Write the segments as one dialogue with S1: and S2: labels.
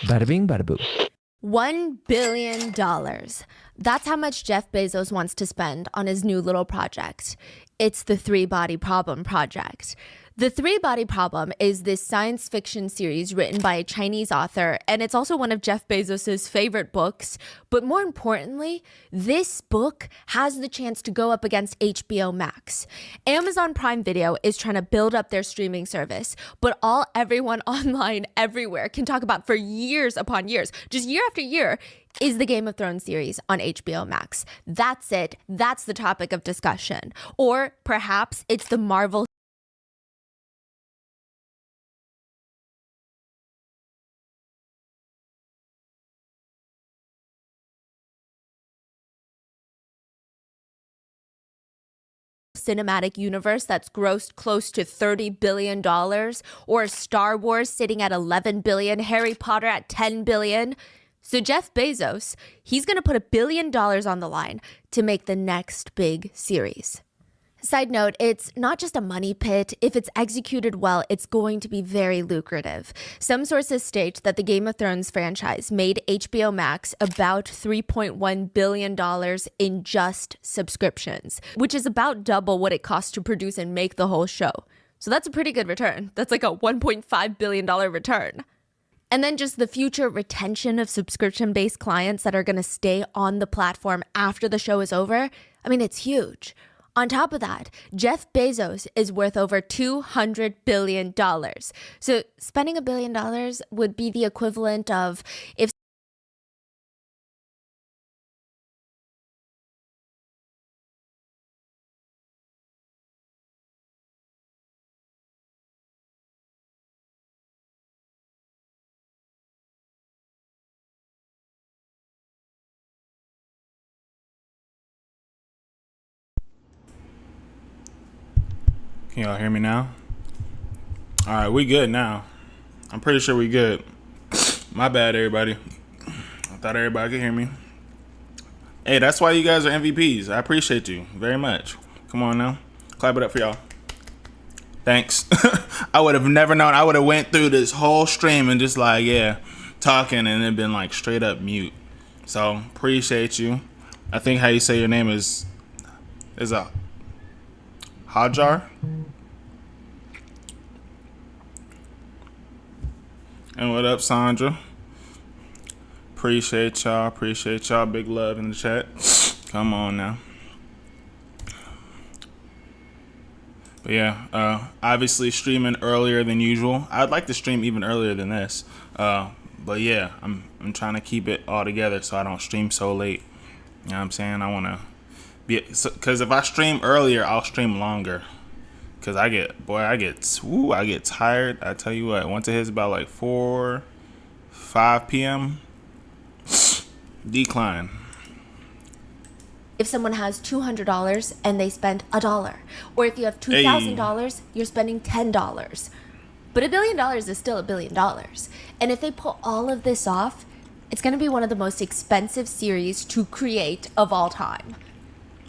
S1: Bada bing, bada boom.
S2: $1 billion. That's how much Jeff Bezos wants to spend on his new little project. It's the Three Body Problem Project. The Three Body Problem is this science fiction series written by a Chinese author, and it's also one of Jeff Bezos' favorite books. But more importantly, this book has the chance to go up against HBO Max. Amazon Prime Video is trying to build up their streaming service, but everyone online everywhere can talk about for years upon years, just year after year, is the Game of Thrones series on HBO Max. That's it. That's the topic of discussion. Or perhaps it's the Marvel cinematic universe that's grossed close to $30 billion, or Star Wars sitting at $11 billion, Harry Potter at $10 billion. So Jeff Bezos, he's going to put $1 billion on the line to make the next big series. Side note, it's not just a money pit. If it's executed well, it's going to be very lucrative. Some sources state that the Game of Thrones franchise made HBO Max about $3.1 billion in just subscriptions, which is about double what it costs to produce and make the whole show. So that's a pretty good return. That's like a $1.5 billion return. And then just the future retention of subscription-based clients that are going to stay on the platform after the show is over. I mean, it's huge. On top of that, Jeff Bezos is worth over $200 billion. So spending $1 billion would be the equivalent of if
S3: Can y'all hear me now? All right, we good now. I'm pretty sure we good. My bad, everybody. I thought everybody could hear me. Hey, that's why you guys are MVPs. I appreciate you very much. Come on now. Clap it up for y'all. Thanks. I would have never known. I would have went through this whole stream and just like, yeah, talking and then been like straight up mute. So, appreciate you. I think how you say your name is a Hajar. And what up, Sandra? Appreciate y'all. Appreciate y'all. Big love in the chat. Come on now. But yeah, obviously streaming earlier than usual. I'd like to stream even earlier than this. But yeah, I'm trying to keep it all together so I don't stream so late. You know what I'm saying? I want to be, because if I stream earlier, I'll stream longer. Cause I get tired. I tell you what, once it hits about like 5 p.m. decline.
S2: if someone has $200 and they spend $1, or if you have $2,000, you're spending $10. But $1 billion is still $1 billion. And if they pull all of this off, it's going to be one of the most expensive series to create of all time.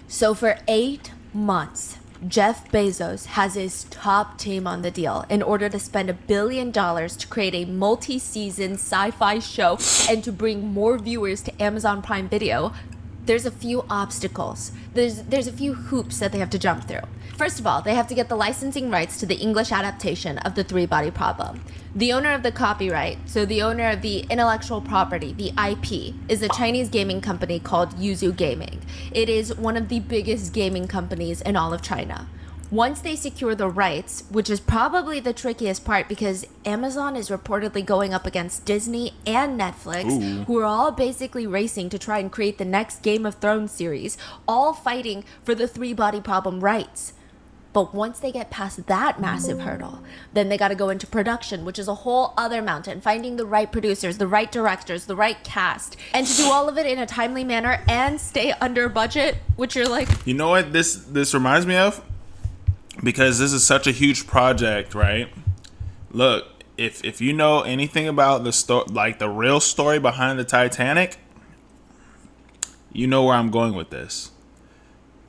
S2: So for 8 months, Jeff Bezos has his top team on the deal in order to spend $1 billion to create a multi-season sci-fi show and to bring more viewers to Amazon Prime Video. There's a few obstacles. There's a few hoops that they have to jump through. First of all, they have to get the licensing rights to the English adaptation of the Three Body Problem. The owner of the copyright, so the owner of the intellectual property, the IP, is a Chinese gaming company called Yuzu Gaming. It is one of the biggest gaming companies in all of China. Once they secure the rights, which is probably the trickiest part because Amazon is reportedly going up against Disney and Netflix, who are all basically racing to try and create the next Game of Thrones series, all fighting for the Three Body Problem rights. But once they get past that massive hurdle, then they got to go into production, which is a whole other mountain, finding the right producers, the right directors, the right cast, and to do all of it in a timely manner and stay under budget, which you're like...
S3: You know what this reminds me of? Because this is such a huge project, right? Look, if you know anything about the story, like the real story behind the Titanic, you know where I'm going with this.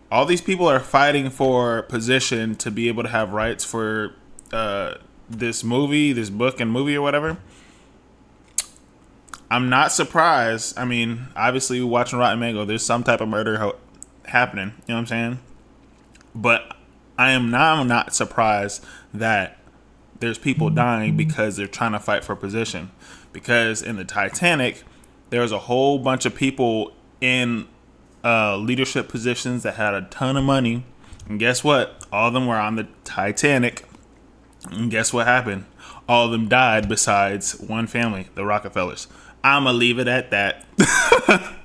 S3: All these people are fighting for position to be able to have rights for this movie, this book and movie or whatever. I'm not surprised. I mean, obviously, watching Rotten Mango, there's some type of murder happening. You know what I'm saying? But I am now not surprised that there's people dying because they're trying to fight for position. Because in the Titanic, there was a whole bunch of people in leadership positions that had a ton of money. And guess what? All of them were on the Titanic. And guess what happened? All of them died besides one family, the Rockefellers. I'ma leave it at that.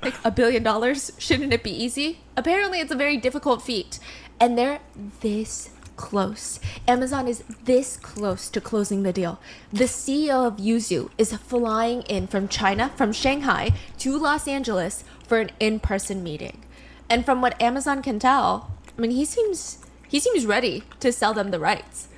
S2: Like $1 billion, shouldn't it be easy? Apparently it's a very difficult feat. And they're this close. Amazon is this close to closing the deal. The CEO of Yuzu is flying in from China, from Shanghai to Los Angeles for an in-person meeting. And from what Amazon can tell, I mean, he seems ready to sell them the rights.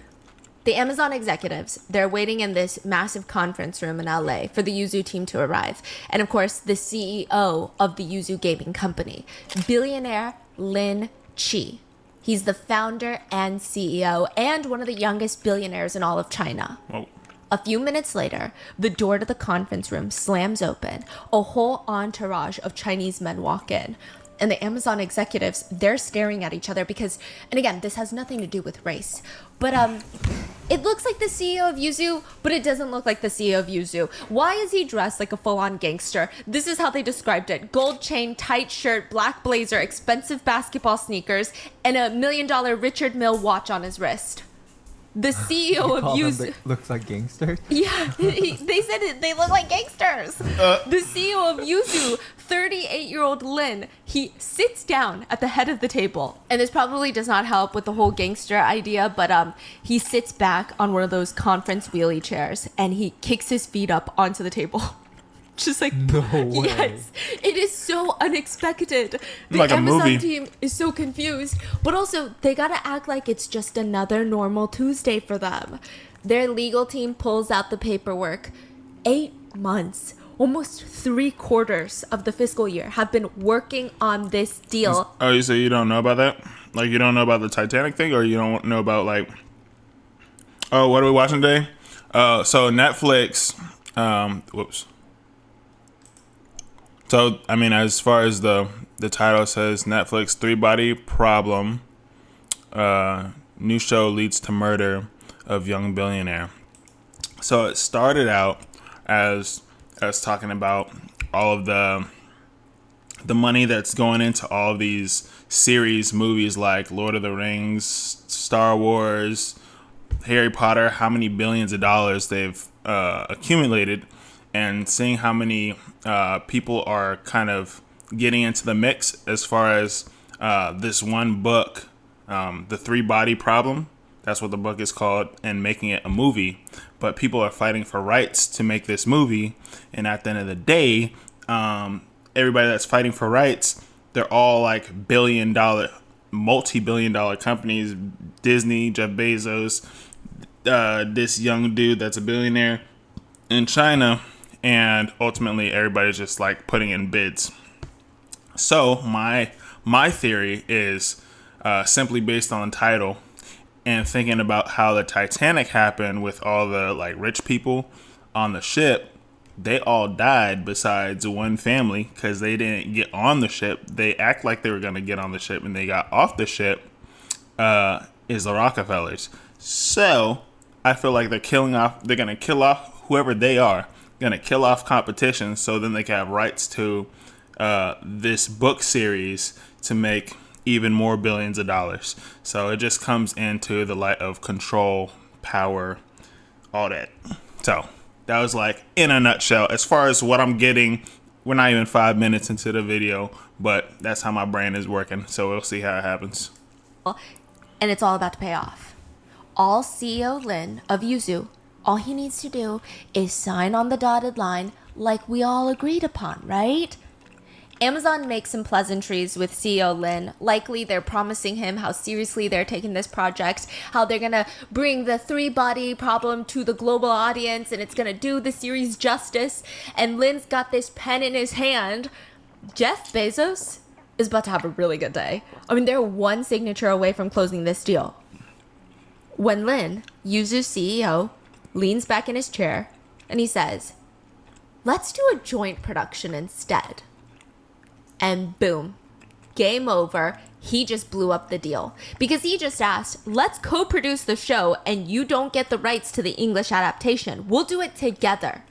S2: The Amazon executives, they're waiting in this massive conference room in LA for the Yuzu team to arrive. And of course, the CEO of the Yuzu gaming company, billionaire Lin Qi. He's the founder and CEO and one of the youngest billionaires in all of China.
S3: Whoa.
S2: A few minutes later, the door to the conference room slams open. A whole entourage of Chinese men walk in. And the Amazon executives, they're staring at each other because, and again, this has nothing to do with race, but it looks like the CEO of Yuzu, but it doesn't look like the CEO of Yuzu. Why is he dressed like a full-on gangster? This is how they described it. Gold chain, tight shirt, black blazer, expensive basketball sneakers, and $1 million Richard Mille watch on his wrist. The CEO of Yuzu
S1: looks like gangsters.
S2: Yeah, they said it. They look like gangsters. The CEO of Yuzu, 38-year-old Lin, he sits down at the head of the table, and this probably does not help with the whole gangster idea. But he sits back on one of those conference wheelie chairs, and he kicks his feet up onto the table. Just like,
S1: no way.
S2: Yes, it is so unexpected. The
S3: Like a
S2: Amazon
S3: movie.
S2: team is so confused, but also they gotta act like it's just another normal Tuesday for them. Their legal team pulls out the paperwork. 8 months, almost 3/4 of the fiscal year, have been working on this deal.
S3: Oh, you say you don't know about that? Like, you don't know about the Titanic thing, or you don't know about, like, oh, what are we watching today? So Netflix, whoops. So, I mean, as far as the title says, Netflix 3-body problem, new show leads to murder of young billionaire. So it started out as talking about all of the money that's going into all of these series, movies like Lord of the Rings, Star Wars, Harry Potter, how many billions of dollars they've accumulated, and seeing how many people are kind of getting into the mix as far as this one book, The 3-Body Problem. That's what the book is called, and making it a movie. But people are fighting for rights to make this movie. And at the end of the day, everybody that's fighting for rights, they're all like multi-billion-dollar companies. Disney, Jeff Bezos, this young dude that's a billionaire in China. And ultimately, everybody's just like putting in bids. So my theory is simply based on the title and thinking about how the Titanic happened with all the like rich people on the ship. They all died besides one family because they didn't get on the ship. They act like they were going to get on the ship and they got off the ship. Is the Rockefellers. So I feel like they're going to kill off whoever they are. Gonna kill off competition so then they can have rights to this book series to make even more billions of dollars. So it just comes into the light of control, power, all that. So that was like in a nutshell as far as what I'm getting. We're not even 5 minutes into the video, but that's how my brain is working. So we'll see how it happens.
S2: And it's all about to pay off. All CEO Lin of Yuzu, all he needs to do is sign on the dotted line like we all agreed upon, right? Amazon makes some pleasantries with CEO Lin. Likely they're promising him how seriously they're taking this project, how they're gonna bring the 3-body problem to the global audience and it's gonna do the series justice. And Lin's got this pen in his hand. Jeff Bezos is about to have a really good day. I mean, they're one signature away from closing this deal. When Lin, Yuzu's CEO, leans back in his chair and he says, let's do a joint production instead. And boom, game over. He just blew up the deal because he just asked, let's co-produce the show and you don't get the rights to the English adaptation. We'll do it together.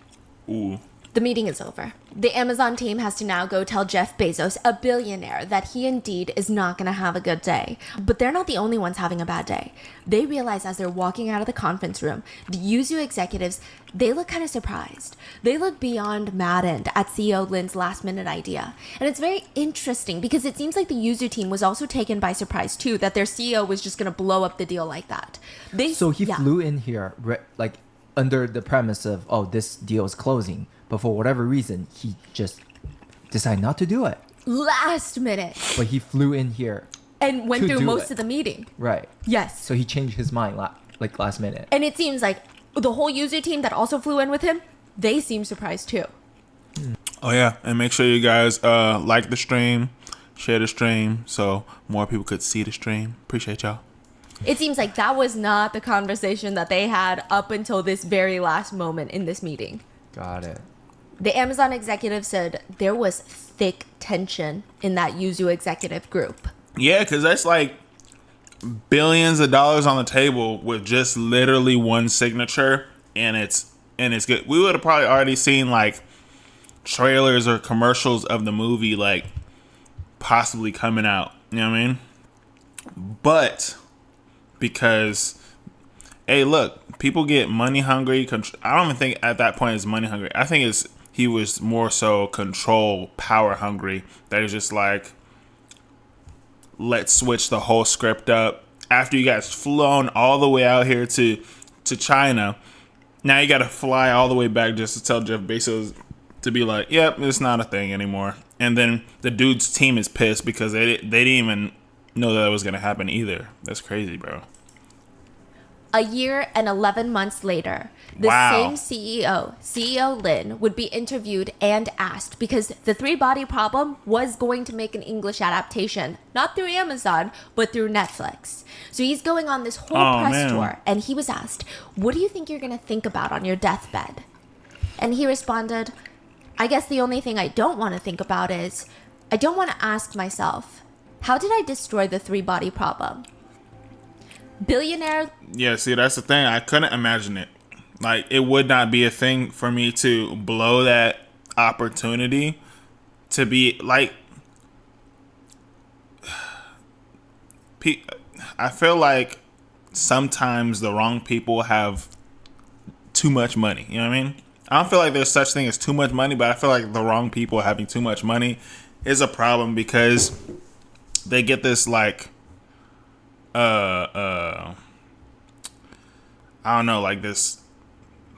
S3: Ooh.
S2: The meeting is over. The Amazon team has to now go tell Jeff Bezos, a billionaire, that he indeed is not going to have a good day. But they're not the only ones having a bad day. They realize as they're walking out of the conference room, the Yuzu executives, they look kind of surprised. They look beyond maddened at CEO Lin's last minute idea. And it's very interesting because it seems like the Yuzu team was also taken by surprise too, that their CEO was just going to blow up the deal like that.
S1: So he flew in here like under the premise of, oh, this deal is closing. But for whatever reason, he just decided not to do it.
S2: Last minute.
S1: But he flew in here.
S2: And went through most of the meeting.
S1: Right.
S2: Yes.
S1: So he changed his mind last minute.
S2: And it seems like the whole Yuzu team that also flew in with him, they seem surprised too.
S3: Oh, yeah. And make sure you guys like the stream, share the stream so more people could see the stream. Appreciate y'all.
S2: It seems like that was not the conversation that they had up until this very last moment in this meeting.
S1: Got it.
S2: The Amazon executive said there was thick tension in that Yuzu executive group.
S3: Yeah, because that's like billions of dollars on the table with just literally one signature, and it's good. We would have probably already seen like trailers or commercials of the movie like possibly coming out. You know what I mean? But because, hey, look, people get money hungry. I don't even think at that point it's money hungry. I think he was more so control, power hungry. That is just like, let's switch the whole script up. After you guys flown all the way out here to China, now you got to fly all the way back just to tell Jeff Bezos to be like, yep, it's not a thing anymore. And then the dude's team is pissed because they didn't even know that it was going to happen either. That's crazy, bro.
S2: A year and 11 months later, the same CEO Lin, would be interviewed and asked because the Three Body Problem was going to make an English adaptation, not through Amazon, but through Netflix. So he's going on this whole press tour, and he was asked, what do you think you're going to think about on your deathbed? And he responded, I guess the only thing I don't want to think about is, I don't want to ask myself, how did I destroy the Three Body Problem? Billionaire.
S3: Yeah, see, that's the thing. I couldn't imagine it. Like, it would not be a thing for me to blow that opportunity to be like. I feel like sometimes the wrong people have too much money. You know what I mean? I don't feel like there's such thing as too much money, but I feel like the wrong people having too much money is a problem because they get this like I don't know, like this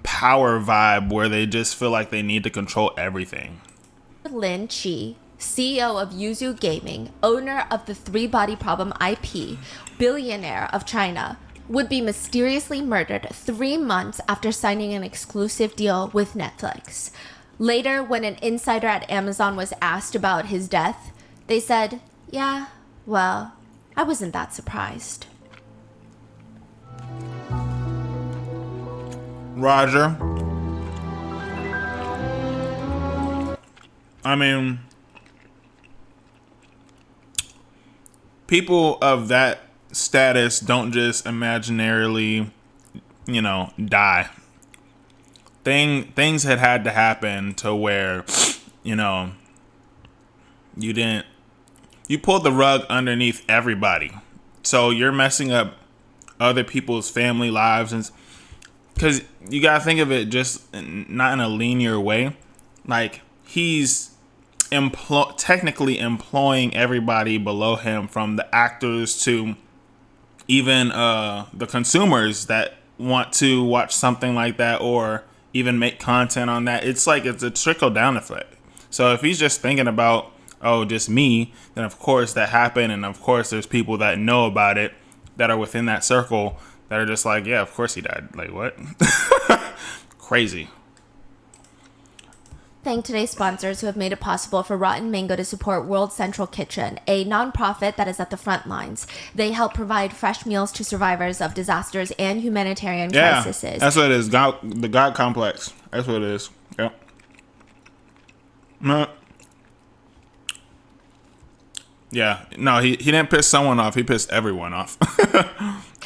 S3: power vibe where they just feel like they need to control everything.
S2: Lin Qi, CEO of Yuzu Gaming, owner of the Three Body Problem IP, billionaire of China, would be mysteriously murdered 3 months after signing an exclusive deal with Netflix. Later, when an insider at Amazon was asked about his death, they said, yeah, well, I wasn't that surprised.
S3: Roger. I mean, people of that status don't just imaginarily, die. Things had to happen to where, you pulled the rug underneath everybody. So you're messing up other people's family lives, and because you gotta think of it just not in a linear way. Like, he's technically employing everybody below him, from the actors to even the consumers that want to watch something like that or even make content on that. It's like it's a trickle down effect. So if he's just thinking about, oh, just me, then of course that happened, and of course there's people that know about it that are within that circle that are just like, yeah, of course he died. Like, what? Crazy.
S2: Thank today's sponsors who have made it possible for Rotten Mango to support World Central Kitchen, a nonprofit that is at the front lines. They help provide fresh meals to survivors of disasters and humanitarian crises.
S3: That's what it is. The God complex. That's what it is. Yep. No. Yeah, no, he didn't piss someone off. He pissed everyone off.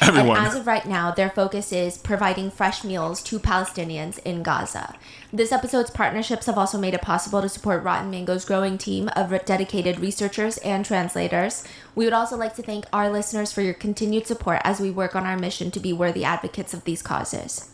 S3: Everyone.
S2: And as of right now, their focus is providing fresh meals to Palestinians in Gaza. This episode's partnerships have also made it possible to support Rotten Mango's growing team of dedicated researchers and translators. We would also like to thank our listeners for your continued support as we work on our mission to be worthy advocates of these causes.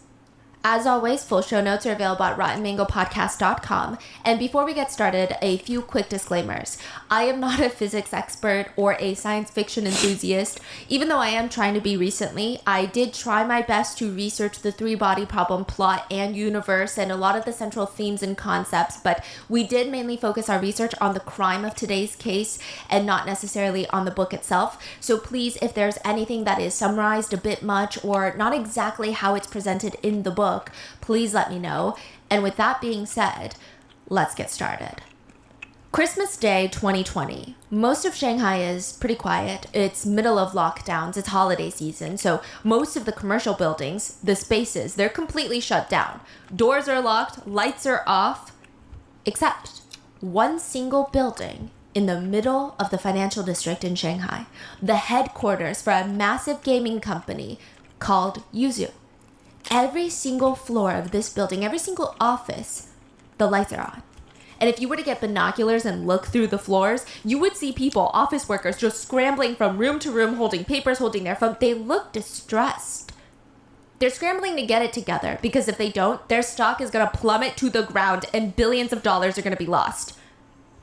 S2: As always, full show notes are available at rottenmangopodcast.com. And before we get started, a few quick disclaimers. I am not a physics expert or a science fiction enthusiast. Even though I am trying to be recently, I did try my best to research the three-body problem plot and universe and a lot of the central themes and concepts, but we did mainly focus our research on the crime of today's case and not necessarily on the book itself. So please, if there's anything that is summarized a bit much or not exactly how it's presented in the book, please let me know. And with that being said, let's get started. Christmas Day 2020. Most of Shanghai is pretty quiet. It's middle of lockdowns. It's holiday season. So most of the commercial buildings, the spaces, they're completely shut down. Doors are locked, lights are off, except one single building in the middle of the financial district in Shanghai, the headquarters for a massive gaming company called Yuzu. Every single floor of this building, every single office, the lights are on. And if you were to get binoculars and look through the floors, you would see people, office workers, just scrambling from room to room, holding papers, holding their phone. They look distressed. They're scrambling to get it together because if they don't, their stock is going to plummet to the ground and billions of dollars are going to be lost.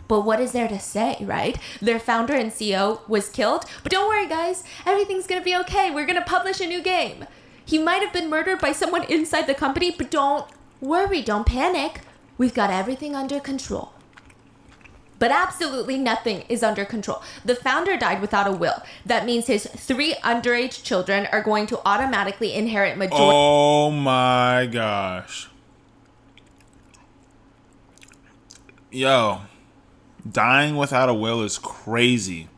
S2: But what is there to say, right? Their founder and CEO was killed. But don't worry, guys. Everything's going to be okay. We're going to publish a new game. He might have been murdered by someone inside the company, but don't worry, don't panic. We've got everything under control. But absolutely nothing is under control. The founder died without a will. That means his 3 underage children are going to automatically inherit majority.
S3: Oh my gosh. Yo, dying without a will is crazy.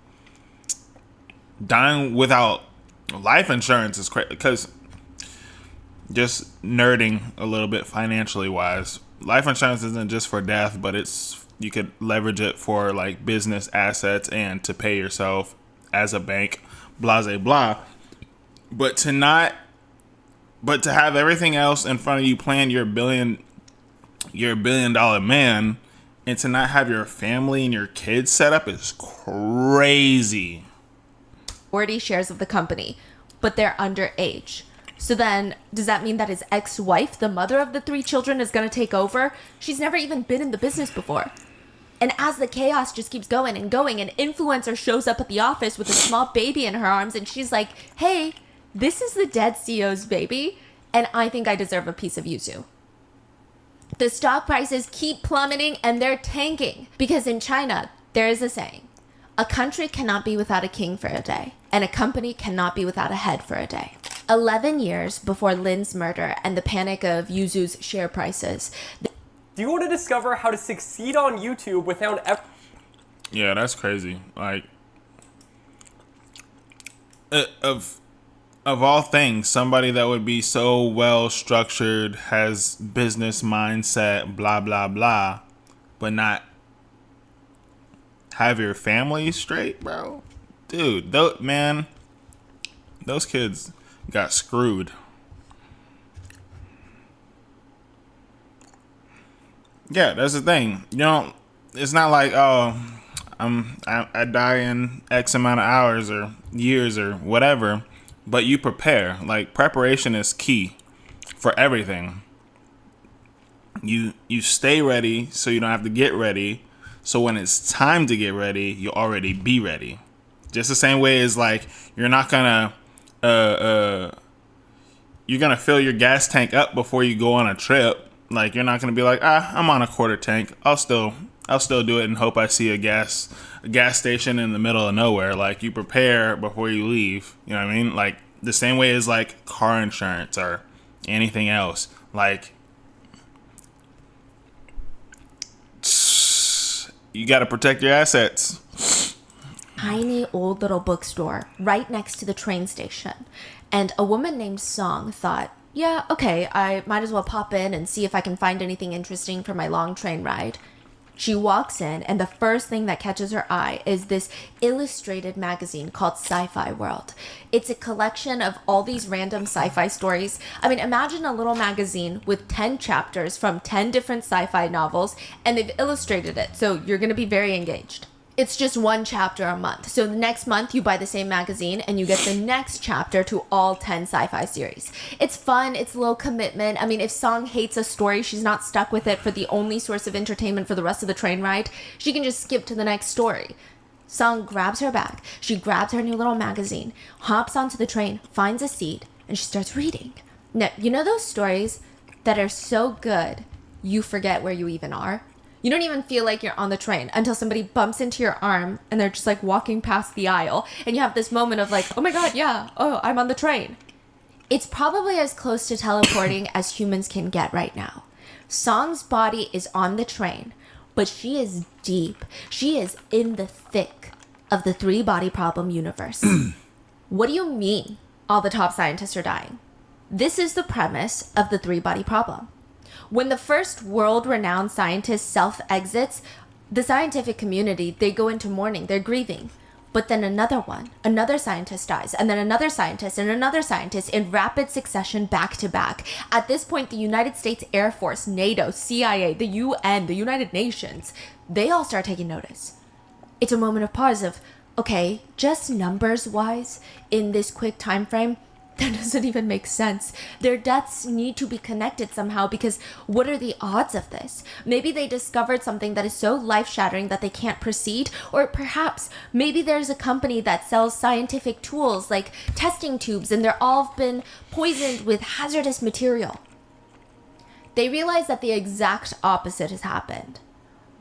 S3: Dying without life insurance is crazy because just nerding a little bit financially wise, life insurance isn't just for death, but you could leverage it for like business assets and to pay yourself as a bank, blah blah blah. But to have everything else in front of you, plan you're a billion dollar man, and to not have your family and your kids set up is crazy.
S2: 40 shares of the company, but they're underage. So then, does that mean that his ex-wife, the mother of the 3 children, is going to take over? She's never even been in the business before. And as the chaos just keeps going, an influencer shows up at the office with a small baby in her arms, and she's like, hey, this is the dead CEO's baby, and I think I deserve a piece of Yuzu. The stock prices keep plummeting, and they're tanking. Because in China, there is a saying, a country cannot be without a king for a day, and a company cannot be without a head for a day. 11 years before Lin's murder and the panic of Yuzu's share prices.
S4: Do you want to discover how to succeed on YouTube without ever...
S3: Yeah, that's crazy. Like, of all things, somebody that would be so well structured, has business mindset, blah, blah, blah, but not have your family straight, bro. Dude, those kids got screwed. Yeah, that's the thing. You know, it's not like, oh, I die in X amount of hours or years or whatever, but you prepare. Like, preparation is key for everything. You stay ready so you don't have to get ready. So when it's time to get ready, you already be ready. Just the same way as like you're not gonna you're gonna fill your gas tank up before you go on a trip. Like, you're not gonna be like, I'm on a quarter tank. I'll still do it and hope I see a gas station in the middle of nowhere. Like, you prepare before you leave. You know what I mean? Like, the same way as like car insurance or anything else. Like, you gotta protect your assets.
S2: Tiny old little bookstore right next to the train station. And a woman named Song thought, yeah, okay, I might as well pop in and see if I can find anything interesting for my long train ride. She walks in, and the first thing that catches her eye is this illustrated magazine called Sci-Fi World. It's a collection of all these random sci-fi stories. I mean, imagine a little magazine with 10 chapters from 10 different sci-fi novels, and they've illustrated it, so you're going to be very engaged. It's just one chapter a month. So the next month you buy the same magazine and you get the next chapter to all 10 sci-fi series. It's fun. It's low commitment. I mean, if Song hates a story, she's not stuck with it for the only source of entertainment for the rest of the train ride. She can just skip to the next story. Song grabs her bag. She grabs her new little magazine, hops onto the train, finds a seat, and she starts reading. Now, you know those stories that are so good, you forget where you even are? You don't even feel like you're on the train until somebody bumps into your arm and they're just like walking past the aisle. And you have this moment of like, oh my God, yeah, oh, I'm on the train. It's probably as close to teleporting as humans can get right now. Song's body is on the train, but she is deep. She is in the thick of the 3-body problem universe. What do you mean all the top scientists are dying? This is the premise of the 3-body problem. When the first world-renowned scientist self-exits, the scientific community, they go into mourning, they're grieving. But then another scientist dies, and then another scientist and another scientist in rapid succession back to back. At this point, the United States Air Force, NATO, CIA, the UN, the United Nations, they all start taking notice. It's a moment of pause of, okay, just numbers-wise, in this quick time frame, that doesn't even make sense. Their deaths need to be connected somehow because what are the odds of this? Maybe they discovered something that is so life-shattering that they can't proceed, or perhaps maybe there's a company that sells scientific tools like testing tubes and they're all been poisoned with hazardous material. They realize that the exact opposite has happened.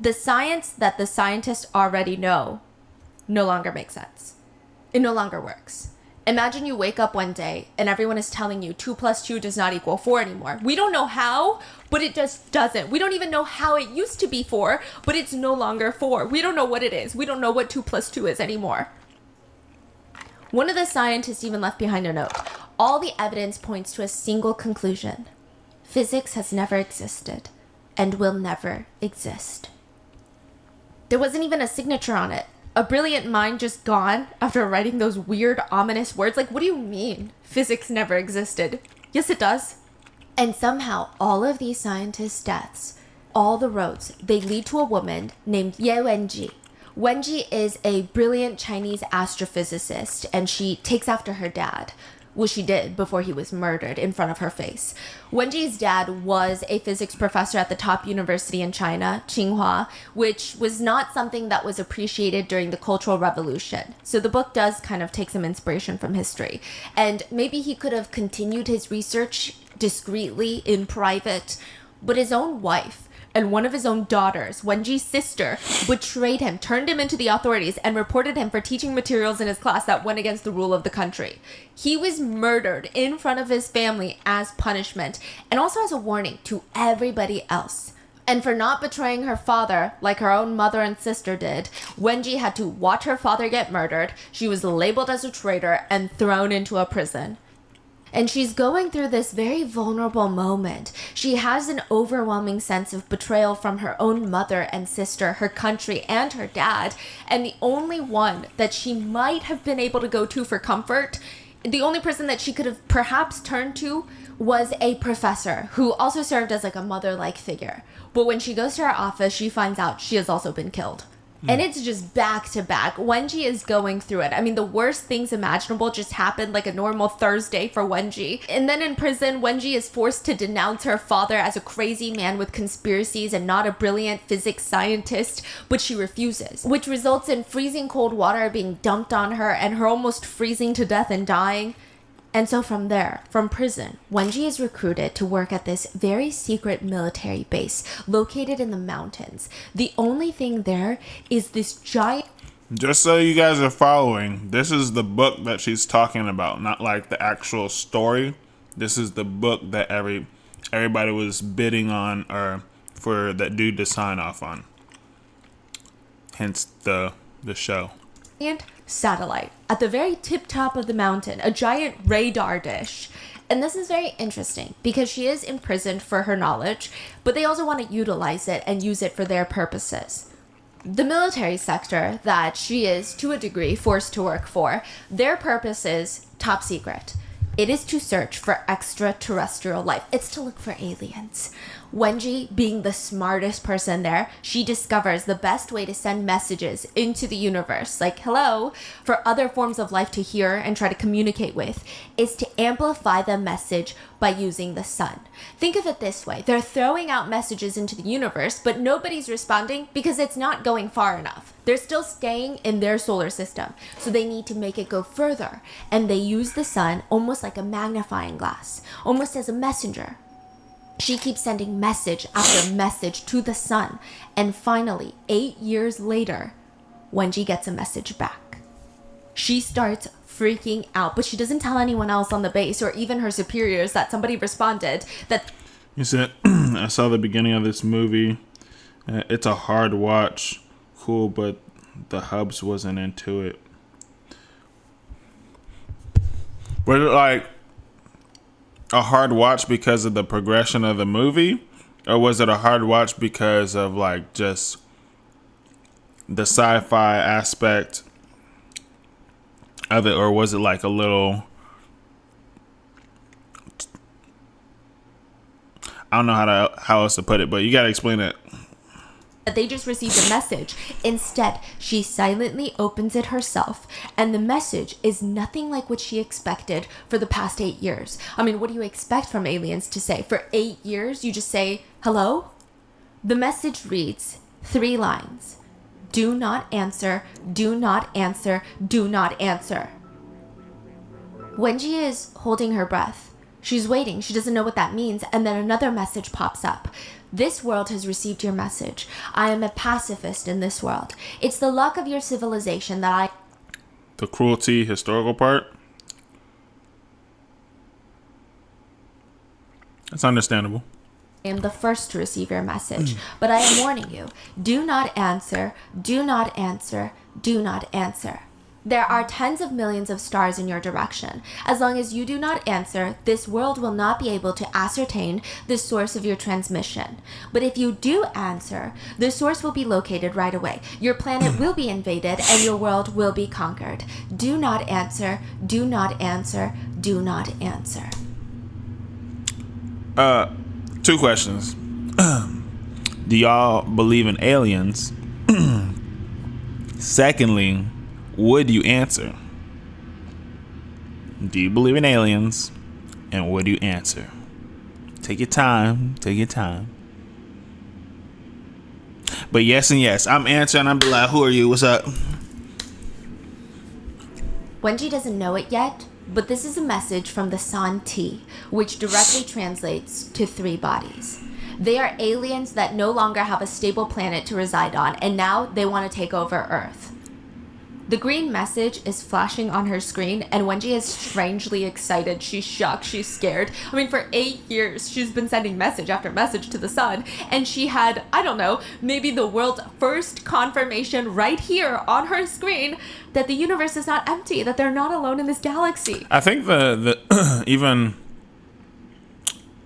S2: The science that the scientists already know no longer makes sense. It no longer works. Imagine you wake up one day and everyone is telling you 2 + 2 does not equal 4 anymore. We don't know how, but it just doesn't. We don't even know how it used to be 4, but it's no longer 4. We don't know what it is. We don't know what 2 + 2 is anymore. One of the scientists even left behind a note. All the evidence points to a single conclusion. Physics has never existed and will never exist. There wasn't even a signature on it. A brilliant mind just gone after writing those weird, ominous words. Like, what do you mean? Physics never existed. Yes, it does. And somehow, all of these scientists' deaths, all the roads, they lead to a woman named Wenjie. Wenjie is a brilliant Chinese astrophysicist, and she takes after her dad. Well, she did before he was murdered in front of her face. Wenjie's dad was a physics professor at the top university in China, Tsinghua, which was not something that was appreciated during the Cultural Revolution. So the book does kind of take some inspiration from history. And maybe he could have continued his research discreetly in private, but his own wife and one of his own daughters, Wenjie's sister, betrayed him, turned him into the authorities, and reported him for teaching materials in his class that went against the rule of the country. He was murdered in front of his family as punishment, and also as a warning to everybody else. And for not betraying her father, like her own mother and sister did, Wenjie had to watch her father get murdered. She was labeled as a traitor and thrown into a prison. And she's going through this very vulnerable moment. She has an overwhelming sense of betrayal from her own mother and sister, her country, and her dad. And the only one that she might have been able to go to for comfort, the only person that she could have perhaps turned to, was a professor who also served as like a mother-like figure. But when she goes to her office, she finds out she has also been killed. And it's just back to back. Wenjie is going through it. I mean, the worst things imaginable just happened like a normal Thursday for Wenjie. And then in prison, Wenjie is forced to denounce her father as a crazy man with conspiracies and not a brilliant physics scientist, but she refuses, which results in freezing cold water being dumped on her and her almost freezing to death and dying. And so from there, from prison, Wenjie is recruited to work at this very secret military base located in the mountains. The only thing there is this giant...
S3: Just so you guys are following, this is the book that she's talking about, not like the actual story. This is the book that everybody was bidding on, or for that dude to sign off on. Hence the show.
S2: Satellite at the very tip top of the mountain, a giant radar dish. And this is very interesting because she is imprisoned for her knowledge, but they also want to utilize it and use it for their purposes. The military sector that she is, to a degree, forced to work for, their purpose is top secret. It is to search for extraterrestrial life. It's to look for aliens. Wenjie, being the smartest person there, she discovers the best way to send messages into the universe, like hello, for other forms of life to hear and try to communicate with, is to amplify the message by using the sun. Think of it this way. They're throwing out messages into the universe, but nobody's responding because it's not going far enough. They're still staying in their solar system, so they need to make it go further. And they use the sun almost like a magnifying glass, almost as a messenger. She keeps sending message after message to the sun. And finally, 8 years later, Wenjie gets a message back. She starts freaking out, but she doesn't tell anyone else on the base or even her superiors that somebody responded. That
S3: You said, I saw the beginning of this movie. It's a hard watch. Cool, but the hubs wasn't into it. Was it like a hard watch because of the progression of the movie? Or was it a hard watch because of like just the sci-fi aspect of it? Or was it like a little... I don't know how else to put it, but you gotta explain it.
S2: they just received a message. Instead, she silently opens it herself, and the message is nothing like what she expected for the past 8 years. I mean, what do you expect from aliens to say? For 8 years, you just say, hello? The message reads 3 lines. Do not answer, do not answer, do not answer. Wenjie is holding her breath. She's waiting. She doesn't know what that means. And then another message pops up. This world has received your message. I am a pacifist in this world. It's the luck of your civilization that I...
S3: The cruelty historical part? That's understandable.
S2: am the first to receive your message. But I am warning you. Do not answer. Do not answer. Do not answer. There are tens of millions of stars in your direction. As long as you do not answer, this world will not be able to ascertain the source of your transmission. But if you do answer, the source will be located right away. Your planet will be invaded and your world will be conquered. Do not answer. Do not answer. Do not answer.
S3: 2 questions. Do y'all believe in aliens? Secondly, would you answer? Do you believe in aliens? And would you answer? Take your time. Take your time. But yes and yes. I'm answering. I'm be like, who are you? What's up?
S2: Wenjie doesn't know it yet, but this is a message from the San Tehe, which directly translates to 3 bodies. They are aliens that no longer have a stable planet to reside on, and now they want to take over Earth. The green message is flashing on her screen, and Wenjie is strangely excited. She's shocked. She's scared. I mean, for 8 years, she's been sending message after message to the sun, and she had, I don't know, maybe the world's first confirmation right here on her screen that the universe is not empty, that they're not alone in this galaxy.
S3: I think the even...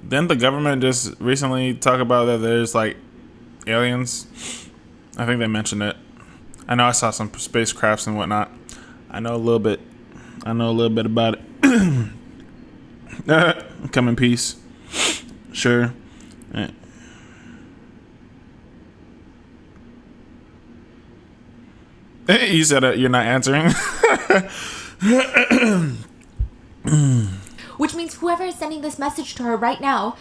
S3: Didn't the government just recently talk about that there's, like, aliens? I think they mentioned it. I know I saw some spacecrafts and whatnot. I know a little bit about it. Come in peace. Sure. You said you're not answering.
S2: Which means whoever is sending this message to her right now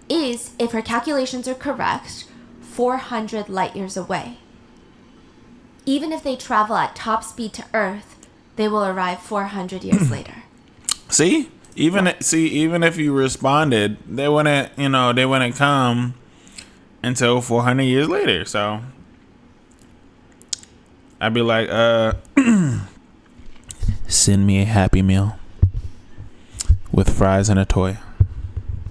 S2: is, if her calculations are correct, 400 light years away. Even if they travel at top speed to Earth, they will arrive 400 years later.
S3: See, even if you responded, they wouldn't come until 400 years later. So I'd be like, send me a Happy Meal with fries and a toy,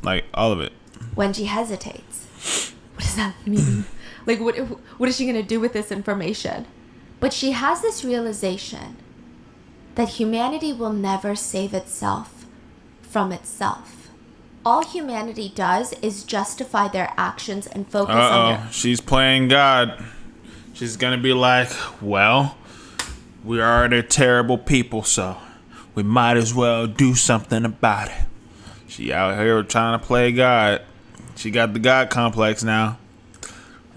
S3: like all of it.
S2: Wenjie hesitates. What does that mean? Like, what is she gonna do with this information? But she has this realization that humanity will never save itself from itself. all humanity does is justify their actions and focus on their...
S3: She's playing God. She's gonna be like, well, we are already terrible people, so we might as well do something about it. She out here trying to play God. She got the God complex now.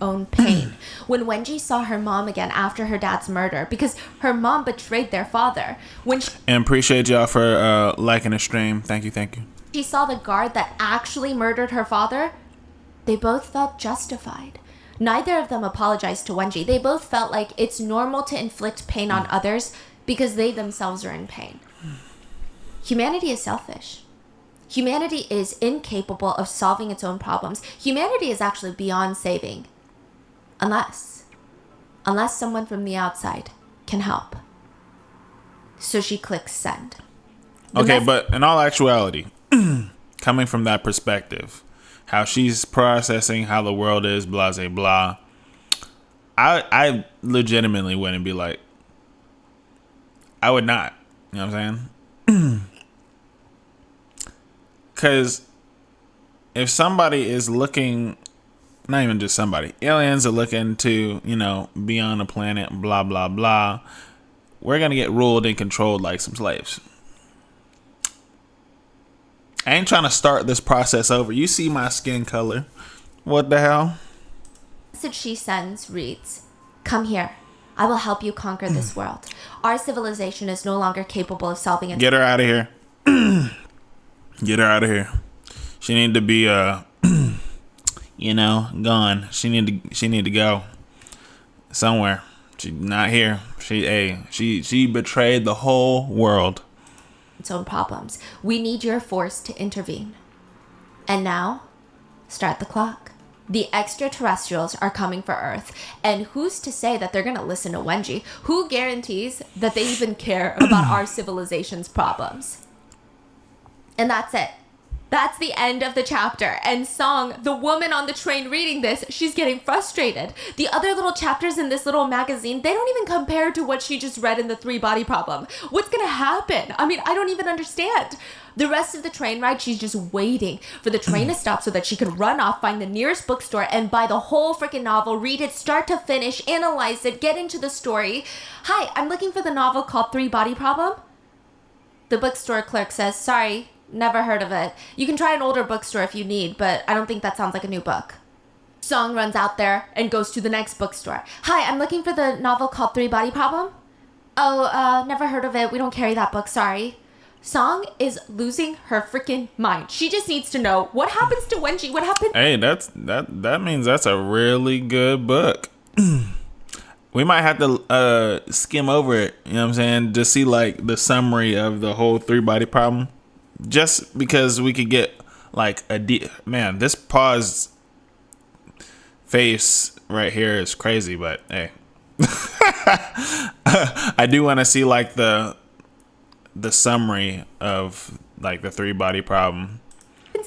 S2: Own pain. When Wenjie saw her mom again after her dad's murder, because her mom betrayed their father.
S3: And appreciate y'all for liking the stream. Thank you.
S2: She saw the guard that actually murdered her father, they both felt justified. Neither of them apologized to Wenjie. They both felt like it's normal to inflict pain on others because they themselves are in pain. Humanity is selfish. Humanity is incapable of solving its own problems. Humanity is actually beyond saving. Unless someone from the outside can help. So she clicks send.
S3: But in all actuality, coming from that perspective, how she's processing how the world is, blah, blah, blah, I legitimately wouldn't be like, I would not. You know what I'm saying? Because if somebody is looking, not even just somebody, aliens are looking to, be on a planet, blah, blah, blah, we're going to get ruled and controlled like some slaves. I ain't trying to start this process over. You see my skin color. What the hell?
S2: The message she sends reads, "Come here. I will help you conquer this world. Our civilization is no longer capable of solving it."
S3: Get her out of here. Get her out of here. She need to be, gone. She need to go somewhere. She's not here. She betrayed the whole world.
S2: Its own problems. We need your force to intervene. And now, start the clock. The extraterrestrials are coming for Earth, and who's to say that they're gonna listen to Wenjie? Who guarantees that they even care about our civilization's problems? And that's it. That's the end of the chapter. And Song, the woman on the train reading this, she's getting frustrated. The other little chapters in this little magazine, they don't even compare to what she just read in the 3-body problem. What's gonna happen? I mean, I don't even understand. The rest of the train ride, she's just waiting for the train to stop so that she can run off, find the nearest bookstore, and buy the whole freaking novel, read it start to finish, analyze it, get into the story. "Hi, I'm looking for the novel called 3-Body Problem." The bookstore clerk says, "Sorry, never heard of it. You can try an older bookstore if you need, but I don't think that sounds like a new book." Song runs out there and goes to the next bookstore. "Hi, I'm looking for the novel called 3-Body Problem." "Oh, never heard of it. We don't carry that book, sorry." Song is losing her freaking mind. She just needs to know what happens to Wenjie. What happened?
S3: Hey, that means that's a really good book. We might have to skim over it, you know what I'm saying, to see like the summary of the whole 3-body problem. Just because we could get like man, this paused face right here is crazy, but hey. I do want to see like the summary of like the 3-body problem.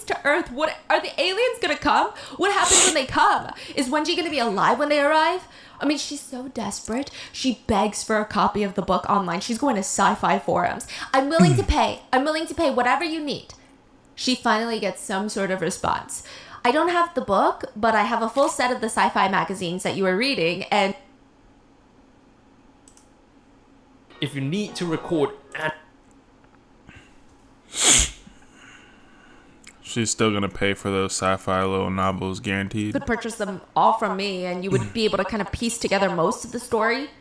S2: To Earth, what are the aliens gonna come? What happens when they come? Is Wenjie gonna be alive when they arrive? I mean, she's so desperate. She begs for a copy of the book online. She's going to sci-fi forums. "I'm willing to pay. I'm willing to pay whatever you need." She finally gets some sort of response. "I don't have the book, but I have a full set of the sci-fi magazines that you were reading, and..."
S4: If you need to record
S3: She's still gonna pay for those sci-fi little novels, guaranteed.
S2: could purchase them all from me and you would be able to kind of piece together most of the story.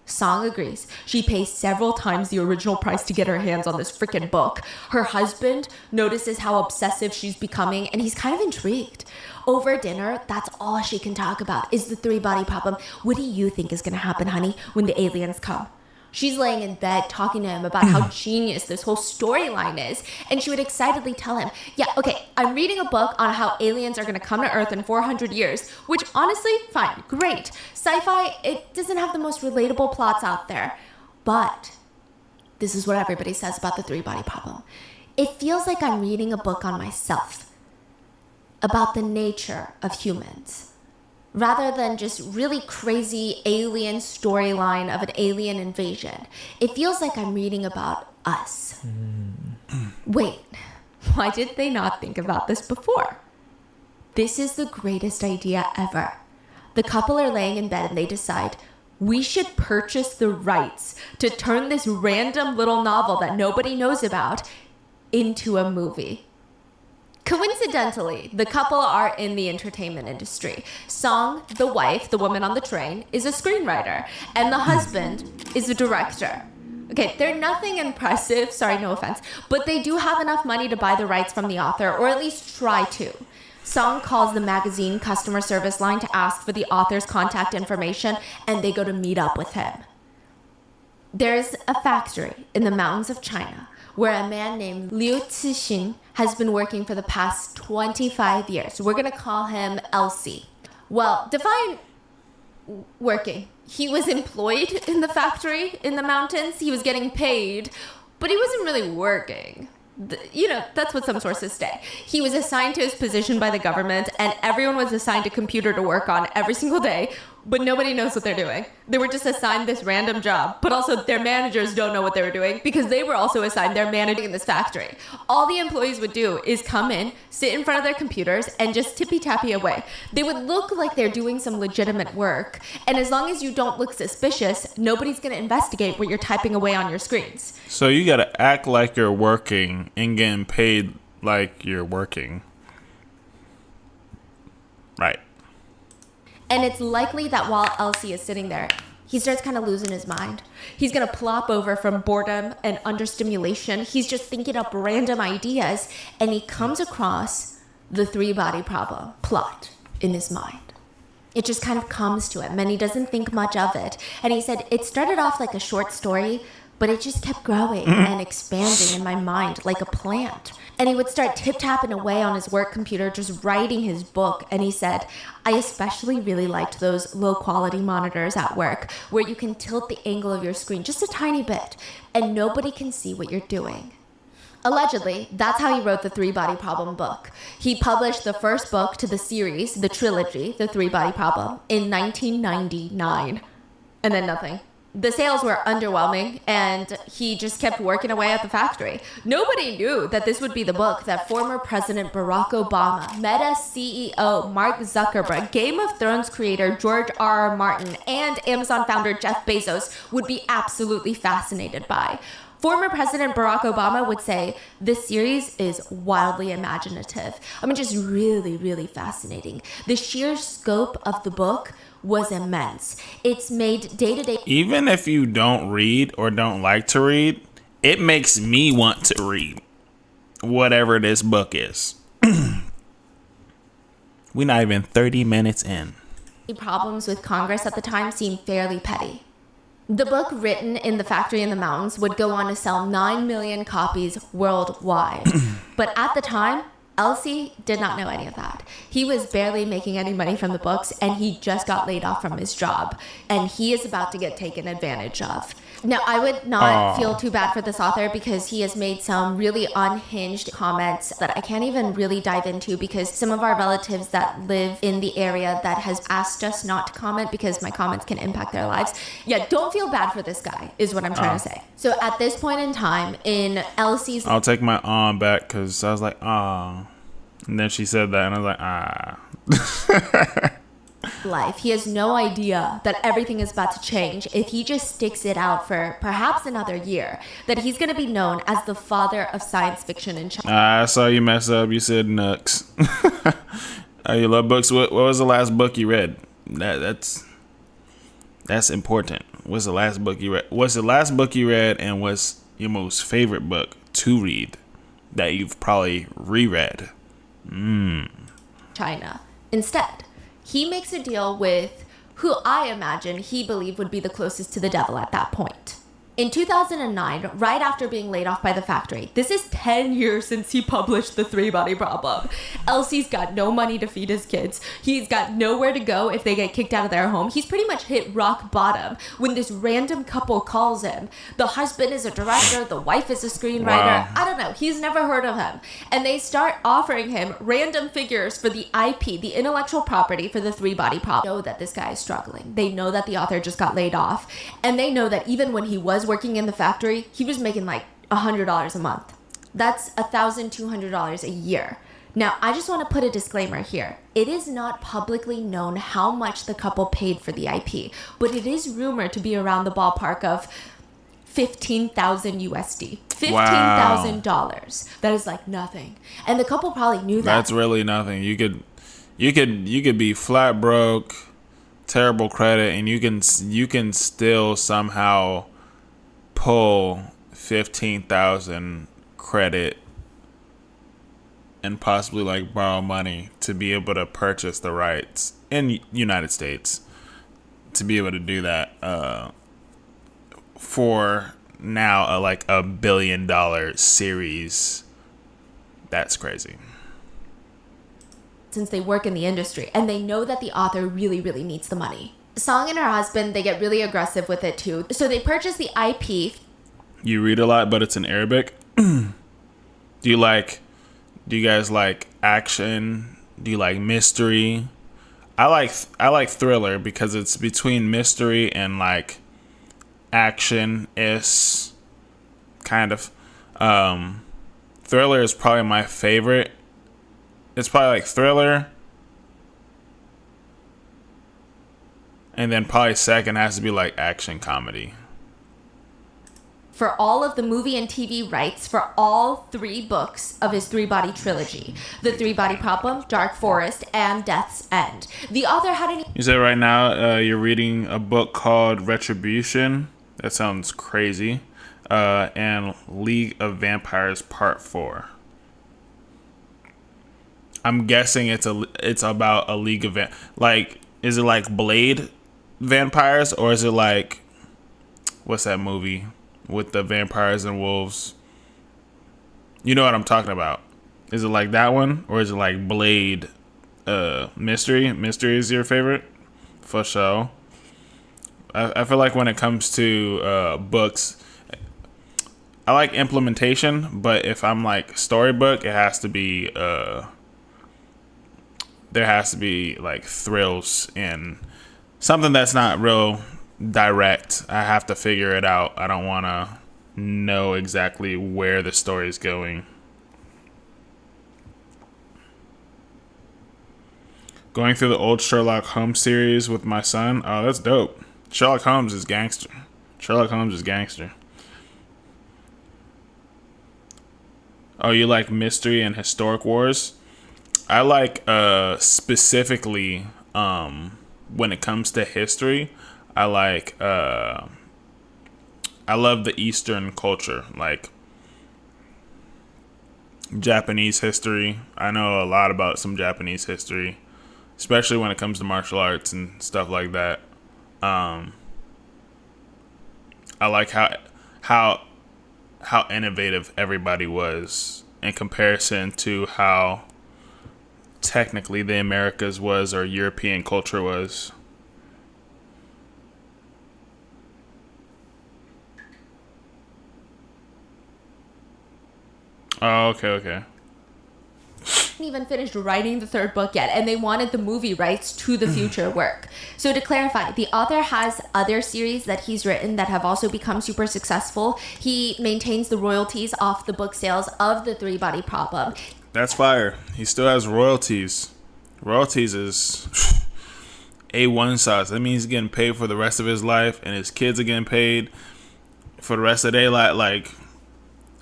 S2: Song agrees. She pays several times the original price to get her hands on this freaking book. Her husband notices how obsessive she's becoming and he's kind of intrigued. Over dinner, that's all she can talk about is the 3-body problem. "What do you think is going to happen, honey, when the aliens come?" She's laying in bed talking to him about how genius this whole storyline is, and she would excitedly tell him, "Yeah, okay, I'm reading a book on how aliens are going to come to Earth in 400 years, which honestly, fine, great. Sci-fi, it doesn't have the most relatable plots out there, but this is what everybody says about the 3-body problem. It feels like I'm reading a book on myself, about the nature of humans. Rather than just really crazy alien storyline of an alien invasion, it feels like I'm reading about us." Wait, Why did they not think about this before? This is the greatest idea ever. The couple are laying in bed and they decide, we should purchase the rights to turn this random little novel that nobody knows about into a movie. Coincidentally, the couple are in the entertainment industry. Song, the wife, the woman on the train, is a screenwriter, and the husband is a director. Okay, they're nothing impressive, sorry, no offense, but they do have enough money to buy the rights from the author, or at least try to. Song calls the magazine customer service line to ask for the author's contact information, and they go to meet up with him. There's a factory in the mountains of China where a man named Lin Qi has been working for the past 25 years. We're going to call him LC. Well, define working. He was employed in the factory in the mountains. He was getting paid, but he wasn't really working. That's what some sources say. He was assigned to his position by the government, and everyone was assigned a computer to work on every single day, but nobody knows what they're doing. They were just assigned this random job, but also their managers don't know what they were doing because they were also assigned their managing in this factory. All the employees would do is come in, sit in front of their computers, and just tippy-tappy away. They would look like they're doing some legitimate work, and as long as you don't look suspicious, nobody's going to investigate what you're typing away on your screens.
S3: So you gotta act like you're working and getting paid like you're working. Right.
S2: And it's likely that while Elsie is sitting there, he starts kind of losing his mind. He's going to plop over from boredom and understimulation. He's just thinking up random ideas, and he comes across the three-body problem plot in his mind. It just kind of comes to him, and he doesn't think much of it. And he said, it started off like a short story, but it just kept growing and expanding in my mind like a plant. And he would start tip-tapping away on his work computer, just writing his book. And he said, I especially really liked those low-quality monitors at work where you can tilt the angle of your screen just a tiny bit and nobody can see what you're doing. Allegedly, that's how he wrote the Three-Body Problem book. He published the first book to the series, the trilogy, The Three-Body Problem, in 1999. And then nothing. The sales were underwhelming, and he just kept working away at the factory. Nobody knew that this would be the book that former President Barack Obama, Meta CEO Mark Zuckerberg, Game of Thrones creator George R.R. Martin, and Amazon founder Jeff Bezos would be absolutely fascinated by. Former President Barack Obama would say, this series is wildly imaginative. I mean, just really, really fascinating. The sheer scope of the book was immense. It's made day-to-day...
S3: Even if you don't read or don't like to read, it makes me want to read whatever this book is. We're not even 30 minutes in.
S2: Problems with Congress at the time seemed fairly petty. The book, written in the factory in the mountains, would go on to sell 9 million copies worldwide. But at the time, Elsie did not know any of that. He was barely making any money from the books, and he just got laid off from his job. And he is about to get taken advantage of. Now, I would not feel too bad for this author because he has made some really unhinged comments that I can't even really dive into because some of our relatives that live in the area that has asked us not to comment because my comments can impact their lives. Yeah, don't feel bad for this guy is what I'm trying to say. So at this point in time, in Elsie's...
S3: I'll take my back because I was like, and then she said that and I was like,
S2: life. He has no idea that everything is about to change if he just sticks it out for perhaps another year, that he's going to be known as the father of science fiction in China.
S3: I saw you mess up. You said Nux. You love books. What was the last book you read? That's important. What's the last book you read? What's the last book you read, and what's your most favorite book to read that you've probably reread?
S2: China. Instead, he makes a deal with who I imagine he believed would be the closest to the devil at that point. In 2009, right after being laid off by the factory, this is 10 years since he published The Three-Body Problem. Elsie's got no money to feed his kids. He's got nowhere to go if they get kicked out of their home. He's pretty much hit rock bottom when this random couple calls him. The husband is a director, the wife is a screenwriter. Wow. I don't know. He's never heard of him. And they start offering him random figures for the IP, the intellectual property for The Three-Body Problem. They know that this guy is struggling. They know that the author just got laid off. And they know that even when he was working in the factory, he was making like $100 a month. That's $1,200 a year. Now, I just want to put a disclaimer here. It is not publicly known how much the couple paid for the IP, but it is rumored to be around the ballpark of 15,000 USD. $15,000. That is like nothing. And the couple probably knew that.
S3: That's really nothing. You could be flat broke, terrible credit, and you can still somehow pull 15,000 credit and possibly like borrow money to be able to purchase the rights in United States to be able to do that for now like a $1 billion series. That's crazy.
S2: Since they work in the industry and they know that the author really, really needs the money. Song and her husband, they get really aggressive with it too. So they purchase the IP.
S3: You read a lot, but it's in Arabic. Do you guys like action? Do you like mystery? I like thriller because it's between mystery and like action is kind of. Thriller is probably my favorite. It's probably like thriller. And then probably second has to be like action comedy.
S2: For all of the movie and TV rights for all 3 books of his 3-body trilogy. The 3-Body Problem, Dark Forest, and Death's End. The author had an...
S3: You said right now you're reading a book called Retribution. That sounds crazy. And League of Vampires Part 4. I'm guessing it's about a League of like, is it like Blade vampires, or is it like, what's that movie with the vampires and wolves? You know what I'm talking about. Is it like that one, or is it like Blade mystery? Mystery is your favorite? For sure. I feel like when it comes to books, I like implementation, but if I'm like storybook, it has to be there has to be like thrills and something that's not real direct. I have to figure it out. I don't want to know exactly where the story is going. Going through the old Sherlock Holmes series with my son. Oh, that's dope. Sherlock Holmes is gangster. Sherlock Holmes is gangster. Oh, you like mystery and historic wars? I like specifically when it comes to history, I love the Eastern culture, like Japanese history. I know a lot about some Japanese history, especially when it comes to martial arts and stuff like that. I like how innovative everybody was in comparison to how technically the Americas was or European culture was. Oh, okay.
S2: Even finished writing the 3rd book yet, and they wanted the movie rights to the future work. So to clarify, the author has other series that he's written that have also become super successful. He maintains the royalties off the book sales of the 3-Body Problem.
S3: That's fire. He still has royalties. Royalties is A1 sauce. That means he's getting paid for the rest of his life, and his kids are getting paid for the rest of their life. Like,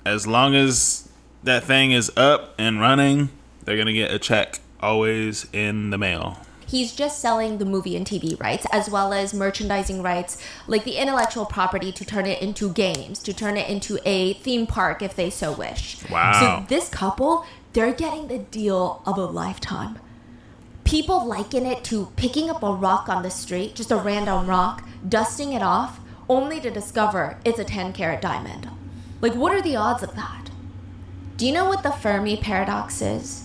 S3: as long as that thing is up and running, they're going to get a check always in the mail.
S2: He's just selling the movie and TV rights, as well as merchandising rights, like the intellectual property to turn it into games, to turn it into a theme park if they so wish.
S3: Wow.
S2: So this couple, they're getting the deal of a lifetime. People liken it to picking up a rock on the street, just a random rock, dusting it off, only to discover it's a 10-carat diamond. Like, what are the odds of that? Do you know what the Fermi paradox is?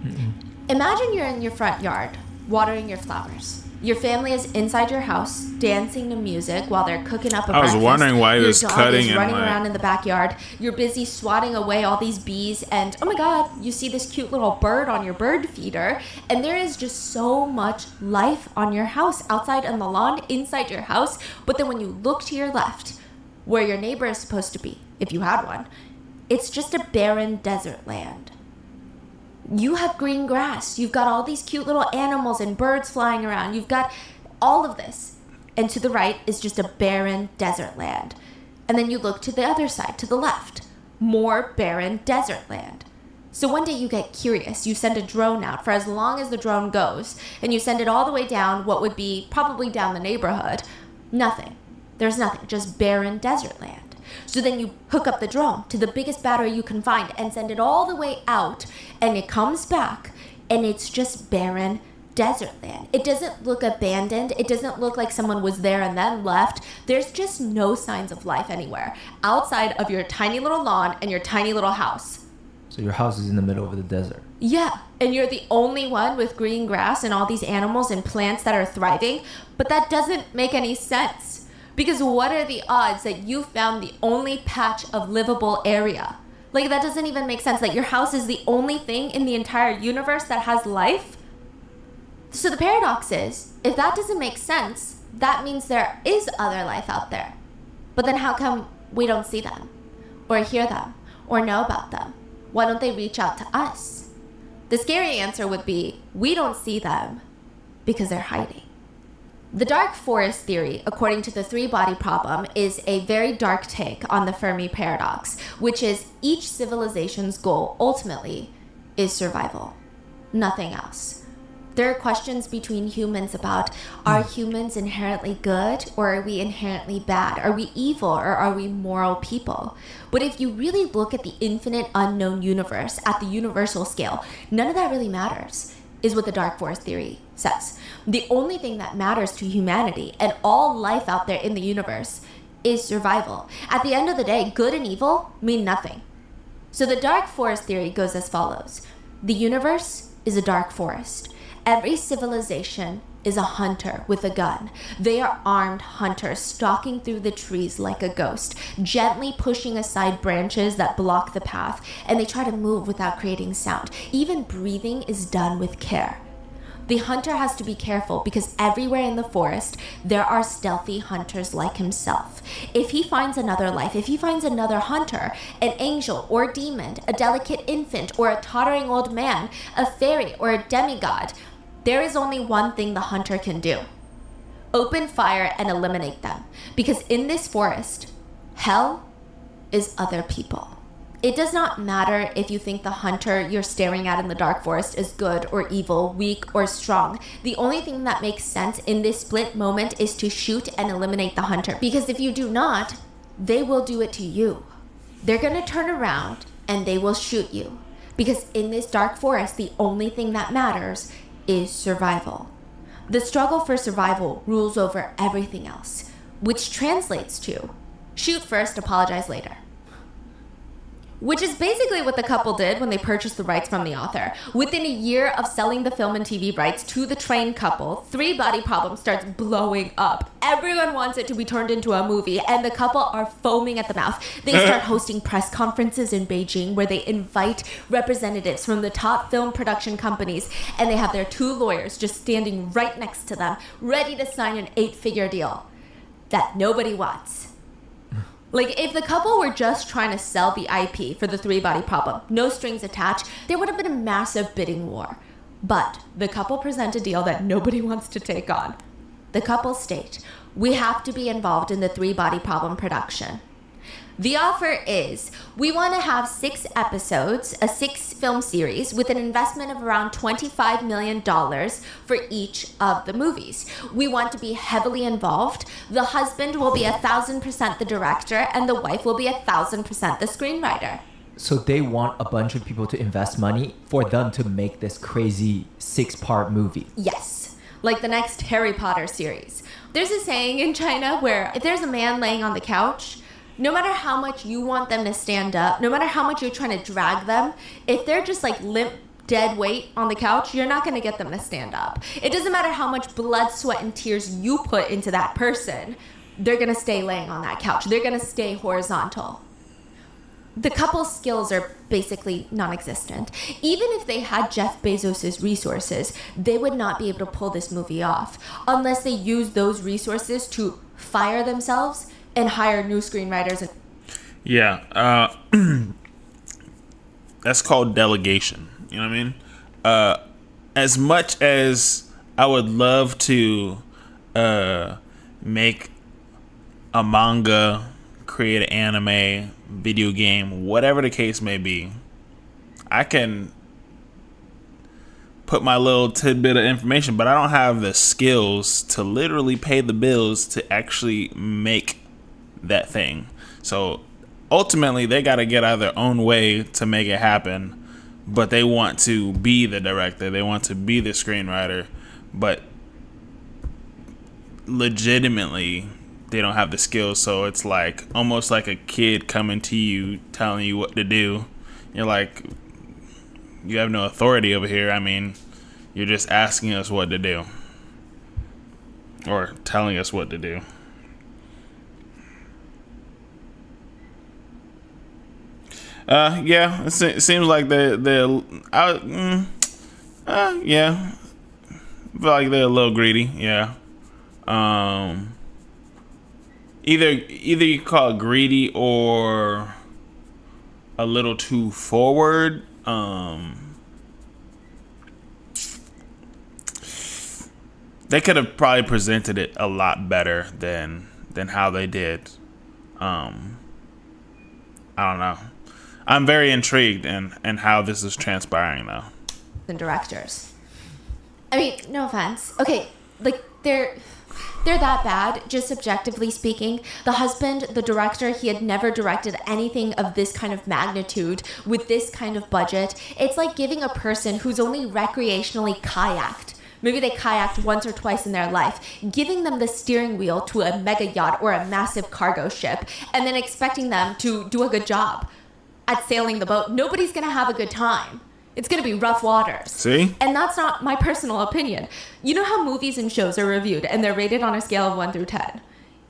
S1: Mm-mm.
S2: Imagine you're in your front yard, watering your flowers. Your family is inside your house, dancing to music while they're cooking up a breakfast.
S3: I was wondering why he was cutting
S2: your dog is running
S3: and
S2: around in the backyard. You're busy swatting away all these bees, and oh my god, you see this cute little bird on your bird feeder, and there is just so much life on your house, outside on the lawn, inside your house. But then when you look to your left, where your neighbor is supposed to be, if you had one, It's just a barren desert land. You have green grass. You've got all these cute little animals and birds flying around. You've got all of this. And to the right is just a barren desert land. And then you look to the other side, to the left. More barren desert land. So one day you get curious. You send a drone out for as long as the drone goes. And you send it all the way down what would be probably down the neighborhood. Nothing. There's nothing. Just barren desert land. So then you hook up the drone to the biggest battery you can find and send it all the way out. And it comes back. And it's just barren desert land. It doesn't look abandoned. It doesn't look like someone was there and then left. There's just no signs of life anywhere outside of your tiny little lawn and your tiny little house.
S1: So your house is in the middle of the desert.
S2: Yeah, and you're the only one with green grass and all these animals and plants that are thriving, but that doesn't make any sense. Because what are the odds that you found the only patch of livable area? Like, that doesn't even make sense. That your house is the only thing in the entire universe that has life? So the paradox is, if that doesn't make sense, that means there is other life out there. But then how come we don't see them? Or hear them? Or know about them? Why don't they reach out to us? The scary answer would be, we don't see them because they're hiding. The dark forest theory, according to the three-body problem, is a very dark take on the Fermi paradox, which is each civilization's goal, ultimately, is survival. Nothing else. There are questions between humans about, are humans inherently good or are we inherently bad? Are we evil or are we moral people? But if you really look at the infinite unknown universe at the universal scale, none of that really matters, is what the dark forest theory says. The only thing that matters to humanity and all life out there in the universe is survival. At the end of the day, good and evil mean nothing. So the dark forest theory goes as follows. The universe is a dark forest. Every civilization is a hunter with a gun. They are armed hunters stalking through the trees like a ghost, gently pushing aside branches that block the path, and they try to move without creating sound. Even breathing is done with care. The hunter has to be careful because everywhere in the forest, there are stealthy hunters like himself. If he finds another life, if he finds another hunter, an angel or demon, a delicate infant or a tottering old man, a fairy or a demigod, there is only one thing the hunter can do. Open fire and eliminate them. Because in this forest, hell is other people. It does not matter if you think the hunter you're staring at in the dark forest is good or evil, weak or strong. The only thing that makes sense in this split moment is to shoot and eliminate the hunter. Because if you do not, they will do it to you. They're going to turn around and they will shoot you. Because in this dark forest, the only thing that matters is survival. The struggle for survival rules over everything else, which translates to shoot first, apologize later. Which is basically what the couple did when they purchased the rights from the author. Within a year of selling the film and TV rights to the trained couple, Three Body Problem starts blowing up. Everyone wants it to be turned into a movie, and the couple are foaming at the mouth. They start hosting press conferences in Beijing where they invite representatives from the top film production companies, and they have their two lawyers just standing right next to them, ready to sign an 8-figure deal that nobody wants. Like, if the couple were just trying to sell the IP for the Three Body Problem, no strings attached, there would have been a massive bidding war. But the couple present a deal that nobody wants to take on. The couple state, we have to be involved in the Three Body Problem production. The offer is, we want to have 6 episodes, a 6-film series with an investment of around $25 million for each of the movies. We want to be heavily involved. The husband will be 1,000% the director and the wife will be 1,000% the screenwriter.
S1: So they want a bunch of people to invest money for them to make this crazy 6-part movie.
S2: Yes. Like the next Harry Potter series. There's a saying in China where if there's a man laying on the couch, no matter how much you want them to stand up, no matter how much you're trying to drag them, if they're just like limp, dead weight on the couch, you're not going to get them to stand up. It doesn't matter how much blood, sweat, and tears you put into that person, they're going to stay laying on that couch. They're going to stay horizontal. The couple's skills are basically non-existent. Even if they had Jeff Bezos' resources, they would not be able to pull this movie off unless they use those resources to fire themselves and hire new screenwriters.
S3: Yeah. that's called delegation. You know what I mean? As much as I would love to make a manga, create an anime, video game, whatever the case may be, I can put my little tidbit of information, but I don't have the skills to literally pay the bills to actually make that thing. So ultimately, they got to get out of their own way to make it happen. But they want to be the director. They want to be the screenwriter. But legitimately, they don't have the skills. So it's like almost like a kid coming to you, telling you what to do. You're like, you have no authority over here. I mean, you're just asking us what to do. Or telling us what to do. Yeah, it seems like yeah, I feel like they're a little greedy. Yeah, either you call it greedy or a little too forward. They could have probably presented it a lot better than how they did. I don't know. I'm very intrigued in how this is transpiring, though.
S2: And directors. I mean, no offense. Okay, like they're that bad, just objectively speaking. The husband, the director, he had never directed anything of this kind of magnitude with this kind of budget. It's like giving a person who's only recreationally kayaked. Maybe they kayaked once or twice in their life, giving them the steering wheel to a mega yacht or a massive cargo ship, and then expecting them to do a good job at sailing the boat. Nobody's going to have a good time. It's going to be rough waters.
S3: See?
S2: And that's not my personal opinion. You know how movies and shows are reviewed and they're rated on a scale of 1 through 10?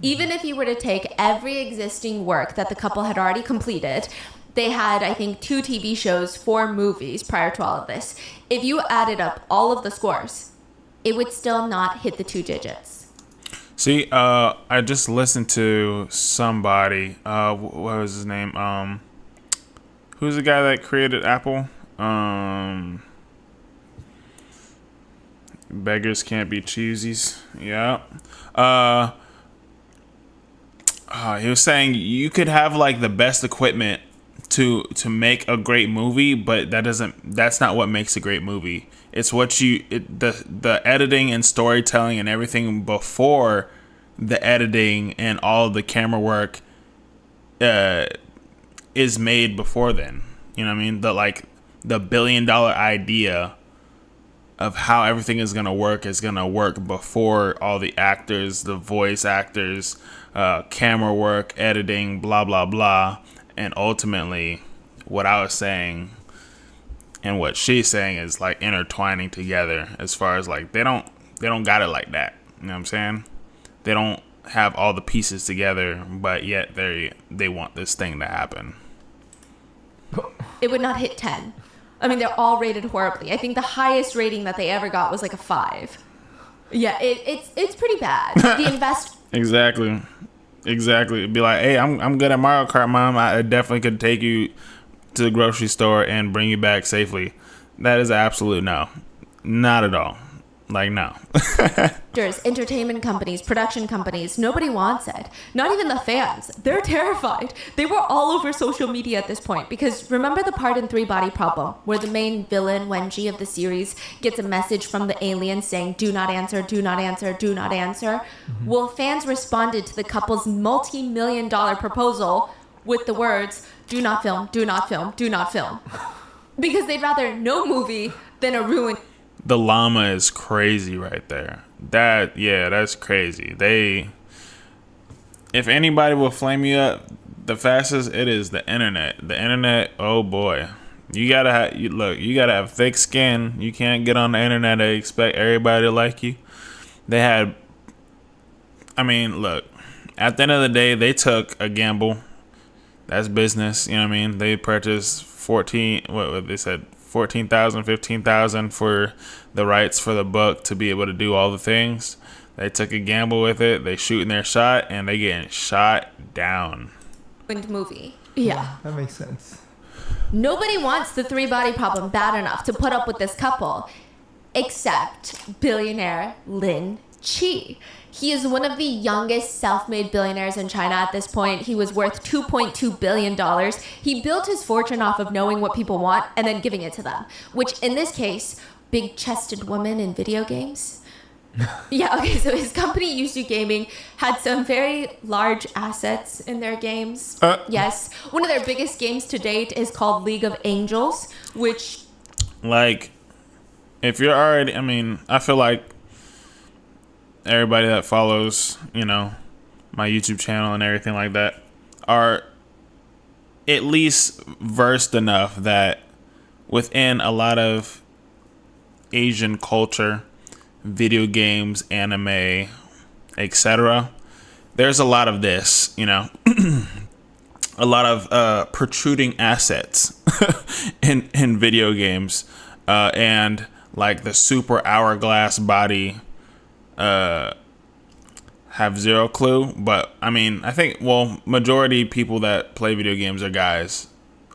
S2: Even if you were to take every existing work that the couple had already completed, they had, I think, 2 TV shows, 4 movies prior to all of this. If you added up all of the scores, it would still not hit the 2 digits.
S3: See, I just listened to somebody. What was his name? Who's the guy that created Apple? Beggars can't be choosies. Yeah. He was saying you could have like the best equipment to make a great movie, but that's not what makes a great movie. It's what the editing and storytelling and everything before the editing and all the camera work is made before then. You know what I mean? The $1 billion idea of how everything is gonna work before all the actors, the voice actors, camera work, editing, blah blah blah. And ultimately, what I was saying and what she's saying is like intertwining together. As far as like they don't got it like that. You know what I'm saying? They don't have all the pieces together, but yet they want this thing to happen.
S2: It would not hit 10. I mean, they're all rated horribly. I think the highest rating that they ever got was like a 5. Yeah, it's pretty bad. The
S3: Exactly. It'd be like, hey, I'm good at Mario Kart, Mom. I definitely could take you to the grocery store and bring you back safely. That is an absolute no. Not at all. Like, no.
S2: Entertainment companies, production companies, nobody wants it. Not even the fans. They're terrified. They were all over social media at this point because remember the part in 3 Body Problem where the main villain, Wenjie of the series, gets a message from the alien saying, do not answer, do not answer, do not answer? Mm-hmm. Well, fans responded to the couple's multi-million-dollar proposal with the words, do not film, do not film, do not film. Because they'd rather no movie than a ruined...
S3: The llama is crazy right there. That's crazy. If anybody will flame you up the fastest, it is the internet. The internet, oh boy. You gotta have thick skin. You can't get on the internet and expect everybody to like you. At the end of the day, they took a gamble. That's business, you know what I mean? They purchased 14,000, 15,000 for the rights for the book to be able to do all the things. They took a gamble with it. They shooting their shot and they getting shot down.
S2: Movie. Yeah.
S1: That makes sense.
S2: Nobody wants the 3-body problem bad enough to put up with this couple, except billionaire Lin Qi. He is one of the youngest self-made billionaires in China at this point. He was worth $2.2 billion. He built his fortune off of knowing what people want and then giving it to them, which in this case, big-chested women in video games. Yeah, okay, so his company, Yuzu Gaming, had some very large assets in their games. Yes. One of their biggest games to date is called League of Angels, which...
S3: Like, if you're already... I mean, I feel like everybody that follows, you know, my YouTube channel and everything like that are at least versed enough that within a lot of Asian culture, video games, anime, etc., there's a lot of this, you know, a lot of protruding assets in video games, and like the super hourglass body have zero clue. But I mean, I think, well, majority people that play video games are guys.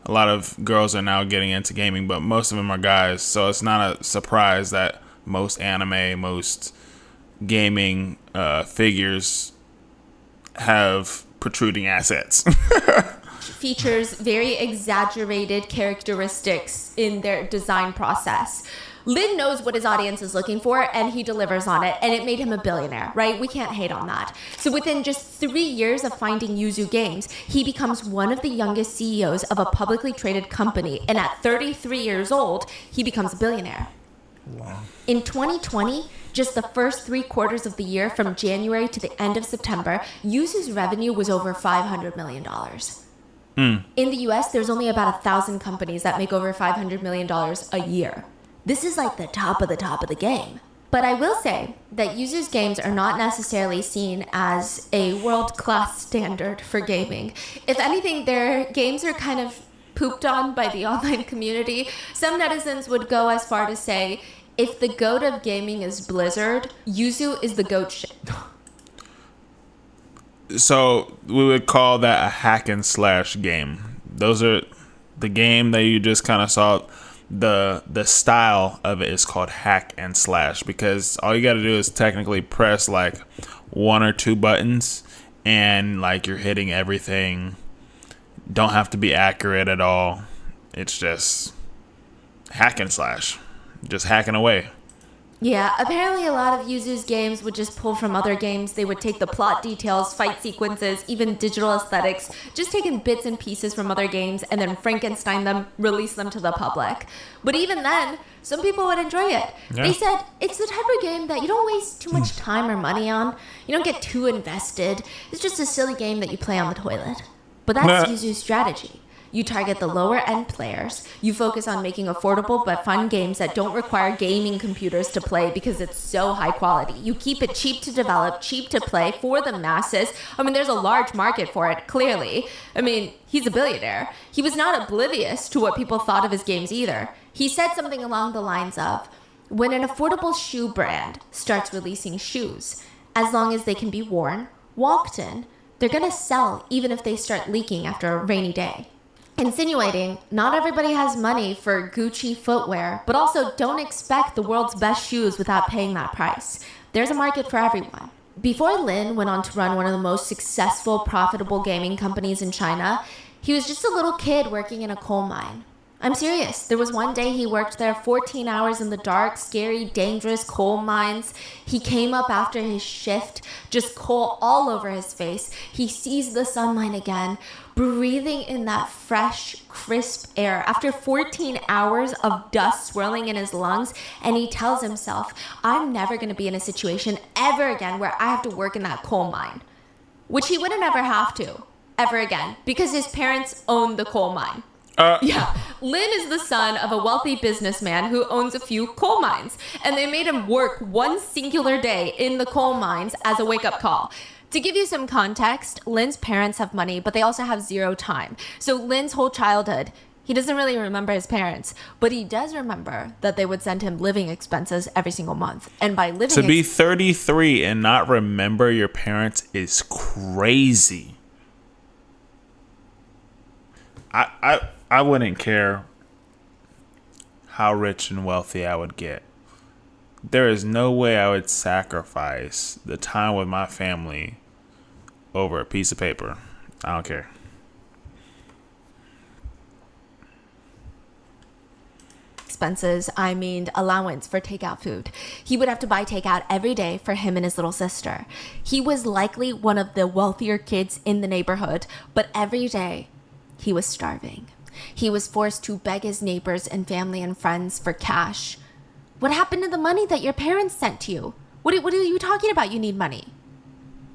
S3: A lot of girls are now getting into gaming, but most of them are guys. So it's not a surprise that most anime, most gaming figures have protruding assets.
S2: Features very exaggerated characteristics in their design process. Lin knows what his audience is looking for, and he delivers on it, and it made him a billionaire, right? We can't hate on that. So within just 3 years of finding Yuzu Games, he becomes one of the youngest CEOs of a publicly traded company, and at 33 years old, he becomes a billionaire.
S1: Wow.
S2: In 2020, just the first 3 quarters of the year, from January to the end of September, Yuzu's revenue was over $500 million. In the US, there's only about 1,000 companies that make over $500 million a year. This is like the top of the game. But I will say that Yuzu's games are not necessarily seen as a world-class standard for gaming. If anything, their games are kind of pooped on by the online community. Some netizens would go as far to say, if the goat of gaming is Blizzard, Yuzu is the goat shit.
S3: So we would call that a hack and slash game. Those are the game that you just kind of saw. The style of it is called hack and slash, because all you got to do is technically press like 1 or 2 buttons and like you're hitting everything. Don't have to be accurate at all. It's just hack and slash, just hacking away.
S2: Yeah, apparently a lot of Yuzu's games would just pull from other games. They would take the plot details, fight sequences, even digital aesthetics, just taking bits and pieces from other games and then Frankenstein them, release them to the public. But even then, some people would enjoy it.
S3: Yeah.
S2: They said it's the type of game that you don't waste too much time or money on. You don't get too invested. It's just a silly game that you play on the toilet. But that's Yuzu's strategy. You target the lower end players. You focus on making affordable but fun games that don't require gaming computers to play because it's so high quality. You keep it cheap to develop, cheap to play for the masses. I mean, there's a large market for it, clearly. I mean, he's a billionaire. He was not oblivious to what people thought of his games either. He said something along the lines of, when an affordable shoe brand starts releasing shoes, as long as they can be worn, walked in, they're gonna sell even if they start leaking after a rainy day. Insinuating not everybody has money for Gucci footwear, but also don't expect the world's best shoes without paying that price. There's a market for everyone. Before Lin went on to run one of the most successful, profitable gaming companies in China, he was just a little kid working in a coal mine. I'm serious. There was one day he worked there 14 hours in the dark, scary, dangerous coal mines. He came up after his shift, just coal all over his face. He sees the sunlight again, breathing in that fresh, crisp air after 14 hours of dust swirling in his lungs, and he tells himself, I'm never going to be in a situation ever again where I have to work in that coal mine. Which he wouldn't ever have to, ever again, because his parents own the coal mine. Yeah, Lin is the son of a wealthy businessman who owns a few coal mines, and they made him work one singular day in the coal mines as a wake-up call. To give you some context, Lin's parents have money, but they also have zero time. So Lin's whole childhood, he doesn't really remember his parents, but he does remember that they would send him living expenses every single month. And by living
S3: to be 33 and not remember your parents is crazy. I wouldn't care how rich and wealthy I would get. There is no way I would sacrifice the time with my family over a piece of paper. I don't care.
S2: Expenses, I mean allowance for takeout food. He would have to buy takeout every day for him and his little sister. He was likely one of the wealthier kids in the neighborhood, but every day he was starving. He was forced to beg his neighbors and family and friends for cash. What happened to the money that your parents sent to you? What are you talking about? You need money.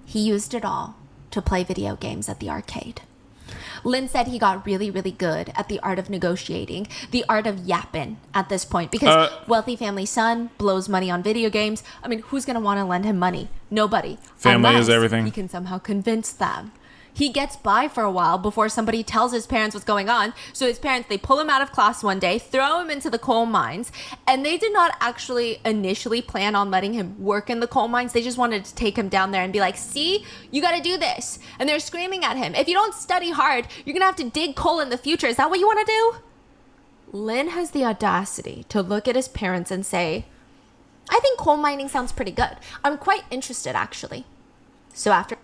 S2: He used it all to play video games at the arcade. Lin said he got really, really good at the art of negotiating, the art of yapping at this point, because wealthy family son blows money on video games. I mean, who's going to want to lend him money? Nobody.
S3: Family
S2: Unless
S3: is everything.
S2: he can somehow convince them. He gets by for a while before somebody tells his parents what's going on. So his parents, they pull him out of class one day, throw him into the coal mines, and they did not actually initially plan on letting him work in the coal mines. They just wanted to take him down there and be like, see, you got to do this. And they're screaming at him, if you don't study hard, you're going to have to dig coal in the future. Is that what you want to do? Lin has the audacity to look at his parents and say, I think coal mining sounds pretty good. I'm quite interested, actually. So after...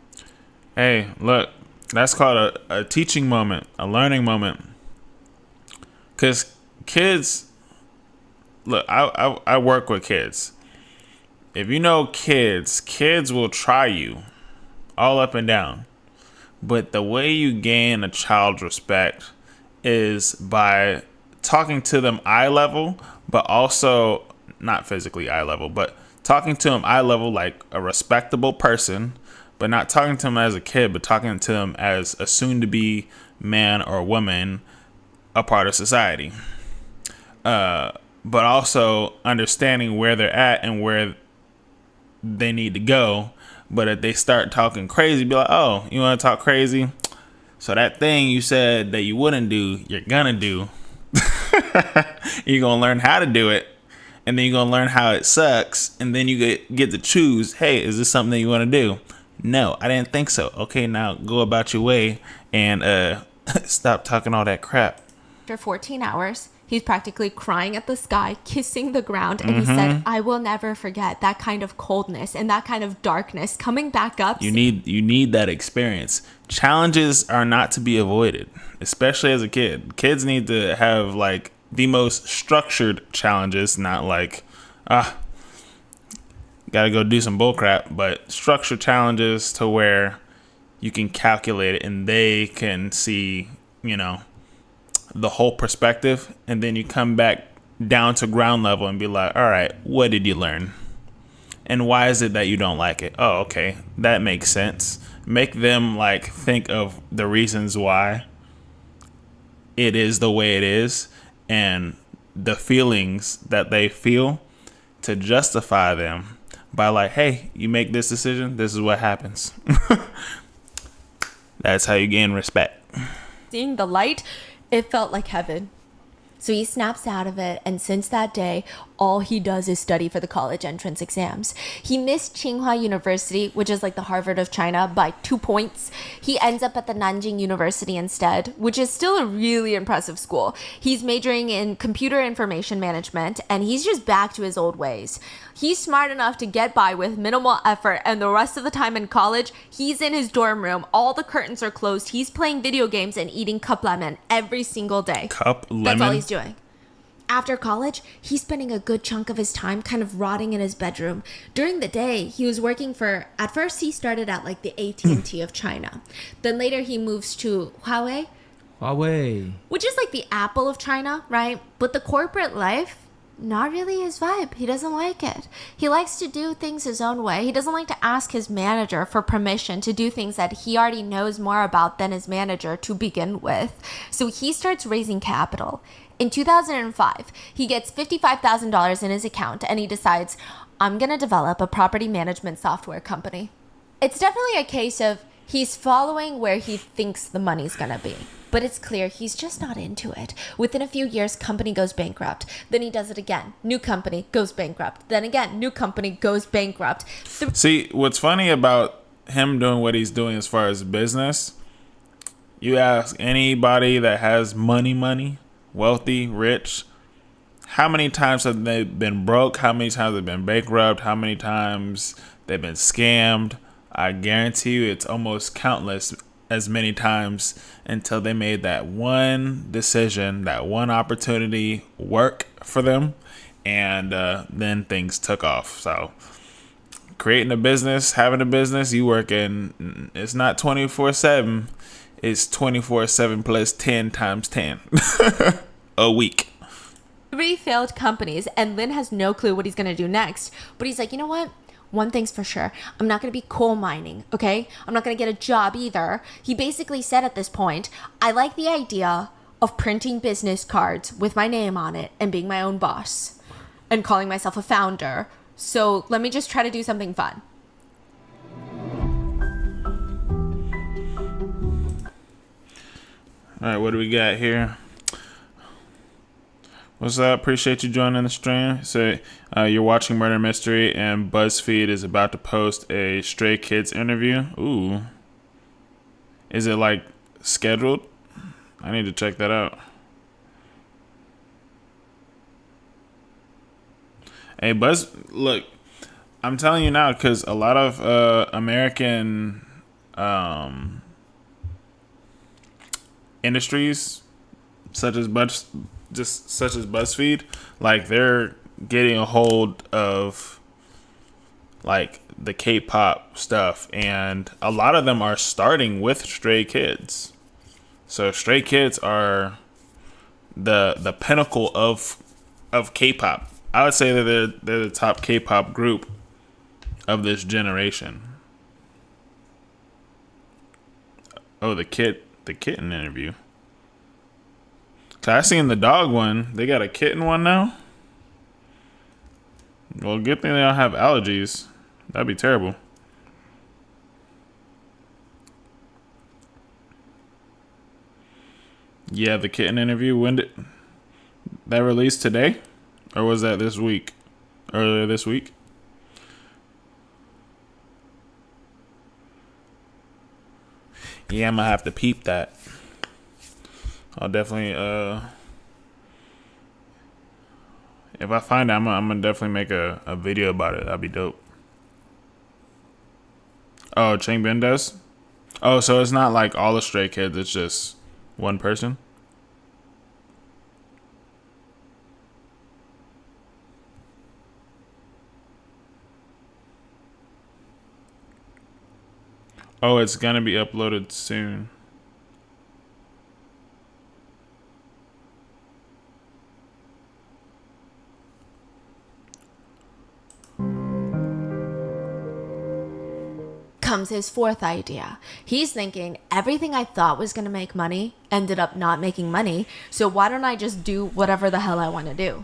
S3: Hey, look, that's called a teaching moment, a learning moment. Because kids, look, I work with kids. If you know kids will try you all up and down. But the way you gain a child's respect is by talking to them eye level, but also not physically eye level, but talking to them eye level like a respectable person. But not talking to him as a kid, but talking to him as a soon-to-be man or woman, a part of society. But also understanding where they're at and where they need to go. But if they start talking crazy, be like, oh, you want to talk crazy? So that thing you said that you wouldn't do, you're going to do. You're going to learn how to do it. And then you're going to learn how it sucks. And then you get to choose, hey, is this something that you want to do? No, I didn't think so. Okay, now go about your way and stop talking all that crap.
S2: After 14 hours, he's practically crying at the sky, kissing the ground, and he said, I will never forget that kind of coldness and that kind of darkness coming back up.
S3: You need that experience. Challenges are not to be avoided, especially as a kid. Kids need to have like the most structured challenges, not like, gotta go do some bullcrap, but structured challenges to where you can calculate it and they can see, the whole perspective. And then you come back down to ground level and be like, all right, what did you learn? And why is it that you don't like it? Oh, okay. That makes sense. Make them like think of the reasons why it is the way it is and the feelings that they feel to justify them. By like, hey, you make this decision, this is what happens. That's how you gain respect.
S2: Seeing the light, it felt like heaven. So he snaps out of it, and since that day, all he does is study for the college entrance exams. He missed Tsinghua University, which is like the Harvard of China, by 2 points. He ends up at the Nanjing University instead, which is still a really impressive school. He's majoring in computer information management, and he's just back to his old ways. He's smart enough to get by with minimal effort, and the rest of the time in college, he's in his dorm room. All the curtains are closed. He's playing video games and eating cup lemon every single day.
S3: Cup lemon?
S2: That's all he's doing. After college, he's spending a good chunk of his time kind of rotting in his bedroom. During the day, he was working at first he started at like the AT&T of China. Then later he moves to Huawei, which is like the Apple of China, right? But the corporate life, not really his vibe. He doesn't like it. He likes to do things his own way. He doesn't like to ask his manager for permission to do things that he already knows more about than his manager to begin with. So he starts raising capital. In 2005, he gets $55,000 in his account and he decides, I'm going to develop a property management software company. It's definitely a case of he's following where he thinks the money's going to be. But it's clear he's just not into it. Within a few years, company goes bankrupt. Then he does it again. New company goes bankrupt. Then again, new company goes bankrupt.
S3: See, what's funny about him doing what he's doing as far as business You ask anybody that has money, wealthy, rich, how many times have they been broke? How many times have they been bankrupt? How many times they've been scammed? I guarantee you it's almost countless as many times until they made that one decision, that one opportunity work for them, and then things took off. So creating a business, having a business, you work in, it's not 24/7, it's 24/7 plus 10 times 10 a week.
S2: 3 failed companies, and Lin has no clue what he's going to do next. But he's like, you know what? One thing's for sure. I'm not going to be coal mining, okay? I'm not going to get a job either. He basically said at this point, I like the idea of printing business cards with my name on it and being my own boss and calling myself a founder. So let me just try to do something fun.
S3: All right, what do we got here? What's up? Appreciate you joining the stream. So you're watching Murder Mystery, and BuzzFeed is about to post a Stray Kids interview. Ooh. Is it like scheduled? I need to check that out. Hey, look, I'm telling you now, because a lot of American industries, such as BuzzFeed, like they're getting a hold of like the K-pop stuff, and a lot of them are starting with Stray Kids. So Stray Kids are the pinnacle of K-pop. I would say that they're the top K-pop group of this generation. Oh, the kitten interview. I seen the dog one. They got a kitten one now. Well, good thing they don't have allergies. That'd be terrible. Yeah, the kitten interview. When did that release? Today, or was that this week? Earlier this week. Yeah, I'm gonna have to peep that. I'll definitely, if I find it, I'm gonna definitely make a video about it. That'd be dope. Oh, Changbin does? Oh, so it's not like all the Stray Kids, it's just one person? Oh, it's gonna be uploaded soon.
S2: Comes his 4th idea. He's thinking everything I thought was going to make money ended up not making money, so why don't I just do whatever the hell I want to do?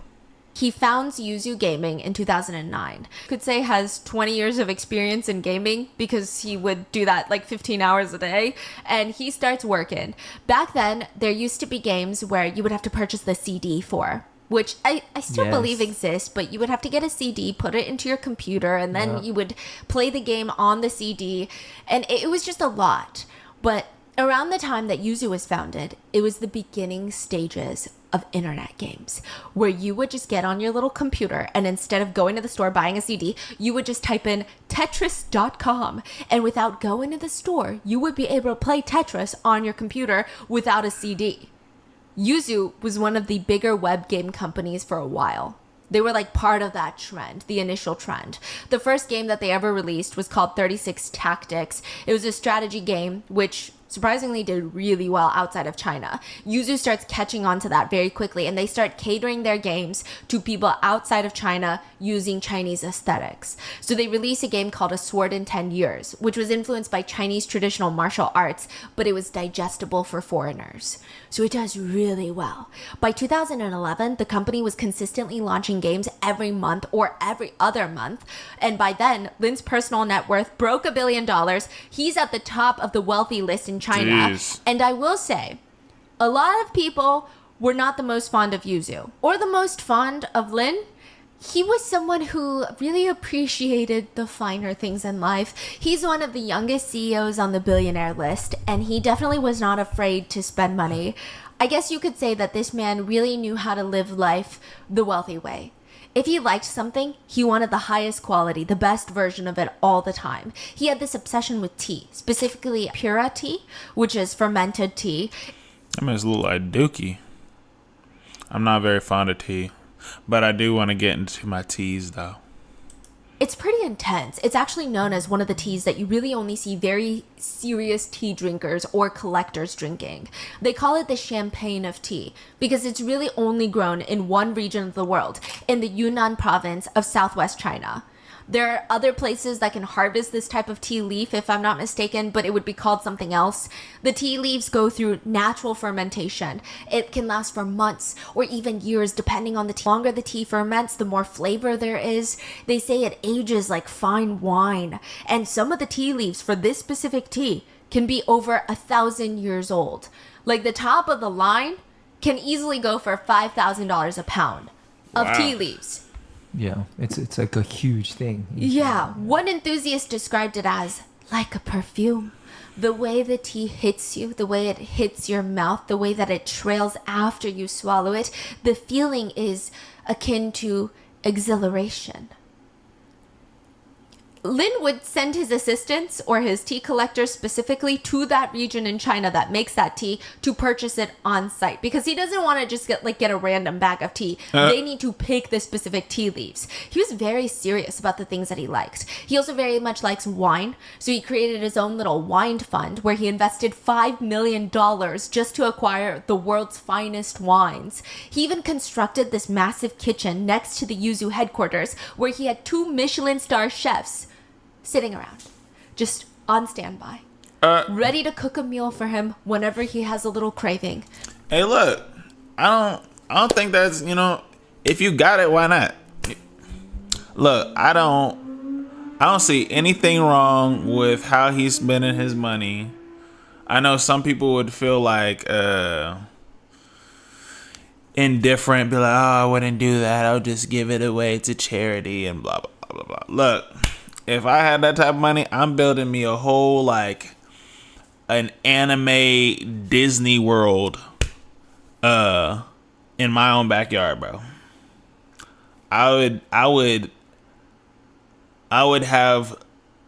S2: He founds Yuzu Gaming in 2009. Could say has 20 years of experience in gaming because he would do that like 15 hours a day, and he starts working. Back then, there used to be games where you would have to purchase the CD for, which I still believe exists, but you would have to get a CD, put it into your computer, and then you would play the game on the CD, and it was just a lot. But around the time that Yuzu was founded, it was the beginning stages of internet games, where you would just get on your little computer, and instead of going to the store buying a CD, you would just type in Tetris.com, and without going to the store, you would be able to play Tetris on your computer without a CD. Yuzu was one of the bigger web game companies for a while. They were like part of that trend, the initial trend. The first game that they ever released was called 36 Tactics. It was a strategy game which surprisingly did really well outside of China. Yuzu starts catching on to that very quickly, and they start catering their games to people outside of China using Chinese aesthetics. So they released a game called A Sword in 10 Years, which was influenced by Chinese traditional martial arts, but it was digestible for foreigners. So it does really well. By 2011, the company was consistently launching games every month or every other month, and by then, Lin's personal net worth broke $1 billion. He's at the top of the wealthy list in China.
S3: Jeez.
S2: And I will say, a lot of people were not the most fond of Yuzu or the most fond of Lin. He was someone who really appreciated the finer things in life. He's one of the youngest CEOs on the billionaire list, and he definitely was not afraid to spend money. I guess you could say that this man really knew how to live life the wealthy way. If he liked something, he wanted the highest quality, the best version of it all the time. He had this obsession with tea, specifically pura tea, which is fermented tea.
S3: I mean, it's a little like dookie. I'm not very fond of tea, but I do want to get into my teas, though.
S2: It's pretty intense. It's actually known as one of the teas that you really only see very serious tea drinkers or collectors drinking. They call it the champagne of tea because it's really only grown in one region of the world, in the Yunnan province of southwest China. There are other places that can harvest this type of tea leaf, if I'm not mistaken, but it would be called something else. The tea leaves go through natural fermentation. It can last for months or even years, depending on the tea. The longer the tea ferments, the more flavor there is. They say it ages like fine wine. And some of the tea leaves for this specific tea can be over 1,000 years old. Like the top of the line can easily go for $5,000 a pound of
S3: Wow.
S2: tea leaves.
S1: Yeah, it's like a huge thing.
S2: Yeah, one enthusiast described it as like a perfume. The way the tea hits you, the way it hits your mouth, the way that it trails after you swallow it, the feeling is akin to exhilaration. Lin would send his assistants or his tea collectors specifically to that region in China that makes that tea to purchase it on site because he doesn't want to just get a random bag of tea. They need to pick the specific tea leaves. He was very serious about the things that he liked. He also very much likes wine, so he created his own little wine fund where he invested $5 million just to acquire the world's finest wines. He even constructed this massive kitchen next to the Yuzu headquarters where he had 2 Michelin star chefs sitting around, just on standby, ready to cook a meal for him whenever he has a little craving.
S3: Hey, look, I don't think that's, if you got it, why not? Look, I don't see anything wrong with how he's spending his money. I know some people would feel like indifferent, be like, oh, I wouldn't do that. I'll just give it away to charity and blah, blah, blah, blah, blah. Look, if I had that type of money, I'm building me a whole, an anime Disney world in my own backyard, bro. I would have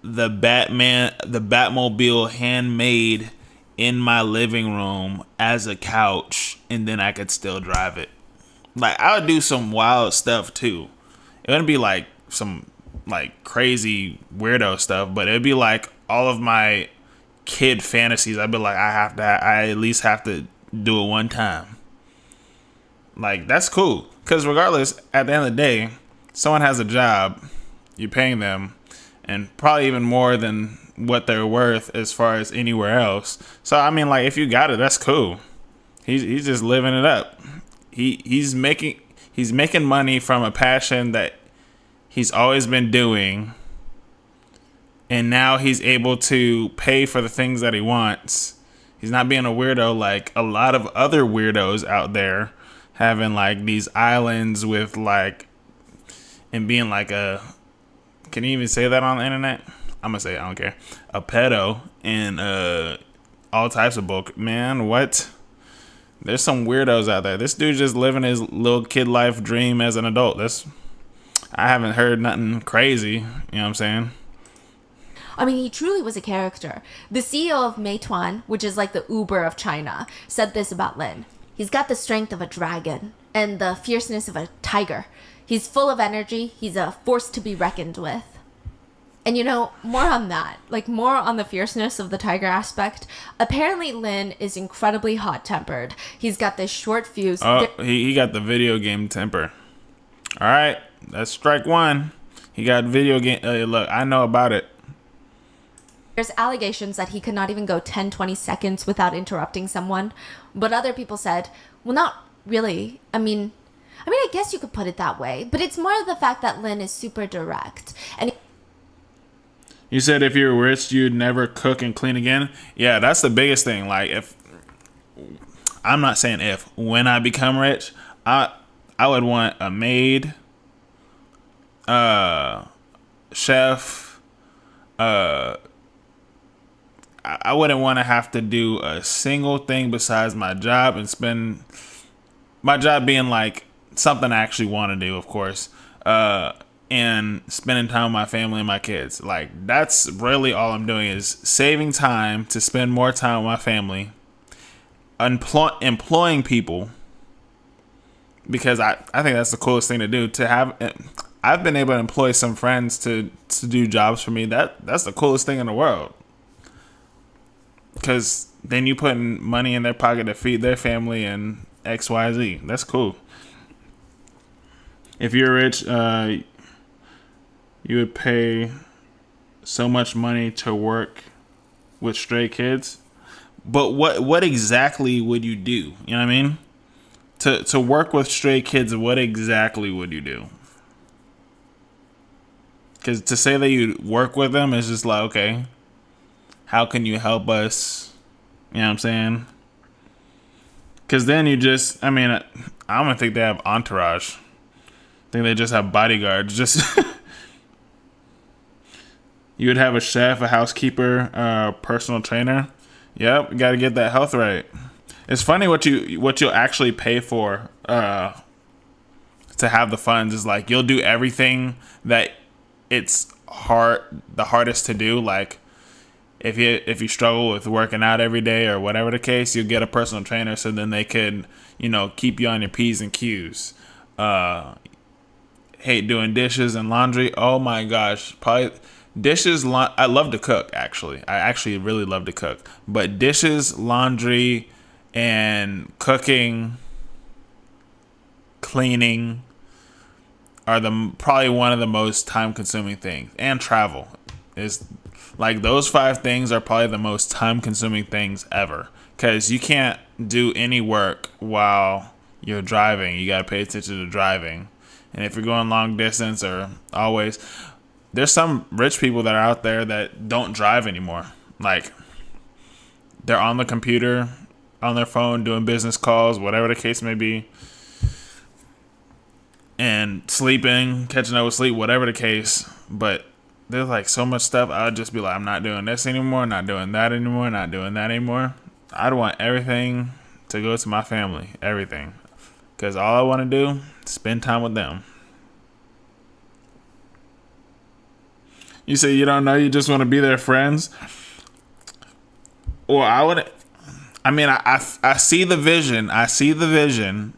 S3: the Batmobile handmade in my living room as a couch, and then I could still drive it. Like, I would do some wild stuff too. It wouldn't be like some crazy weirdo stuff, but it'd be like all of my kid fantasies. I'd be like, I at least have to do it one time. Like, that's cool, because regardless, at the end of the day, someone has a job, you're paying them, and probably even more than what they're worth as far as anywhere else. So I mean, like, if you got it, that's cool. He's just living it up. He's making money from a passion that he's always been doing, and now he's able to pay for the things that he wants. He's not being a weirdo like a lot of other weirdos out there, having like these islands with and being like can you even say that on the internet? I'm gonna say it, I don't care. A pedo and all types of bulk. Man, what? There's some weirdos out there. This dude just living his little kid life dream as an adult. I haven't heard nothing crazy, you know what I'm saying?
S2: I mean, he truly was a character. The CEO of Meituan, which is like the Uber of China, said this about Lin. He's got the strength of a dragon and the fierceness of a tiger. He's full of energy. He's a force to be reckoned with. And more on that, more on the fierceness of the tiger aspect. Apparently, Lin is incredibly hot-tempered. He's got this short fuse.
S3: Oh, he got the video game temper. All right. That's strike one. He got video game. Look, I know about it.
S2: There's allegations that he could not even go 10, 20 seconds without interrupting someone. But other people said, well, not really. I mean, I guess you could put it that way. But it's more of the fact that Lin is super direct. And
S3: You said if you're rich, you'd never cook and clean again. Yeah, that's the biggest thing. Like, I'm not saying when I become rich, I would want a maid, chef. I wouldn't want to have to do a single thing besides my job and spend my job being like something I actually want to do, of course, and spending time with my family and my kids. Like, that's really all I'm doing, is saving time to spend more time with my family, employing people, because I think that's the coolest thing to do. I've been able to employ some friends to do jobs for me. That's the coolest thing in the world. Because then you putting money in their pocket to feed their family and XYZ. That's cool. If you're rich, you would pay so much money to work with stray kids. But what exactly would you do? You know what I mean? To work with stray kids, what exactly would you do? Because to say that you work with them is just like, okay, how can you help us? You know what I'm saying? Because then I don't think they have entourage. I think they just have bodyguards. Just you would have a chef, a housekeeper, a personal trainer. Yep, you got to get that health right. It's funny what you'll actually pay for to have the funds. Is like, you'll do everything that it's the hardest to do. Like, if you struggle with working out every day or whatever the case, you'll get a personal trainer so then they could, keep you on your P's and Q's. Hate doing dishes and laundry. Oh my gosh. Probably dishes. I love to cook, actually. I actually really love to cook. But dishes, laundry, and cooking, cleaning are probably one of the most time-consuming things. And travel is like, those 5 things are probably the most time-consuming things ever, because you can't do any work while you're driving. You got to pay attention to driving. And if you're going long distance, or always, there's some rich people that are out there that don't drive anymore. Like, they're on the computer, on their phone, doing business calls, whatever the case may be, and sleeping, catching up with sleep, whatever the case. But there's like so much stuff. I'd just be like, I'm not doing this anymore, not doing that anymore, not doing that anymore. I'd want everything to go to my family, everything. Because all I want to do is spend time with them. You say you don't know, you just want to be their friends? Or I see the vision. I see the vision.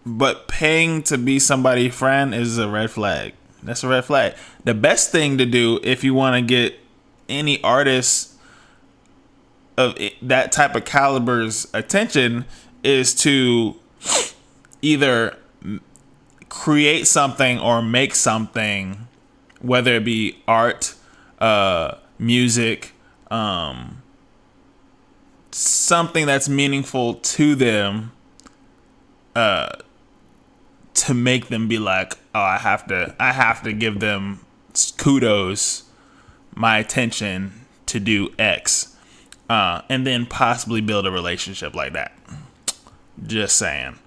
S3: But paying to be somebody's friend is a red flag. That's a red flag. The best thing to do if you want to get any artist of that type of caliber's attention is to either create something or make something, whether it be art, music, something that's meaningful to them, to make them be like, oh, I have to give them kudos, my attention to do X, and then possibly build a relationship like that. Just saying.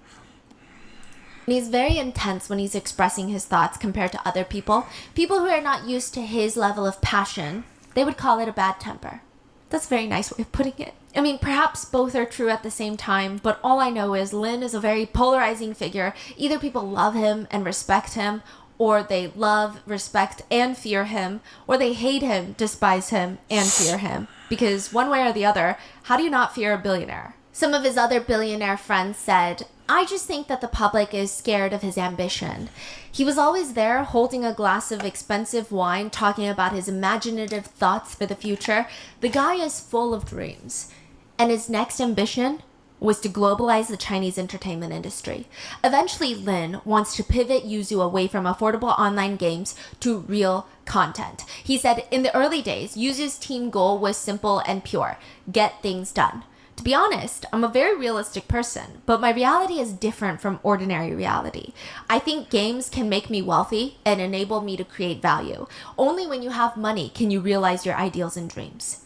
S2: He's very intense when he's expressing his thoughts compared to other people. People who are not used to his level of passion, they would call it a bad temper. That's a very nice way of putting it. I mean, perhaps both are true at the same time, but all I know is Lin is a very polarizing figure. Either people love him and respect him, or they love, respect, and fear him, or they hate him, despise him, and fear him. Because one way or the other, how do you not fear a billionaire? Some of his other billionaire friends said, I just think that the public is scared of his ambition. He was always there holding a glass of expensive wine, talking about his imaginative thoughts for the future. The guy is full of dreams. And his next ambition was to globalize the Chinese entertainment industry. Eventually, Lin wants to pivot Yuzu away from affordable online games to real content. He said in the early days, Yuzu's team goal was simple and pure: get things done. To be honest, I'm a very realistic person, but my reality is different from ordinary reality. I think games can make me wealthy and enable me to create value. Only when you have money can you realize your ideals and dreams.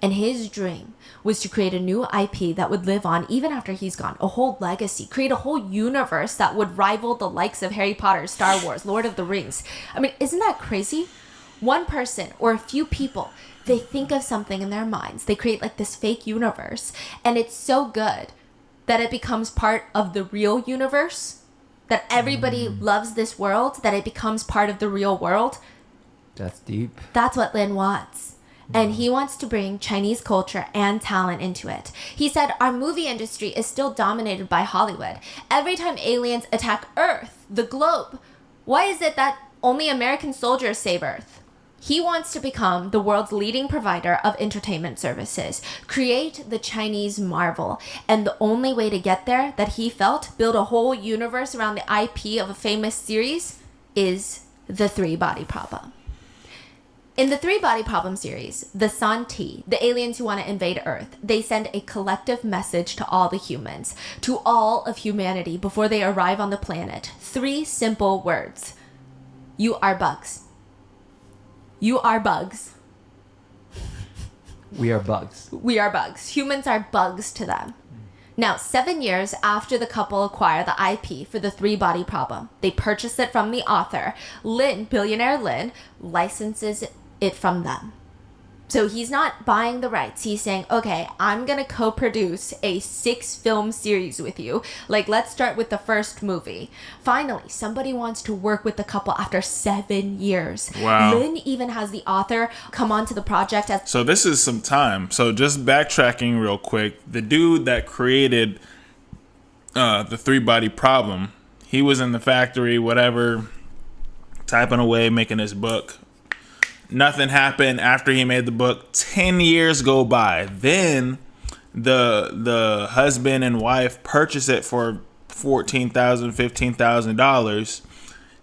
S2: And his dream was to create a new IP that would live on even after he's gone, a whole legacy, create a whole universe that would rival the likes of Harry Potter, Star Wars, Lord of the Rings. I mean, isn't that crazy? One person or a few people, they think of something in their minds. They create like this fake universe, and it's so good that it becomes part of the real universe, that everybody loves this world, that it becomes part of the real world.
S1: That's deep.
S2: That's what Lin wants. And he wants to bring Chinese culture and talent into it. He said, our movie industry is still dominated by Hollywood. Every time aliens attack Earth, the globe, why is it that only American soldiers save Earth? He wants to become the world's leading provider of entertainment services, create the Chinese Marvel. And the only way to get there, that he felt, build a whole universe around the IP of a famous series, is the three-body problem. In the three-body problem series, the Tehe, the aliens who want to invade Earth, they send a collective message to all the humans, to all of humanity before they arrive on the planet. 3 simple words. You are bugs. You are bugs.
S1: We are bugs.
S2: We are bugs. Humans are bugs to them. Now, 7 years after the couple acquire the IP for the three-body problem, they purchase it from the author. Lin, billionaire Lin, licenses it from them. So he's not buying the rights. He's saying, okay, I'm going to co-produce a 6-film series with you. Like, let's start with the first movie. Finally, somebody wants to work with the couple after 7 years.
S3: Wow.
S2: Lin even has the author come onto the project as...
S3: So this is some time. So just backtracking real quick. The dude that created the three-body problem, he was in the factory, whatever, typing away, making his book. Nothing happened after he made the book. 10 years go by. Then the husband and wife purchase it for $14,000, $15,000.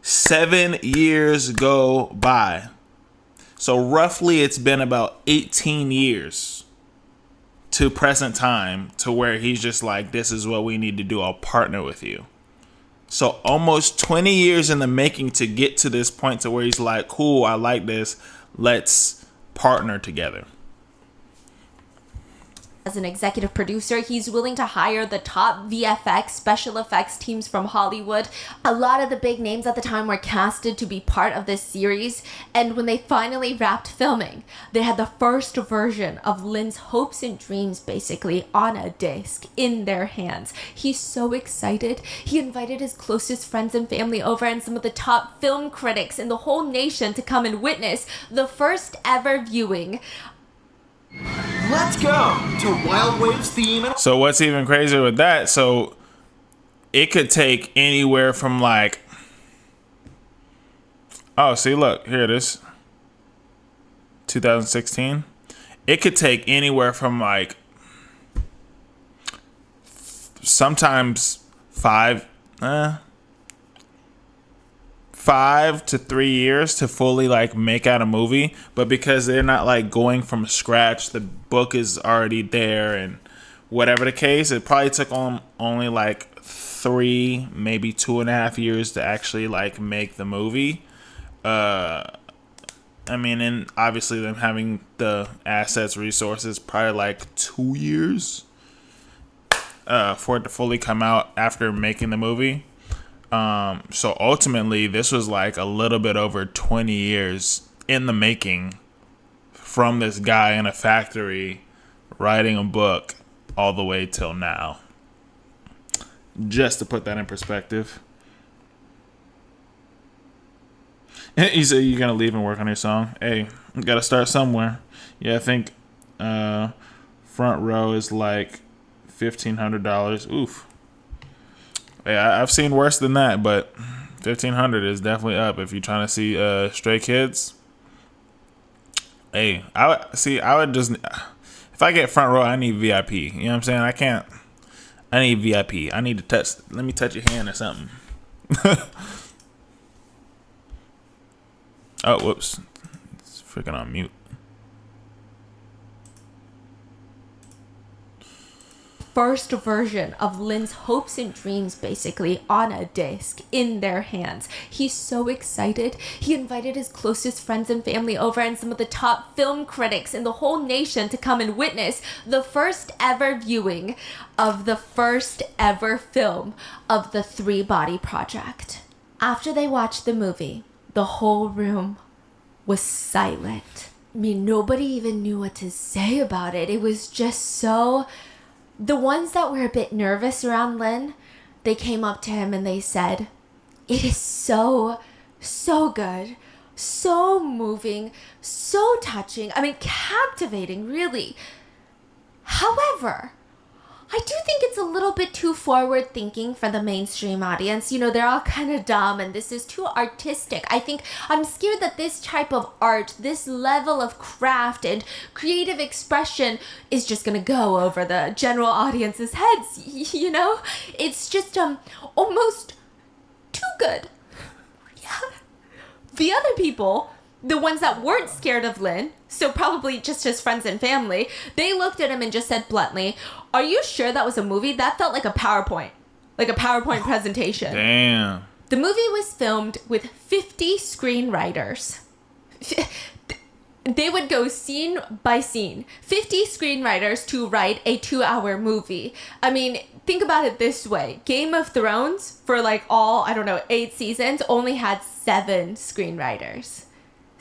S3: 7 years go by. So roughly it's been about 18 years to present time to where he's just like, this is what we need to do. I'll partner with you. So almost 20 years in the making to get to this point to where he's like, cool, I like this. Let's partner together.
S2: As an executive producer, he's willing to hire the top VFX, special effects teams from Hollywood. A lot of the big names at the time were casted to be part of this series. And when they finally wrapped filming, they had the first version of Lin's hopes and dreams basically on a disc in their hands. He's so excited. He invited his closest friends and family over and some of the top film critics in the whole nation to come and witness the first ever viewing.
S5: Let's go to Wild Waves theme.
S3: So what's even crazier with that? So it could take anywhere from like, oh, see, look, here it is, 2016. It could take anywhere from like sometimes 5 to 3 years to fully like make out a movie, but because they're not like going from scratch, the book is already there and whatever the case, it probably took only like 3, maybe 2.5 years to actually like make the movie. I mean, and obviously them having the assets, resources, probably like 2 years for it to fully come out after making the movie. So ultimately, this was like a little bit over 20 years in the making from this guy in a factory writing a book all the way till now. Just to put that in perspective. You said you're going to leave and work on your song. Hey, you got to start somewhere. Yeah, I think front row is like $1,500. Oof. Yeah, I've seen worse than that, but $1,500 is definitely up if you're trying to see Stray Kids. Hey, I would just, if I get front row, I need VIP. You know what I'm saying? I need VIP. I need to let me touch your hand or something. Oh, whoops. It's freaking on mute.
S2: first version of Lin's hopes and dreams basically on a disc in their hands. He's so excited. He invited his closest friends and family over and some of the top film critics in the whole nation to come and witness the first ever viewing of the first ever film of the Three Body Project. After they watched the movie, the whole room was silent. I mean, nobody even knew what to say about it. It was just so... The ones that were a bit nervous around Lin, they came up to him and they said, "It is so, so good, so moving, so touching. I mean, captivating, really. However, I do think it's a little bit too forward thinking for the mainstream audience. You know, they're all kind of dumb and this is too artistic. I think I'm scared that this type of art, this level of craft and creative expression is just going to go over the general audience's heads, you know? It's just almost too good." Yeah. The other people, the ones that weren't scared of Lin, so probably just his friends and family, they looked at him and just said bluntly, "Are you sure that was a movie? That felt like a PowerPoint presentation."
S3: Damn.
S2: The movie was filmed with 50 screenwriters. They would go scene by scene. 50 screenwriters to write a 2-hour movie. I mean, think about it this way. Game of Thrones, for like all, 8 seasons, only had 7 screenwriters.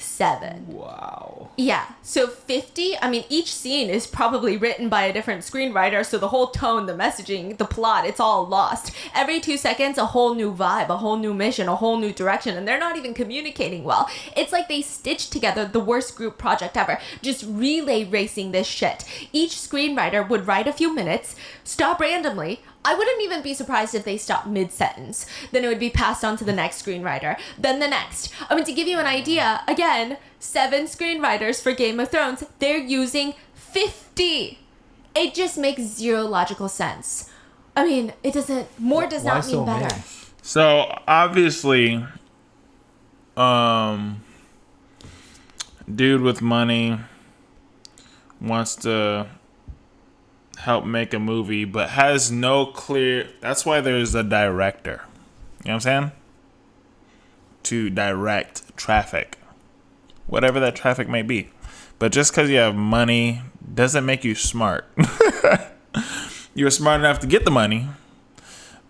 S2: 7.
S1: Wow.
S2: Yeah, so 50, I mean, each scene is probably written by a different screenwriter, so the whole tone, the messaging, the plot, it's all lost. Every 2 seconds, a whole new vibe, a whole new mission, a whole new direction, and they're not even communicating well. It's like they stitched together the worst group project ever, just relay racing this shit. Each screenwriter would write a few minutes, stop randomly. I wouldn't even be surprised if they stopped mid-sentence. Then it would be passed on to the next screenwriter. Then the next. I mean, to give you an idea, again, 7 screenwriters for Game of Thrones. They're using 50. It just makes zero logical sense. I mean, it doesn't... More does
S1: Why
S2: not mean
S1: so
S2: better.
S1: many?
S3: So obviously, dude with money wants to help make a movie, but has no clear... That's why there's a director. You know what I'm saying? To direct traffic. Whatever that traffic may be. But just because you have money doesn't make you smart. You're smart enough to get the money.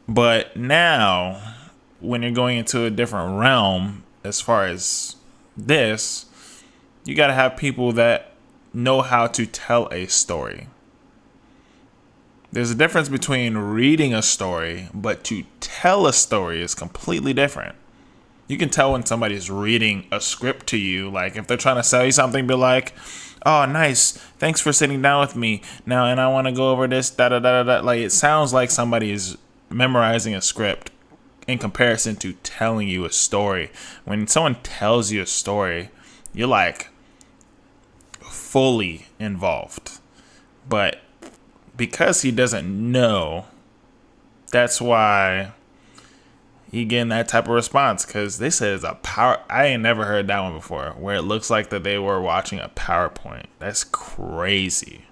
S3: But now, when you're going into a different realm, as far as this, you got to have people that know how to tell a story. There's a difference between reading a story, but to tell a story is completely different. You can tell when somebody's reading a script to you. Like, if they're trying to sell you something, be like, "Oh, nice. Thanks for sitting down with me. Now, and I want to go over this, da-da-da-da-da." Like, it sounds like somebody is memorizing a script in comparison to telling you a story. When someone tells you a story, you're, like, fully involved. But because he doesn't know, that's why he getting that type of response, because they said it's a power... I ain't never heard that one before, where it looks like that they were watching a PowerPoint. That's crazy.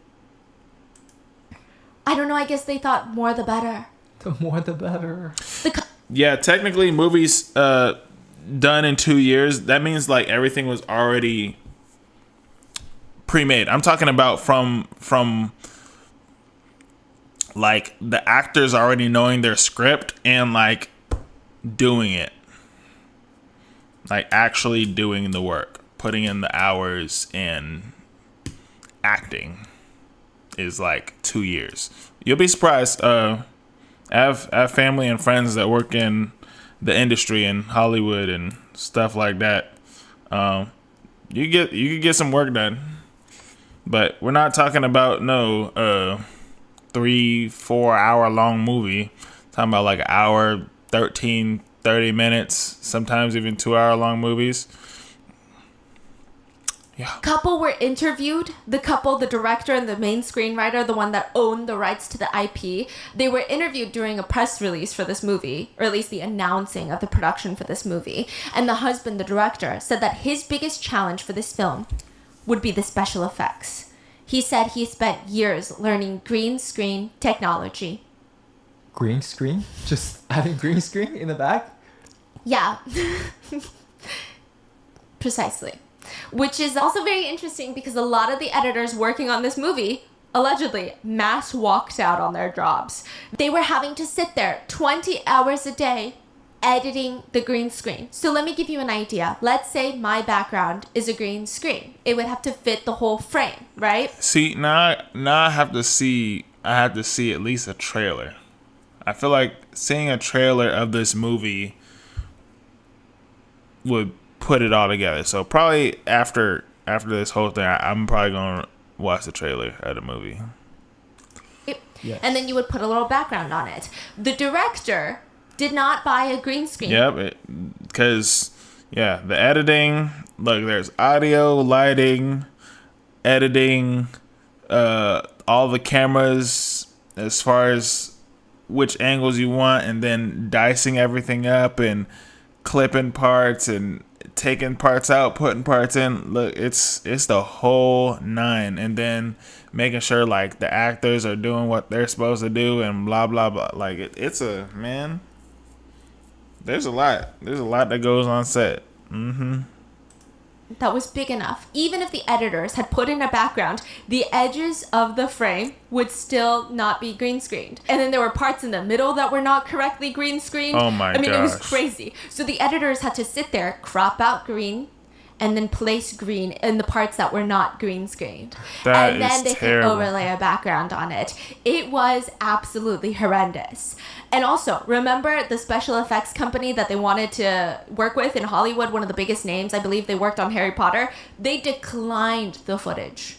S2: I don't know, I guess they thought more the better.
S1: The more the better.
S3: Yeah, technically, movies done in 2 years, that means like everything was already pre-made. I'm talking about from like the actors already knowing their script and like doing it, like actually doing the work, putting in the hours, and acting is like 2 years. You'll be surprised. I have family and friends that work in the industry in Hollywood and stuff like that. You could get some work done, but we're not talking about 3-4 hour long movie. Talking about like an hour, 30 minutes, sometimes even 2 hour long movies. Yeah.
S2: Couple were interviewed. The couple, the director and the main screenwriter, the one that owned the rights to the IP, they were interviewed during a press release for this movie, or at least the announcing of the production for this movie. And the husband, the director, said that his biggest challenge for this film would be the special effects. He said he spent years learning green screen technology.
S1: Green screen? Just adding green screen in the back?
S2: Yeah. Precisely. Which is also very interesting because a lot of the editors working on this movie allegedly mass walked out on their jobs. They were having to sit there 20 hours a day editing the green screen. So let me give you an idea. Let's say my background is a green screen. It would have to fit the whole frame, right?
S3: See, now I have to see at least a trailer. I feel like seeing a trailer of this movie would put it all together. So probably after this whole thing, I'm probably going to watch the trailer of the movie.
S1: Yes.
S2: And then you would put a little background on it. The director did not buy a green screen.
S3: Yep, because the editing. Look, there's audio, lighting, editing, all the cameras as far as which angles you want, and then dicing everything up and clipping parts and taking parts out, putting parts in. Look, it's the whole nine, and then making sure like the actors are doing what they're supposed to do and blah blah blah. Like it's a man. There's a lot that goes on set.
S2: That was big enough. Even if the editors had put in a background, the edges of the frame would still not be green screened. And then there were parts in the middle that were not correctly green screened.
S3: Oh my
S2: it was
S3: gosh.
S2: crazy. So the editors had to sit there, crop out green, and then place green in the parts that were not green screened.
S3: That
S2: and then
S3: is
S2: they
S3: terrible.
S2: could overlay a background on it. It was absolutely horrendous. And also, remember the special effects company that they wanted to work with in Hollywood, one of the biggest names, I believe they worked on Harry Potter? They declined the footage.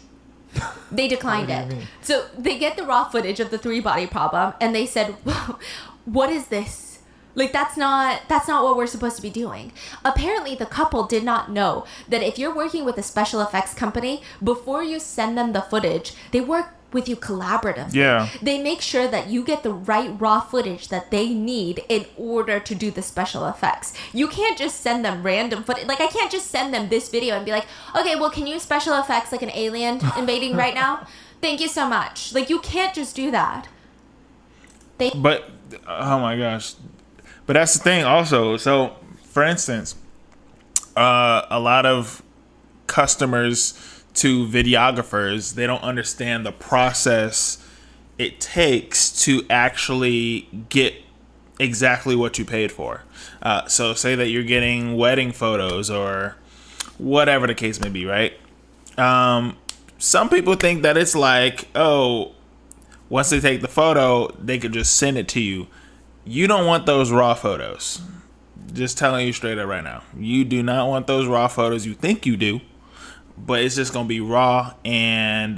S2: They declined
S1: What do you
S2: it.
S1: mean?
S2: So they get the raw footage of the 3-body problem, and they said, what is this? Like, that's not what we're supposed to be doing. Apparently, the couple did not know that if you're working with a special effects company, before you send them the footage, they work with you collaboratively.
S3: Yeah.
S2: They make sure that you get the right raw footage that they need in order to do the special effects. You can't just send them random footage. Like, I can't just send them this video and be like, okay, well, can you special effects like an alien invading right now? Thank you so much. Like, you can't just do that.
S3: But oh my gosh. But that's the thing also. So, for instance, a lot of customers to videographers, they don't understand the process it takes to actually get exactly what you paid for. So say that you're getting wedding photos or whatever the case may be, right? Some people think that it's like, oh, once they take the photo, they could just send it to you. You don't want those raw photos. Just telling you straight up right now. You do not want those raw photos. You think you do, but it's just going to be raw, and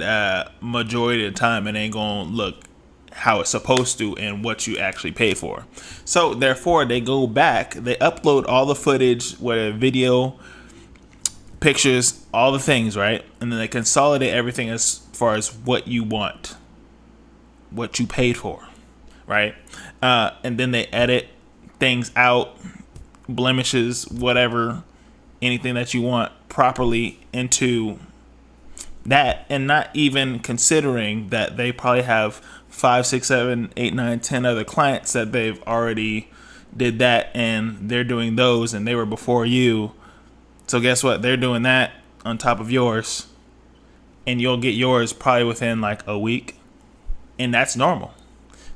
S3: majority of the time it ain't going to look how it's supposed to and what you actually paid for. So therefore, they go back, they upload all the footage, whether video, pictures, all the things, right? And then they consolidate everything as far as what you want, what you paid for, right? And then they edit things out, blemishes, whatever, anything that you want properly into that, and not even considering that they probably have 5, 6, 7, 8, 9, 10 other clients that they've already did that, and they're doing those, and they were before you. So guess what? They're doing that on top of yours, and you'll get yours probably within like a week, and that's normal.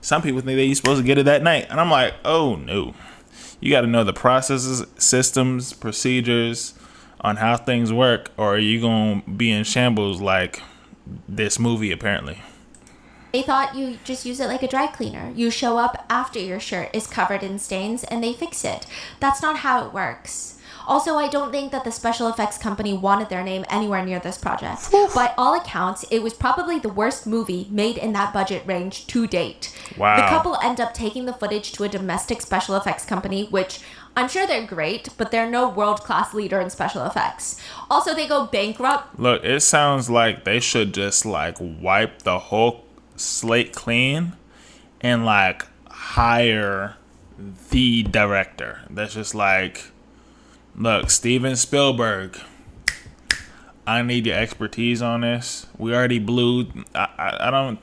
S3: Some people think that you're supposed to get it that night, and I'm like, oh no. You got to know the processes, systems, procedures on how things work, or are you going to be in shambles like this movie apparently.
S2: They thought you just use it like a dry cleaner. You show up after your shirt is covered in stains and they fix it. That's not how it works. Also, I don't think that the special effects company wanted their name anywhere near this project. By all accounts, it was probably the worst movie made in that budget range to date.
S3: Wow.
S2: The couple end up taking the footage to a domestic special effects company, which I'm sure they're great, but they're no world-class leader in special effects. Also, they go bankrupt.
S3: Look, it sounds like they should just like wipe the whole slate clean and like hire the director. That's just like, look, Steven Spielberg, I need your expertise on this. We already blew. I don't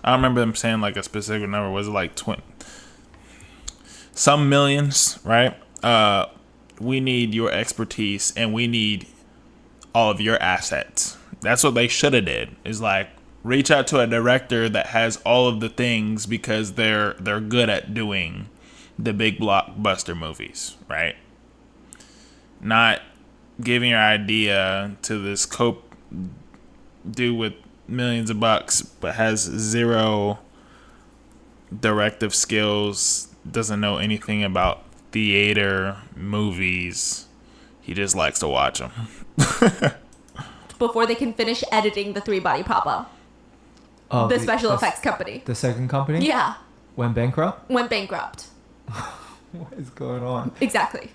S3: remember them saying like a specific number. Was it like some millions, right? We need your expertise and we need all of your assets. That's what they should have did. Is like reach out to a director that has all of the things because they're good at doing the big blockbuster movies, right? Not giving your idea to this dude with millions of bucks but has zero directive skills, doesn't know anything about theater, movies. He just likes to watch them.
S2: Before they can finish editing the Three Body Problem.
S1: Oh,
S2: The special effects company.
S1: The second company?
S2: Yeah.
S1: Went bankrupt?
S2: Went bankrupt.
S1: What is going on?
S2: Exactly.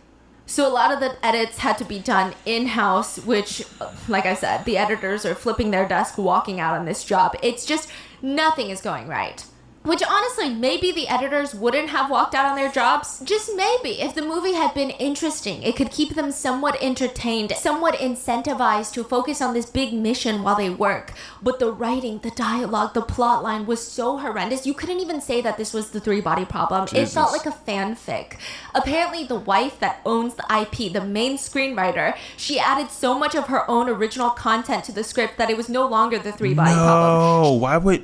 S2: So a lot of the edits had to be done in-house, which, like I said, the editors are flipping their desk, walking out on this job. It's just nothing is going right. Which honestly, maybe the editors wouldn't have walked out on their jobs. Just maybe. If the movie had been interesting, it could keep them somewhat entertained, somewhat incentivized to focus on this big mission while they work. But the writing, the dialogue, the plot line was so horrendous. You couldn't even say that this was the Three Body Problem.
S3: Jesus.
S2: It felt like a fanfic. Apparently, the wife that owns the IP, the main screenwriter, she added so much of her own original content to the script that it was no longer the Three Body Problem.
S3: No,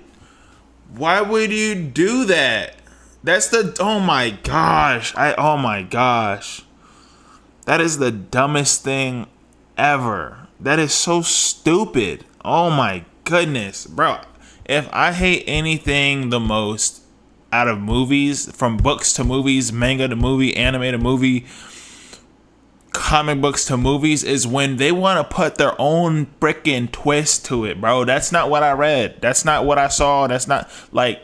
S3: why would you do that? That's oh my gosh. Oh my gosh. That is the dumbest thing ever. That is so stupid. Oh my goodness, bro. If I hate anything the most out of movies, from books to movies, manga to movie, anime to movie, comic books to movies, is when they want to put their own freaking twist to it, bro. That's not what I read. That's not what I saw. That's not, like,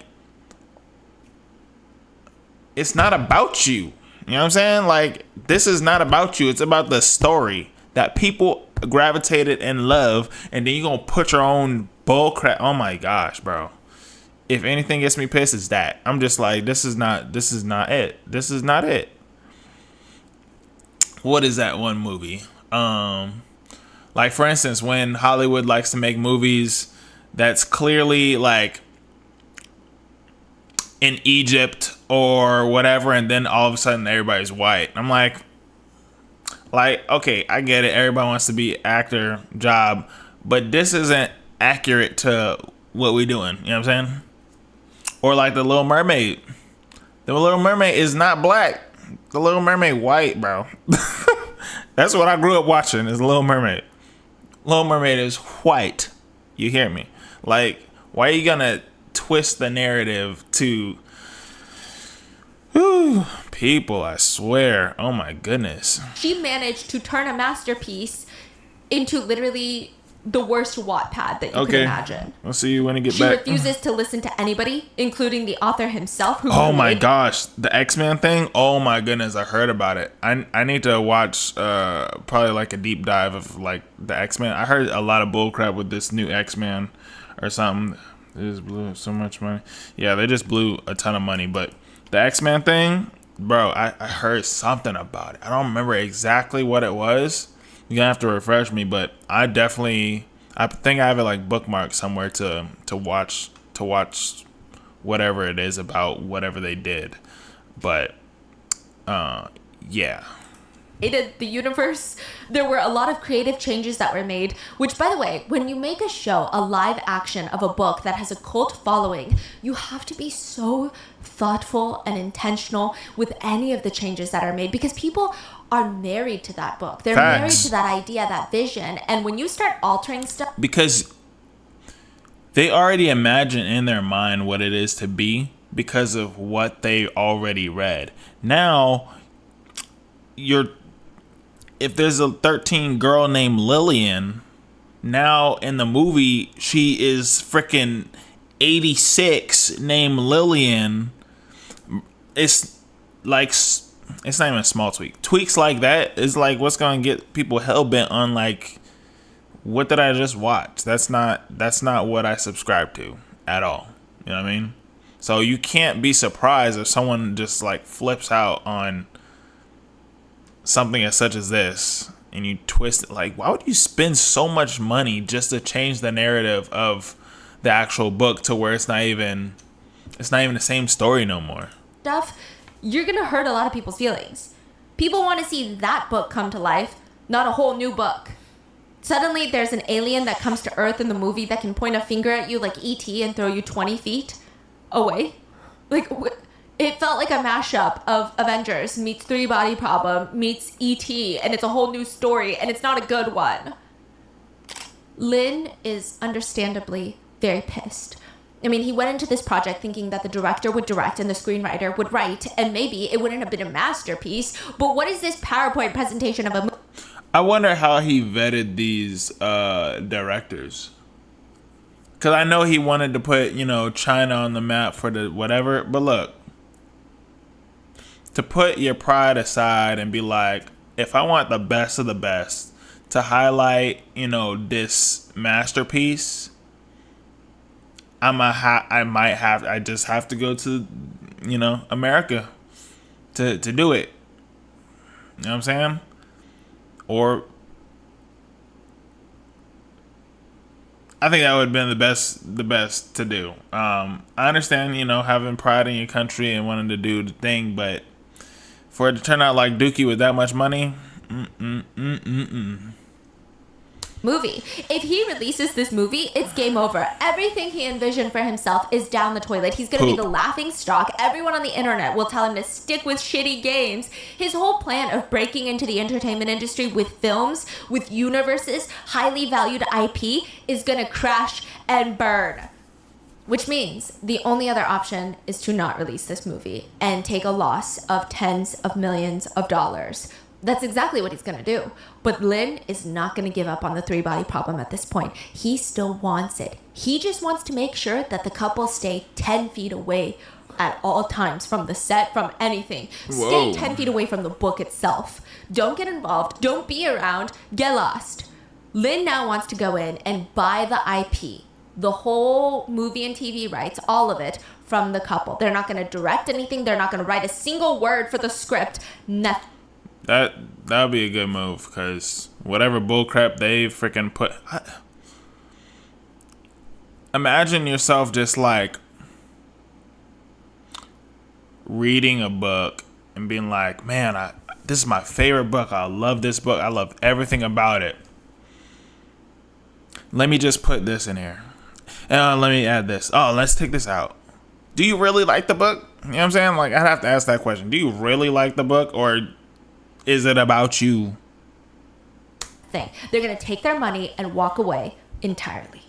S3: it's not about you. You know what I'm saying? Like, this is not about you. It's about the story that people gravitated and love, and then you're gonna put your own bull crap. Oh my gosh, bro. If anything gets me pissed, it's that. I'm just like, this is not it. This is not it. What is that one movie? Like, for instance, when Hollywood likes to make movies that's clearly like in Egypt or whatever, and then all of a sudden everybody's white. I'm like, okay, I get it. Everybody wants to be actor job, but this isn't accurate to what we doing. You know what I'm saying? Or like The Little Mermaid. The Little Mermaid is not black. The Little Mermaid white, bro. That's what I grew up watching, is Little Mermaid. Little Mermaid is white. You hear me? Like, why are you gonna twist the narrative to people? I swear. Oh my goodness.
S2: She managed to turn a masterpiece into literally the worst Wattpad that you can imagine.
S3: I'll see you when you get
S2: She
S3: back.
S2: refuses to listen to anybody, including the author himself. Who
S3: Oh my gosh, the X-Men thing. Oh my goodness, I heard about it. I need to watch probably like a deep dive of like the X-Men. I heard a lot of bullcrap with this new X-Men or something. They just blew so much money. Yeah, they just blew a ton of money. But the X-Men thing, bro, I heard something about it. I don't remember exactly what it was. You're gonna have to refresh me, but I think I have it like bookmarked somewhere to watch whatever it is about whatever they did. But yeah.
S2: The universe, there were a lot of creative changes that were made, which, by the way, when you make a show, a live action of a book that has a cult following, you have to be so thoughtful and intentional with any of the changes that are made, because people are married to that book. They're married to that idea, that vision. And when you start altering stuff,
S3: because they already imagine in their mind what it is to be because of what they already read. Now, if there's a 13 girl named Lillian, now in the movie she is freaking 86 named Lillian. It's like, it's not even a small tweak. Tweaks like that is like what's gonna get people hell-bent on, like, what did I just watch? That's not what I subscribe to at all. You know what I mean? So you can't be surprised if someone just like flips out on something as such as this. and you twist it. Like, why would you spend so much money just to change the narrative of the actual book to where it's not even the same story no more?
S2: Stuff, you're gonna hurt a lot of people's feelings. People want to see that book come to life, not a whole new book. Suddenly there's an alien that comes to Earth in the movie that can point a finger at you like E.T. and throw you 20 feet away. Like, it felt like a mashup of Avengers meets Three Body Problem meets E.T. and it's a whole new story and it's not a good one. Lin is understandably very pissed. I mean, he went into this project thinking that the director would direct and the screenwriter would write, and maybe it wouldn't have been a masterpiece, but what is this PowerPoint presentation of a movie?
S3: I wonder how he vetted these directors. Because I know he wanted to put, China on the map for the whatever. But look, to put your pride aside and be like, if I want the best of the best to highlight, this masterpiece, I just have to go to, America to do it. You know what I'm saying? Or I think that would have been the best to do. I understand, having pride in your country and wanting to do the thing, but for it to turn out like Dookie with that much money,
S2: movie. If he releases this movie, it's game over. Everything he envisioned for himself is down the toilet. He's gonna be the laughing stock. Everyone on the internet will tell him to stick with shitty games. His whole plan of breaking into the entertainment industry with films, with universes, highly valued IP is gonna crash and burn. Which means the only other option is to not release this movie and take a loss of tens of millions of dollars. That's exactly what he's going to do. But Lin is not going to give up on the three-body problem at this point. He still wants it. He just wants to make sure that the couple stay 10 feet away at all times from the set, from anything.
S3: Whoa.
S2: Stay 10 feet away from the book itself. Don't get involved. Don't be around. Get lost. Lin now wants to go in and buy the IP, the whole movie and TV rights, all of it, from the couple. They're not going to direct anything. They're not going to write a single word for the script. Nothing.
S3: That would be a good move, because whatever bullcrap they freaking put. Imagine yourself just like reading a book and being like, man, this is my favorite book. I love this book. I love everything about it. Let me just put this in here. Let me add this. Oh, let's take this out. Do you really like the book? You know what I'm saying? Like, I'd have to ask that question. Do you really like the book, or is it about you?
S2: They're going to take their money and walk away entirely.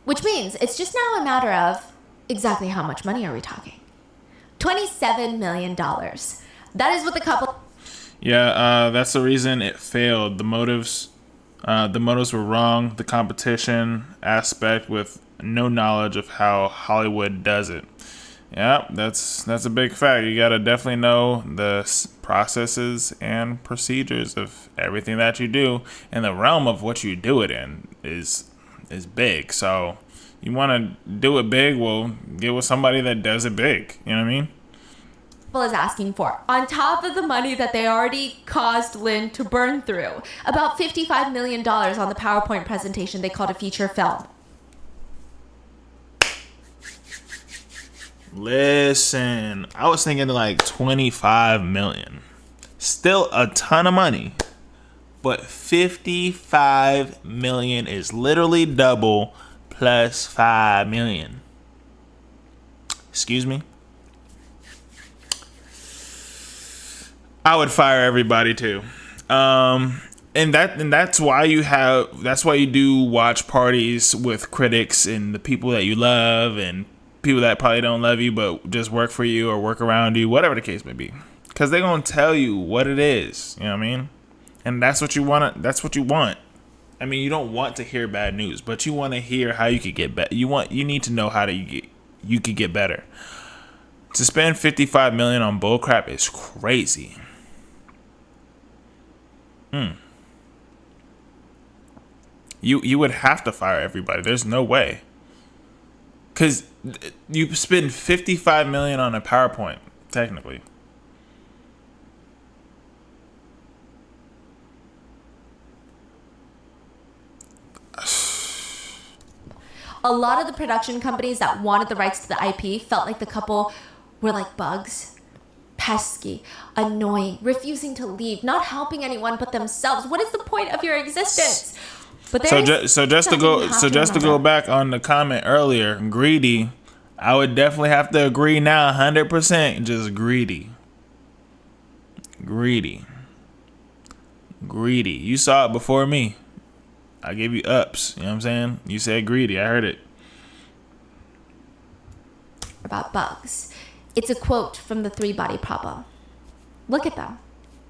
S2: Which means it's just now a matter of exactly how much money are we talking? $27 million. That is what the couple...
S3: Yeah, that's the reason it failed. The motives were wrong. The competition aspect with no knowledge of how Hollywood does it. Yeah, that's a big fact. You gotta definitely know the processes and procedures of everything that you do, and the realm of what you do it in is big. So you want to do it big, well, get with somebody that does it big. You know what I mean?
S2: Is asking for, on top of the money that they already caused Lin to burn through, about $55 million on the PowerPoint presentation they called a feature film.
S3: Listen, I was thinking like 25 million. Still a ton of money. But 55 million is literally double plus 5 million. Excuse me? I would fire everybody too. And that's why you do watch parties with critics and the people that you love and people that probably don't love you but just work for you or work around you, whatever the case may be, because they're gonna tell you what it is. You know what I mean? And that's what you want. I mean, you don't want to hear bad news, but you want to hear how you could get better. You need to know how you could get better. To spend 55 million on bullcrap is crazy. You would have to fire everybody. There's no way. Because you spend 55 million on a PowerPoint, technically.
S2: A lot of the production companies that wanted the rights to the IP felt like the couple were like bugs. Pesky, annoying, refusing to leave, not helping anyone but themselves. What is the point of your existence? But
S3: just to go back on the comment earlier, greedy. I would definitely have to agree now, 100%. Just greedy. You saw it before me. I gave you ups. You know what I'm saying? You said greedy. I heard it.
S2: About bugs. It's a quote from the three-body problem. Look at them.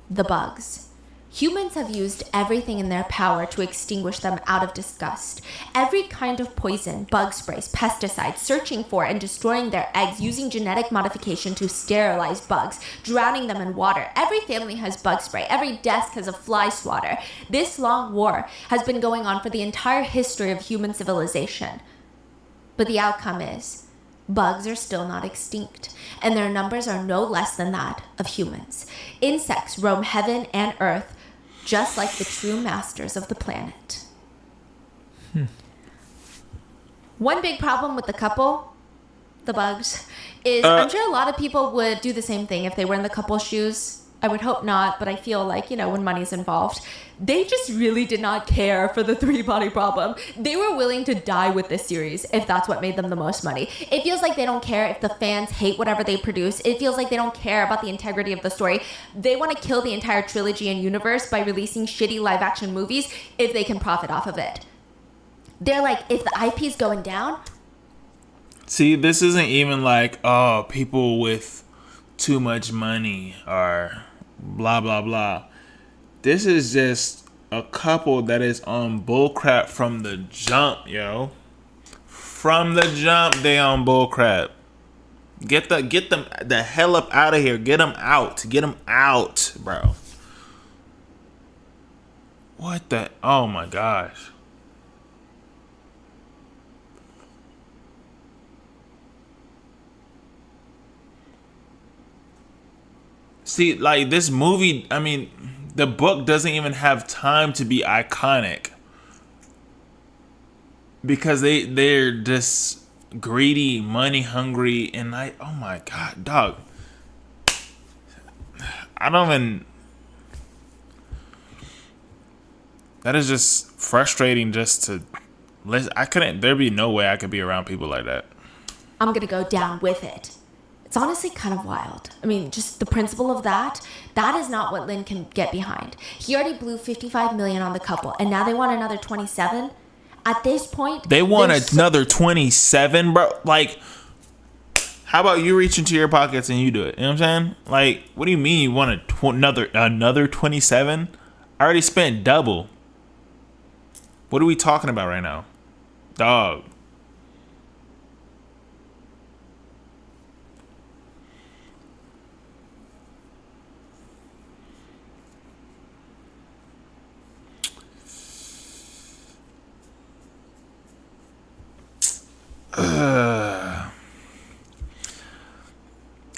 S2: The bugs. Humans have used everything in their power to extinguish them out of disgust. Every kind of poison, bug sprays, pesticides, searching for and destroying their eggs, using genetic modification to sterilize bugs, drowning them in water. Every family has bug spray. Every desk has a fly swatter. This long war has been going on for the entire history of human civilization. But the outcome is, bugs are still not extinct, and their numbers are no less than that of humans. Insects roam heaven and earth, just like the true masters of the planet. One big problem with the couple, the bugs, is I'm sure a lot of people would do the same thing if they were in the couple's shoes. I would hope not, but I feel like, when money's involved, they just really did not care for the three-body problem. They were willing to die with this series if that's what made them the most money. It feels like they don't care if the fans hate whatever they produce. It feels like they don't care about the integrity of the story. They want to kill the entire trilogy and universe by releasing shitty live-action movies if they can profit off of it. They're like, if the IP's going down...
S3: See, this isn't even like, people with too much money or blah, blah, blah. This is just a couple that is on bullcrap from the jump, yo. From the jump, they on bullcrap. Get them the hell up out of here. Get them out. Get them out, bro. What the? Oh my gosh. See, like this movie, I mean, the book doesn't even have time to be iconic because they're just greedy, money hungry, and oh my god, dog. I don't even. That is just frustrating. Just to listen. There'd be no way I could be around people like that.
S2: I'm gonna go down with it. It's honestly kind of wild. I mean, just the principle of that is not what Lin can get behind. He already blew $55 million on the couple, and now they want another 27. At this point,
S3: they want another 27, bro. Like, how about you reach into your pockets and you do it? You know what I'm saying? Like, what do you mean you want another 27? I already spent double. What are we talking about right now, dog?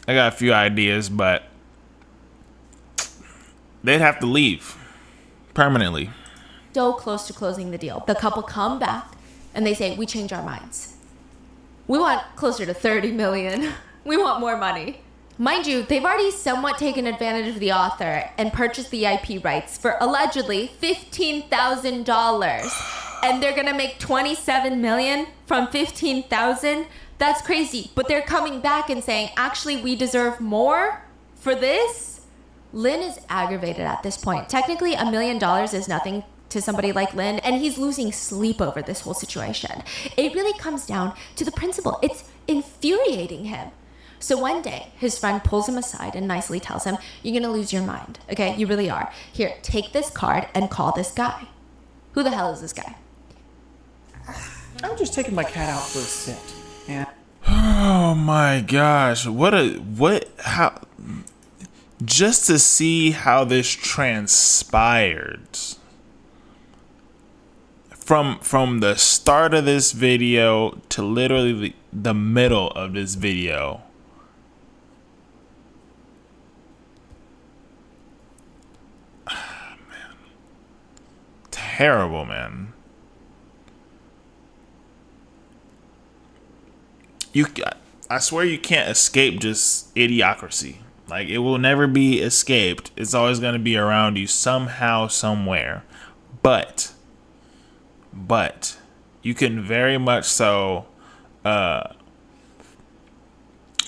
S3: I got a few ideas, but they'd have to leave permanently.
S2: So close to closing the deal. The couple come back and they say, we change our minds. We want closer to 30 million. We want more money. Mind you, they've already somewhat taken advantage of the author and purchased the IP rights for allegedly $15,000. And they're gonna make 27 million from 15,000. That's crazy. But they're coming back and saying, actually, we deserve more for this. Lin is aggravated at this point. Technically, $1 million is nothing to somebody like Lin, and he's losing sleep over this whole situation. It really comes down to the principle. It's infuriating him. So one day, his friend pulls him aside and nicely tells him, you're gonna lose your mind, okay? You really are. Here, take this card and call this guy. Who the hell is this guy?
S5: I'm just taking my cat out for a sit. Yeah.
S3: Oh my gosh. How just to see how this transpired from the start of this video to literally the middle of this video. Man. Terrible, man. I swear you can't escape just idiocracy. Like, it will never be escaped. It's always going to be around you somehow, somewhere. But you can very much so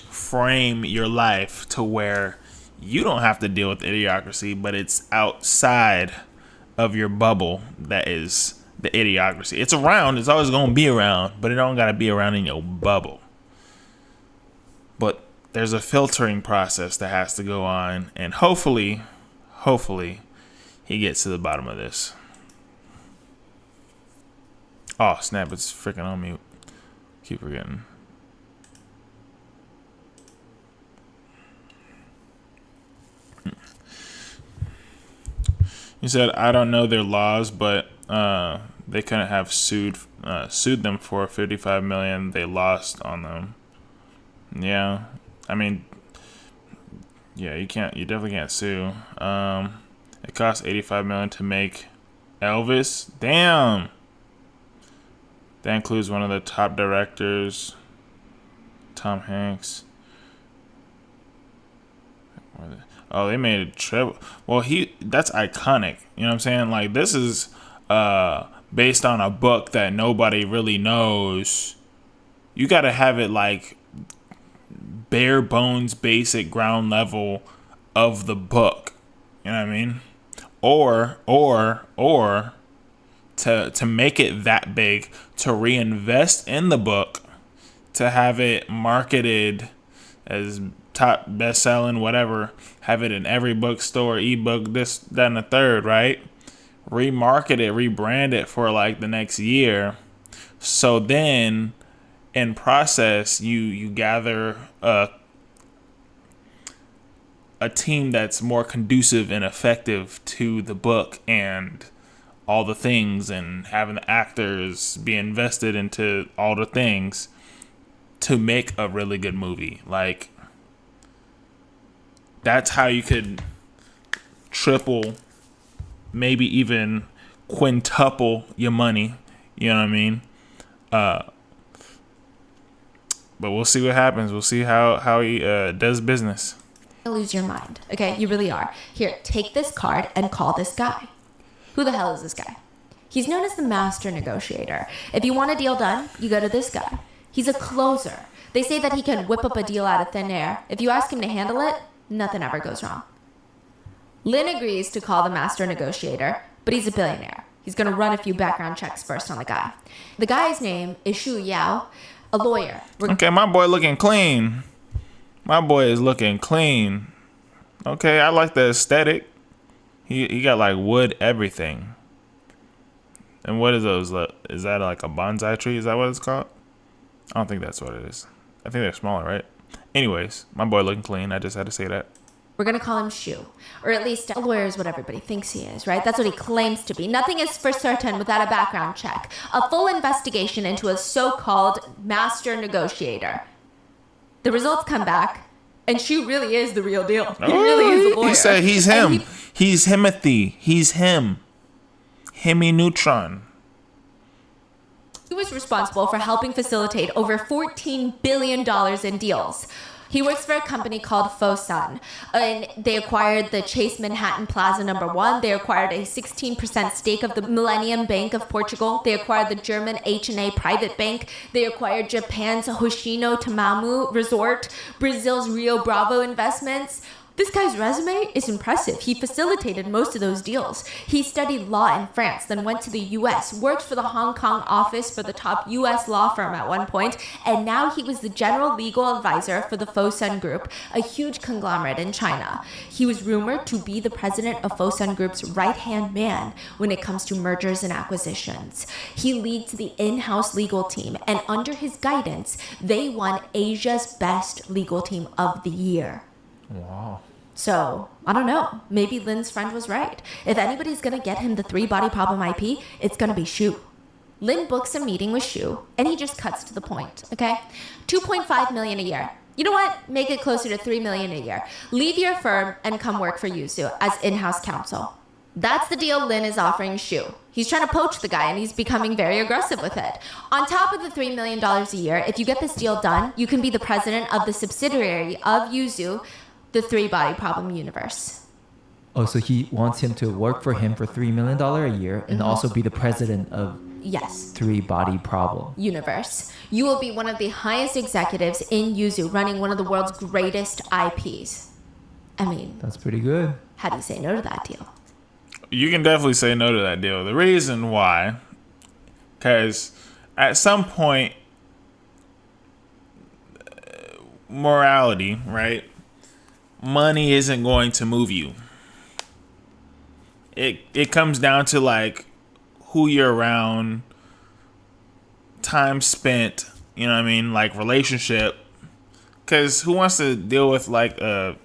S3: frame your life to where you don't have to deal with idiocracy, but it's outside of your bubble that is the idiocracy. It's around. It's always going to be around, but it don't got to be around in your bubble. But there's a filtering process that has to go on, and hopefully he gets to the bottom of this. Oh, snap, it's freaking on mute. Keep forgetting. He said, I don't know their laws, but they couldn't have sued them for $55 million they lost on them. Yeah. I mean, yeah, you definitely can't sue. It cost $85 million to make Elvis. Damn. That includes one of the top directors, Tom Hanks. Oh, they made a trip. Well, that's iconic. You know what I'm saying? Like, this is based on a book that nobody really knows. You got to have it like bare bones, basic ground level of the book. You know what I mean? Or to make it that big, to reinvest in the book, to have it marketed as top best-selling, whatever, have it in every bookstore, ebook, this, that, and the third, right? Remarket it, rebrand it for like the next year. So then, in process, you gather a team that's more conducive and effective to the book and all the things, and having the actors be invested into all the things to make a really good movie. Like, that's how you could triple, maybe even quintuple your money. You know what I mean? But we'll see what happens. We'll see how he does business.
S2: Lose your mind. Okay, you really are. Here, take this card and call this guy. Who the hell is this guy? He's known as the master negotiator. If you want a deal done, you go to this guy. He's a closer. They say that he can whip up a deal out of thin air. If you ask him to handle it, nothing ever goes wrong. Lin agrees to call the master negotiator, but he's a billionaire. He's going to run a few background checks first on the guy. The guy's name is Shu Yao, a lawyer.
S3: Okay, my boy looking clean. My boy is looking clean. Okay, I like the aesthetic. He got like wood everything. And what is those? Is that like a bonsai tree? Is that what it's called? I don't think that's what it is. I think they're smaller, right? Anyways, my boy looking clean. I just had to say that.
S2: We're going to call him Shu. Or at least a lawyer is what everybody thinks he is, right? That's what he claims to be. Nothing is for certain without a background check. A full investigation into a so-called master negotiator. The results come back, and Shu really is the real deal. He really is a lawyer.
S3: He said he's him. He's Himothy. He's him. Hemi Neutron.
S2: He was responsible for helping facilitate over $14 billion in deals. He works for a company called Fosun, and they acquired the Chase Manhattan Plaza #1. They acquired a 16% stake of the Millennium Bank of Portugal. They acquired the German H&A Private Bank. They acquired Japan's Hoshino Tamamu Resort, Brazil's Rio Bravo Investments. This guy's resume is impressive. He facilitated most of those deals. He studied law in France, then went to the US, worked for the Hong Kong office for the top US law firm at one point, and now he was the general legal advisor for the Fosun Group, a huge conglomerate in China. He was rumored to be the president of Fosun Group's right-hand man when it comes to mergers and acquisitions. He leads the in-house legal team, and under his guidance, they won Asia's best legal team of the year.
S1: Wow.
S2: So, I don't know. Maybe Lin's friend was right. If anybody's going to get him the 3-body problem IP, it's going to be Shu. Lin books a meeting with Shu, and he just cuts to the point, okay? $2.5 million a year. You know what? Make it closer to $3 million a year. Leave your firm and come work for Yuzu as in-house counsel. That's the deal Lin is offering Shu. He's trying to poach the guy and he's becoming very aggressive with it. On top of the $3 million a year, if you get this deal done, you can be the president of the subsidiary of Yuzu, the three-body problem universe.
S1: Oh, so he wants him to work for him for $3 million a year and also be the president of
S2: Yes.
S1: three-body problem.
S2: Universe. You will be one of the highest executives in Yuzu, running one of the world's greatest IPs. I mean,
S1: That's pretty good.
S2: how do you say no to that deal?
S3: You can definitely say no to that deal. The reason why, because at some point, morality, right? Money isn't going to move you. It comes down to like who you're around, time spent, you know what I mean? Like relationship. Because who wants to deal with like an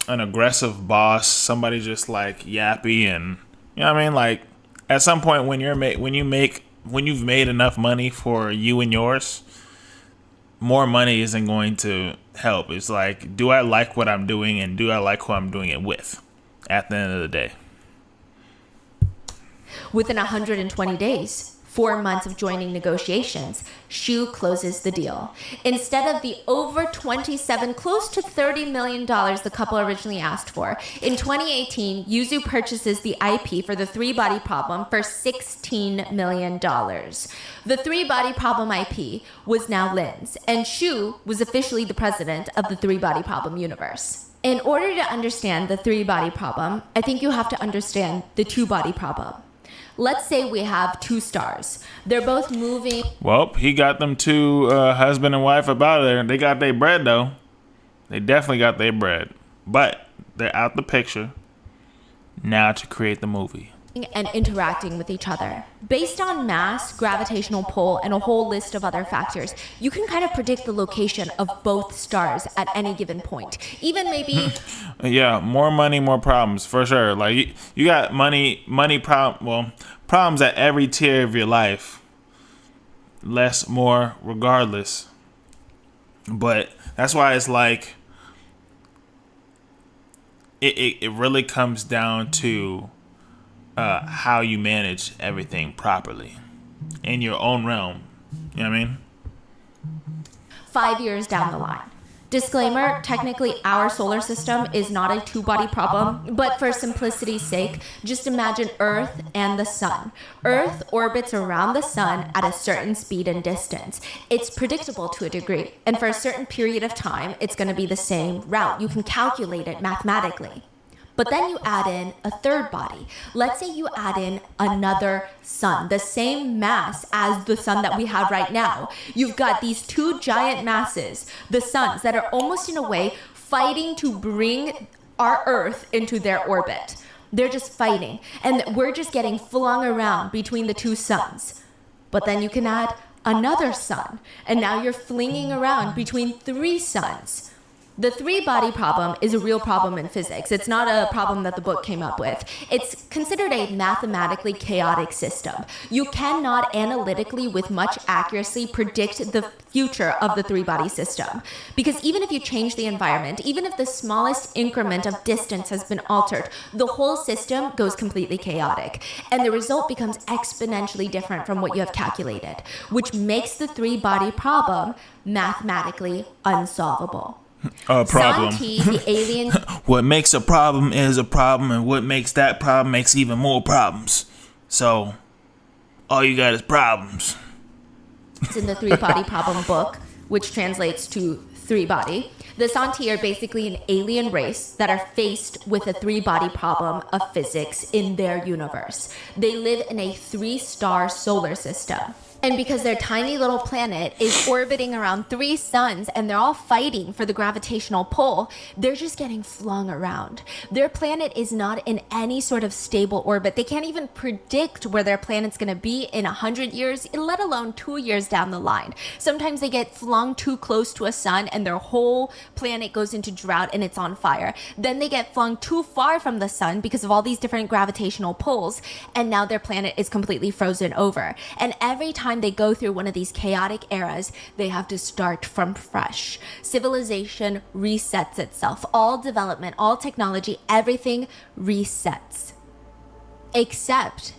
S3: aggressive boss, somebody just like yappy and, you know what I mean? Like at some point when you've made enough money for you and yours, more money isn't going to help. It's like, do I like what I'm doing and do I like who I'm doing it with at the end of the day?
S2: Within 120 days, 4 months of joining negotiations, Shu closes the deal. Instead of the over 27, close to $30 million the couple originally asked for, in 2018, Yuzu purchases the IP for the three-body problem for $16 million. The three-body problem IP was now Lin's, and Shu was officially the president of the three-body problem universe. In order to understand the three-body problem, I think you have to understand the two-body problem. Let's say we have two stars. They're both moving.
S3: Well, he got them two husband and wife up out of there. They got their bread, though. They definitely got their bread. But they're out the picture now to create the movie.
S2: And interacting with each other. Based on mass, gravitational pull, and a whole list of other factors, you can kind of predict the location of both stars at any given point. Even maybe...
S3: Yeah, more money, more problems, for sure. Like, you got problems at every tier of your life. Less, more, regardless. But that's why it's like... It really comes down to... how you manage everything properly in your own realm. You know what I mean?
S2: 5 years down the line. Disclaimer, technically our solar system is not a two-body problem, but for simplicity's sake, just imagine Earth and the sun. Earth orbits around the sun at a certain speed and distance. It's predictable to a degree, and for a certain period of time, it's going to be the same route. You can calculate it mathematically. But then you add in a third body. Let's say you add in another sun, the same mass as the sun that we have right now. You've got these two giant masses, the suns, that are almost in a way fighting to bring our Earth into their orbit. They're just fighting, and we're just getting flung around between the two suns. But then you can add another sun, and now you're flinging around between three suns. The three-body problem is a real problem in physics. It's not a problem that the book came up with. It's considered a mathematically chaotic system. You cannot analytically, with much accuracy, predict the future of the three-body system. Because even if you change the environment, even if the smallest increment of distance has been altered, the whole system goes completely chaotic. And the result becomes exponentially different from what you have calculated, which makes the three-body problem mathematically unsolvable.
S3: A problem.
S2: Santi, the alien.
S3: What makes a problem is a problem, and what makes that problem makes even more problems. So, all you got is problems.
S2: It's in the three-body problem book, which translates to three-body. The Santi are basically an alien race that are faced with a three-body problem of physics in their universe. They live in a three-star solar system. And because their tiny little planet is orbiting around three suns and they're all fighting for the gravitational pull, they're just getting flung around. Their planet is not in any sort of stable orbit. They can't even predict where their planet's going to be in 100 years, let alone 2 years down the line. Sometimes they get flung too close to a sun and their whole planet goes into drought and it's on fire. Then they get flung too far from the sun because of all these different gravitational pulls, and now their planet is completely frozen over. And every time time they go through one of these chaotic eras, they have to start from fresh. Civilization resets itself. All development, all technology, everything resets. Except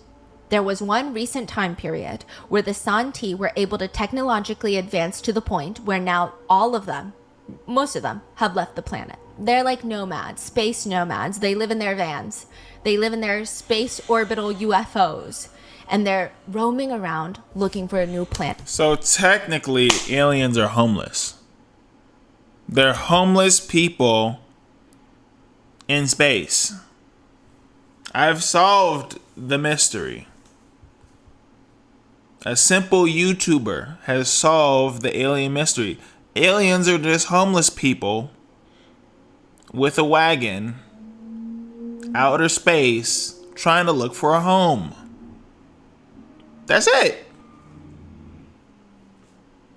S2: there was one recent time period where the Santi were able to technologically advance to the point where now all of them, most of them, have left the planet. They're like nomads, space nomads. They live in their vans. They live in their space orbital UFOs. And they're roaming around looking for a new planet.
S3: So technically, aliens are homeless. They're homeless people in space. I've solved the mystery. A simple YouTuber has solved the alien mystery. Aliens are just homeless people with a wagon, outer space, trying to look for a home. That's it.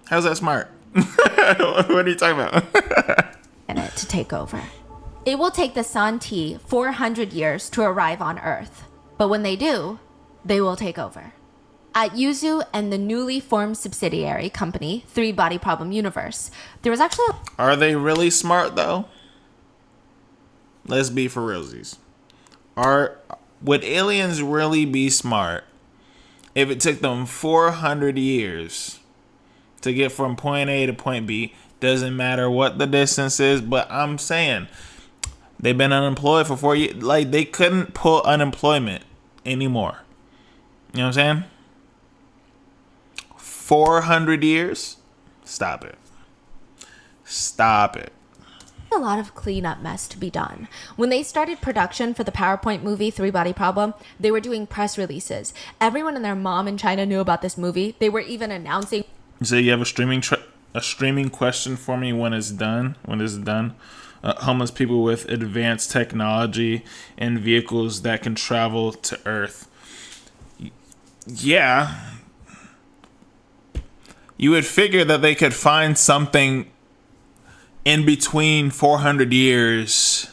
S3: How's that smart? What are you talking about?
S2: To take over. It will take the Santi 400 years to arrive on Earth. But when they do, they will take over. At Yuzu and the newly formed subsidiary company, Three Body Problem Universe, there was actually
S3: Are they really smart though? Let's be for realsies. Would aliens really be smart if it took them 400 years to get from point A to point B? Doesn't matter what the distance is, but I'm saying they've been unemployed for 4 years. Like, they couldn't pull unemployment anymore. You know what I'm saying? 400 years? Stop it. Stop it.
S2: a lot of cleanup mess to be done. When they started production for the PowerPoint movie Three Body Problem, they were doing press releases. Everyone and their mom in China knew about this movie. They were even announcing.
S3: So you have a streaming question for me when it's done? When it's done? Homeless people with advanced technology and vehicles that can travel to Earth. Yeah. You would figure that they could find something in between 400 years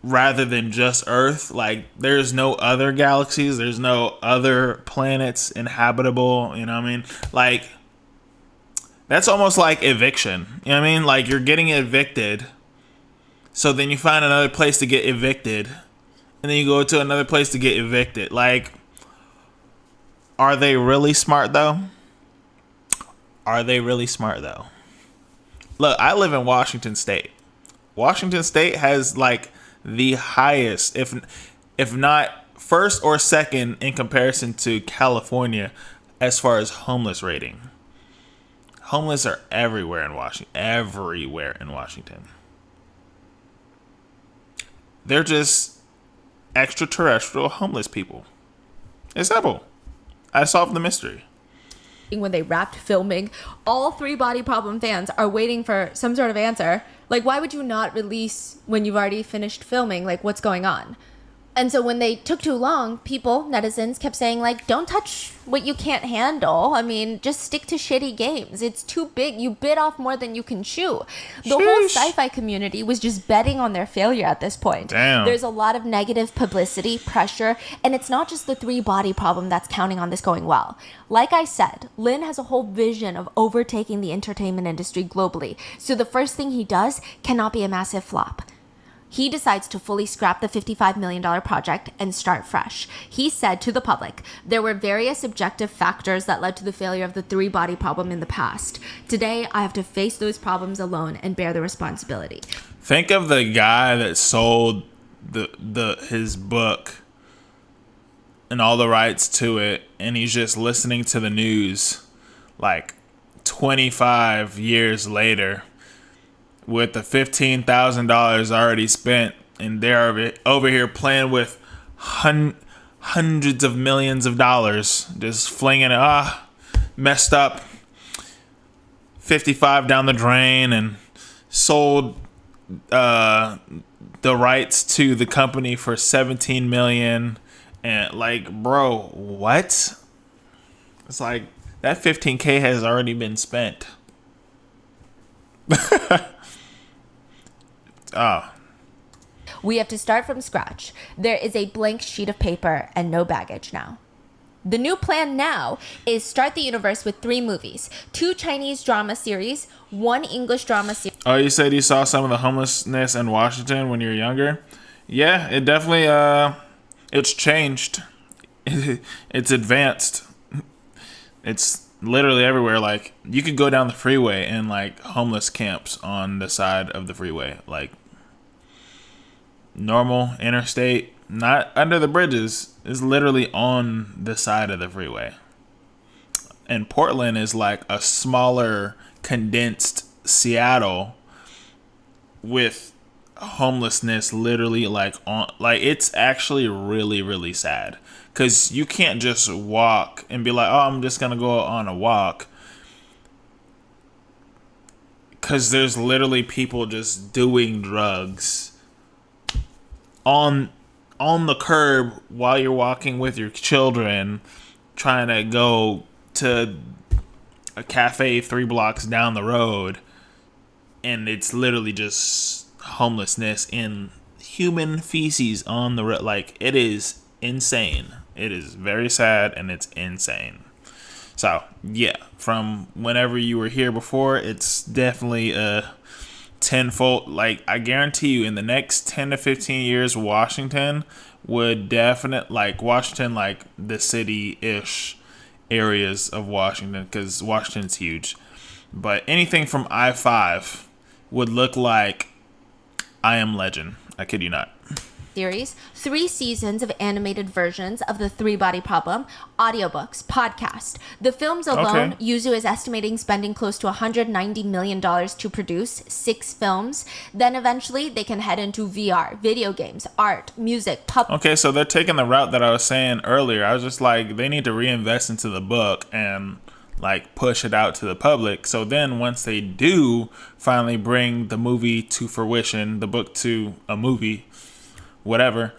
S3: rather than just Earth. Like, there's no other galaxies. There's no other planets inhabitable. You know what I mean? Like, that's almost like eviction. You know what I mean? Like, you're getting evicted. So then you find another place to get evicted. And then you go to another place to get evicted. Like, are they really smart, though? Are they really smart, though? Look, I live in Washington State. Washington State has, like, the highest, if not first or second in comparison to California as far as homeless rating. Homeless are everywhere in Washington. Everywhere in Washington. They're just extraterrestrial homeless people. It's simple. I solved the mystery.
S2: When they wrapped filming, all Three Body Problem fans are waiting for some sort of answer. Like, why would you not release when you've already finished filming? Like, what's going on? And so when they took too long, people, netizens, kept saying, like, don't touch what you can't handle. I mean, just stick to shitty games. It's too big. You bit off more than you can chew. The whole sci-fi community was just betting on their failure at this point.
S3: Damn.
S2: There's a lot of negative publicity, pressure, and it's not just the Three Body Problem that's counting on this going well. Like I said, Lin has a whole vision of overtaking the entertainment industry globally. So the first thing he does cannot be a massive flop. He decides to fully scrap the $55 million project and start fresh. He said to the public, there were various objective factors that led to the failure of the Three Body Problem in the past. Today, I have to face those problems alone and bear the responsibility.
S3: Think of the guy that sold his book and all the rights to it, and he's just listening to the news like 25 years later with the $15,000 already spent, and they're over here playing with hundreds of millions of dollars, just flinging it, messed up 55 down the drain, and sold the rights to the company for 17 million. And like, bro, what? It's like that 15K has already been spent.
S2: We have to start from scratch. There is a blank sheet of paper and no baggage now. The new plan now is start the universe with 3 movies, 2 Chinese drama series, 1 English drama series.
S3: Oh, you said you saw some of the homelessness in Washington when you were younger? Yeah, it definitely, it's changed. It's advanced. It's literally everywhere. Like, you could go down the freeway and, like, homeless camps on the side of the freeway. Like, normal interstate, not under the bridges, is literally on the side of the freeway. And Portland is like a smaller, condensed Seattle with homelessness literally like on, like, it's actually really, really sad. Because you can't just walk and be like, oh, I'm just going to go on a walk. Because there's literally people just doing drugs on the curb while you're walking with your children, trying to go to a cafe 3 blocks down the road. And it's literally just homelessness in human feces on the road. Like, it is insane. It is very sad and it's insane. So, yeah, from whenever you were here before, it's definitely a tenfold. Like, I guarantee you, in the next 10 to 15 years, Washington would definitely, like, Washington, like, the city-ish areas of Washington, because Washington's huge. But anything from I-5 would look like I Am Legend. I kid you not.
S2: Series, 3 seasons of animated versions of the 3-Body Problem, audiobooks, podcast. The films alone,
S3: Okay.
S2: Yuzu is estimating spending close to $190 million to produce 6 films. Then eventually they can head into VR, video games, art, music,
S3: Okay, so they're taking the route that I was saying earlier. I was just like, they need to reinvest into the book and, like, push it out to the public. So then once they do finally bring the movie to fruition, the book to a movie, whatever,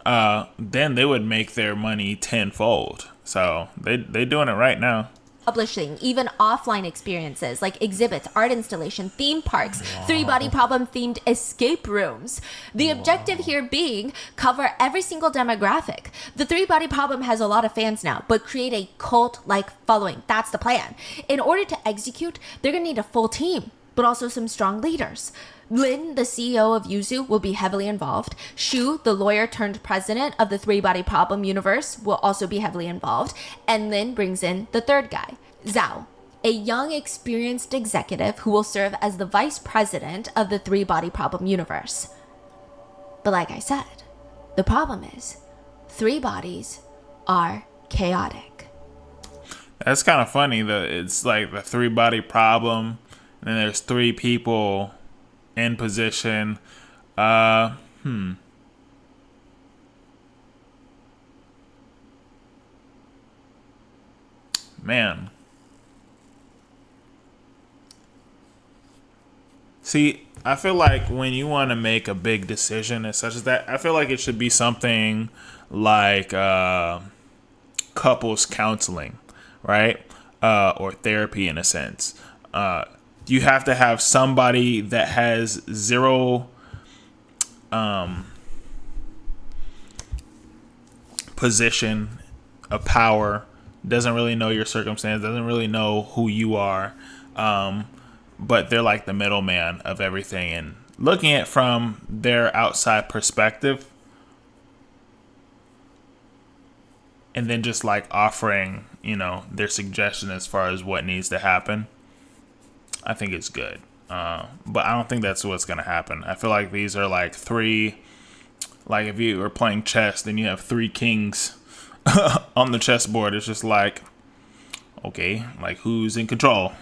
S3: then they would make their money tenfold. So they doing it right now.
S2: publishing, even offline experiences like exhibits, art installation, theme parks, 3-Body Problem themed escape rooms. The objective here being cover every single demographic. The 3-Body Problem has a lot of fans now, but create a cult-like following. That's the plan. In order to execute, they're gonna need a full team, but also some strong leaders. Lin, the CEO of Yuzu, will be heavily involved. Shu, the lawyer turned president of the 3-Body Problem universe, will also be heavily involved. And Lin brings in the third guy, Zhao, a young, experienced executive who will serve as the vice president of the 3-Body Problem universe. But like I said, the problem is 3 bodies are chaotic.
S3: That's kind of funny that it's like the 3-body problem, and then there's 3 people in position. Man. See, I feel like when you want to make a big decision and such as that, I feel like it should be something like couples counseling, right? Or therapy in a sense. You have to have somebody that has zero position of power, doesn't really know your circumstance, doesn't really know who you are, but they're like the middleman of everything and looking at it from their outside perspective, and then just like offering, their suggestion as far as what needs to happen. I think it's good. But I don't think that's what's going to happen. I feel like these are like 3, like if you are playing chess, then you have 3 kings on the chessboard. It's just like, okay, like who's in control?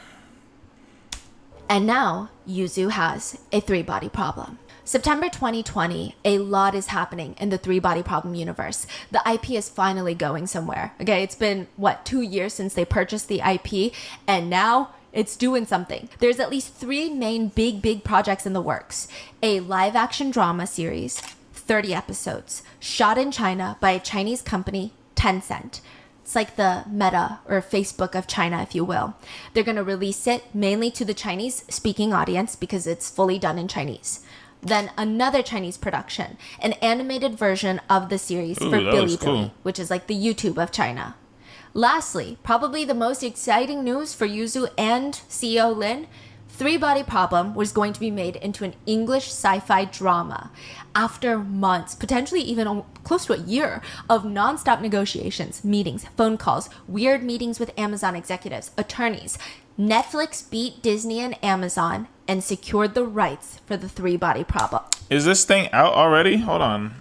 S2: And now, Yuzu has a 3-Body Problem. September 2020, a lot is happening in the 3-Body Problem universe. The IP is finally going somewhere. Okay, it's been, 2 years since they purchased the IP, and now it's doing something. There's at least 3 main big projects in the works. A live-action drama series, 30 episodes, shot in China by a Chinese company, Tencent. It's like the Meta or Facebook of China, if you will. They're going to release it mainly to the Chinese-speaking audience because it's fully done in Chinese. Then another Chinese production, an animated version of the series for
S3: that was
S2: Bilibili,
S3: cool.
S2: which is like the YouTube of China. Lastly, probably the most exciting news for Yuzu and CEO Lin, Three Body Problem was going to be made into an English sci-fi drama. After months, potentially even close to a year, of non-stop negotiations, meetings, phone calls, weird meetings with Amazon executives, attorneys, Netflix beat Disney and Amazon and secured the rights for the Three Body Problem.
S3: Is this thing out already? Hold on.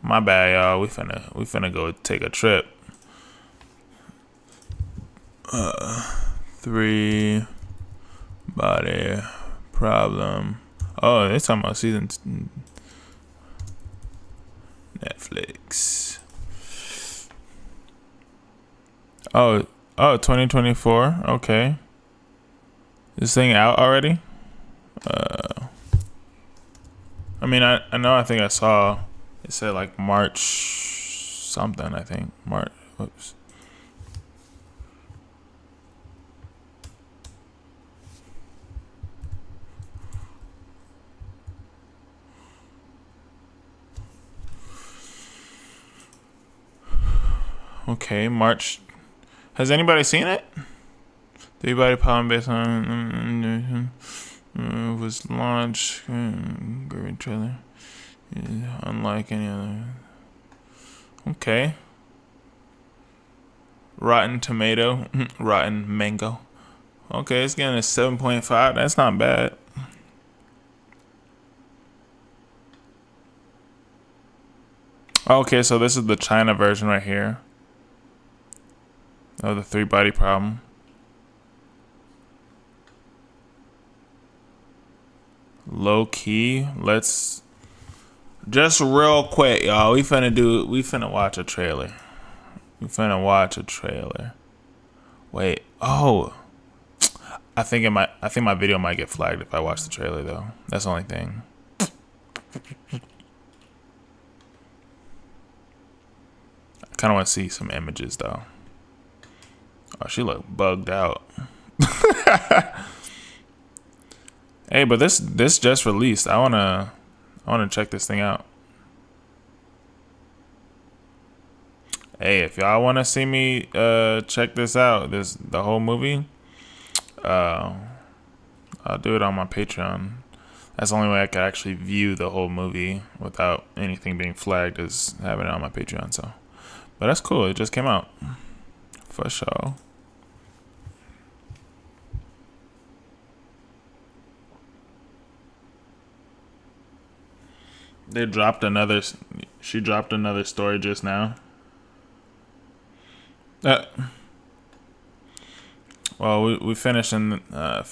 S3: My bad, y'all. We finna go take a trip. Three Body Problem. Oh, they're talking about Netflix. Oh, 2024. Okay. This thing out already? I mean, I know. I think I saw. It said like March something. I think March. Oops. Okay, March. Has anybody seen it? Three Body Problem based on was launched. Great trailer. Unlike any other. Okay. Rotten Tomato. Rotten Mango. Okay, it's getting a 7.5. That's not bad. Okay, so this is the China version right here of the Three Body Problem. Low key. Let's just real quick, y'all. We finna watch a trailer. Wait. Oh. I think my video might get flagged if I watch the trailer though. That's the only thing. I kinda wanna see some images though. Oh, she look bugged out. Hey, but this just released. I wanna check this thing out. Hey, if y'all wanna see me check this out, the whole movie, I'll do it on my Patreon. That's the only way I could actually view the whole movie without anything being flagged, is having it on my Patreon. So, but that's cool. It just came out for sure. She dropped another story just now. Well, we finishing up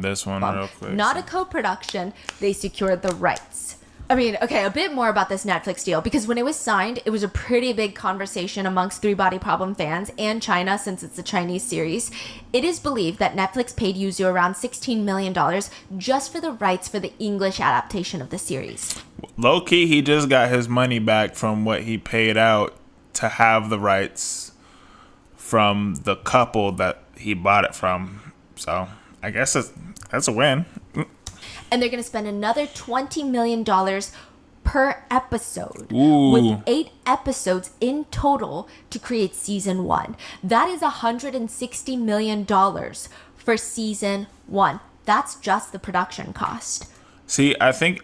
S3: this one real quick.
S2: Not a co-production. They secured the rights. I mean, okay, a bit more about this Netflix deal, because when it was signed, it was a pretty big conversation amongst Three Body Problem fans and China, since it's a Chinese series. It is believed that Netflix paid Yuzu around $16 million just for the rights for the English adaptation of the series.
S3: Low-key, he just got his money back from what he paid out to have the rights from the couple that he bought it from. So I guess that's a win.
S2: And they're going to spend another $20 million per episode.
S3: Ooh.
S2: With 8 episodes in total to create season 1. That is $160 million for season 1. That's just the production cost.
S3: See, I think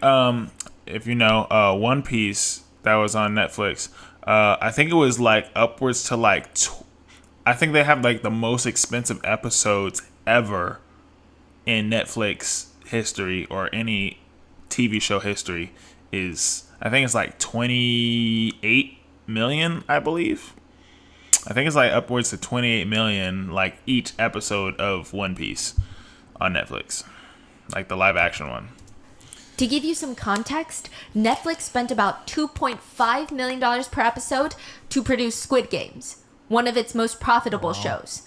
S3: if you know One Piece that was on Netflix, I think it was like upwards to like I think they have like the most expensive episodes ever in Netflix history, or any TV show history. Is I think it's like 28 million, I believe. I think it's like upwards to 28 million, like each episode of One Piece on Netflix, like the live action one.
S2: To give you some context, Netflix spent about $2.5 million per episode to produce Squid Games, one of its most profitable shows.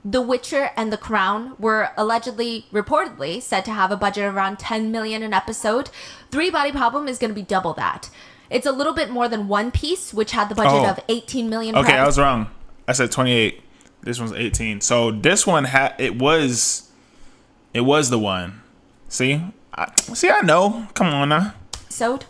S2: The Witcher and The Crown were reportedly said to have a budget of around $10 million an episode. Three Body Problem is going to be double that. It's a little bit more than One Piece, which had the budget of $18 million.
S3: Okay, I was wrong. I said 28. This one's 18. So this one it was the one. See, I know. Come on now.
S2: Episode.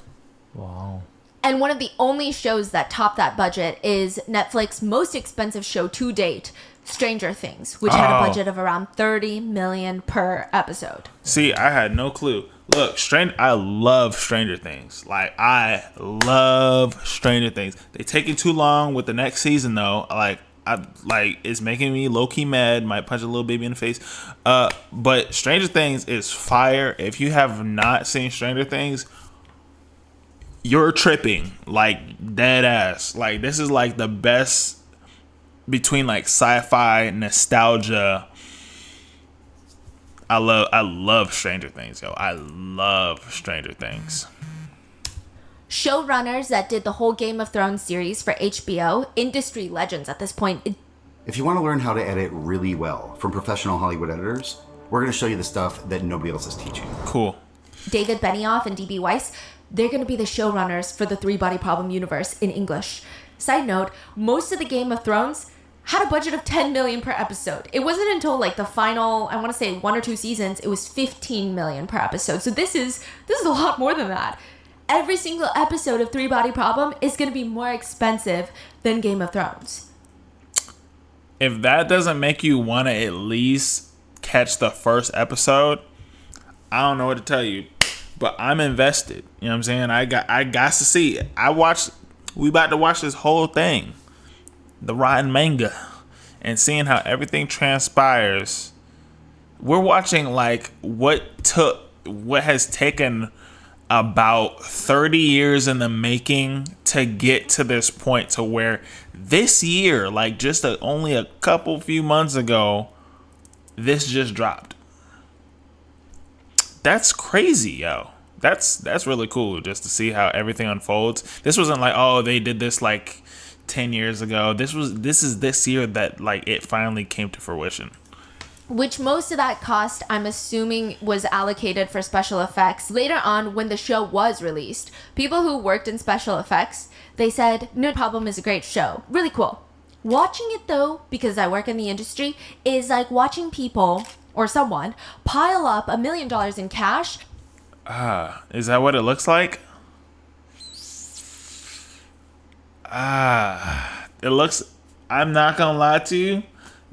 S1: Wow.
S2: And one of the only shows that top that budget is Netflix's most expensive show to date, Stranger Things, which had a budget of around $30 million per episode.
S3: See, I had no clue. Look, I love Stranger Things. Like, I love Stranger Things. They taking too long with the next season, though. It's making me low-key mad. Might punch a little baby in the face. But Stranger Things is fire. If you have not seen Stranger Things, you're tripping. Like, dead ass. Like, this is like the best between like sci-fi, nostalgia. I love Stranger Things, yo. I love Stranger Things.
S2: Showrunners that did the whole Game of Thrones series for HBO, industry legends at this point.
S6: If you want to learn how to edit really well from professional Hollywood editors, we're going to show you the stuff that nobody else is teaching.
S3: Cool.
S2: David Benioff and D.B. Weiss, they're going to be the showrunners for the Three Body Problem universe in English. Side note, most of the Game of Thrones had a budget of $10 million per episode. It wasn't until like the final, I want to say 1 or 2 seasons, it was $15 million per episode. So this is a lot more than that. Every single episode of Three Body Problem is going to be more expensive than Game of Thrones.
S3: If that doesn't make you want to at least catch the first episode, I don't know what to tell you. But I'm invested. You know what I'm saying? I got to see it. We about to watch this whole thing. The Rotten Manga. And seeing how everything transpires. We're watching like what has taken about 30 years in the making to get to this point, to where this year, like just only a few months ago, this just dropped. That's crazy, yo. That's really cool just to see how everything unfolds. This wasn't like, oh, they did this like 10 years ago. This is this year that like it finally came to fruition.
S2: Which most of that cost, I'm assuming, was allocated for special effects. Later on, when the show was released, people who worked in special effects, they said, No Problem is a great show. Really cool. Watching it though, because I work in the industry, is like watching people or someone pile up $1 million in cash.
S3: Is that what it looks like? It looks, I'm not gonna lie to you,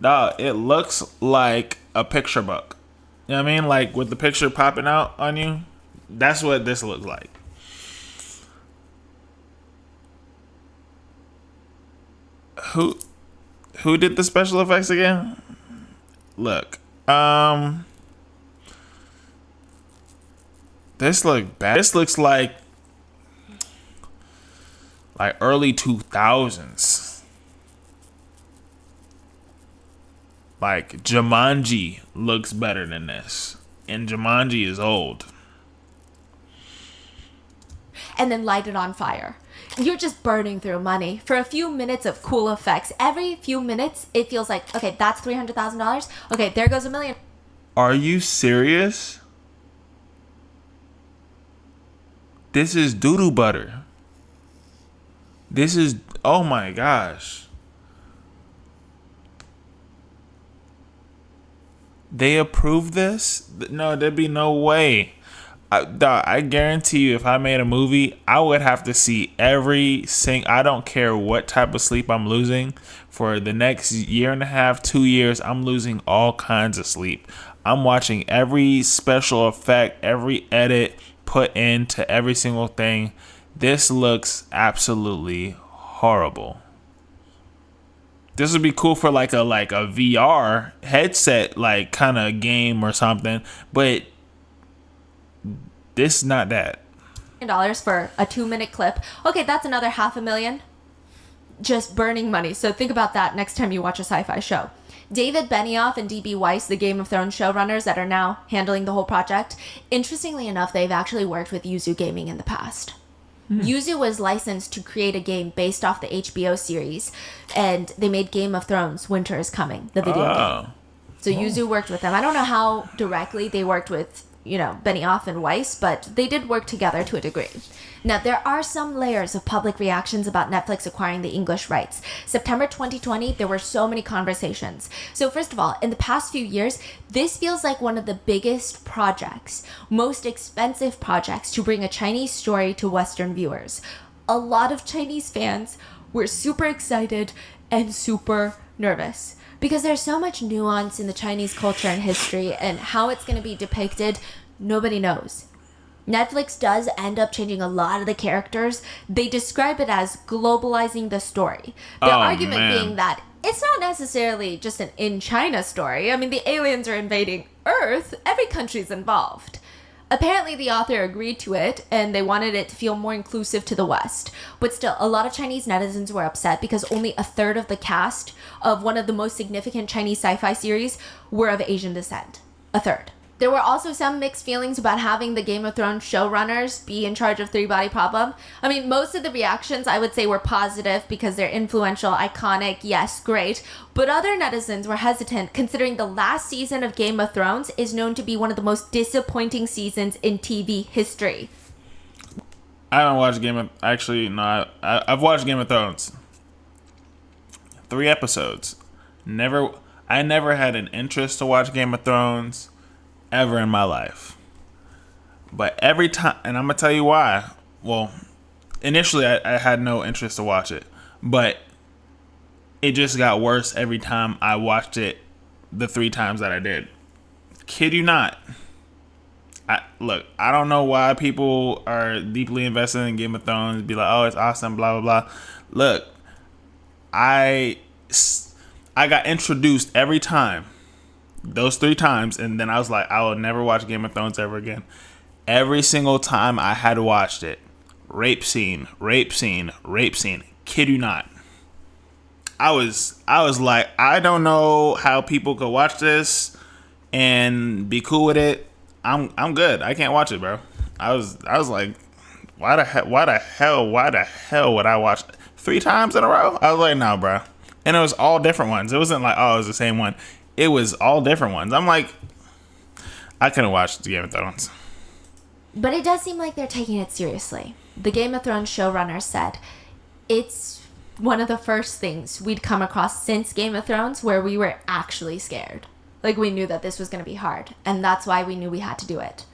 S3: dog, it looks like a picture book. You know what I mean? Like with the picture popping out on you. That's what this looks like. Who did the special effects again? Look. This look bad. This looks like early 2000s. Like Jumanji looks better than this, and Jumanji is old.
S2: And then light it on fire. You're just burning through money for a few minutes of cool effects. Every few minutes, it feels like, okay, that's $300,000. Okay, there goes $1 million.
S3: Are you serious? This is doo-doo butter. This is, oh my gosh. They approved this? No, there'd be no way. I guarantee you, if I made a movie, I would have to see I don't care what type of sleep I'm losing. For the next year and a half, 2 years, I'm losing all kinds of sleep. I'm watching every special effect, every edit put into every single thing. This looks absolutely horrible. This would be cool for like a VR headset, like kind of game or something, but this is not that.
S2: $1 for a 2-minute clip. Okay, that's another $500,000. Just burning money. So think about that next time you watch a sci-fi show. David Benioff and D.B. Weiss, the Game of Thrones showrunners that are now handling the whole project, interestingly enough, they've actually worked with Yuzu Gaming in the past. Yuzu was licensed to create a game based off the HBO series, and they made Game of Thrones Winter is Coming, the video game. So Yuzu worked with them. I don't know how directly they worked with, Benioff and Weiss, but they did work together to a degree. Now, there are some layers of public reactions about Netflix acquiring the English rights. September 2020, there were so many conversations. So first of all, in the past few years, this feels like one of the biggest projects, most expensive projects to bring a Chinese story to Western viewers. a lot of Chinese fans were super excited and super nervous because there's so much nuance in the Chinese culture and history, and how it's going to be depicted, nobody knows. Netflix does end up changing a lot of the characters. They describe it as globalizing the story. Their argument being that it's not necessarily just an in China story. I mean, the aliens are invading Earth. Every country's involved. Apparently, the author agreed to it, and they wanted it to feel more inclusive to the West. But still, a lot of Chinese netizens were upset because only a third of the cast of one of the most significant Chinese sci-fi series were of Asian descent. A third. There were also some mixed feelings about having the Game of Thrones showrunners be in charge of Three Body Problem. I mean, most of the reactions I would say were positive because they're influential, iconic, yes, great. But other netizens were hesitant considering the last season of Game of Thrones is known to be one of the most disappointing seasons in TV history.
S3: I haven't watched I've watched Game of Thrones. 3 episodes. I never had an interest to watch Game of Thrones ever in my life. But every time, and I'm gonna tell you why. Well, initially I had no interest to watch it, but it just got worse every time I watched it the 3 times that I did. Kid you not. I don't know why people are deeply invested in Game of Thrones, be like, oh, it's awesome, blah, blah, blah. Look, I got introduced every time. Those 3 times, and then I was like, I will never watch Game of Thrones ever again. Every single time I had watched it, rape scene, rape scene, rape scene. Kid you not. I was like, I don't know how people could watch this and be cool with it. I'm good. I can't watch it, bro. I was like, why the hell would I watch 3 times in a row? I was like, no, bro. And it was all different ones. It wasn't like, oh, it was the same one. It was all different ones. I'm like, I couldn't watch the Game of Thrones.
S2: But it does seem like they're taking it seriously. The Game of Thrones showrunner said, it's one of the first things we'd come across since Game of Thrones where we were actually scared. Like, we knew that this was going to be hard, and that's why we knew we had to do it.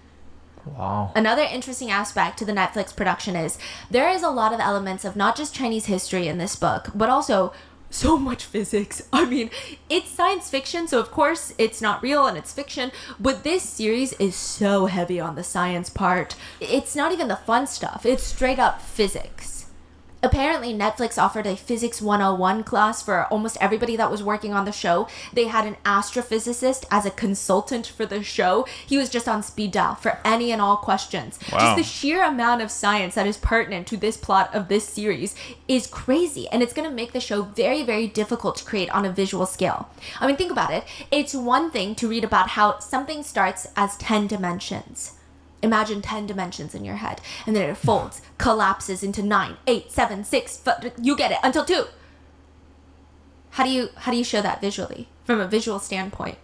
S1: Wow.
S2: Another interesting aspect to the Netflix production is there is a lot of elements of not just Chinese history in this book, but also so much physics. I mean, it's science fiction, so of course it's not real and it's fiction, but this series is so heavy on the science part. It's not even the fun stuff. It's straight up physics. Apparently, Netflix offered a Physics 101 class for almost everybody that was working on the show. They had an astrophysicist as a consultant for the show. He was just on speed dial for any and all questions.
S3: Wow.
S2: Just the sheer amount of science that is pertinent to this plot of this series is crazy, and it's going to make the show very, very difficult to create on a visual scale. I mean, think about it. It's one thing to read about how something starts as 10 dimensions. Imagine 10 dimensions in your head, and then it folds, collapses into 9, 8, 7, 6, 5, you get it, until 2. How do you show that visually, from a visual standpoint?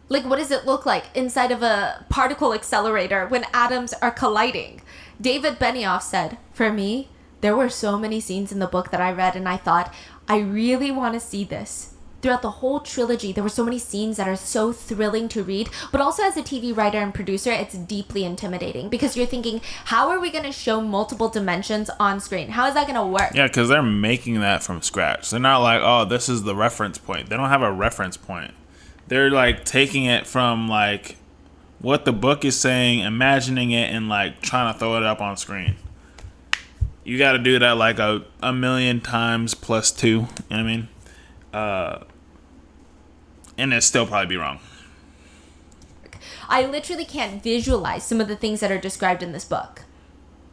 S2: Like, what does it look like inside of a particle accelerator when atoms are colliding? David Benioff said, for me, there were so many scenes in the book that I read, and I thought, I really want to see this. Throughout the whole trilogy, there were so many scenes that are so thrilling to read, but also as a TV writer and producer, it's deeply intimidating because you're thinking, how are we going to show multiple dimensions on screen? How is that going to work?
S3: Yeah, because they're making that from scratch. They're not like, oh, this is the reference point. They don't have a reference point. They're like taking it from like what the book is saying, imagining it, and like trying to throw it up on screen. You got to do that like a million times plus 2. You know what I mean? And it'd still probably be wrong.
S2: I literally can't visualize some of the things that are described in this book.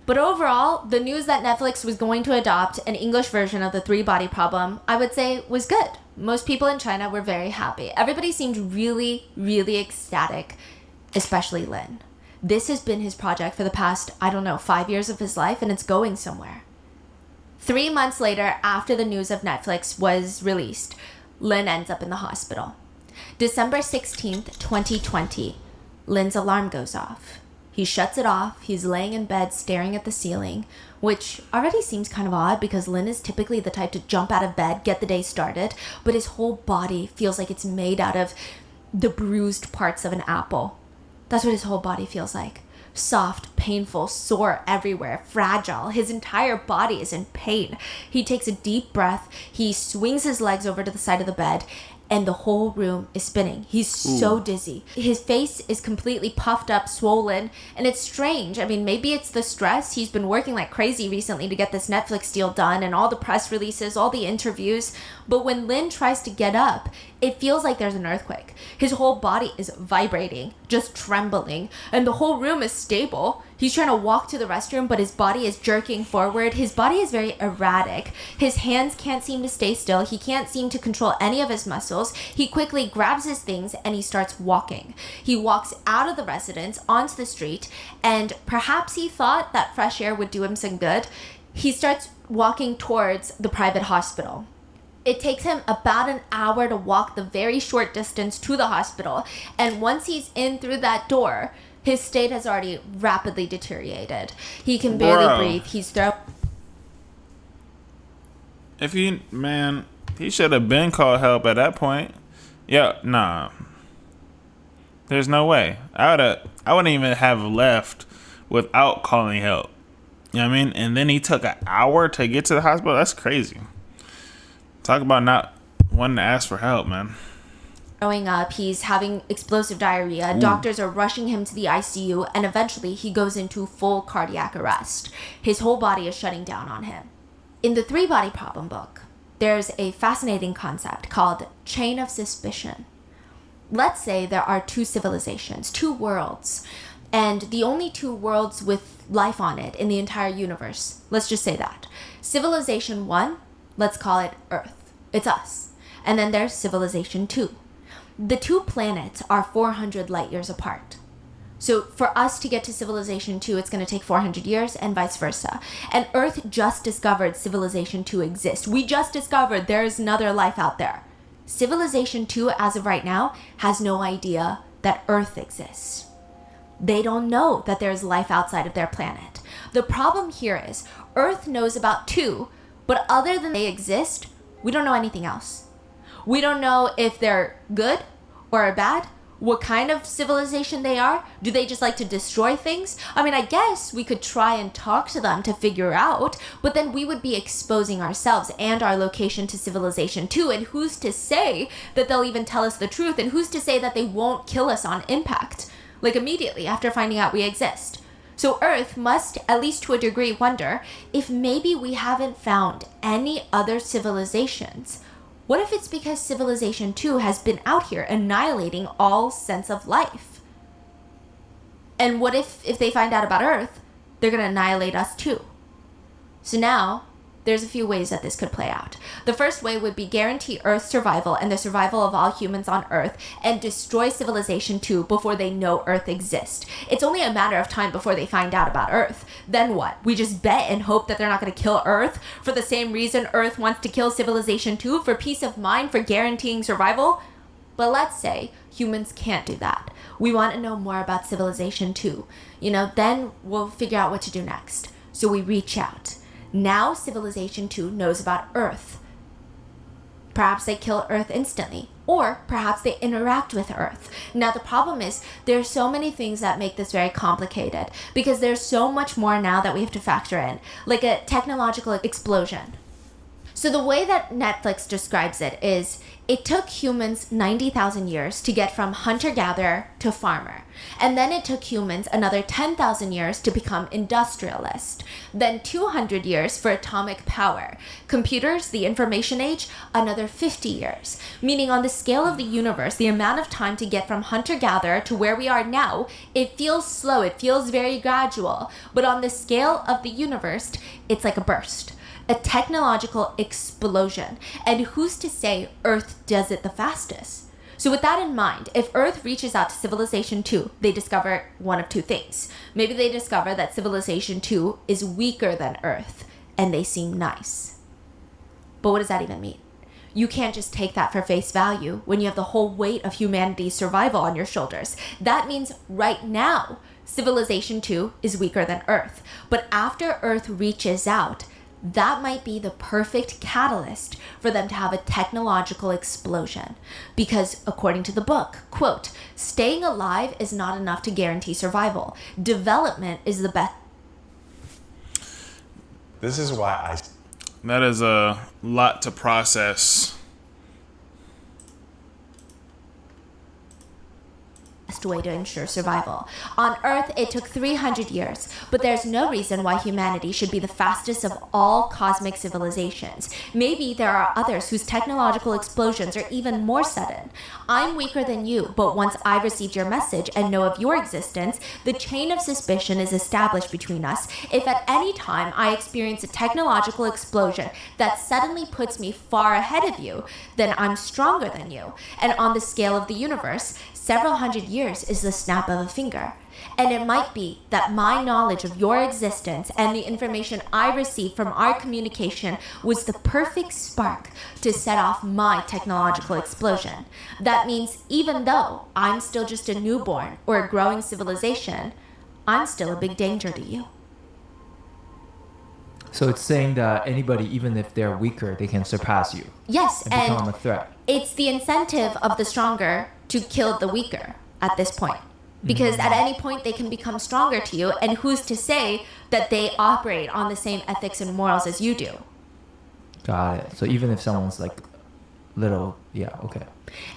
S2: But overall, the news that Netflix was going to adopt an English version of the 3 Body Problem, I would say, was good. Most people in China were very happy. Everybody seemed really, really ecstatic, especially Lin. This has been his project for the past, 5 years of his life, and it's going somewhere. 3 months later, after the news of Netflix was released, Lin ends up in the hospital. December 16th, 2020, Lin's alarm goes off. He shuts it off. He's laying in bed staring at the ceiling, which already seems kind of odd because Lin is typically the type to jump out of bed, get the day started, but his whole body feels like it's made out of the bruised parts of an apple. That's what his whole body feels like. Soft, painful, sore everywhere, fragile. His entire body is in pain. He takes a deep breath. He swings his legs over to the side of the bed, and the whole room is spinning. He's so dizzy. His face is completely puffed up, swollen, and it's strange. I mean, maybe it's the stress. He's been working like crazy recently to get this Netflix deal done and all the press releases, all the interviews. But when Lin tries to get up, it feels like there's an earthquake. His whole body is vibrating, just trembling, and the whole room is stable. He's trying to walk to the restroom, but his body is jerking forward. His body is very erratic. His hands can't seem to stay still. He can't seem to control any of his muscles. He quickly grabs his things and he starts walking. He walks out of the residence onto the street, and perhaps he thought that fresh air would do him some good. He starts walking towards the private hospital. It takes him about an hour to walk the very short distance to the hospital, and once he's in through that door, his state has already rapidly deteriorated. He can barely breathe. He's
S3: He should have been called help at that point. Yeah, nah. There's no way. I wouldn't even have left without calling help. You know what I mean? And then he took an hour to get to the hospital. That's crazy. Talk about not wanting to ask for help, man.
S2: Throwing up, he's having explosive diarrhea. Doctors are rushing him to the ICU, and eventually he goes into full cardiac arrest. His whole body is shutting down on him. In the 3-Body Problem book, there's a fascinating concept called chain of suspicion. Let's say there are 2 civilizations, 2 worlds, and the only 2 worlds with life on it in the entire universe. Let's just say that. Civilization 1, let's call it Earth. It's us. And then there's Civilization 2. The 2 planets are 400 light years apart. So for us to get to Civilization 2, it's going to take 400 years and vice versa. And Earth just discovered Civilization 2 exists. We just discovered there's another life out there. Civilization 2, as of right now, has no idea that Earth exists. They don't know that there's life outside of their planet. The problem here is Earth knows about 2, but other than they exist, we don't know anything else. We don't know if they're good or bad, what kind of civilization they are. Do they just like to destroy things? I mean, I guess we could try and talk to them to figure out, but then we would be exposing ourselves and our location to Civilization 2, and who's to say that they'll even tell us the truth, and who's to say that they won't kill us on impact, like immediately after finding out we exist? So Earth must, at least to a degree, wonder if maybe we haven't found any other civilizations. What if it's because Civilization 2 has been out here annihilating all sense of life? And what if they find out about Earth, they're going to annihilate us too? So now, there's a few ways that this could play out. The first way would be guarantee Earth's survival and the survival of all humans on Earth, and destroy Civilization 2 before they know Earth exists. It's only a matter of time before they find out about Earth. Then what? We just bet and hope that they're not going to kill Earth for the same reason Earth wants to kill Civilization 2, for peace of mind, for guaranteeing survival? But let's say humans can't do that. We want to know more about Civilization 2. Then we'll figure out what to do next. So we reach out. Now Civilization 2 knows about Earth. Perhaps they kill Earth instantly, or perhaps they interact with Earth. Now the problem is there's so many things that make this very complicated, because there's so much more now that we have to factor in, like a technological explosion. So the way that Netflix describes it is, it took humans 90,000 years to get from hunter-gatherer to farmer. And then it took humans another 10,000 years to become industrialist. Then 200 years for atomic power. Computers, the information age, another 50 years. Meaning on the scale of the universe, the amount of time to get from hunter-gatherer to where we are now, it feels slow, it feels very gradual. But on the scale of the universe, it's like a burst. A technological explosion. And who's to say Earth does it the fastest? So with that in mind, if Earth reaches out to Civilization 2, they discover one of 2 things. Maybe they discover that Civilization 2 is weaker than Earth, and they seem nice. But what does that even mean? You can't just take that for face value when you have the whole weight of humanity's survival on your shoulders. That means right now, Civilization 2 is weaker than Earth. But after Earth reaches out, that might be the perfect catalyst for them to have a technological explosion. Because according to the book, quote, staying alive is not enough to guarantee survival. Development is the best.
S7: This is why I...
S3: That is a lot to process.
S2: Way to ensure survival. On Earth, it took 300 years, but there's no reason why humanity should be the fastest of all cosmic civilizations. Maybe there are others whose technological explosions are even more sudden. I'm weaker than you, but once I received your message and know of your existence, the chain of suspicion is established between us. If at any time I experience a technological explosion that suddenly puts me far ahead of you, then I'm stronger than you. And on the scale of the universe, several hundred years is the snap of a finger. And it might be that my knowledge of your existence and the information I received from our communication was the perfect spark to set off my technological explosion. That means even though I'm still just a newborn or a growing civilization, I'm still a big danger to you.
S1: So it's saying that anybody, even if they're weaker, they can surpass you.
S2: Yes,
S1: and become a threat.
S2: It's the incentive of the stronger to kill the weaker at this point. Because at any point they can become stronger to you, and who's to say that they operate on the same ethics and morals as you do?
S1: Got it. So even if someone's like little, yeah, okay.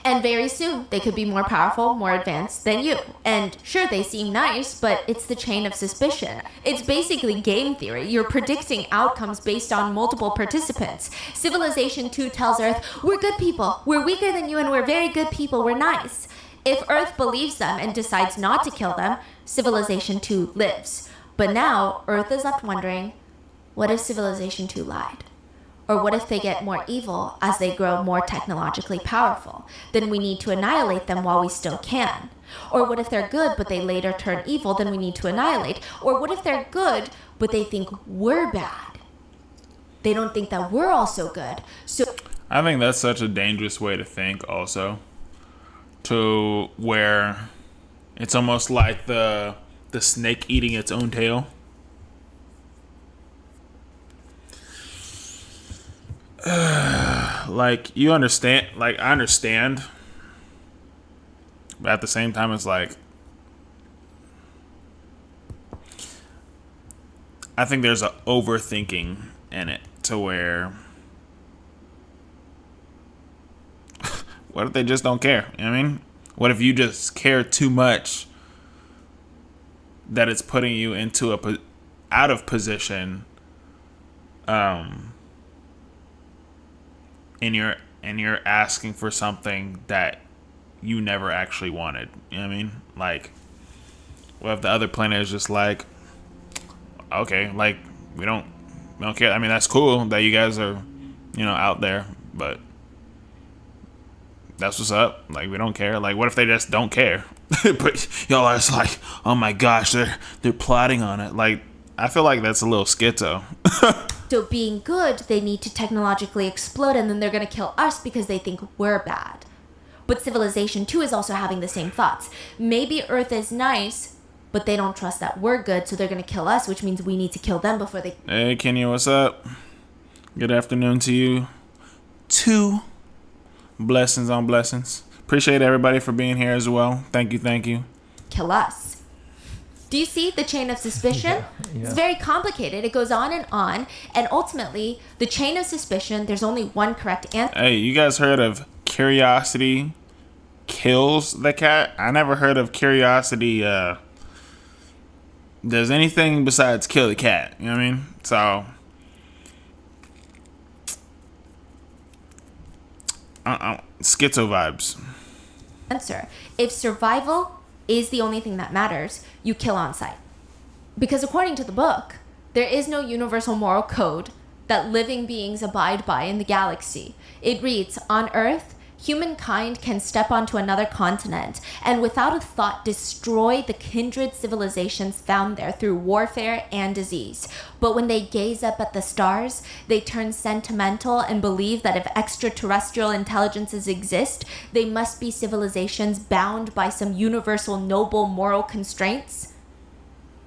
S2: And very soon they could be more powerful, more advanced than you. And sure, they seem nice, but it's the chain of suspicion. It's basically game theory. You're predicting outcomes based on multiple participants. Civilization 2 tells Earth, we're good people, we're weaker than you, and we're very good people, we're nice. If Earth believes them and decides not to kill them, Civilization 2 lives. But now, Earth is left wondering, what if Civilization 2 lied? Or what if they get more evil as they grow more technologically powerful? Then we need to annihilate them while we still can. Or what if they're good but they later turn evil, then we need to annihilate? Or what if they're good but they think we're bad? They don't think that we're also good. So
S3: I think that's such a dangerous way to think also. To where it's almost like the snake eating its own tail. Like, you understand, like, I understand, but at the same time, it's like, I think there's a overthinking in it to where, what if they just don't care? You know what I mean? What if you just care too much that it's putting you into out of position, and you're asking for something that you never actually wanted. You know what I mean? Like, what if the other planet is just like, okay, like, we don't care. I mean, that's cool that you guys are, out there, but that's what's up. Like, we don't care. Like, what if they just don't care? But y'all are just like, oh my gosh, they're plotting on it. Like, I feel like that's a little schizo.
S2: So being good, they need to technologically explode, and then they're going to kill us because they think we're bad. But Civilization 2 is also having the same thoughts. Maybe Earth is nice, but they don't trust that we're good, so they're going to kill us, which means we need to kill them before they...
S3: Hey, Kenya, what's up? Good afternoon to you. 2 blessings on blessings. Appreciate everybody for being here as well. Thank you.
S2: Kill us. Do you see the chain of suspicion?
S1: Yeah.
S2: It's very complicated. It goes on, and ultimately, the chain of suspicion, there's only one correct answer.
S3: Hey, you guys heard of curiosity kills the cat? I never heard of curiosity does anything besides kill the cat. You know what I mean? So, schizo vibes.
S2: Answer. If survival is the only thing that matters, you kill on sight. Because according to the book, there is no universal moral code that living beings abide by in the galaxy. It reads, on Earth, humankind can step onto another continent and without a thought destroy the kindred civilizations found there through warfare and disease. But when they gaze up at the stars, they turn sentimental and believe that if extraterrestrial intelligences exist, they must be civilizations bound by some universal noble moral constraints.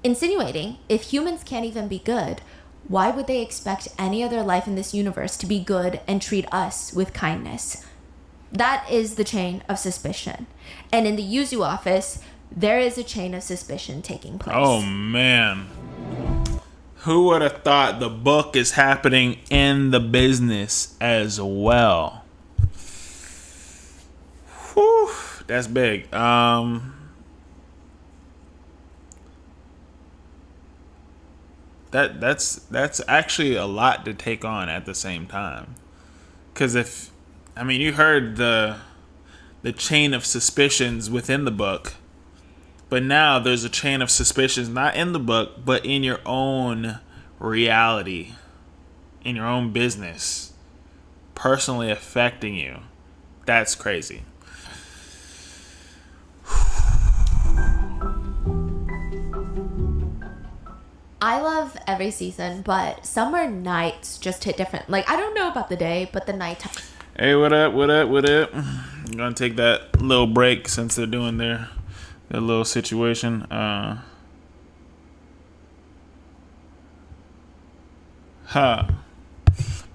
S2: Insinuating, if humans can't even be good, Why would they expect any other life in this universe to be good and treat us with kindness? That is the chain of suspicion. And in the Yuzu office, there is a chain of suspicion taking place.
S3: Oh, man. Who would have thought the book is happening in the business as well? Whew, that's big. That's actually a lot to take on at the same time. Because you heard the chain of suspicions within the book, but now there's a chain of suspicions not in the book, but in your own reality, in your own business, personally affecting you. That's crazy.
S2: I love every season, but summer nights just hit different. Like, I don't know about the day, but the nighttime.
S3: Hey, what up? I'm gonna take that little break since they're doing their little situation. But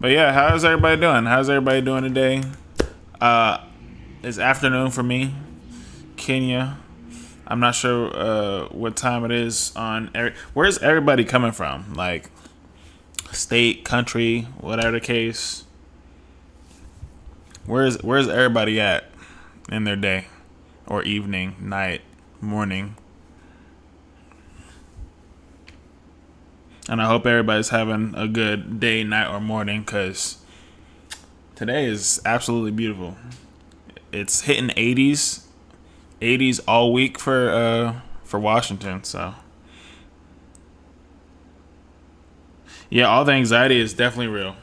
S3: yeah, how's everybody doing? How's everybody doing today? It's afternoon for me, Kenya. I'm not sure what time it is on. Where's everybody coming from? Like, state, country, whatever the case. Where's everybody at in their day, or evening, night, morning? And I hope everybody's having a good day, night, or morning, because today is absolutely beautiful. It's hitting 80s all week for Washington. So yeah, all the anxiety is definitely real.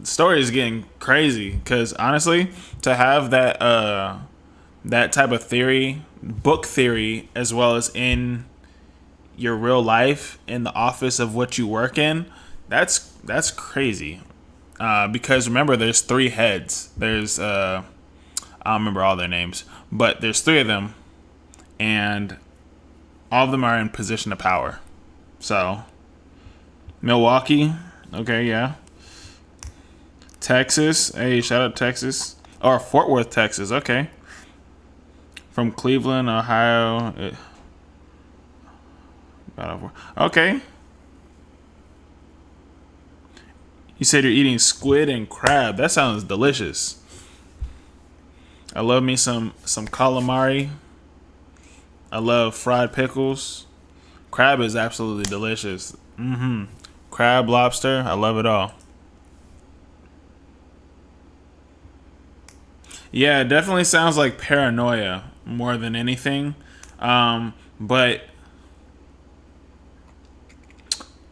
S3: Story is getting crazy because honestly, to have that type of book theory, as well as in your real life, in the office of what you work in, that's crazy. Because remember, there's 3 heads. There's I don't remember all their names, but there's 3 of them, and all of them are in position of power. So Milwaukee, okay, yeah. Texas, hey, shout out Texas. Or Fort Worth, Texas, okay. From Cleveland, Ohio. Okay. You said you're eating squid and crab. That sounds delicious. I love me some calamari. I love fried pickles. Crab is absolutely delicious. Crab, lobster, I love it all. Yeah, it definitely sounds like paranoia more than anything. But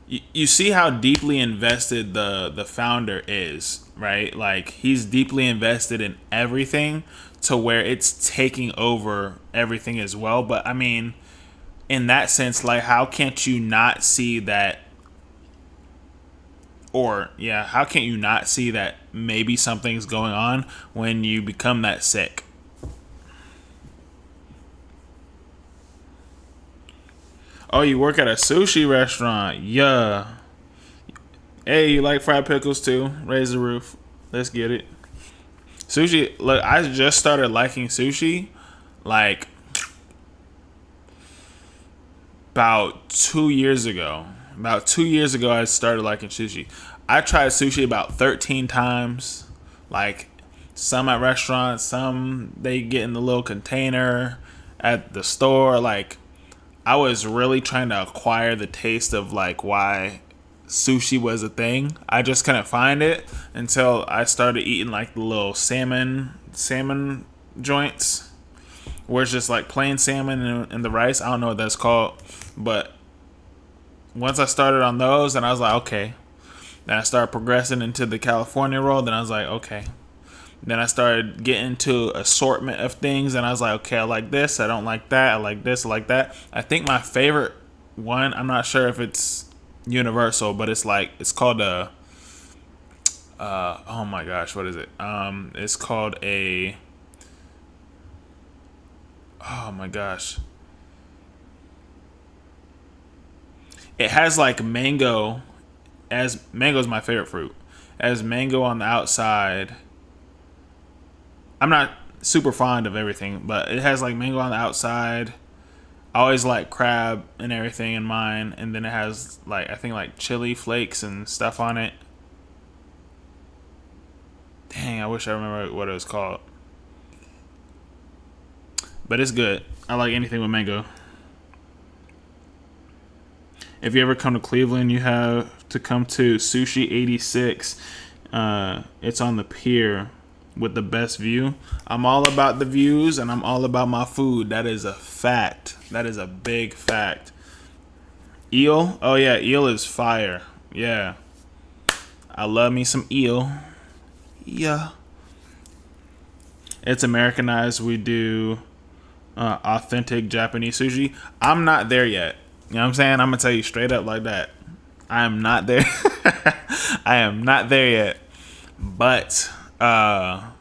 S3: you see how deeply invested the founder is, right? Like, he's deeply invested in everything to where it's taking over everything as well. But I mean, in that sense, like, how can't you not see that? Or, yeah, how can't you not see that maybe something's going on when you become that sick? Oh, you work at a sushi restaurant. Yeah. Hey, you like fried pickles too? Raise the roof. Let's get it. Sushi, look, I just started liking sushi like about 2 years ago. About 2 years ago, I started liking sushi. I tried sushi about 13 times. Like, some at restaurants, some they get in the little container at the store. Like, I was really trying to acquire the taste of, like, why sushi was a thing. I just couldn't find it until I started eating, like, the little salmon joints, where it's just, like, plain salmon and the rice. I don't know what that's called, but once I started on those, and I was like, okay. Then I started progressing into the California roll. Then I was like, okay. Then I started getting to assortment of things, and I was like, okay, I like this, I don't like that, I like this, I like that. I think my favorite one, I'm not sure if it's universal, but it's called a oh my gosh, what is it? It's called a, oh my gosh. It has like mango as mango's my favorite fruit. As mango on the outside, I'm not super fond of everything, but it has like mango on the outside. I always like crab and everything in mine, and then it has like I think like chili flakes and stuff on it. Dang, I wish I remember what it was called. But it's good. I like anything with mango. If you ever come to Cleveland, you have to come to Sushi 86. It's on the pier with the best view. I'm all about the views and I'm all about my food. That is a fact. That is a big fact. Eel? Oh yeah, eel is fire. Yeah. I love me some eel. Yeah. It's Americanized. We do authentic Japanese sushi. I'm not there yet. You know what I'm saying? I'm going to tell you straight up like that. I am not there. I am not there yet. But I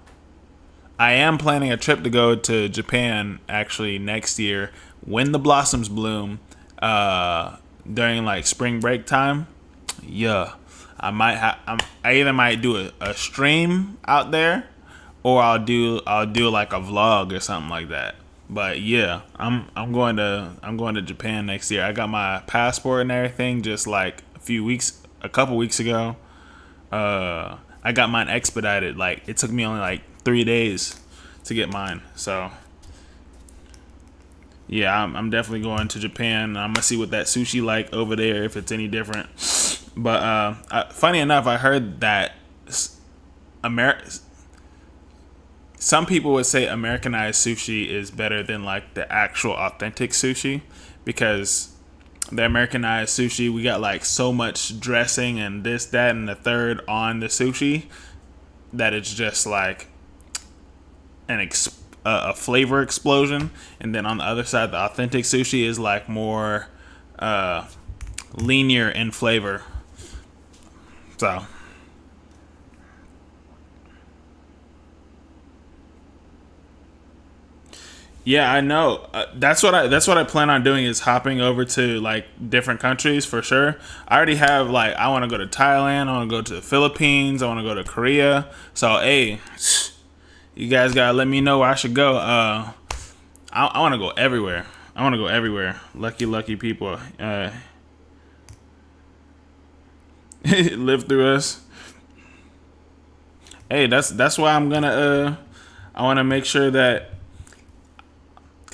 S3: am planning a trip to go to Japan actually next year when the blossoms bloom during like spring break time. Yeah. I either might do a stream out there or I'll do like a vlog or something like that. But yeah, I'm going to Japan next year. I got my passport and everything just like a couple weeks ago. I got mine expedited. Like it took me only like 3 days to get mine. So yeah, I'm definitely going to Japan. I'm gonna see what that sushi like over there, if it's any different. But funny enough, I heard that some people would say Americanized sushi is better than like the actual authentic sushi, because the Americanized sushi, we got like so much dressing and this, that, and the third on the sushi that it's just like a flavor explosion. And then on the other side, the authentic sushi is like more linear in flavor. So yeah, I know. That's what I plan on doing, is hopping over to like different countries for sure. I already have like, I want to go to Thailand, I want to go to the Philippines, I want to go to Korea. So hey, you guys gotta let me know where I should go. I want to go everywhere. Lucky people. Live through us. Hey, that's why I'm gonna I want to make sure that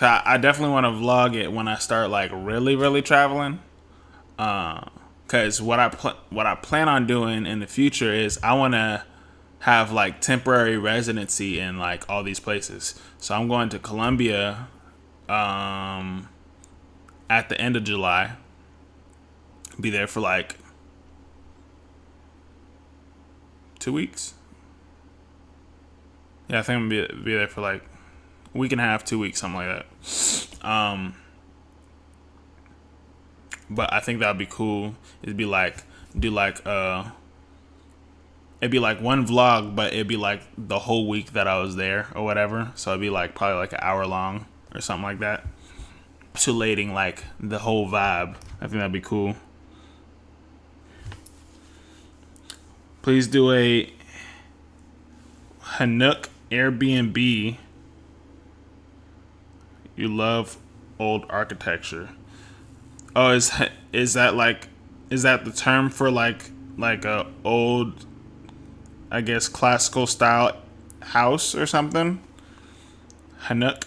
S3: I definitely want to vlog it when I start like really traveling. Cause what I plan on doing in the future is I want to have like temporary residency in like all these places. So I'm going to Colombia at the end of July. Be there for like 2 weeks. Yeah, I think I'm gonna be there for like a week and a half, 2 weeks, something like that. But I think that'd be cool. It'd be like it'd be like one vlog, but it'd be like the whole week that I was there or whatever. So it'd be like probably like an hour long or something like that. Encapsulating like the whole vibe. I think that'd be cool. Please do a Hanuk Airbnb. You love old architecture. Oh, is that the term for like a old, I guess, classical style house or something? Hanuk.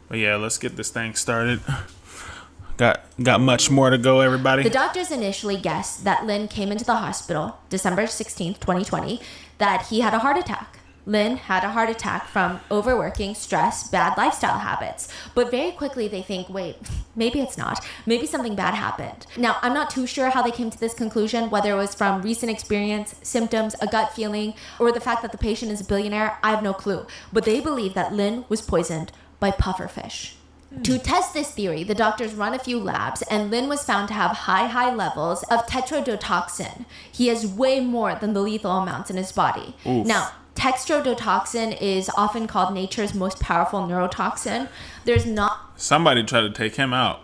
S3: But yeah, let's get this thing started. Got much more to go, everybody.
S2: The doctors initially guessed that Lin came into the hospital December 16th, 2020, that he had a heart attack. Lin had a heart attack from overworking, stress, bad lifestyle habits. But very quickly they think, wait, maybe it's not. Maybe something bad happened. Now, I'm not too sure how they came to this conclusion, whether it was from recent experience, symptoms, a gut feeling, or the fact that the patient is a billionaire. I have no clue. But they believe that Lin was poisoned by pufferfish. To test this theory, the doctors run a few labs, and Lin was found to have high levels of tetrodotoxin. He has way more than the lethal amounts in his body.
S3: Oof.
S2: Now, Textrodotoxin is often called nature's most powerful neurotoxin. There's not...
S3: Somebody tried to take him out.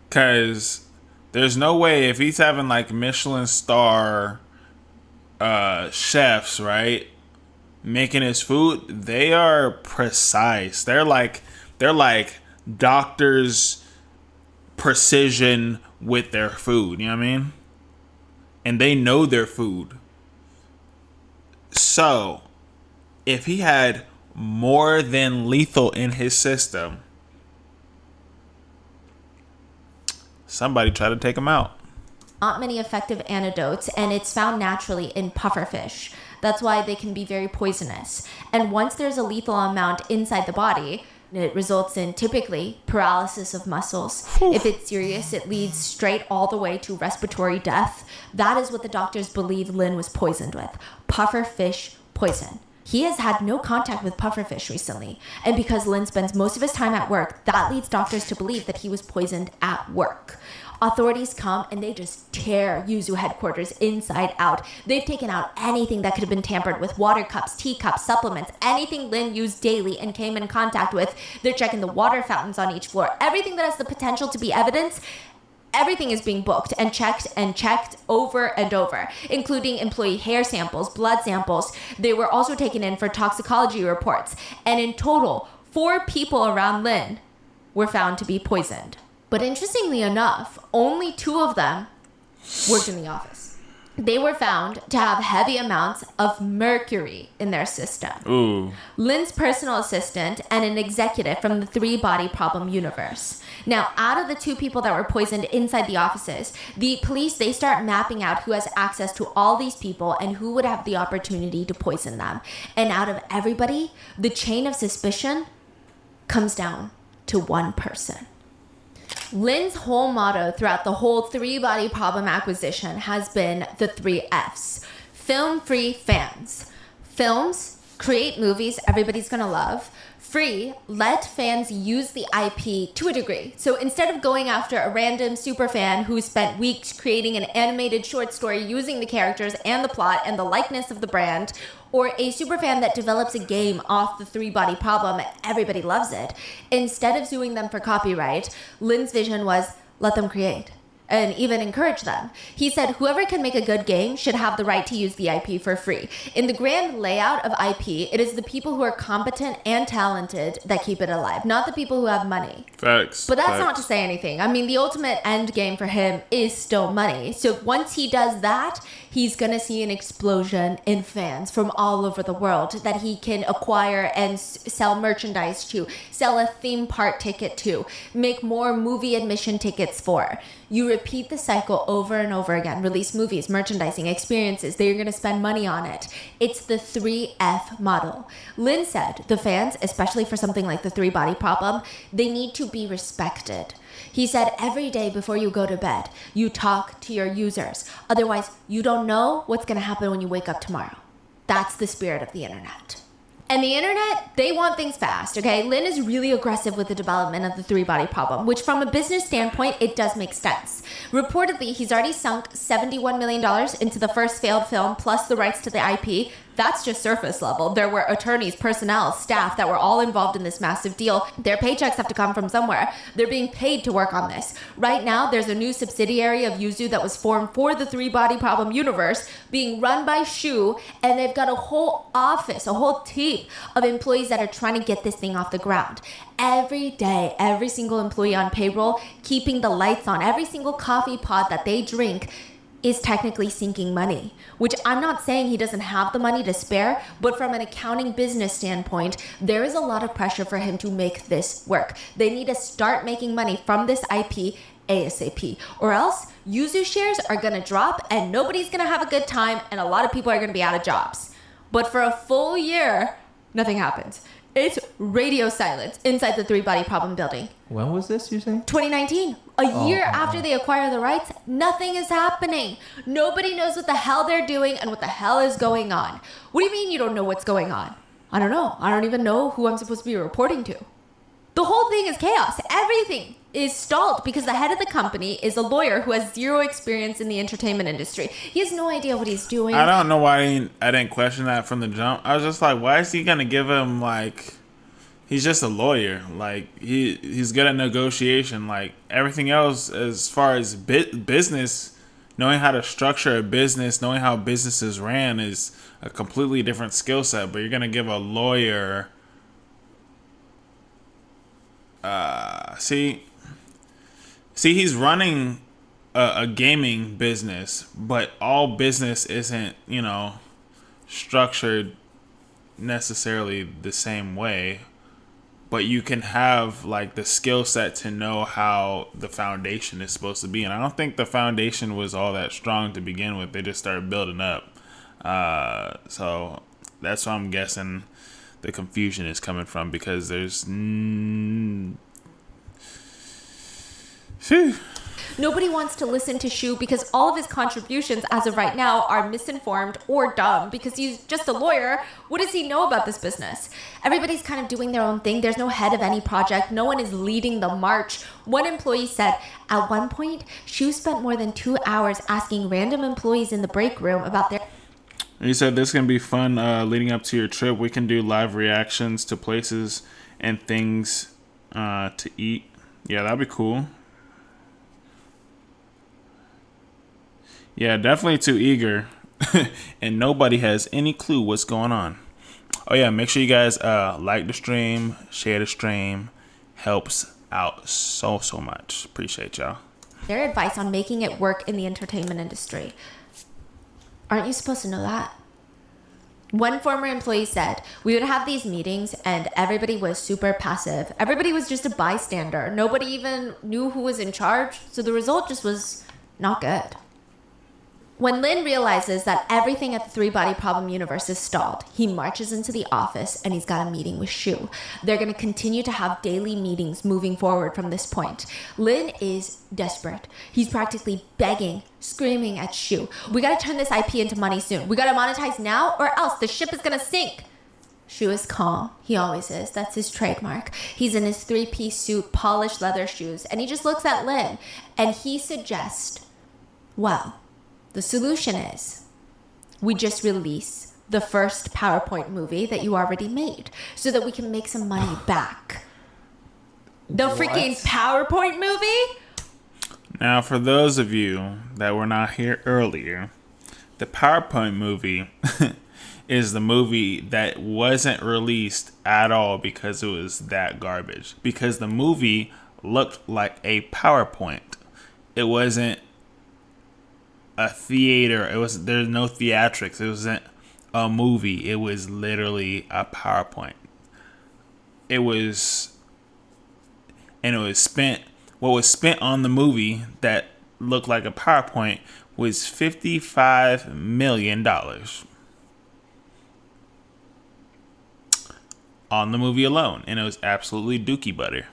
S3: Because there's no way if he's having like Michelin star chefs, right? Making his food, they are precise. They're like doctors' precision with their food. You know what I mean? And they know their food. So, if he had more than lethal in his system, somebody tried to take him out.
S2: Not many effective antidotes, and it's found naturally in pufferfish. That's why they can be very poisonous. And once there's a lethal amount inside the body, it results in typically paralysis of muscles. If it's serious, it leads straight all the way to respiratory death. That is what the doctors believe Lin was poisoned with. Pufferfish poison. He has had no contact with pufferfish recently. And because Lin spends most of his time at work, that leads doctors to believe that he was poisoned at work. Authorities come and they just tear Yuzu headquarters inside out. They've taken out anything that could have been tampered with. Water cups, teacups, supplements, anything Lin used daily and came in contact with. They're checking the water fountains on each floor. Everything that has the potential to be evidence, everything is being booked and checked over and over, including employee hair samples, blood samples. They were also taken in for toxicology reports. And in total, 4 people around Lin were found to be poisoned. But interestingly enough, only 2 of them worked in the office. They were found to have heavy amounts of mercury in their system.
S3: Ooh.
S2: Lin's personal assistant and an executive from the 3-body problem universe. Now, out of the 2 people that were poisoned inside the offices, the police, they start mapping out who has access to all these people and who would have the opportunity to poison them. And out of everybody, the chain of suspicion comes down to 1 person. Lin's whole motto throughout the whole 3-body problem acquisition has been the 3 Fs. Film free fans. Films, create movies everybody's gonna love. Free, let fans use the IP to a degree. So instead of going after a random superfan who spent weeks creating an animated short story using the characters and the plot and the likeness of the brand, or a superfan that develops a game off the 3-body problem, everybody loves it. Instead of suing them for copyright, Lin's vision was let them create and even encourage them. He said whoever can make a good game should have the right to use the IP for free. In the grand layout of IP, it is the people who are competent and talented that keep it alive, not the people who have money.
S3: Facts.
S2: But that's not to say anything. I mean, the ultimate end game for him is still money. So once he does that, he's going to see an explosion in fans from all over the world that he can acquire and sell merchandise to, sell a theme park ticket to, make more movie admission tickets for. You repeat the cycle over and over again. Release movies, merchandising, experiences. They're going to spend money on it. It's the 3F model. Lin said the fans, especially for something like the 3-body problem, they need to be respected. He said every day before you go to bed, you talk to your users. Otherwise, you don't know what's going to happen when you wake up tomorrow. That's the spirit of the internet. And the internet, they want things fast, okay? Lin is really aggressive with the development of the 3-body problem, which from a business standpoint, it does make sense. Reportedly, he's already sunk $71 million into the first failed film, plus the rights to the IP. That's just surface level. There were attorneys, personnel, staff that were all involved in this massive deal. Their paychecks have to come from somewhere. They're being paid to work on this. Right now, there's a new subsidiary of Yuzu that was formed for the 3-body problem universe, being run by Shu, and they've got a whole office, a whole team of employees that are trying to get this thing off the ground. Every day, every single employee on payroll, keeping the lights on, every single coffee pod that they drink is technically sinking money, which I'm not saying he doesn't have the money to spare, but from an accounting business standpoint, there is a lot of pressure for him to make this work. They need to start making money from this IP ASAP, or else Yuzu shares are gonna drop and nobody's gonna have a good time and a lot of people are gonna be out of jobs. But for a full year, nothing happens. It's radio silence inside the 3-body problem building.
S1: When was this, you say?
S2: 2019. A year after they acquire the rights, nothing is happening. Nobody knows what the hell they're doing and what the hell is going on. What do you mean you don't know what's going on? I don't know. I don't even know who I'm supposed to be reporting to. The whole thing is chaos. Everything is stalled because the head of the company is a lawyer who has zero experience in the entertainment industry. He has no idea what he's doing.
S3: I don't know why I didn't question that from the jump. I was just like, why is he gonna give him like? He's just a lawyer. Like he's good at negotiation. Like everything else, as far as business, knowing how to structure a business, knowing how businesses ran is a completely different skill set. But you're gonna give a lawyer. See, he's running a gaming business, but all business isn't, structured necessarily the same way. But you can have like the skill set to know how the foundation is supposed to be. And I don't think the foundation was all that strong to begin with. They just started building up. So that's why I'm guessing the confusion is coming from, because there's
S2: Nobody wants to listen to Shu because all of his contributions as of right now are misinformed or dumb because he's just a lawyer. What does he know about this business? Everybody's kind of doing their own thing. There's no head of any project. No one is leading the march. One employee said, at one point, Shu spent more than 2 hours asking random employees in the break room about their...
S3: He said this can be fun leading up to your trip. We can do live reactions to places and things to eat. Yeah, that'd be cool. Yeah, definitely too eager. And nobody has any clue what's going on. Oh yeah, make sure you guys like the stream, share the stream. Helps out so much. Appreciate y'all.
S2: Their advice on making it work in the entertainment industry. Aren't you supposed to know that? One former employee said, we would have these meetings and everybody was super passive. Everybody was just a bystander. Nobody even knew who was in charge. So the result just was not good. When Lin realizes that everything at the three-body problem universe is stalled, he marches into the office and he's got a meeting with Shu. They're going to continue to have daily meetings moving forward from this point. Lin is desperate. He's practically begging, screaming at Shu. We got to turn this IP into money soon. We got to monetize now or else the ship is going to sink. Shu is calm. He always is. That's his trademark. He's in his three-piece suit, polished leather shoes, and he just looks at Lin and he suggests, well, the solution is we just release the first PowerPoint movie that you already made so that we can make some money back. The freaking PowerPoint movie?
S3: Now, for those of you that were not here earlier, the PowerPoint movie is the movie that wasn't released at all because it was that garbage. Because the movie looked like a PowerPoint. It wasn't a theater. There's no theatrics. It wasn't a movie. It was literally a PowerPoint. What was spent on the movie that looked like a PowerPoint was $55 million on the movie alone, and it was absolutely dookie butter.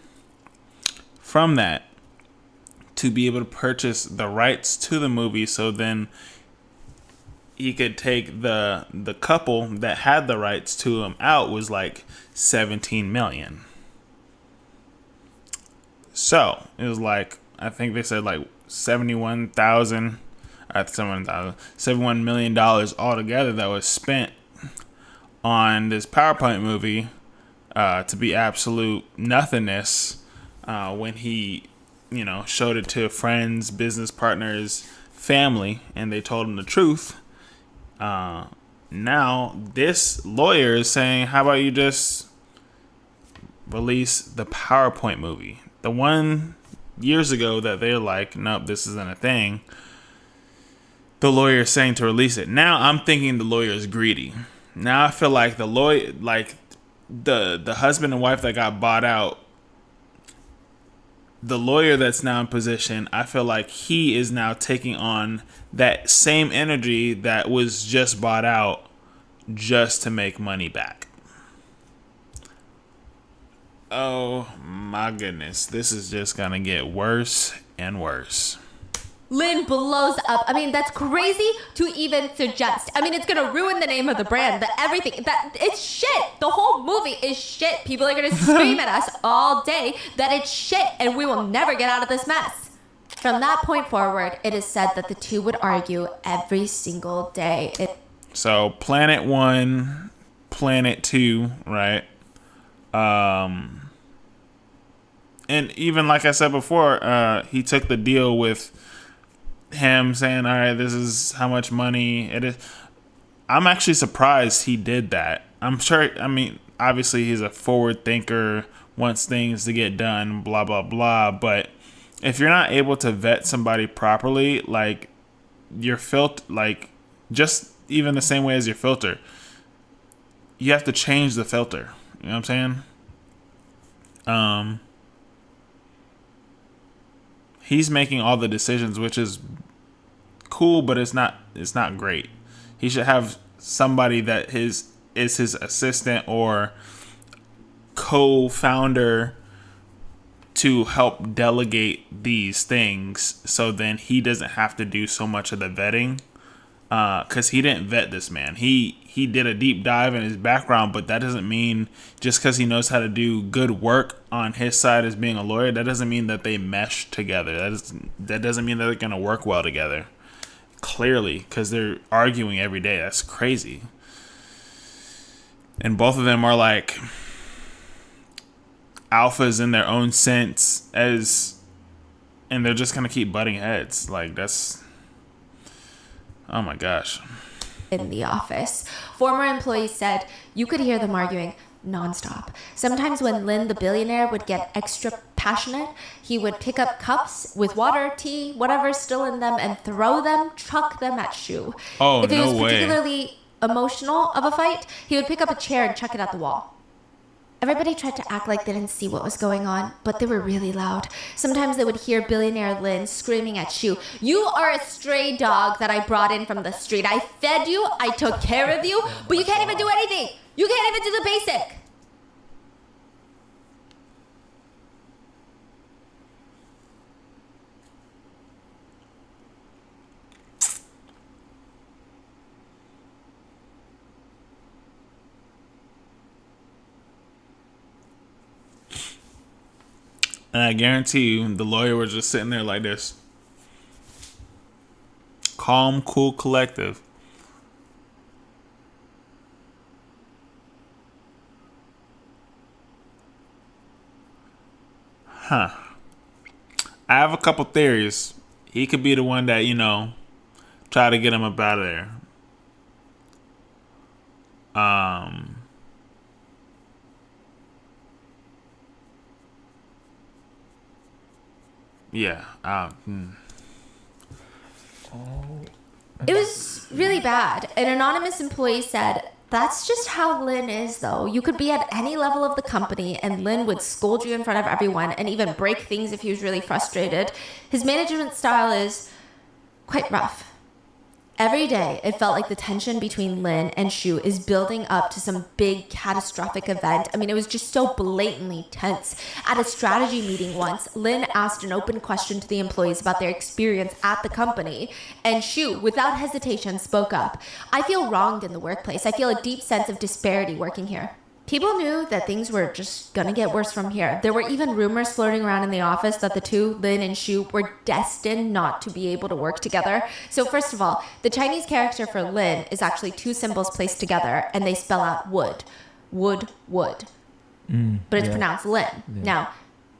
S3: From that, to be able to purchase the rights to the movie, so then he could take the couple that had the rights to him out, was like $17 million. So it was like, I think they said like $71 million altogether that was spent on this PowerPoint movie to be absolute nothingness when he showed it to friends, business partners, family, and they told him the truth. Now this lawyer is saying, how about you just release the PowerPoint movie? The one years ago that they're like, nope, this isn't a thing. The lawyer is saying to release it. Now I'm thinking the lawyer is greedy. Now I feel like the lawyer, like the husband and wife that got bought out, the lawyer that's now in position, I feel like he is now taking on that same energy that was just bought out just to make money back. Oh my goodness. This is just going to get worse and worse.
S2: Lin blows up. I mean, that's crazy to even suggest. I mean, it's gonna ruin the name of the brand, everything. It's shit. The whole movie is shit. People are gonna scream at us all day that it's shit, and we will never get out of this mess. From that point forward, it is said that the two would argue every single day.
S3: So Planet 1, Planet 2, right? And even like I said before, he took the deal with him saying, all right, this is how much money it is. I'm actually surprised he did that. I'm sure, I mean, obviously he's a forward thinker, wants things to get done, blah, blah, blah. But if you're not able to vet somebody properly, like your filter, like just even the same way as your filter, you have to change the filter. You know what I'm saying? He's making all the decisions, which is cool, but it's not great. He should have somebody that is his assistant or co-founder to help delegate these things, so then he doesn't have to do so much of the vetting. Because he didn't vet this man. He did a deep dive in his background, but that doesn't mean just because he knows how to do good work on his side as being a lawyer, that doesn't mean that they mesh together. That doesn't mean that they're going to work well together. Clearly, because they're arguing every day. That's crazy. And both of them are like alphas in their own sense, and they're just going to keep butting heads. Like, that's... Oh my gosh.
S2: In the office, former employees said you could hear them arguing nonstop. Sometimes when Lin, the billionaire, would get extra passionate, he would pick up cups with water, tea, whatever's still in them, and throw them, chuck them at Shu.
S3: Oh,
S2: if it
S3: no
S2: was
S3: way.
S2: particularly emotional of a fight, he would pick up a chair and chuck it at the wall. Everybody tried to act like they didn't see what was going on, but they were really loud. Sometimes they would hear billionaire Lin screaming at Shu, "You are a stray dog that I brought in from the street. I fed you, I took care of you, but you can't even do anything. You can't even do the basic."
S3: And I guarantee you, the lawyer was just sitting there like this. Calm, cool, collective. Huh. I have a couple theories. He could be the one that, try to get him up out of there. Yeah.
S2: It was really bad. An anonymous employee said, "That's just how Lin is, though. You could be at any level of the company, and Lin would scold you in front of everyone and even break things if he was really frustrated. His management style is quite rough." Every day, it felt like the tension between Lin and Shu is building up to some big catastrophic event. I mean, it was just so blatantly tense. At a strategy meeting once, Lin asked an open question to the employees about their experience at the company, and Shu, without hesitation, spoke up. "I feel wronged in the workplace. I feel a deep sense of disparity working here." People knew that things were just gonna get worse from here. There were even rumors floating around in the office that the two, Lin and Shu, were destined not to be able to work together. So first of all, the Chinese character for Lin is actually two symbols placed together, and they spell out wood. Wood, wood. But it's pronounced Lin. Yeah. Now,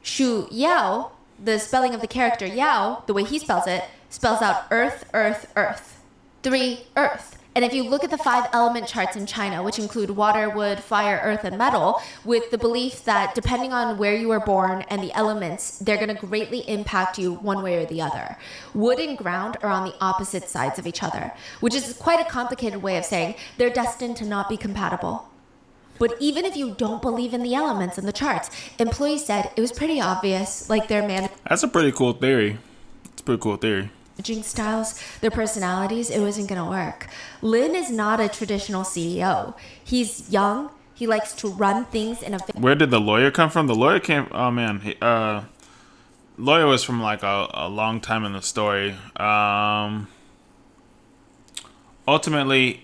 S2: Shu Yao, the spelling of the character Yao, the way he spells it, spells out earth, earth, earth. 3, earth. And if you look at the 5 element charts in China, which include water, wood, fire, earth, and metal, with the belief that depending on where you were born and the elements, they're going to greatly impact you one way or the other. Wood and ground are on the opposite sides of each other, which is quite a complicated way of saying they're destined to not be compatible. But even if you don't believe in the elements in the charts, employees said it was pretty obvious, like their
S3: That's a pretty cool theory. It's a pretty cool theory.
S2: Managing styles, their personalities, it wasn't going to work. Lin is not a traditional CEO. He's young. He likes to run things in a...
S3: Where did the lawyer come from? The lawyer came... Oh, man. lawyer was from like a long time in the story. Ultimately,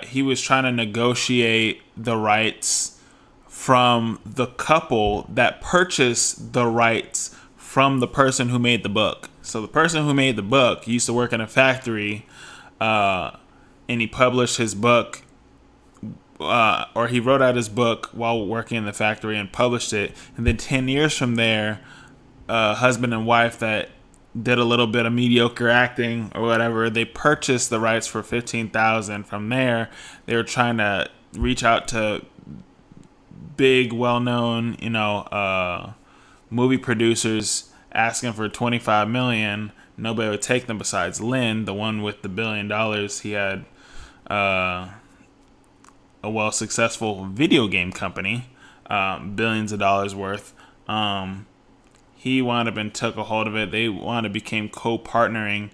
S3: he was trying to negotiate the rights from the couple that purchased the rights from the person who made the book. So the person who made the book used to work in a factory, and he published his book, or he wrote out his book while working in the factory and published it. And then 10 years from there, husband and wife that did a little bit of mediocre acting or whatever, they purchased the rights for $15,000. From there, they were trying to reach out to big, well-known, movie producers, asking for $25 million. Nobody would take them besides Lin, the one with the $1 billion. He had a successful video game company, billions of dollars worth. He wound up and took a hold of it. They wound up became co-partnering.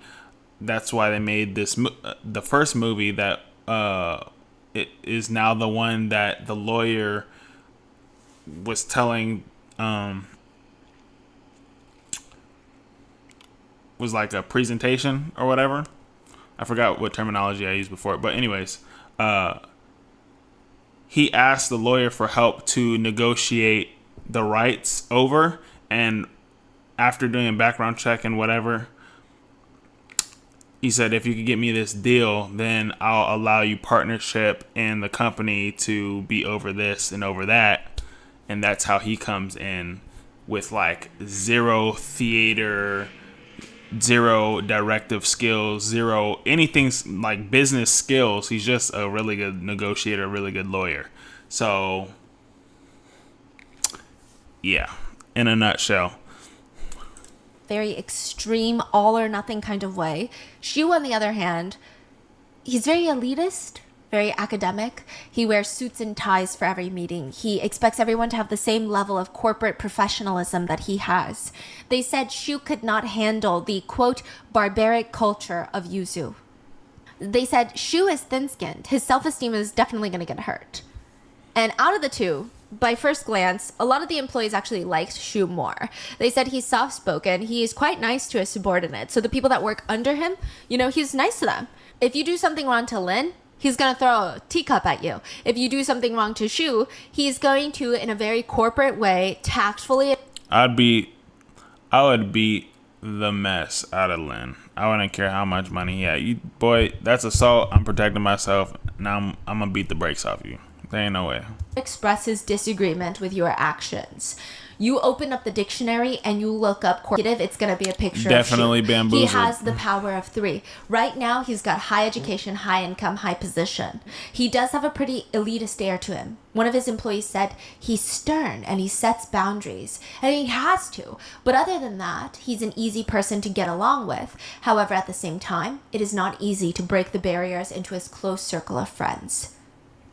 S3: That's why they made this the first movie that it is now the one that the lawyer was telling was like a presentation or whatever. I forgot what terminology I used before, but anyways, he asked the lawyer for help to negotiate the rights over, and after doing a background check and whatever, he said, if you could get me this deal, then I'll allow you partnership in the company to be over this and over that. And that's how he comes in with like zero theater, zero directive skills, zero anything like business skills. He's just a really good negotiator, a really good lawyer. So, yeah, in a nutshell.
S2: Very extreme, all or nothing kind of way. Shu, on the other hand, he's very elitist, very academic. He wears suits and ties for every meeting. He expects everyone to have the same level of corporate professionalism that he has. They said Shu could not handle the, quote, barbaric culture of Yuzu. They said Shu is thin-skinned. His self-esteem is definitely going to get hurt. And out of the two, by first glance, a lot of the employees actually liked Shu more. They said he's soft-spoken. He is quite nice to his subordinates. So the people that work under him, he's nice to them. If you do something wrong to Lin, he's going to throw a teacup at you. If you do something wrong to Shu, he's going to, in a very corporate way, tactfully...
S3: I would beat the mess out of Lin. I wouldn't care how much money he had. Boy, that's assault. I'm protecting myself. Now I'm going to beat the brakes off you. There ain't no way.
S2: Express his disagreement with your actions. You open up the dictionary and you look up corporative, it's going to be a picture
S3: Definitely
S2: of Shu.
S3: bamboozled.
S2: He has the power of 3. Right now, he's got high education, high income, high position. He does have a pretty elitist air to him. One of his employees said he's stern and he sets boundaries. And he has to. But other than that, he's an easy person to get along with. However, at the same time, it is not easy to break the barriers into his close circle of friends.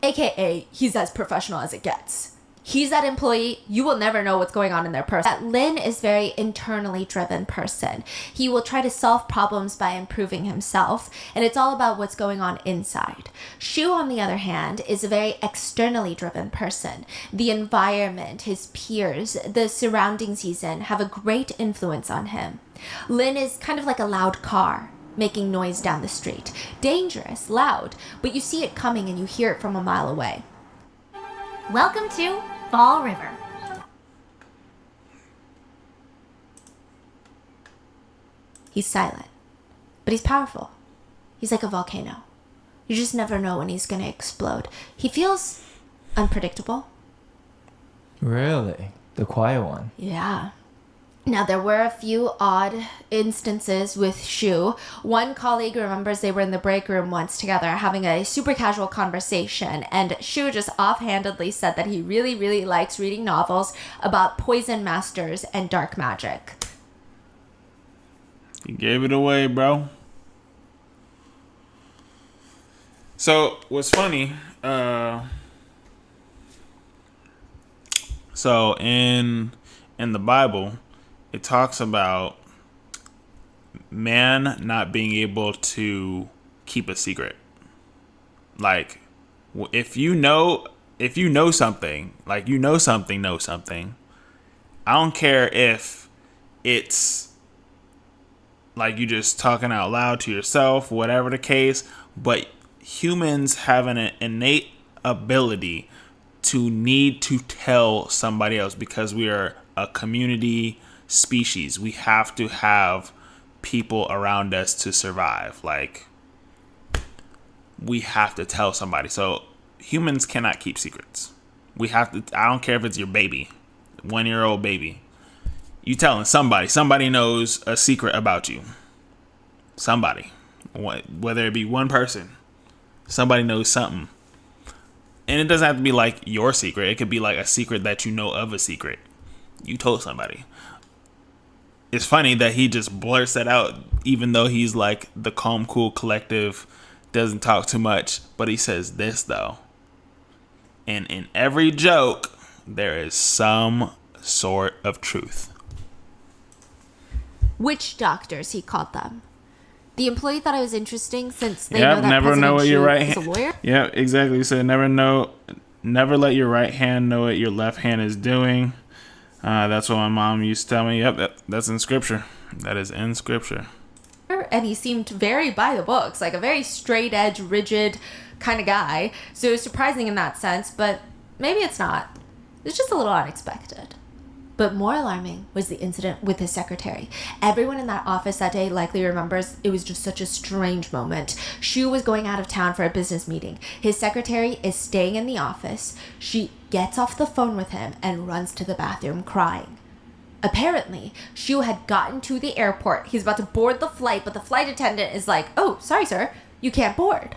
S2: AKA, he's as professional as it gets. He's that employee, you will never know what's going on in their person. That Lin is very internally driven person. He will try to solve problems by improving himself, and it's all about what's going on inside. Shu, on the other hand, is a very externally driven person. The environment, his peers, the surroundings he's in have a great influence on him. Lin is kind of like a loud car, making noise down the street. Dangerous, loud, but you see it coming and you hear it from a mile away.
S7: Welcome to Fall River.
S2: He's silent, but he's powerful. He's like a volcano. You just never know when he's gonna explode. He feels unpredictable.
S1: Really? The quiet one.
S2: Yeah. Now, there were a few odd instances with Shu. One colleague remembers they were in the break room once together having a super casual conversation, and Shu just offhandedly said that he really, really likes reading novels about poison masters and dark magic.
S3: He gave it away, bro. So, what's funny, so in the Bible, it talks about man not being able to keep a secret. Like, if you know something, like know something. I don't care if it's like you just talking out loud to yourself, whatever the case. But humans have an innate ability to need to tell somebody else because we are a community species. We have to have people around us to survive. Like, we have to tell somebody. So humans cannot keep secrets. We have to. I don't care if it's your baby, 1-year-old baby. You telling somebody. Somebody knows a secret about you. Somebody, whether it be one person, somebody knows something. And it doesn't have to be like your secret. It could be like a secret that you know of a secret. You told somebody. It's funny that he just blurts that out, even though he's like the calm, cool, collective, doesn't talk too much. But he says this, though. And in every joke, there is some sort of truth.
S2: Witch doctors, he called them. The employee thought it was interesting since they
S3: Yep,
S2: know that
S3: never
S2: President
S3: know what your
S2: Xi
S3: right
S2: is a
S3: hand.
S2: lawyer.
S3: Yeah, exactly. He said never let your right hand know what your left hand is doing. That's what my mom used to tell me. Yep, that's in scripture. That is in scripture.
S2: And he seemed very by the books, like a very straight edge, rigid kind of guy. So it was surprising in that sense, but maybe it's not. It's just a little unexpected. But more alarming was the incident with his secretary. Everyone in that office that day likely remembers it was just such a strange moment. Xu was going out of town for a business meeting. His secretary is staying in the office. She gets off the phone with him and runs to the bathroom crying. Apparently, Xu had gotten to the airport. He's about to board the flight, but the flight attendant is like, "Oh, sorry, sir. You can't board."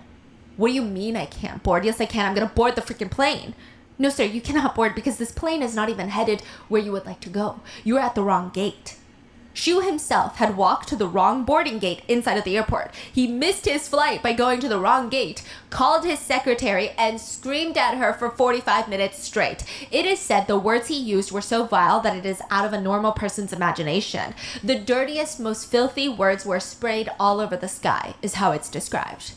S2: "What do you mean I can't board?" "Yes, I can. I'm going to board the freaking plane." "No, sir, you cannot board because this plane is not even headed where you would like to go. You are at the wrong gate." Xu himself had walked to the wrong boarding gate inside of the airport. He missed his flight by going to the wrong gate, called his secretary, and screamed at her for 45 minutes straight. It is said the words he used were so vile that it is out of a normal person's imagination. The dirtiest, most filthy words were sprayed all over the sky, is how it's described.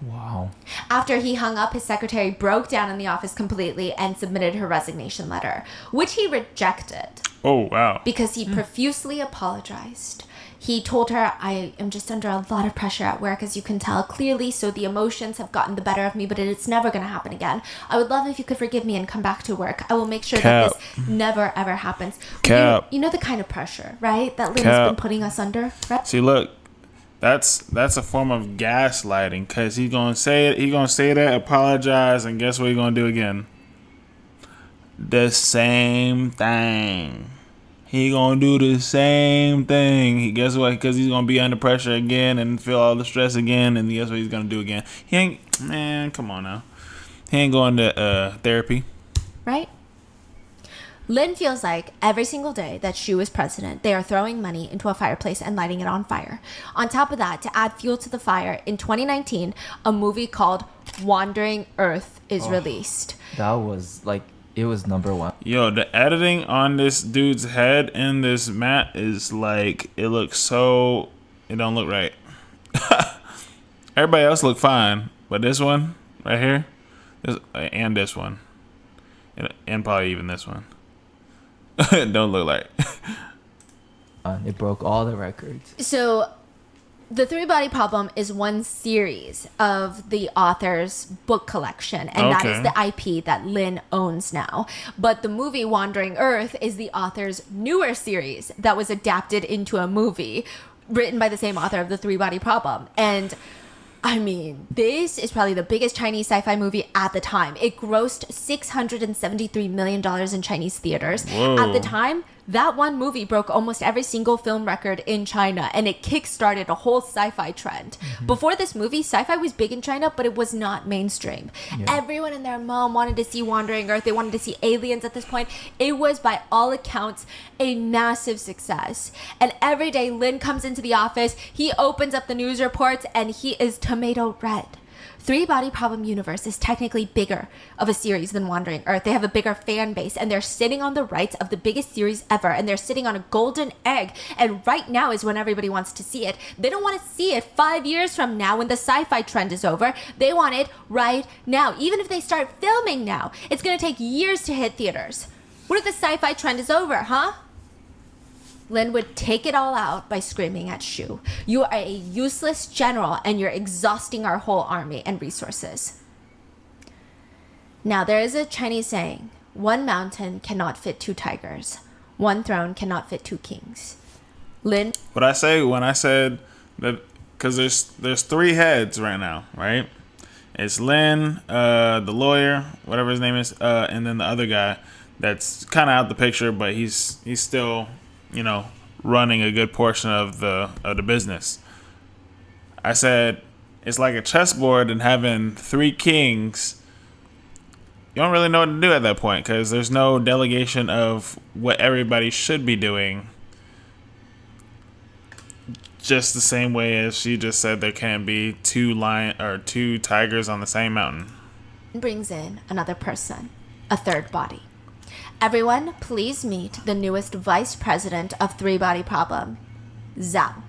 S1: Wow.
S2: After he hung up, his secretary broke down in the office completely and submitted her resignation letter, which he rejected.
S3: Oh, wow.
S2: Because he profusely apologized. He told her, "I am just under a lot of pressure at work, as you can tell clearly, so the emotions have gotten the better of me, but it's never going to happen again. I would love if you could forgive me and come back to work. I will make sure that this never, ever happens." You know the kind of pressure, right? That Lin has been putting us under, right?
S3: See, look. That's a form of gaslighting, because he's gonna say it. He's gonna say that, apologize, and guess what he's gonna do again? The same thing. He gonna do the same thing. Guess what? Because he's gonna be under pressure again and feel all the stress again. And guess what he's gonna do again? He ain't. Man, come on now. He ain't going to therapy.
S2: Right? Lin feels like every single day that Xu is president, they are throwing money into a fireplace and lighting it on fire. On top of that, to add fuel to the fire, in 2019, a movie called Wandering Earth is released.
S1: That was like, it was number one.
S3: Yo, the editing on this dude's head in this mat is like, it looks so, it don't look right. Everybody else look fine, but this one right here, and this one, and probably even this one. Don't look like.
S1: It broke all the records.
S2: So, The Three Body Problem is one series of the author's book collection, and that is the IP that Lin owns now. But the movie Wandering Earth is the author's newer series that was adapted into a movie written by the same author of The Three Body Problem. And I mean, this is probably the biggest Chinese sci-fi movie at the time. It grossed $673 million in Chinese theaters.
S3: Whoa.
S2: At the time, that one movie broke almost every single film record in China, and it kickstarted a whole sci-fi trend. Before this movie, sci-fi was big in China, but it was not mainstream. Yeah. Everyone and their mom wanted to see Wandering Earth. They wanted to see aliens at this point. It was, by all accounts, a massive success. And every day, Lin comes into the office, he opens up the news reports, and he is tomato red. Three Body Problem Universe is technically bigger of a series than Wandering Earth. They have a bigger fan base, and they're sitting on the rights of the biggest series ever, and they're sitting on a golden egg, and right now is when everybody wants to see it. They don't want to see it 5 years from now when the sci-fi trend is over. They want it right now. Even if they start filming now, it's going to take years to hit theaters. What if the sci-fi trend is over, huh? Lin would take it all out by screaming at Shu, "You are a useless general and you're exhausting our whole army and resources." Now, there is a Chinese saying, "One mountain cannot fit two tigers. One throne cannot fit two kings." Lin...
S3: What I say when I said that, because there's three heads right now, right? It's Lin, the lawyer, whatever his name is, and then the other guy that's kind of out the picture, but he's still, running a good portion of the business. I said it's like a chessboard and having three kings. You don't really know what to do at that point because there's no delegation of what everybody should be doing. Just the same way as she just said there can be two tigers on the same mountain.
S2: brings in another person, a third body. Everyone, please meet the newest vice president of Three Body Problem, Zhao.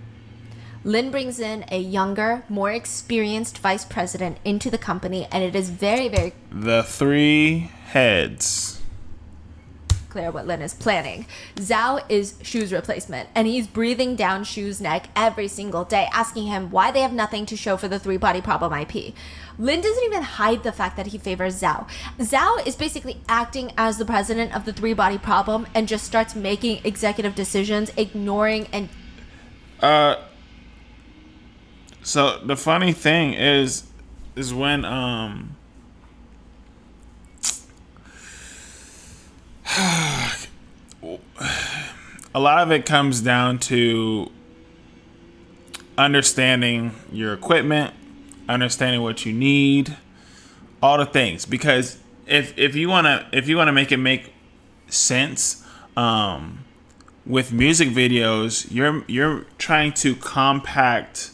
S2: Lin brings in a younger, more experienced vice president into the company, and it is very, very
S3: The three heads.
S2: clear what Lin is planning. Zhao is Shu's replacement, and he's breathing down Shu's neck every single day, asking him why they have nothing to show for the Three Body Problem IP. Lin doesn't even hide the fact that he favors Zhao. Zhao is basically acting as the president of the Three Body Problem and just starts making executive decisions, ignoring and...
S3: So the funny thing is when a lot of it comes down to understanding your equipment, understanding what you need, all the things. Because if you wanna make it make sense, with music videos, you're trying to compact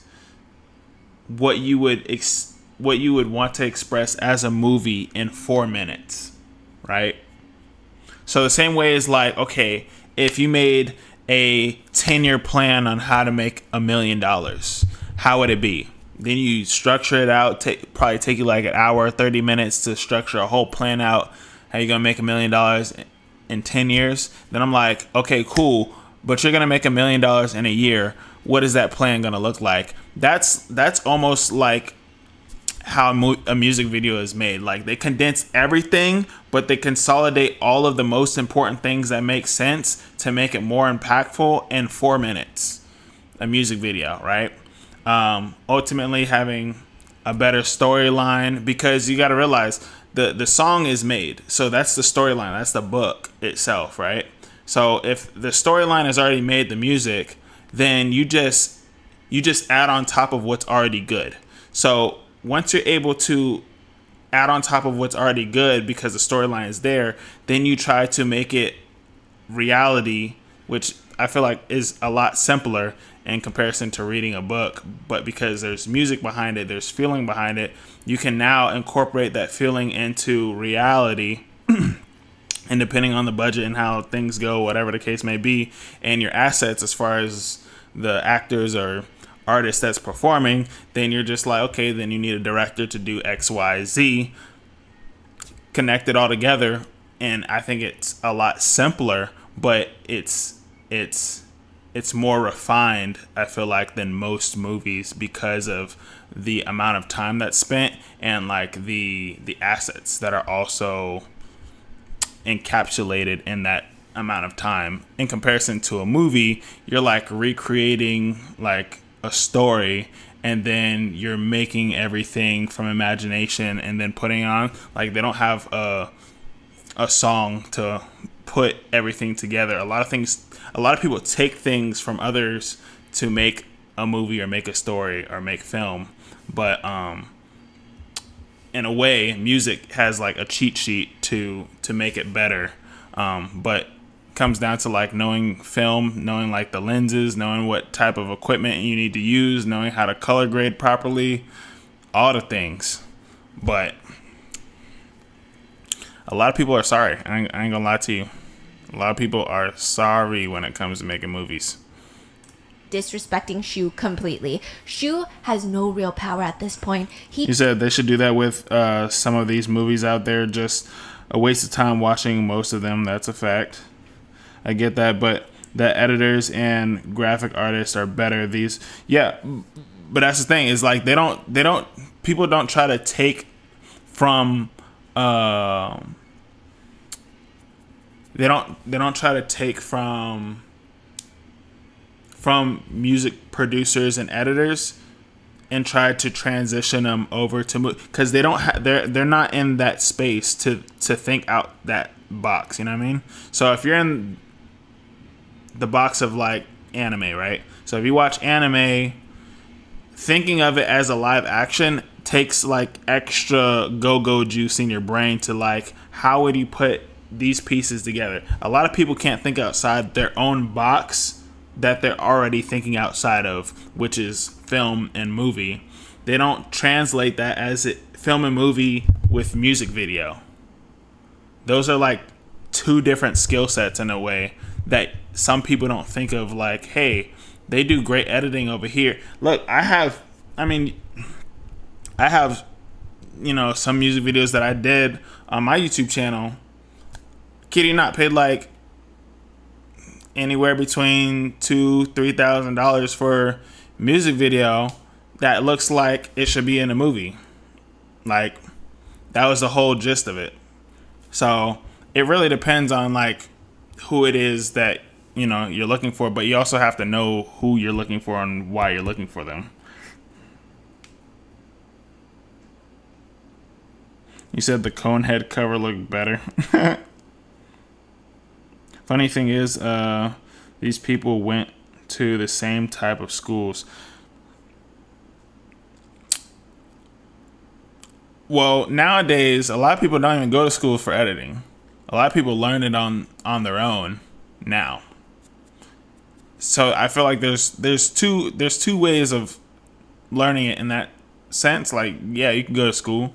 S3: what you would want to express as a movie in 4 minutes, right? So the same way is like, okay, if you made a 10-year plan on how to make $1 million, how would it be? Then you structure it out. Probably take you like an hour, 30 minutes to structure a whole plan out. How you gonna make $1 million in 10 years? Then I'm like, okay, cool. But you're gonna make $1 million in a year. What is that plan gonna look like? That's almost like how a music video is made. Like, they condense everything, but they consolidate all of the most important things that make sense to make it more impactful in 4 minutes. A music video, right? Ultimately having a better storyline, because you got to realize the song is made, so that's the storyline, that's the book itself, right? So if the storyline has already made the music, then you just add on top of what's already good. So once you're able to add on top of what's already good because the storyline is there, then you try to make it reality, which I feel like is a lot simpler in comparison to reading a book. But because there's music behind it, there's feeling behind it, you can now incorporate that feeling into reality. And depending on the budget and how things go, whatever the case may be, and your assets as far as the actors or artist that's performing, then you're just like, okay, then you need a director to do X, Y, Z, connect it all together. And I think it's a lot simpler, but it's more refined, I feel like, than most movies because of the amount of time that's spent and like the assets that are also encapsulated in that amount of time. In comparison to a movie, you're like recreating like a story, and then you're making everything from imagination and then putting on, like, they don't have a song to put everything together. A lot of people take things from others to make a movie or make a story or make film, but in a way music has like a cheat sheet to make it better, but comes down to like knowing film, knowing like the lenses, knowing what type of equipment you need to use, knowing how to color grade properly, all the things. But a lot of people are sorry. I ain't gonna lie to you. A lot of people are sorry when it comes to making movies.
S2: disrespecting Shu completely. Shu has no real power at this point.
S3: You said they should do that with some of these movies out there. Just a waste of time watching most of them. That's a fact. I get that, but that editors and graphic artists are better. But that's the thing, is like people don't try to take from they don't try to take from music producers and editors and try to transition them over to because they're not in that space to think out that box, you know what I mean? So if you're in the box of like anime, right? So if you watch anime, thinking of it as a live action takes like extra go-go juice in your brain to like, how would you put these pieces together? A lot of people can't think outside their own box that they're already thinking outside of, which is film and movie. They don't translate that as film and movie with music video. Those are like two different skill sets in a way that some people don't think of, like, hey, they do great editing over here. Look, I have some music videos that I did on my YouTube channel. Kid you not, paid like anywhere between $2,000-$3,000 for music video that looks like it should be in a movie. Like, that was the whole gist of it. So it really depends on like who it is that you're looking for, but you also have to know who you're looking for and why you're looking for them. You said the Conehead cover looked better. Funny thing is, these people went to the same type of schools. Well, nowadays, a lot of people don't even go to schools for editing. A lot of people learn it on their own now. So I feel like there's two ways of learning it in that sense. Like, yeah, you can go to school,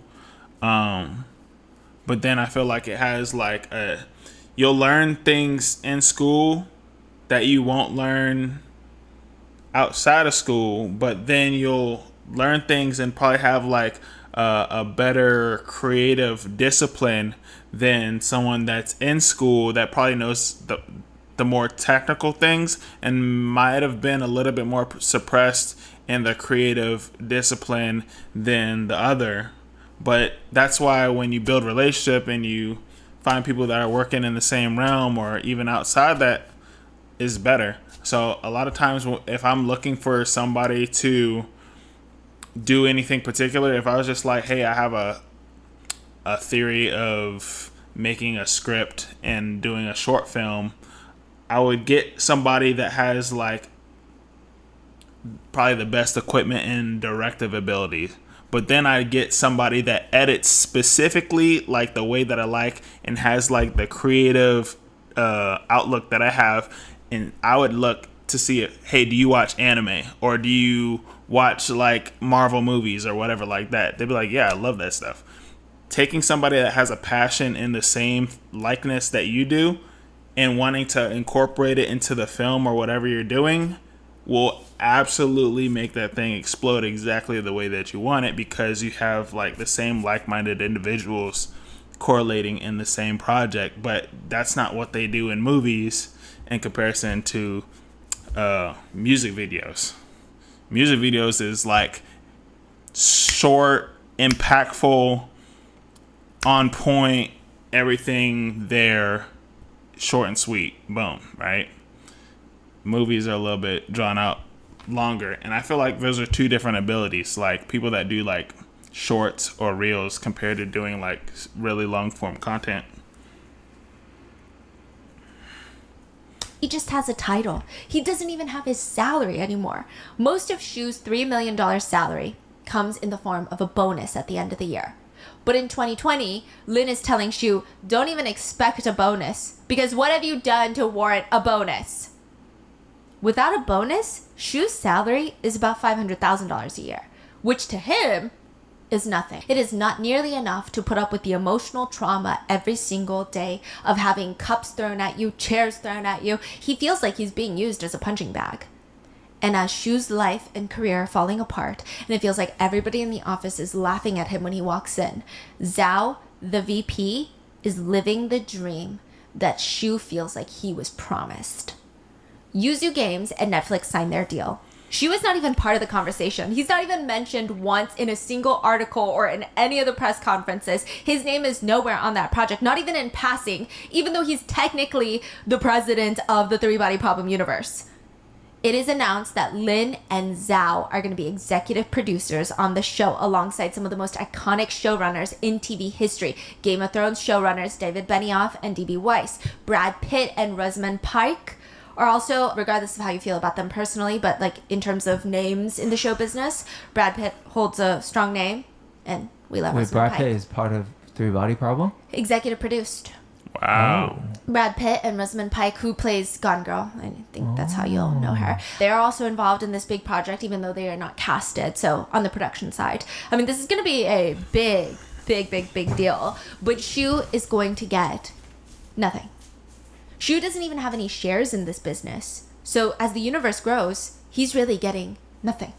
S3: but then I feel like it has like you'll learn things in school that you won't learn outside of school, but then you'll learn things and probably have like a better creative discipline than someone that's in school that probably knows the more technical things and might have been a little bit more suppressed in the creative discipline than the other. But that's why when you build relationship and you find people that are working in the same realm or even outside, that is better. So a lot of times if I'm looking for somebody to do anything particular, if I was just like, hey, I have a theory of making a script and doing a short film, I would get somebody that has like probably the best equipment and directive ability. But then I get somebody that edits specifically like the way that I like and has like the creative outlook that I have. And I would look to see if, hey, do you watch anime or do you watch like Marvel movies or whatever like that? They'd be like, yeah, I love that stuff. Taking somebody that has a passion in the same likeness that you do and wanting to incorporate it into the film or whatever you're doing will absolutely make that thing explode exactly the way that you want it, because you have like the same like-minded individuals correlating in the same project. But that's not what they do in movies in comparison to music videos. Music videos is like short, impactful, on point, everything there, short and sweet, boom, right? Movies are a little bit drawn out longer, and I feel like those are two different abilities. Like people that do like shorts or reels compared to doing like really long form content.
S2: He just has a title. He doesn't even have his salary anymore. Most of Shu's $3 million salary comes in the form of a bonus at the end of the year. But in 2020, Lin is telling Shu, don't even expect a bonus, because what have you done to warrant a bonus? Without a bonus, Shu's salary is about $500,000 a year, which to him is nothing. It is not nearly enough to put up with the emotional trauma every single day of having cups thrown at you, chairs thrown at you. He feels like he's being used as a punching bag. And as Shu's life and career are falling apart, and it feels like everybody in the office is laughing at him when he walks in, Zhao, the VP, is living the dream that Shu feels like he was promised. Yuzu Games and Netflix signed their deal. She was not even part of the conversation. He's not even mentioned once in a single article or in any of the press conferences. His name is nowhere on that project, not even in passing, even though he's technically the president of the Three Body Problem universe. It is announced that Lin and Zhao are going to be executive producers on the show alongside some of the most iconic showrunners in TV history. Game of Thrones showrunners David Benioff and D.B. Weiss. Brad Pitt and Rosamund Pike are also, regardless of how you feel about them personally, but like in terms of names in the show business, Brad Pitt holds a strong name, and we love
S1: Wait,
S2: Rosamund
S1: Brad
S2: Pike.
S1: Pitt is part of Three Body Problem?
S2: Executive produced.
S3: Wow.
S2: Brad Pitt and Rosamund Pike, who plays Gone Girl. I think that's how you'll know her. They are also involved in this big project, even though they are not casted. So on the production side, I mean, this is going to be a big deal. But Shu is going to get nothing. Shu doesn't even have any shares in this business. So as the universe grows, he's really getting nothing.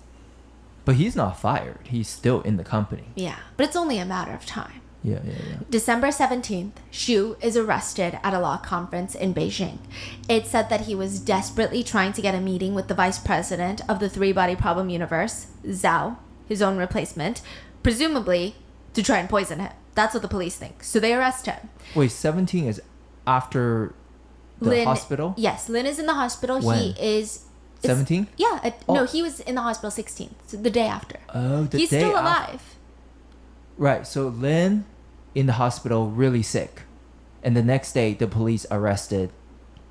S1: But he's not fired. He's still in the company.
S2: Yeah, but it's only a matter of time.
S1: Yeah.
S2: December 17th, Shu is arrested at a law conference in Beijing. It said that he was desperately trying to get a meeting with the vice president of the Three Body Problem universe, Zhao, his own replacement, presumably to try and poison him. That's what the police think. So they arrest him.
S1: Wait, 17 is after the hospital?
S2: Yes, Lin is in the hospital.
S1: When?
S2: He is...
S1: 17?
S2: Yeah, no, he was in the hospital 16th, so the day after.
S1: Oh, the
S2: He's
S1: day
S2: still
S1: after.
S2: alive.
S1: Right, so Lin in the hospital really sick. And the next day, the police arrested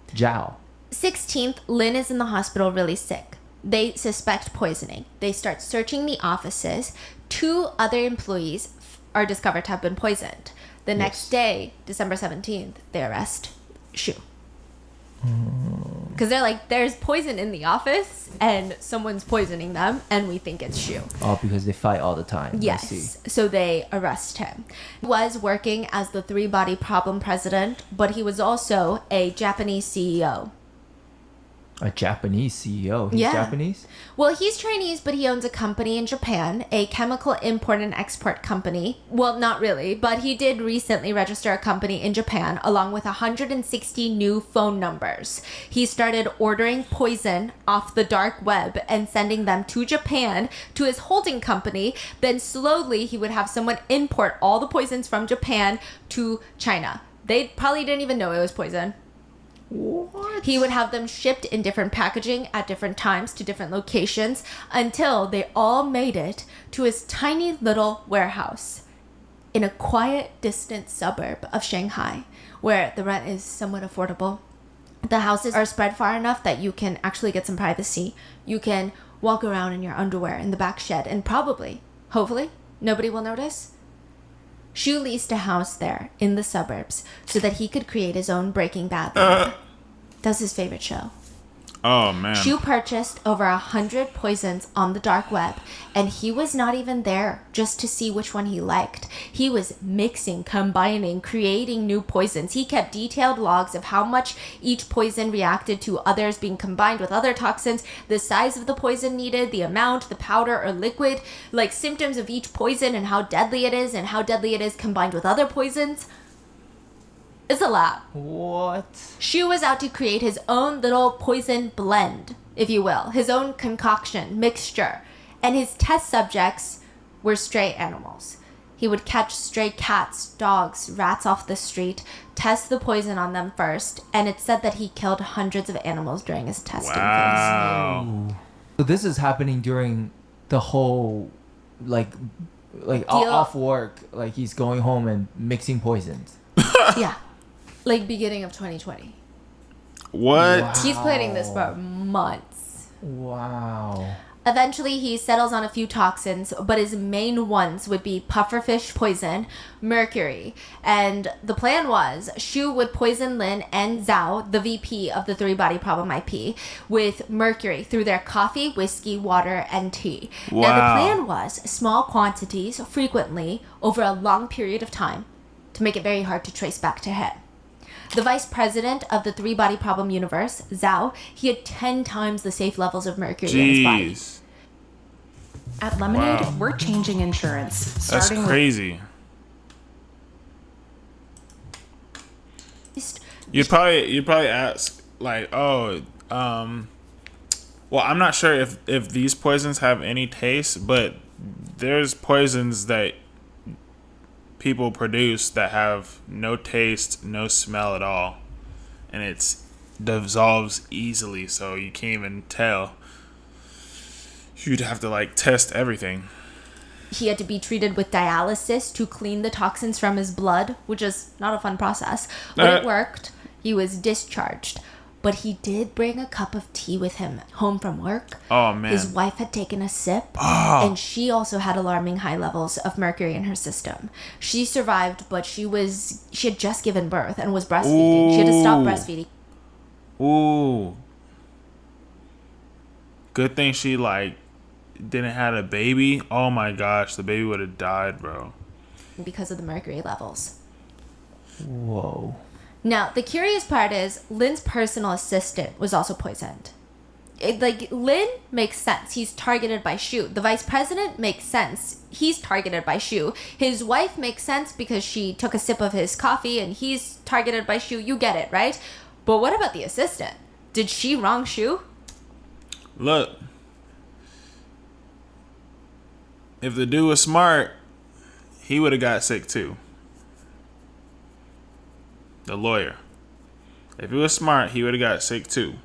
S1: Zhao.
S2: 16th, Lin is in the hospital really sick. They suspect poisoning. They start searching the offices. 2 other employees are discovered to have been poisoned. The next day, December 17th, they arrest Shu. Because they're like, there's poison in the office and someone's poisoning them and we think it's Shu.
S1: Oh, because they fight all the time. I see.
S2: Yes, so they arrest him. He was working as the Three Body Problem president, but he was also a Japanese CEO.
S1: A Japanese CEO? He's
S2: Yeah.
S1: Japanese?
S2: Well, he's Chinese, but he owns a company in Japan, a chemical import and export company. Well, not really, but he did recently register a company in Japan along with 160 new phone numbers. He started ordering poison off the dark web and sending them to Japan to his holding company. Then slowly he would have someone import all the poisons from Japan to China. They probably didn't even know it was poison. What? He would have them shipped in different packaging at different times to different locations until they all made it to his tiny little warehouse in a quiet, distant suburb of Shanghai where the rent is somewhat affordable. The houses are spread far enough that you can actually get some privacy. You can walk around in your underwear in the back shed and probably, hopefully, nobody will notice. Shu leased a house there in the suburbs so that he could create his own Breaking Bad lab. That was his favorite show.
S3: Oh, man.
S2: Shu purchased over 100 poisons on the dark web, and he was not even there just to see which one he liked. He was mixing, combining, creating new poisons. He kept detailed logs of how much each poison reacted to others being combined with other toxins, the size of the poison needed, the amount, the powder or liquid, like symptoms of each poison and how deadly it is and how deadly it is combined with other poisons. It's a lot.
S1: What?
S2: Shu was out to create his own little poison blend, if you will, his own concoction, mixture. And his test subjects were stray animals. He would catch stray cats, dogs, rats off the street, test the poison on them first, and it's said that he killed hundreds of animals during his testing phase.
S3: Wow.
S1: So this is happening during the whole, like off work, like he's going home and mixing poisons.
S2: Yeah. Like beginning of 2020.
S3: What?
S1: Wow.
S2: He's planning this for months.
S1: Wow.
S2: Eventually, he settles on a few toxins, but his main ones would be pufferfish poison, mercury. And the plan was Shu would poison Lin and Zhao, the VP of the Three Body Problem IP, with mercury through their coffee, whiskey, water, and tea.
S3: Wow.
S2: Now, the plan was small quantities, frequently, over a long period of time, to make it very hard to trace back to him. The vice president of the Three Body Problem universe, Zhao, he had 10 times the safe levels of mercury in his body.
S3: Jeez.
S8: At Lemonade,
S3: Wow.
S8: we're changing insurance.
S3: That's
S8: Starting
S3: crazy. You'd probably ask, like, oh, Well, I'm not sure if these poisons have any taste, but there's poisons that people produce that have no taste, no smell at all, and it's dissolves easily, so you can't even tell. You'd have to like test everything.
S2: He had to be treated with dialysis to clean the toxins from his blood, which is not a fun process. But it worked. He was discharged. But he did bring a cup of tea with him home from work.
S3: Oh, man.
S2: His wife had taken a sip, and she also had alarming high levels of mercury in her system. She survived, but she had just given birth and was breastfeeding. She had to stop breastfeeding.
S3: Ooh. Good thing she like didn't have a baby. Oh my gosh, the baby would have died, bro.
S2: Because of the mercury levels.
S1: Whoa.
S2: Now, the curious part is Lin's personal assistant was also poisoned. Lin makes sense. He's targeted by Shu. The vice president makes sense. He's targeted by Shu. His wife makes sense because she took a sip of his coffee and he's targeted by Shu. You get it, right? But what about the assistant? Did she wrong Shu?
S3: Look. If the dude was smart, he would have got sick too. The lawyer. If he was smart, he would have got sick too.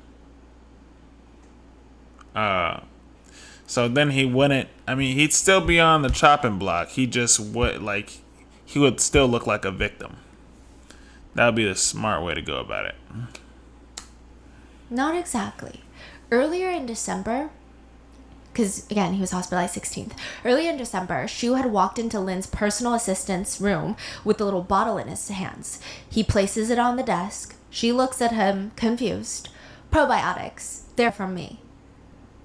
S3: So then he wouldn't. I mean, he'd still be on the chopping block. He just would he would still look like a victim. That would be the smart way to go about it.
S2: Not exactly. Earlier in December, because again, he was hospitalized 16th. Earlier in December, Shu had walked into Lin's personal assistant's room with a little bottle in his hands. He places it on the desk. She looks at him, confused. Probiotics. They're from me.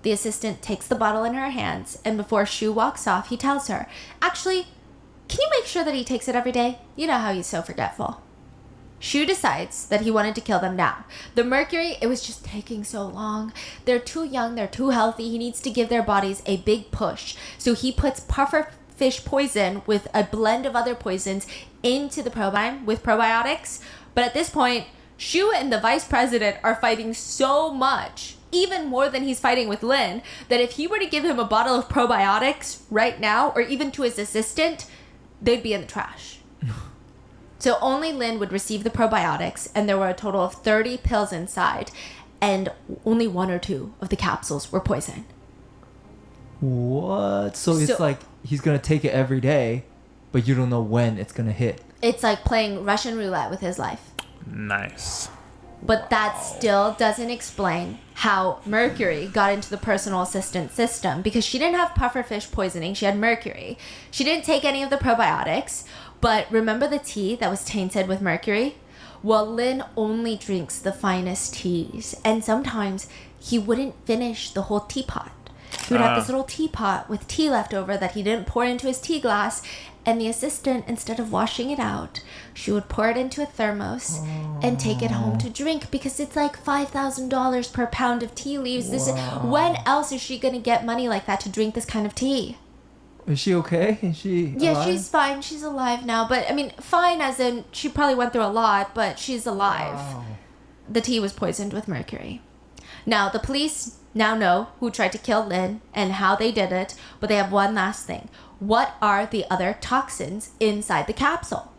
S2: The assistant takes the bottle in her hands, and before Shu walks off, he tells her, actually, can you make sure that he takes it every day? You know how he's so forgetful. Shu decides that he wanted to kill them now. The mercury, it was just taking so long. They're too young, they're too healthy. He needs to give their bodies a big push. So he puts pufferfish poison with a blend of other poisons into the probiotic with probiotics. But at this point, Shu and the vice president are fighting so much, even more than he's fighting with Lin, that if he were to give him a bottle of probiotics right now, or even to his assistant, they'd be in the trash. So only Lin would receive the probiotics, and there were a total of 30 pills inside, and only 1 or 2 of the capsules were poison.
S1: What? So it's like he's going to take it every day, but you don't know when it's going to hit.
S2: It's like playing Russian roulette with his life.
S3: Nice.
S2: But that still doesn't explain how mercury got into the personal assistant system, because she didn't have pufferfish poisoning. She had mercury. She didn't take any of the probiotics. But remember the tea that was tainted with mercury? Well, Lin only drinks the finest teas. And sometimes he wouldn't finish the whole teapot. He would have this little teapot with tea left over that he didn't pour into his tea glass. And the assistant, instead of washing it out, she would pour it into a thermos and take it home to drink, because it's like $5,000 per pound of tea leaves. When else is she going to get money like that to drink this kind of tea?
S1: Is she okay? Is she
S2: Yeah,
S1: alive?
S2: she's fine. She's alive now. But, I mean, fine as in she probably went through a lot, but she's alive.
S1: Wow.
S2: The tea was poisoned with mercury. Now, the police now know who tried to kill Lin and how they did it, but they have one last thing. What are the other toxins inside the capsule?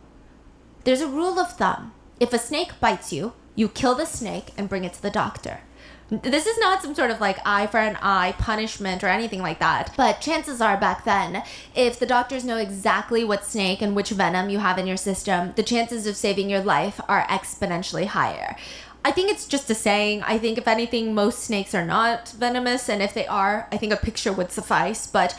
S2: There's a rule of thumb. If a snake bites you, you kill the snake and bring it to the doctor. This is not some sort of like eye for an eye punishment or anything like that. But chances are back then, if the doctors know exactly what snake and which venom you have in your system, the chances of saving your life are exponentially higher. I think it's just a saying. I think if anything, most snakes are not venomous. And if they are, I think a picture would suffice. But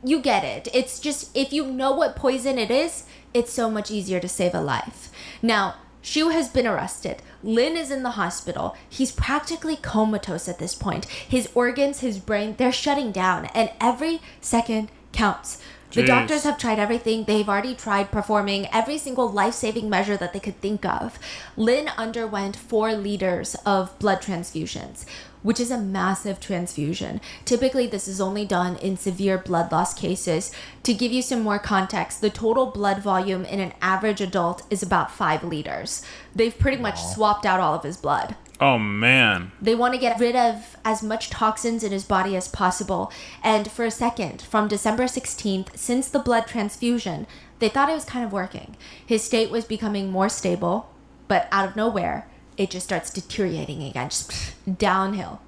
S2: you get it. It's just, if you know what poison it is, it's so much easier to save a life. Now, Shu has been arrested. Lin is in the hospital. He's practically comatose at this point. His organs, his brain, they're shutting down. And every second counts. The doctors have tried everything. They've already tried performing every single life-saving measure that they could think of. Lin underwent 4 liters of blood transfusions, which is a massive transfusion. Typically, this is only done in severe blood loss cases. To give you some more context, the total blood volume in an average adult is about 5 liters. They've pretty much swapped out all of his blood.
S3: Oh, man.
S2: They want to get rid of as much toxins in his body as possible. And for a second, from December 16th, since the blood transfusion, they thought it was kind of working. His state was becoming more stable, but out of nowhere, it just starts deteriorating again, just downhill.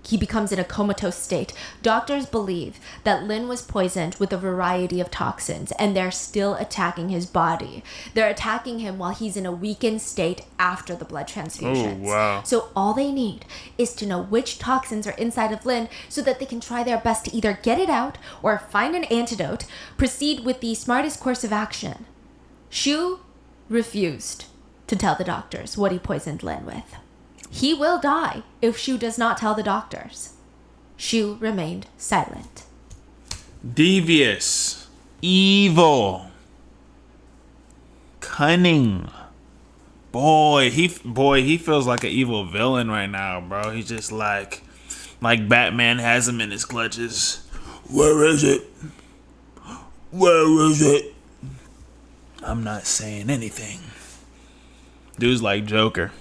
S2: He becomes in a comatose state. Doctors believe that Lin was poisoned with a variety of toxins, and they're still attacking his body. They're attacking him while he's in a weakened state after the blood transfusions.
S3: Oh, wow.
S2: So all they need is to know which toxins are inside of Lin so that they can try their best to either get it out or find an antidote, proceed with the smartest course of action. Shu refused to tell the doctors what he poisoned Lin with. He will die if Shu does not tell the doctors. Shu remained silent.
S3: Devious. Evil. Cunning. Boy, he feels like an evil villain right now, bro. He's just like Batman has him in his clutches. Where is it? Where is it? I'm not saying anything. Dude's like Joker.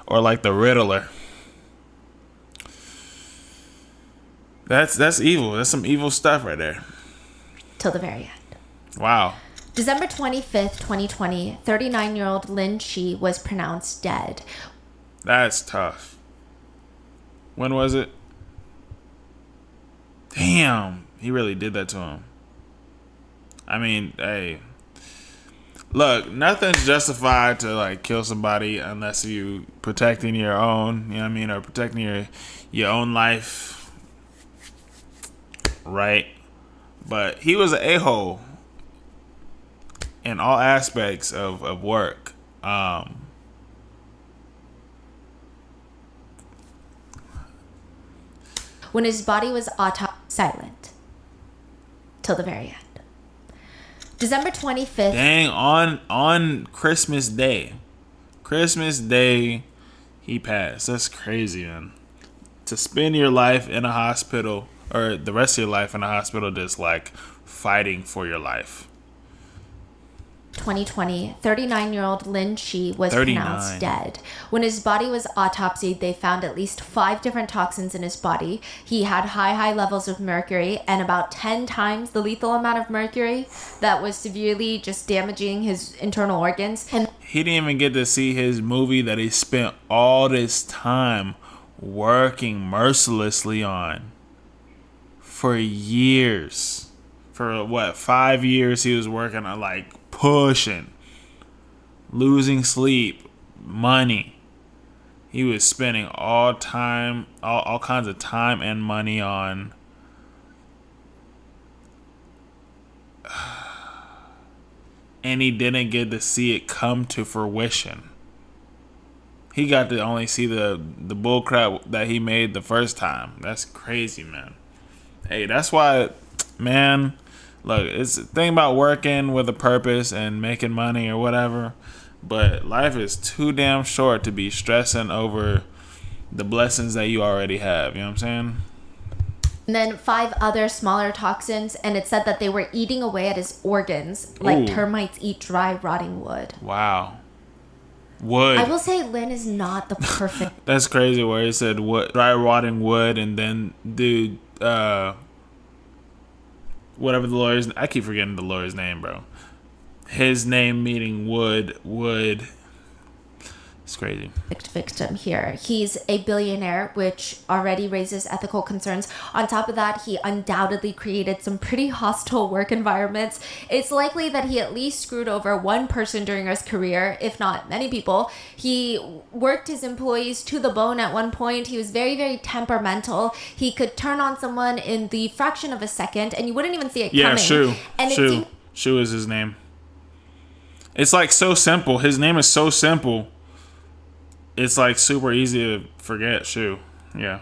S3: Or like the Riddler. That's evil. That's some evil stuff right there.
S2: Till the very end.
S3: Wow.
S2: December 25th, 2020, 39-year-old Lin Qi was pronounced dead.
S3: That's tough. When was it? Damn, he really did that to him. I mean, hey, look, nothing's justified to like kill somebody unless you protecting your own, you know what I mean, or protecting your own life, right? But he was an a-hole in all aspects of work.
S2: When his body was silent till the very end. December 25th.
S3: Dang, on Christmas Day. Christmas Day, he passed. That's crazy, man. To spend your life in a hospital, or the rest of your life in a hospital, just like fighting for your life.
S2: 2020, 39-year-old Lin Qi was
S3: 39.
S2: pronounced dead. When his body was autopsied, they found at least 5 different toxins in his body. He had high levels of mercury and about 10 times the lethal amount of mercury that was severely just damaging his internal organs. And
S3: he didn't even get to see his movie that he spent all this time working mercilessly on for years. For what, 5 years he was working on, like, pushing, losing sleep, money. He was spending all kinds of time and money on and he didn't get to see it come to fruition. He got to only see the bullcrap that he made the first time. That's crazy, man. Hey, that's why, man, look, it's the thing about working with a purpose and making money or whatever, but life is too damn short to be stressing over the blessings that you already have. You know what I'm saying?
S2: And then 5 other smaller toxins, and it said that they were eating away at his organs like
S3: Ooh.
S2: termites eat dry, rotting wood.
S3: Wow. Wood.
S2: I will say Lin is not the perfect...
S3: That's crazy where he said wood, dry rotting wood, and then dude, whatever the lawyer's, I keep forgetting the lawyer's name, bro. His name meaning wood. It's crazy.
S2: Victim here. He's a billionaire, which already raises ethical concerns. On top of that, he undoubtedly created some pretty hostile work environments. It's likely that he at least screwed over one person during his career, if not many people. He worked his employees to the bone at one point. He was very, very temperamental. He could turn on someone in the fraction of a second, and you wouldn't even see it coming.
S3: Yeah, Shu.
S2: And
S3: Shu. Shu is his name. It's like so simple. His name is so simple. It's like super easy to forget. Shu. Yeah.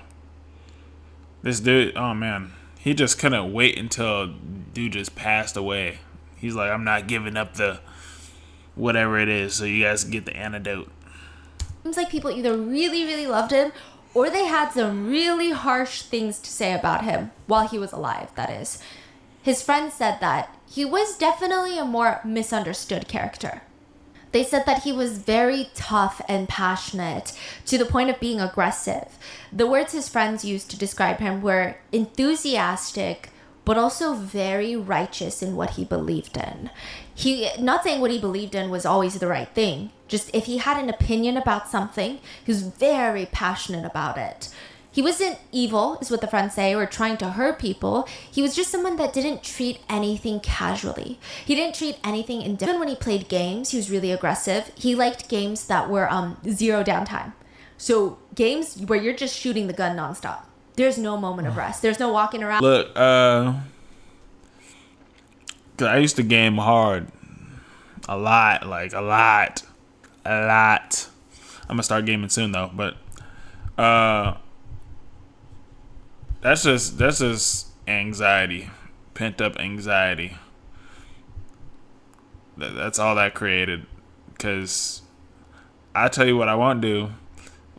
S3: This dude, oh man. He just couldn't wait until dude just passed away. He's like, I'm not giving up the whatever it is so you guys can get the antidote.
S2: Seems like people either really, really loved him or they had some really harsh things to say about him while he was alive, that is. His friends said that he was definitely a more misunderstood character. They said that he was very tough and passionate, to the point of being aggressive. The words his friends used to describe him were enthusiastic, but also very righteous in what he believed in. Not saying what he believed in was always the right thing, just if he had an opinion about something, he was very passionate about it. He wasn't evil, is what the friends say, or trying to hurt people. He was just someone that didn't treat anything casually. He didn't treat anything indifferent. Even when he played games, he was really aggressive. He liked games that were zero downtime. So games where you're just shooting the gun nonstop. There's no moment of rest. There's no walking around.
S3: Look, 'cause I used to game hard. A lot. I'm gonna start gaming soon though, but that's just anxiety, pent up anxiety. That's all that created. Cause I tell you what I want to do.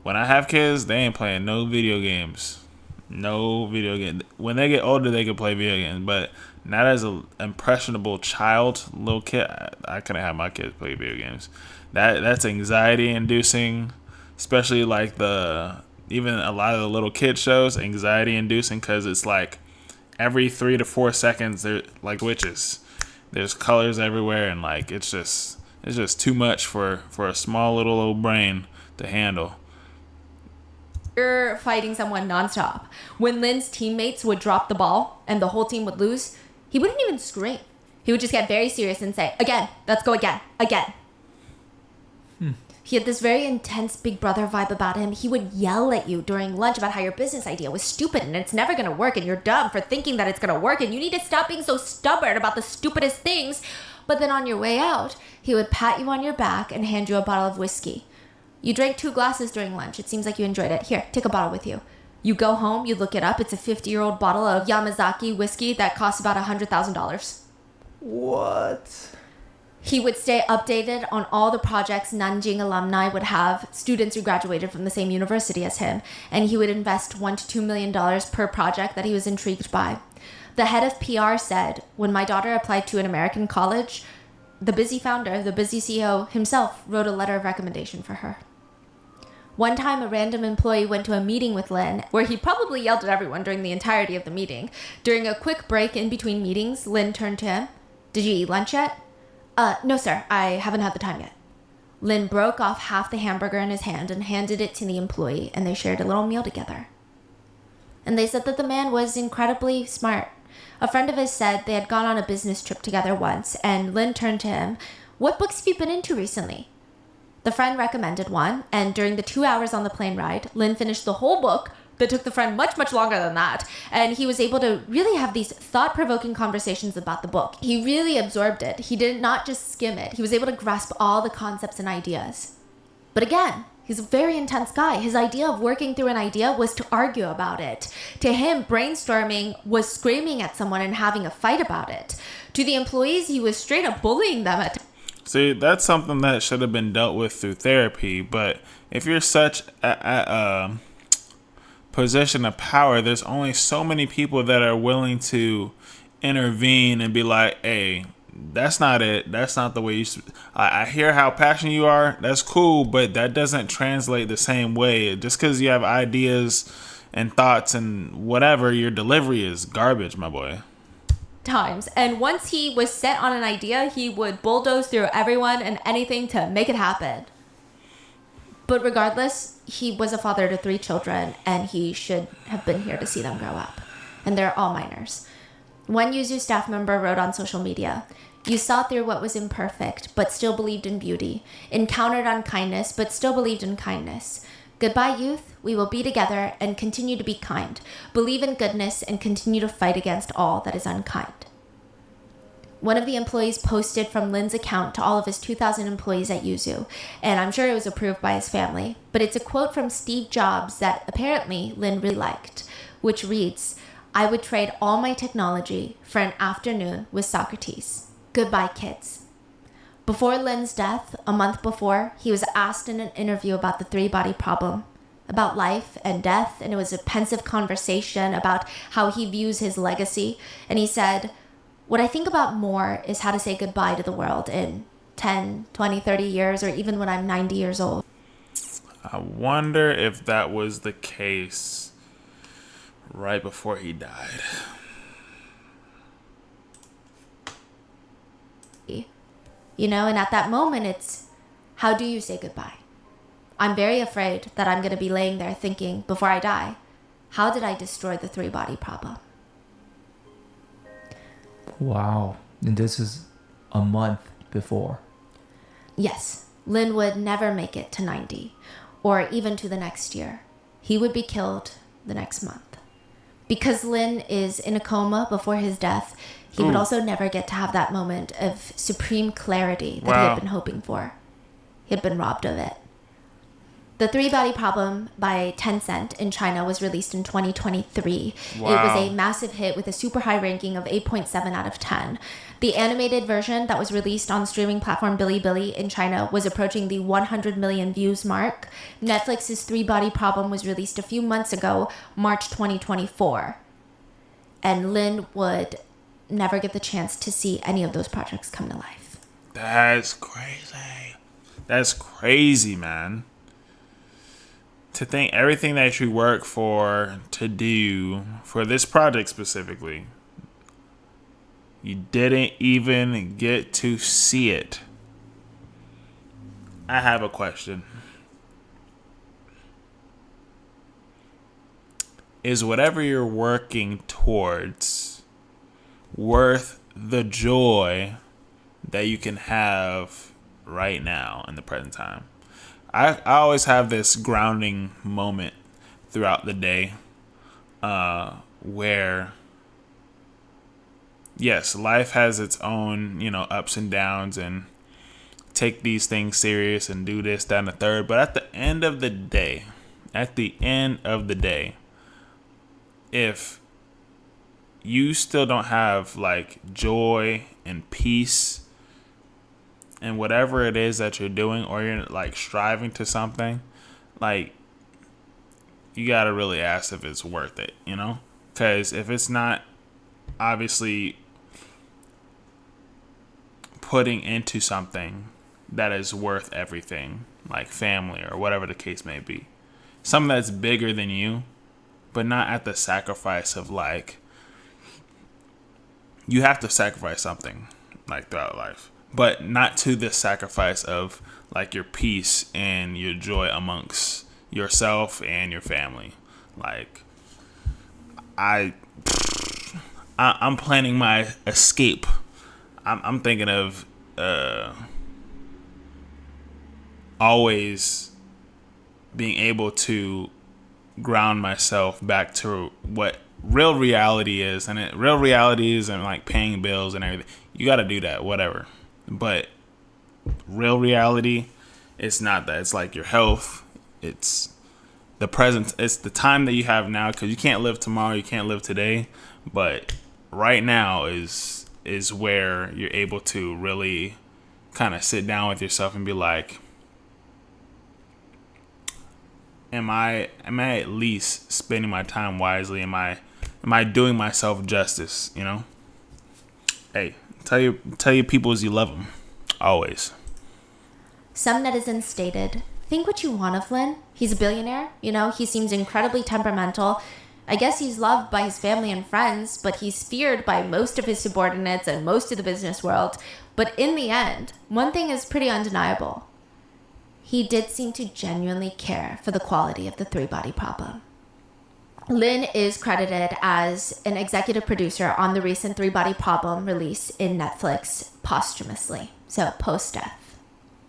S3: When I have kids, they ain't playing no video games. No video game. When they get older, they can play video games, but not as an impressionable child, little kid. I couldn't have my kids play video games. That's anxiety inducing, especially like even a lot of the little kid shows, anxiety inducing, because it's like every 3 to 4 seconds they're like switches. There's colors everywhere, and like it's just too much for a small little old brain to handle.
S2: You're fighting someone nonstop. When Lin's teammates would drop the ball and the whole team would lose, he wouldn't even scream. He would just get very serious and say, "Again, let's go again." He had this very intense big brother vibe about him. He would yell at you during lunch about how your business idea was stupid and it's never going to work and you're dumb for thinking that it's going to work and you need to stop being so stubborn about the stupidest things. But then on your way out, he would pat you on your back and hand you a bottle of whiskey. You drank 2 glasses during lunch. It seems like you enjoyed it. Here, take a bottle with you. You go home, you look it up. It's a 50-year-old bottle of Yamazaki whiskey that costs about $100,000.
S1: What?
S2: He would stay updated on all the projects Nanjing alumni would have, students who graduated from the same university as him, and he would invest $1 to $2 million per project that he was intrigued by. The head of PR said, when my daughter applied to an American college, the busy founder, the busy CEO himself wrote a letter of recommendation for her. One time, a random employee went to a meeting with Lin, where he probably yelled at everyone during the entirety of the meeting. During a quick break in between meetings, Lin turned to him. "Did you eat lunch yet?" No, sir. I haven't had the time yet." Lin broke off half the hamburger in his hand and handed it to the employee, and they shared a little meal together. And they said that the man was incredibly smart. A friend of his said they had gone on a business trip together once, and Lin turned to him. "What books have you been into recently?" The friend recommended one, and during the 2 hours on the plane ride, Lin finished the whole book that took the friend much, much longer than that, and he was able to really have these thought-provoking conversations about the book. He really absorbed it. He did not just skim it. He was able to grasp all the concepts and ideas. But again, he's a very intense guy. His idea of working through an idea was to argue about it. To him, brainstorming was screaming at someone and having a fight about it. To the employees, he was straight up bullying them at.
S3: See, that's something that should have been dealt with through therapy, but if you're such a position of power, there's only so many people that are willing to intervene and be like, "Hey, that's not it. That's not the way you I hear how passionate you are. That's cool, but that doesn't translate the same way. Just because you have ideas and thoughts and whatever, your delivery is garbage, my boy."
S2: Times. And once he was set on an idea, he would bulldoze through everyone and anything to make it happen. But regardless, he was a father to 3 children, and he should have been here to see them grow up. And they're all minors. One Yuzu staff member wrote on social media, "You saw through what was imperfect, but still believed in beauty. Encountered unkindness, but still believed in kindness. Goodbye, youth. We will be together and continue to be kind. Believe in goodness and continue to fight against all that is unkind." One of the employees posted from Lin's account to all of his 2,000 employees at Yuzu, and I'm sure it was approved by his family, but it's a quote from Steve Jobs that apparently Lin really liked, which reads, "I would trade all my technology for an afternoon with Socrates. Goodbye, kids." Before Lin's death, a month before, he was asked in an interview about the 3-body problem, about life and death, and it was a pensive conversation about how he views his legacy, and he said, What I think about more is how to say goodbye to the world in 10, 20, 30 years, or even when I'm 90 years old.
S3: I wonder if that was the case right before he died.
S2: You know, and at that moment, it's how do you say goodbye? I'm very afraid that I'm going to be laying there thinking, before I die, how did I destroy the 3-body problem?
S1: Wow. And this is a month before.
S2: Yes, Lin would never make it to 90, or even to the next year. He would be killed the next month. Because Lin is in a coma before his death, he would also never get to have that moment of supreme clarity that he had been hoping for. He had been robbed of it. The 3-Body Problem by Tencent in China was released in 2023.
S3: Wow.
S2: It was a massive hit with a super high ranking of 8.7 out of 10. The animated version that was released on streaming platform Bilibili in China was approaching the 100 million views mark. Netflix's 3-Body Problem was released a few months ago, March 2024. And Lin would never get the chance to see any of those projects come to life.
S3: That's crazy. That's crazy, man. To think everything that you work for to do for this project specifically, you didn't even get to see it. I have a question. Is whatever you're working towards worth the joy that you can have right now in the present time? I always have this grounding moment throughout the day where, yes, life has its own, ups and downs, and take these things serious and do this, that, and the third. But at the end of the day, if you still don't have like joy and peace and whatever it is that you're doing, or you're like striving to something, like you gotta really ask if it's worth it, because if it's not obviously putting into something that is worth everything, like family or whatever the case may be, something that's bigger than you, but not at the sacrifice of like, you have to sacrifice something like throughout life, but not to the sacrifice of like your peace and your joy amongst yourself and your family. Like I'm planning my escape. I'm thinking of always being able to ground myself back to what real reality is, and real reality isn't like paying bills and everything. You got to do that, whatever. But real reality, it's not that. It's like your health. It's the present. It's the time that you have now, because you can't live tomorrow. You can't live today. But right now is where you're able to really kind of sit down with yourself and be like, am I at least spending my time wisely? Am I doing myself justice? Hey, tell your peoples you love them always.
S2: Some netizens stated, think what you want of Lin. He's a billionaire, he seems incredibly temperamental. I guess he's loved by his family and friends, but he's feared by most of his subordinates and most of the business world. But in the end, one thing is pretty undeniable. He did seem to genuinely care for the quality of the 3-Body Problem. Lin is credited as an executive producer on the recent 3-Body Problem release in Netflix posthumously, so post-death.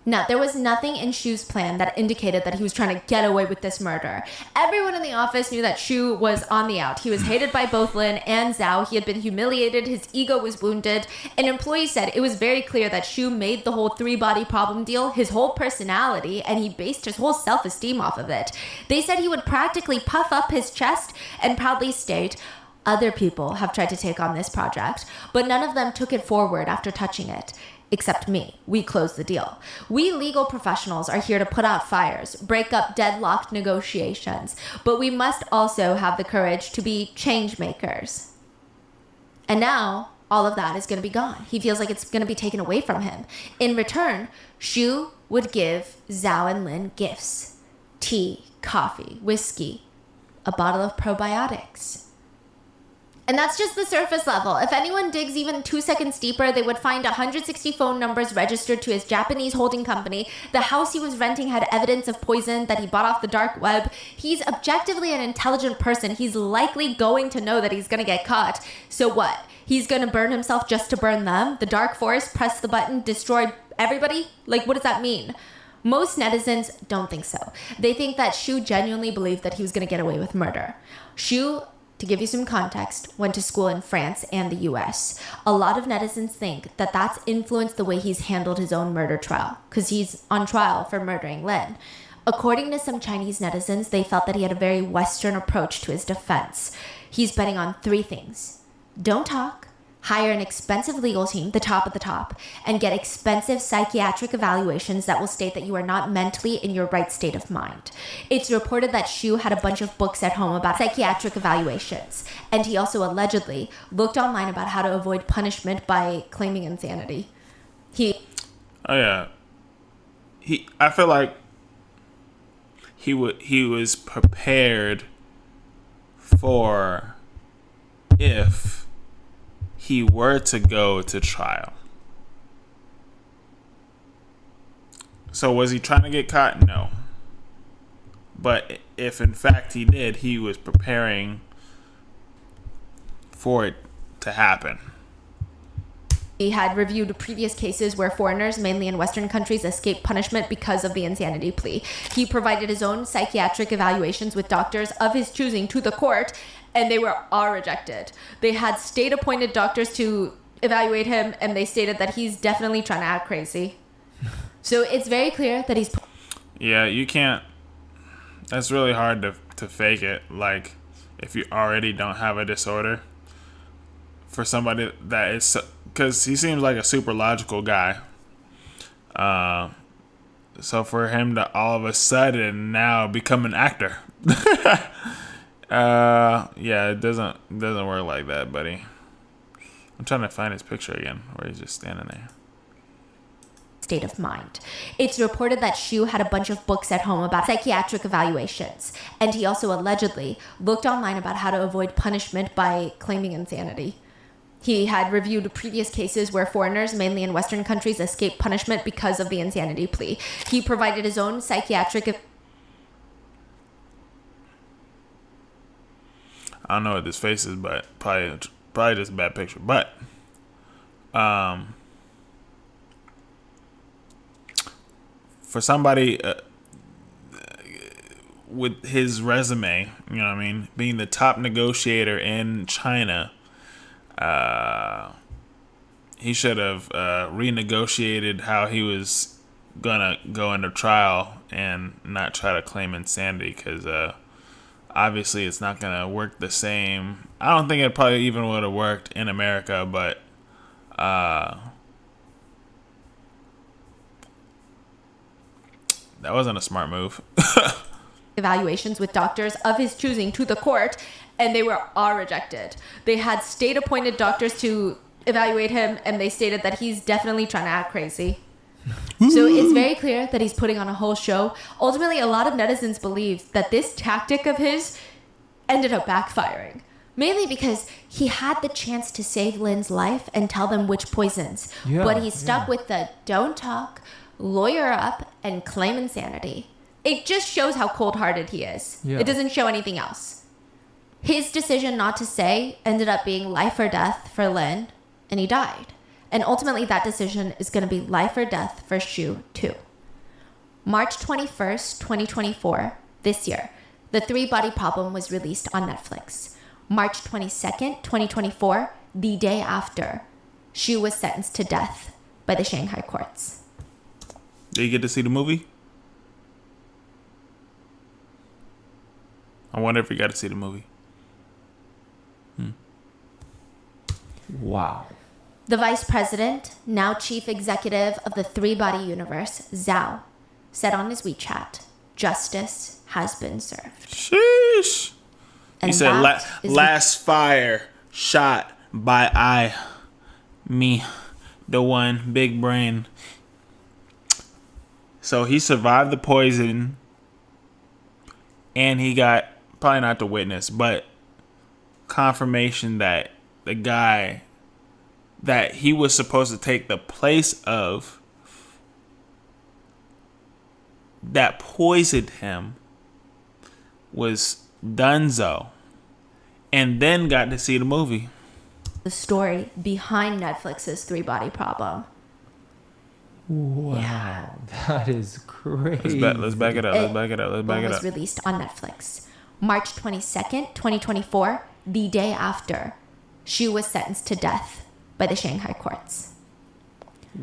S2: Now, there was nothing in Shu's plan that indicated that he was trying to get away with this murder. Everyone in the office knew that Shu was on the out. He was hated by both Lin and Zhao. He had been humiliated. His ego was wounded. An employee said it was very clear that Shu made the whole 3-Body Problem deal his whole personality, and he based his whole self-esteem off of it. They said he would practically puff up his chest and proudly state, other people have tried to take on this project, but none of them took it forward after touching it. Except me. We closed the deal. We legal professionals are here to put out fires, break up deadlocked negotiations, but we must also have the courage to be change makers. And now, all of that is going to be gone. He feels like it's going to be taken away from him. In return, Shu would give Zhao and Lin gifts: tea, coffee, whiskey, a bottle of probiotics. And that's just the surface level. If anyone digs even 2 seconds deeper, they would find 160 phone numbers registered to his Japanese holding company. The house he was renting had evidence of poison that he bought off the dark web. He's objectively an intelligent person. He's likely going to know that he's going to get caught. So what? He's going to burn himself just to burn them? The dark forest, press the button, destroy everybody? Like, what does that mean? Most netizens don't think so. They think that Shu genuinely believed that he was going to get away with murder. Shu, to give you some context, went to school in France and the US. A lot of netizens think that that's influenced the way he's handled his own murder trial, because he's on trial for murdering Lin. According to some Chinese netizens, they felt that he had a very Western approach to his defense. He's betting on 3 things: don't talk, hire an expensive legal team, the top of the top, and get expensive psychiatric evaluations that will state that you are not mentally in your right state of mind. It's reported that Shu had a bunch of books at home about psychiatric evaluations, and he also allegedly looked online about how to avoid punishment by claiming insanity.
S3: I feel like he was prepared for if he were to go to trial. So was he trying to get caught? No. But if in fact he did, he was preparing for it to happen.
S2: He had reviewed previous cases where foreigners, mainly in Western countries, escaped punishment because of the insanity plea. He provided his own psychiatric evaluations with doctors of his choosing to the court, and they were all rejected. They had state-appointed doctors to evaluate him, and they stated that he's definitely trying to act crazy. So it's very clear that he's...
S3: Yeah, you can't... That's really hard to fake it. Like, if you already don't have a disorder, for somebody that is... Because he seems like a super logical guy. So for him to all of a sudden now become an actor... yeah, it doesn't work like that, buddy. I'm trying to find his picture again, where he's just standing there.
S2: State of mind. It's reported that Shu had a bunch of books at home about psychiatric evaluations, and he also allegedly looked online about how to avoid punishment by claiming insanity. He had reviewed previous cases where foreigners, mainly in Western countries, escaped punishment because of the insanity plea. He provided his own psychiatric...
S3: I don't know what this face is, but probably just a bad picture. But for somebody with his resume, you know what I mean, being the top negotiator in China, he should have renegotiated how he was gonna go into trial and not try to claim insanity, because obviously it's not gonna work the same. I don't think it probably even would have worked in America, but that wasn't a smart move.
S2: evaluations with doctors of his choosing to the court, and they were all rejected. They had state-appointed doctors to evaluate him, and they stated that he's definitely trying to act crazy. So it's very clear that he's putting on a whole show. Ultimately, a lot of netizens believe that this tactic of his ended up backfiring. Mainly because he had the chance to save Lin's life and tell them which poisons.
S1: Yeah,
S2: but he stuck with the don't talk, lawyer up, and claim insanity. It just shows how cold-hearted he is.
S1: Yeah.
S2: It doesn't show anything else. His decision not to say ended up being life or death for Lin, and he died. And ultimately, that decision is going to be life or death for Shu, too. March 21st, 2024, this year, The 3-Body Problem was released on Netflix. March 22nd, 2024, the day after, Shu was sentenced to death by the Shanghai courts.
S3: Did you get to see the movie? I wonder if you got to see the movie.
S1: Wow.
S2: The vice president, now chief executive of the 3-Body universe, Zhao, said on his WeChat, "Justice has been served."
S3: Sheesh.
S2: And
S3: He said,
S2: that is
S3: last fire shot by I. Me, the one, big brain. So he survived the poison, and he got, probably not the witness, but confirmation that the guy that he was supposed to take the place of that poisoned him was Dunzo, and then got to see the movie.
S2: The story behind Netflix's Three Body Problem.
S1: Wow, that is crazy.
S3: Let's back it up. Let's back it up. Let's back it
S2: was
S3: up.
S2: released on Netflix March 22nd, 2024, the day after Xu was sentenced to death by the Shanghai courts.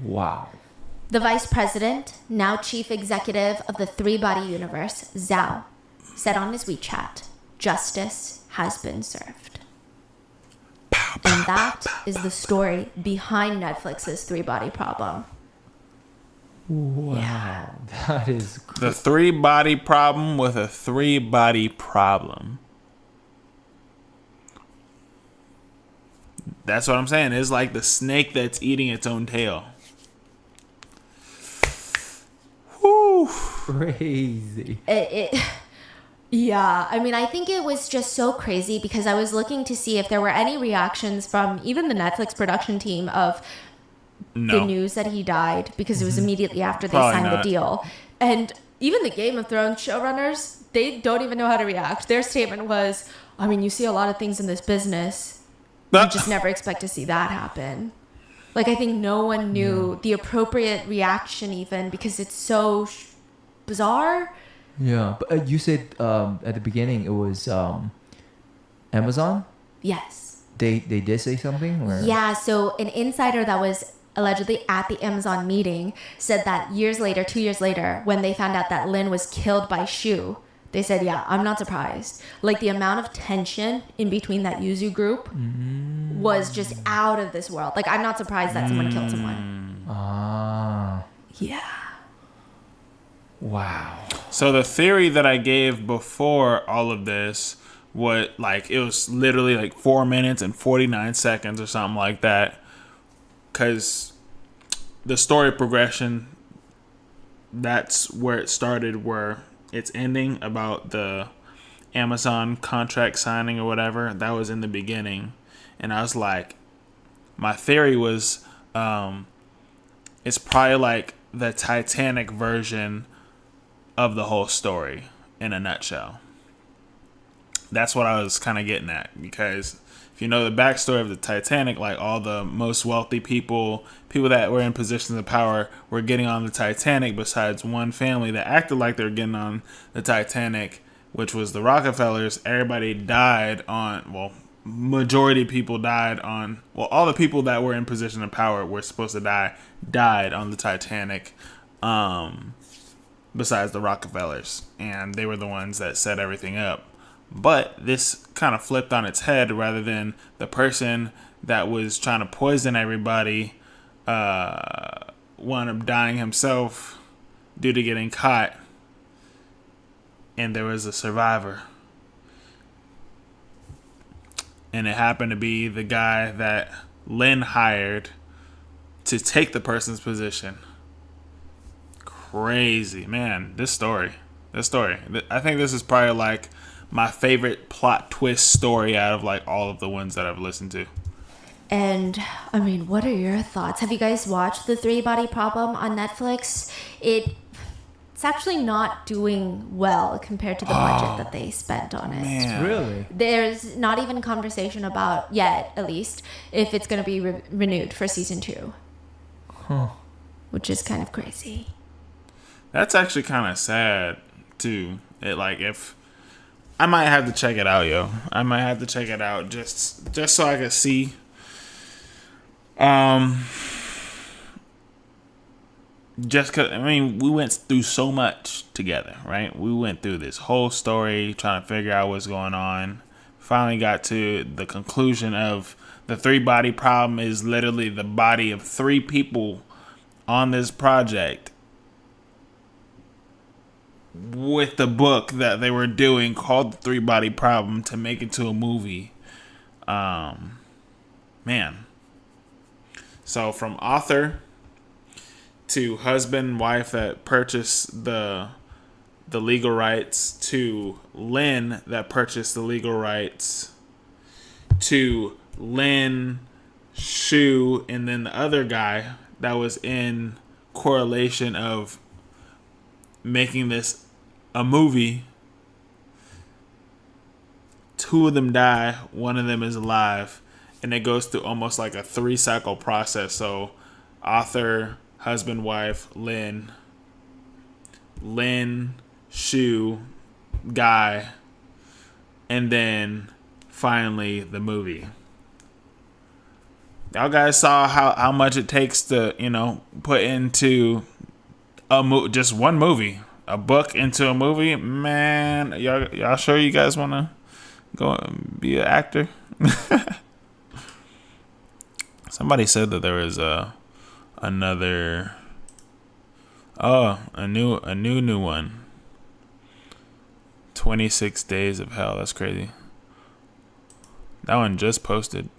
S1: Wow.
S2: The vice president, now chief executive of the Three Body Universe, Zhao, said on his WeChat, "Justice has been served." And that is the story behind Netflix's Three Body Problem.
S1: Wow, that is
S3: The Three Body Problem with a Three Body Problem. That's what I'm saying. It's like the snake that's eating its own tail. Whew.
S1: crazy.
S2: Yeah, I mean, I think it was just so crazy because I was looking to see if there were any reactions from even the Netflix production team of the news that he died, because it was immediately after they
S3: Probably
S2: signed
S3: not.
S2: the deal. And even the Game of Thrones showrunners, they don't even know how to react. Their statement was, I mean, you see a lot of things in this business. You just never expect to see that happen. Like, I think no one knew the appropriate reaction even because it's so bizarre.
S1: Yeah, but you said at the beginning it was Amazon.
S2: Yes.
S1: They did say something. Or?
S2: Yeah, so an insider that was allegedly at the Amazon meeting said that 2 years later, when they found out that Lin was killed by Xu, they said, yeah, I'm not surprised. Like, the amount of tension in between that Yuzu group was just out of this world. Like, I'm not surprised that someone killed someone.
S1: Ah.
S2: Yeah.
S1: Wow.
S3: So the theory that I gave before all of this, it was literally like 4 minutes and 49 seconds or something like that. Because the story progression, that's where it started, where it's ending about the Amazon contract signing or whatever. That was in the beginning. And I was like, my theory was it's probably like the Titanic version of the whole story in a nutshell. That's what I was kind of getting at, because if you know the backstory of the Titanic, like all the most wealthy people that were in positions of power were getting on the Titanic, besides one family that acted like they were getting on the Titanic, which was the Rockefellers. Everybody died on, majority of people died on, all the people that were in position of power were supposed to died on the Titanic, besides the Rockefellers, and they were the ones that set everything up. But this kind of flipped on its head. Rather than the that was trying to poison everybody wound up dying himself due to getting caught, and there was a survivor, and it happened to be the guy that Lin hired to take the person's position. Crazy, man. This story, I think this is probably like my favorite plot twist story out of like all of the ones that I've listened to.
S2: And I mean, what are your thoughts? Have you guys watched The Three Body Problem on Netflix? It's actually not doing well compared to the budget that they spent on it.
S3: Man.
S1: Really?
S2: There's not even conversation about, yet at least, if it's going to be renewed for season 2.
S1: Huh.
S2: Which is kind of crazy.
S3: That's actually kind of sad too. If I might have to check it out, yo. I might have to check it out just so I can see. Just cause, we went through so much together, right? We went through this whole story trying to figure out what's going on. Finally got to the conclusion of the Three Body Problem is literally the body of 3 people on this project, with the book that they were doing called The Three Body Problem, to make it to a movie. Man. So from author to husband and wife that purchased the legal rights, to Lin that purchased the legal rights, to Lin Qi, and then the other guy that was in correlation of making this a movie. Two of them die, one of them is alive, and it goes through almost like a 3-cycle process. So author, husband, wife, Lin Qi, guy, and then finally the movie. Y'all guys saw how much it takes to, put into just one movie, a book into a movie. Man, y'all sure you guys want to go and be an actor? Somebody said that there was a new one. 26 Days of Hell. That's crazy. That one just posted.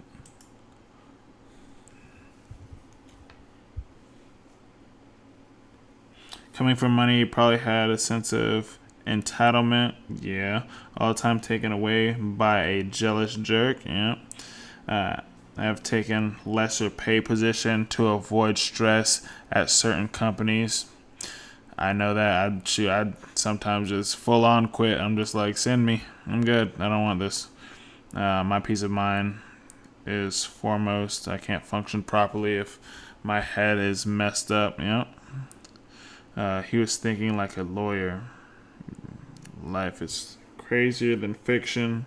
S3: Coming from money, you probably had a sense of entitlement. Yeah. All the time taken away by a jealous jerk. Yeah. I have taken lesser pay position to avoid stress at certain companies. I know that. I'd sometimes just full on quit. I'm just like, send me. I'm good. I don't want this. My peace of mind is foremost. I can't function properly if my head is messed up. He was thinking like a lawyer. Life is crazier than fiction.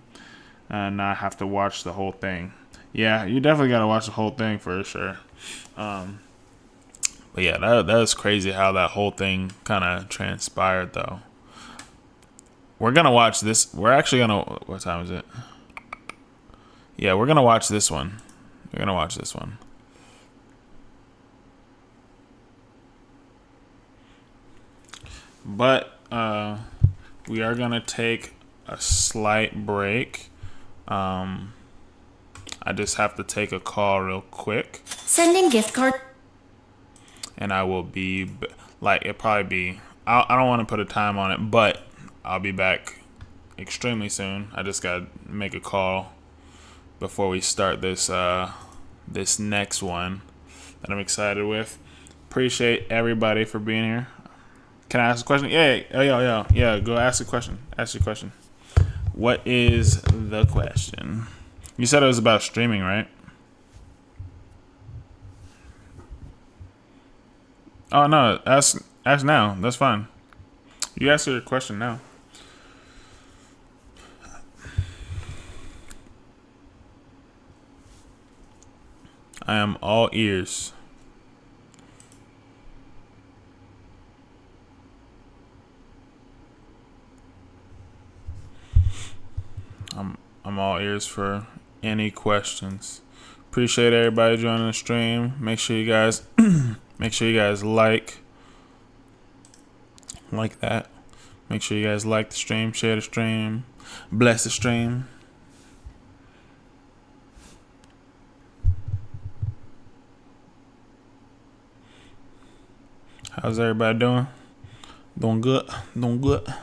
S3: Now I have to watch the whole thing. Yeah, you definitely got to watch the whole thing for sure. But yeah, that was crazy how that whole thing kind of transpired, though. We're going to watch this. We're actually going to... What time is it? Yeah, we're going to watch this one. We're going to watch this one. But we are going to take a slight break. I just have to take a call real quick.
S7: Sending gift card.
S3: And I will be, it'll probably be, I don't want to put a time on it, but I'll be back extremely soon. I just got to make a call before we start this this next one that I'm excited with. Appreciate everybody for being here. Can I ask a question? Yeah, go ask a question. Ask your question. What is the question? You said it was about streaming, right? Oh, no. Ask now. That's fine. You ask your question now. I am all ears. I'm all ears for any questions. Appreciate everybody joining the stream. Make sure you guys like that. Make sure you guys like the stream, share the stream, bless the stream. How's everybody doing? Doing good. Doing good.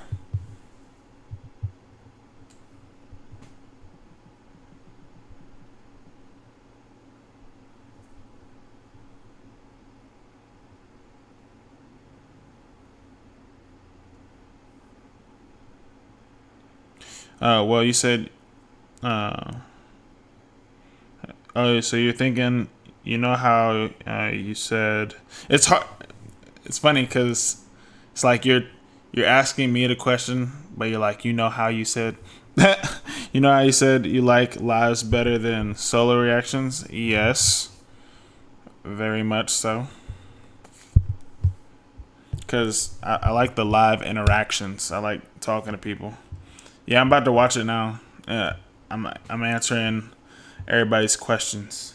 S3: Well, you said, so you're thinking, how you said, it's hard. It's funny because it's like you're asking me the question, but you're like, how you said, how you said you like lives better than solo reactions? Yes, very much so. Because I like the live interactions. I like talking to people. Yeah, I'm about to watch it now. I'm answering everybody's questions.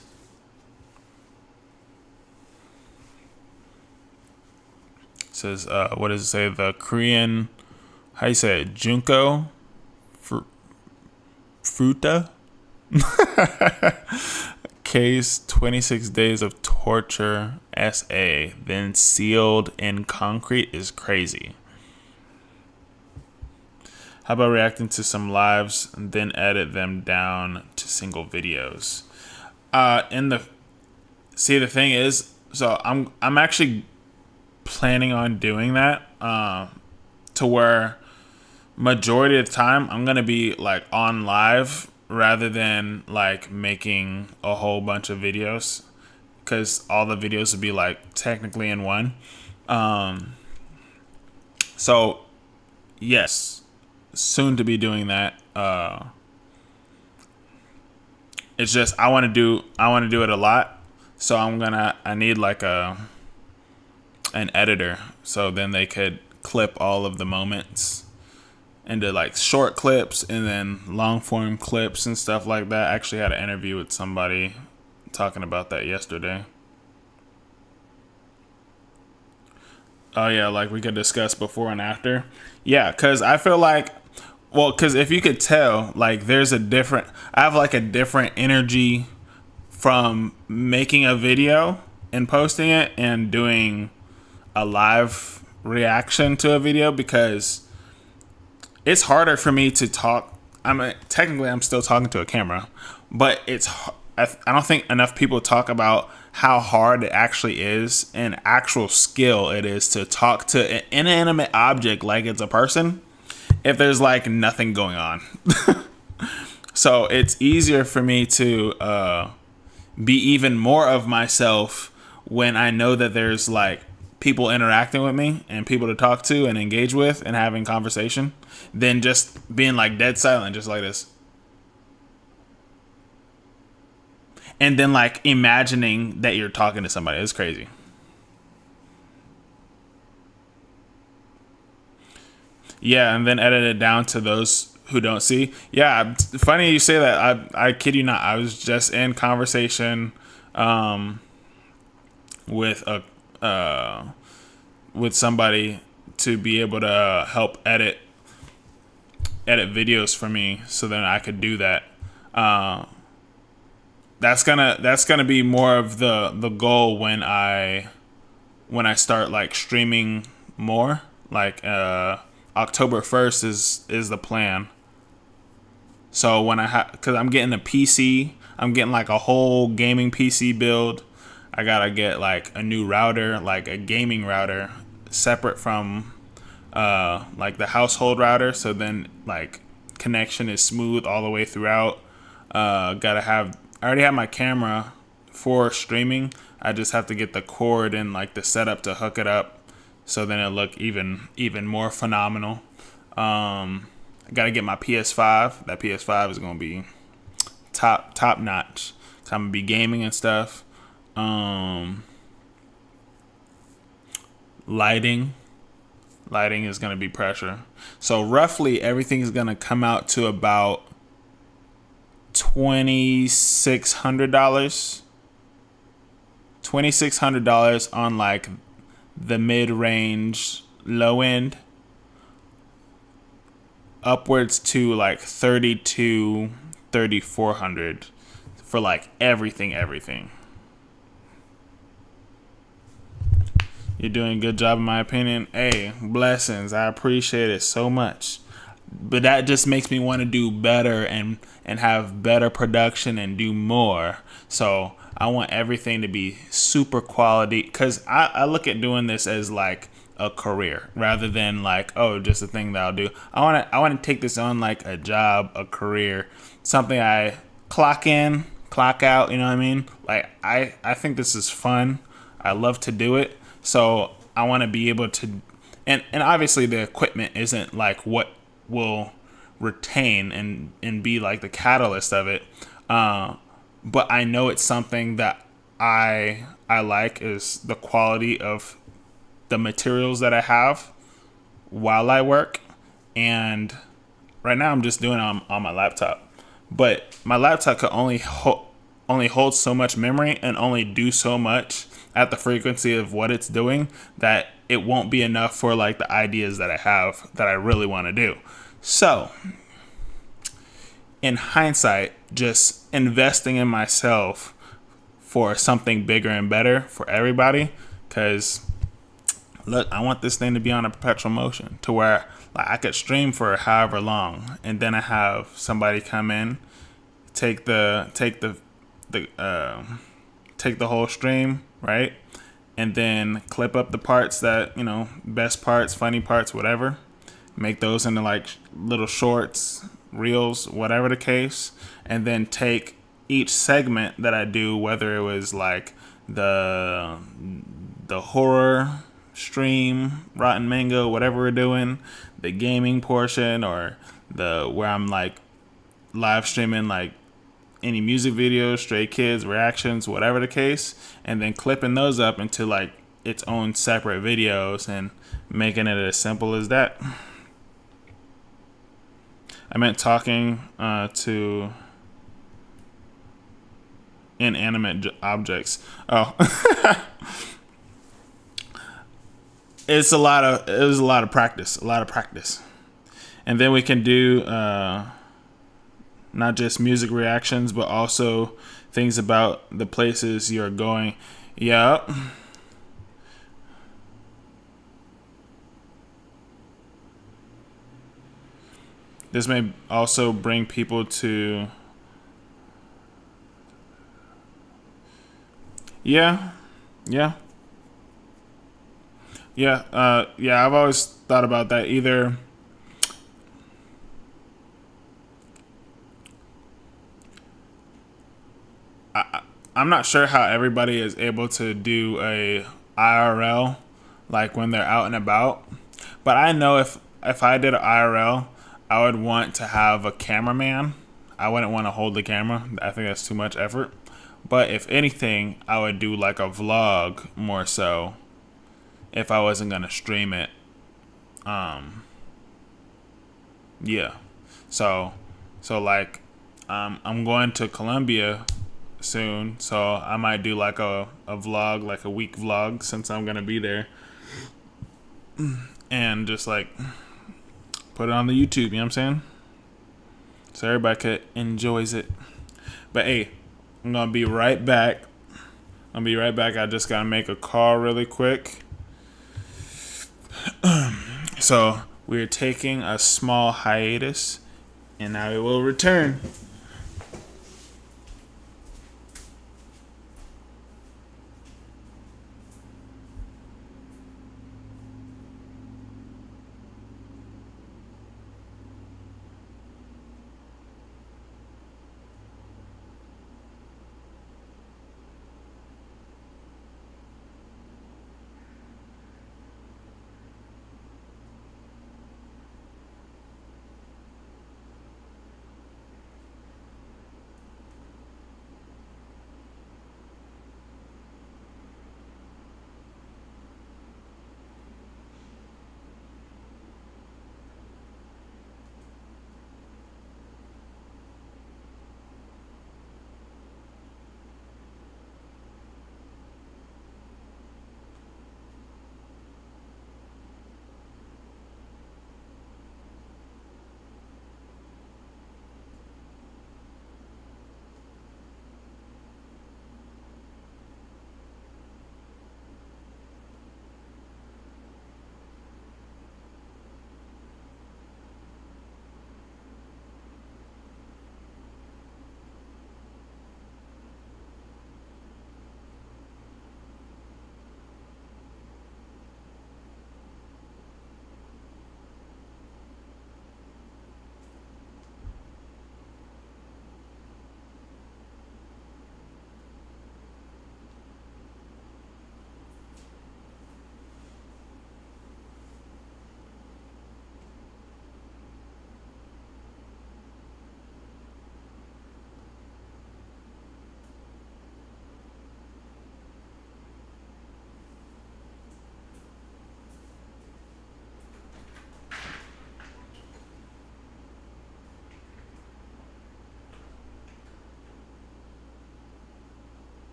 S3: It says, what does it say? The Korean, how you say it? Junko? Fruta? case 26 days of torture SA, then sealed in concrete is crazy. How about reacting to some lives and then edit them down to single videos? The thing is, so I'm actually planning on doing that to where majority of the time I'm gonna be like on live rather than like making a whole bunch of videos, because all the videos would be like technically in one. So yes, soon to be doing that. It's just I want to do it a lot, so I need like an editor, so then they could clip all of the moments into like short clips and then long form clips and stuff like that. I actually had an interview with somebody talking about that yesterday. Oh yeah, like we could discuss before and after. Yeah, because I feel like, well, because if you could tell, like I have like a different energy from making a video and posting it and doing a live reaction to a video, because it's harder for me to talk. Technically I'm still talking to a camera, but I don't think enough people talk about how hard it actually is and actual skill it is to talk to an inanimate object like it's a person if there's like nothing going on. So it's easier for me to be even more of myself when I know that there's like people interacting with me and people to talk to and engage with and having conversation, than just being like dead silent, just like this. And then like imagining that you're talking to somebody. It's crazy. Yeah, and then edit it down to those who don't see. Yeah, funny you say that. I kid you not. I was just in conversation with somebody to be able to help edit videos for me, so then I could do that. That's gonna be more of the goal when I start like streaming more. Like October 1st is the plan. So when because I'm getting a PC, I'm getting like a whole gaming PC build. I gotta get like a new router, like a gaming router, separate from like the household router, so then like connection is smooth all the way throughout. I already have my camera for streaming. I just have to get the cord and like the setup to hook it up, so then it'll look even more phenomenal. I gotta get my PS5. That PS5 is gonna be top notch. So I'm gonna be gaming and stuff. Lighting is gonna be pressure. So roughly everything is gonna come out to about $2,600. $2,600 on like the mid-range low end, upwards to like $3,400 for like everything. You're doing a good job in my opinion. Hey, blessings. I appreciate it so much. But that just makes me want to do better and have better production and do more. So I want everything to be super quality, because I look at doing this as like a career rather than like, oh, just a thing that I'll do. I want to take this on like a job, a career, something I clock in, clock out, you know what I mean? Like I think this is fun. I love to do it. So I want to be able to, and obviously the equipment isn't like what will retain and be like the catalyst of it. But I know it's something that I like, is the quality of the materials that I have while I work. And right now I'm just doing it on my laptop. But my laptop could only hold so much memory and only do so much at the frequency of what it's doing, that it won't be enough for like the ideas that I have that I really want to do. So in hindsight, just investing in myself for something bigger and better for everybody. Because look, I want this thing to be on a perpetual motion to where like I could stream for however long, and then I have somebody come in, take the whole stream, right? And then clip up the parts that, you know, best parts, funny parts, whatever. Make those into like little shorts, reels, whatever the case. And then take each segment that I do, whether it was like the horror stream, Rotten Mango, whatever we're doing, the gaming portion, or the where I'm like live streaming like any music videos, Stray Kids, reactions, whatever the case, and then clipping those up into like its own separate videos and making it as simple as that. I meant talking to inanimate objects. Oh, it was a lot of practice, and then we can do not just music reactions, but also things about the places you're going. Yep. This may also bring people to... Yeah. I've always thought about that. Either I'm not sure how everybody is able to do a IRL like when they're out and about, but I know if I did an IRL, I would want to have a cameraman. I wouldn't want to hold the camera. I think that's too much effort. But if anything, I would do like a vlog more so if I wasn't going to stream it. Yeah. So like I'm going to Colombia soon, so I might do like a vlog, like a week vlog, since I'm gonna be there, and just like put it on the YouTube, you know what I'm saying, so everybody could enjoys it. But hey, I'm gonna be right back. I just gotta make a call really quick. So we're taking a small hiatus, and I will return.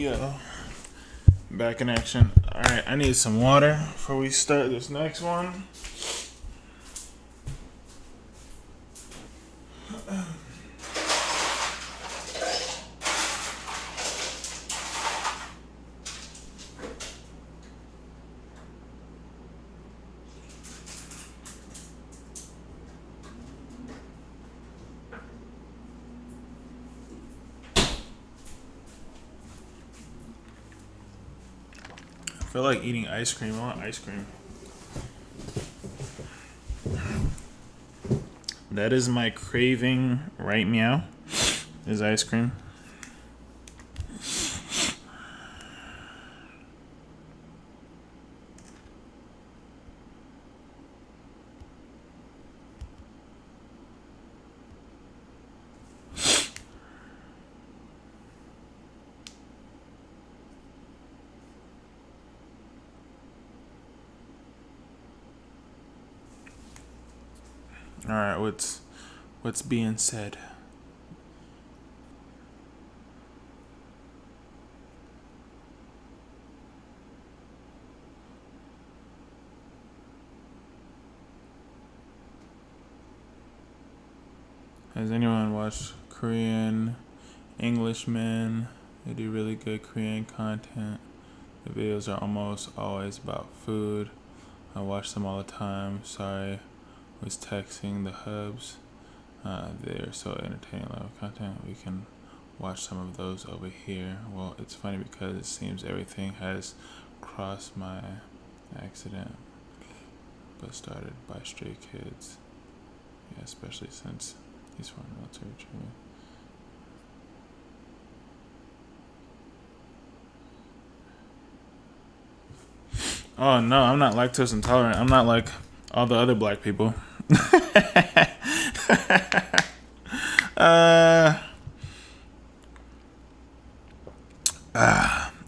S3: Yo, back in action. All right, I need some water before we start this next one. I feel like eating ice cream. I want ice cream. That is my craving right meow. Is ice cream. All right, what's being said? Has anyone watched Korean Englishmen? They do really good Korean content. The videos are almost always about food. I watch them all the time. Sorry, was texting the hubs. They're so entertaining level content. We can watch some of those over here. Well, it's funny because it seems everything has crossed my accident, but started by stray kids. Yeah, especially since he's from military training. Oh no, I'm not lactose intolerant. I'm not like all the other black people.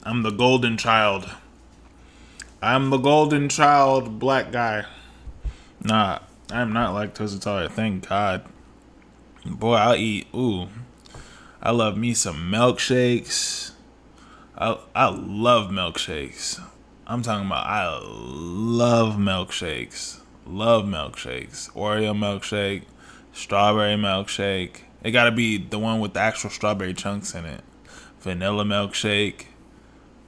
S3: I'm the golden child. I'm the golden child black guy. Nah, I'm not lactose intolerant. Thank God. Boy, I'll eat. Ooh, I love me some milkshakes. I love milkshakes. I'm talking about I love milkshakes. Love milkshakes. Oreo milkshake, strawberry milkshake. It gotta be the one with the actual strawberry chunks in it. Vanilla milkshake.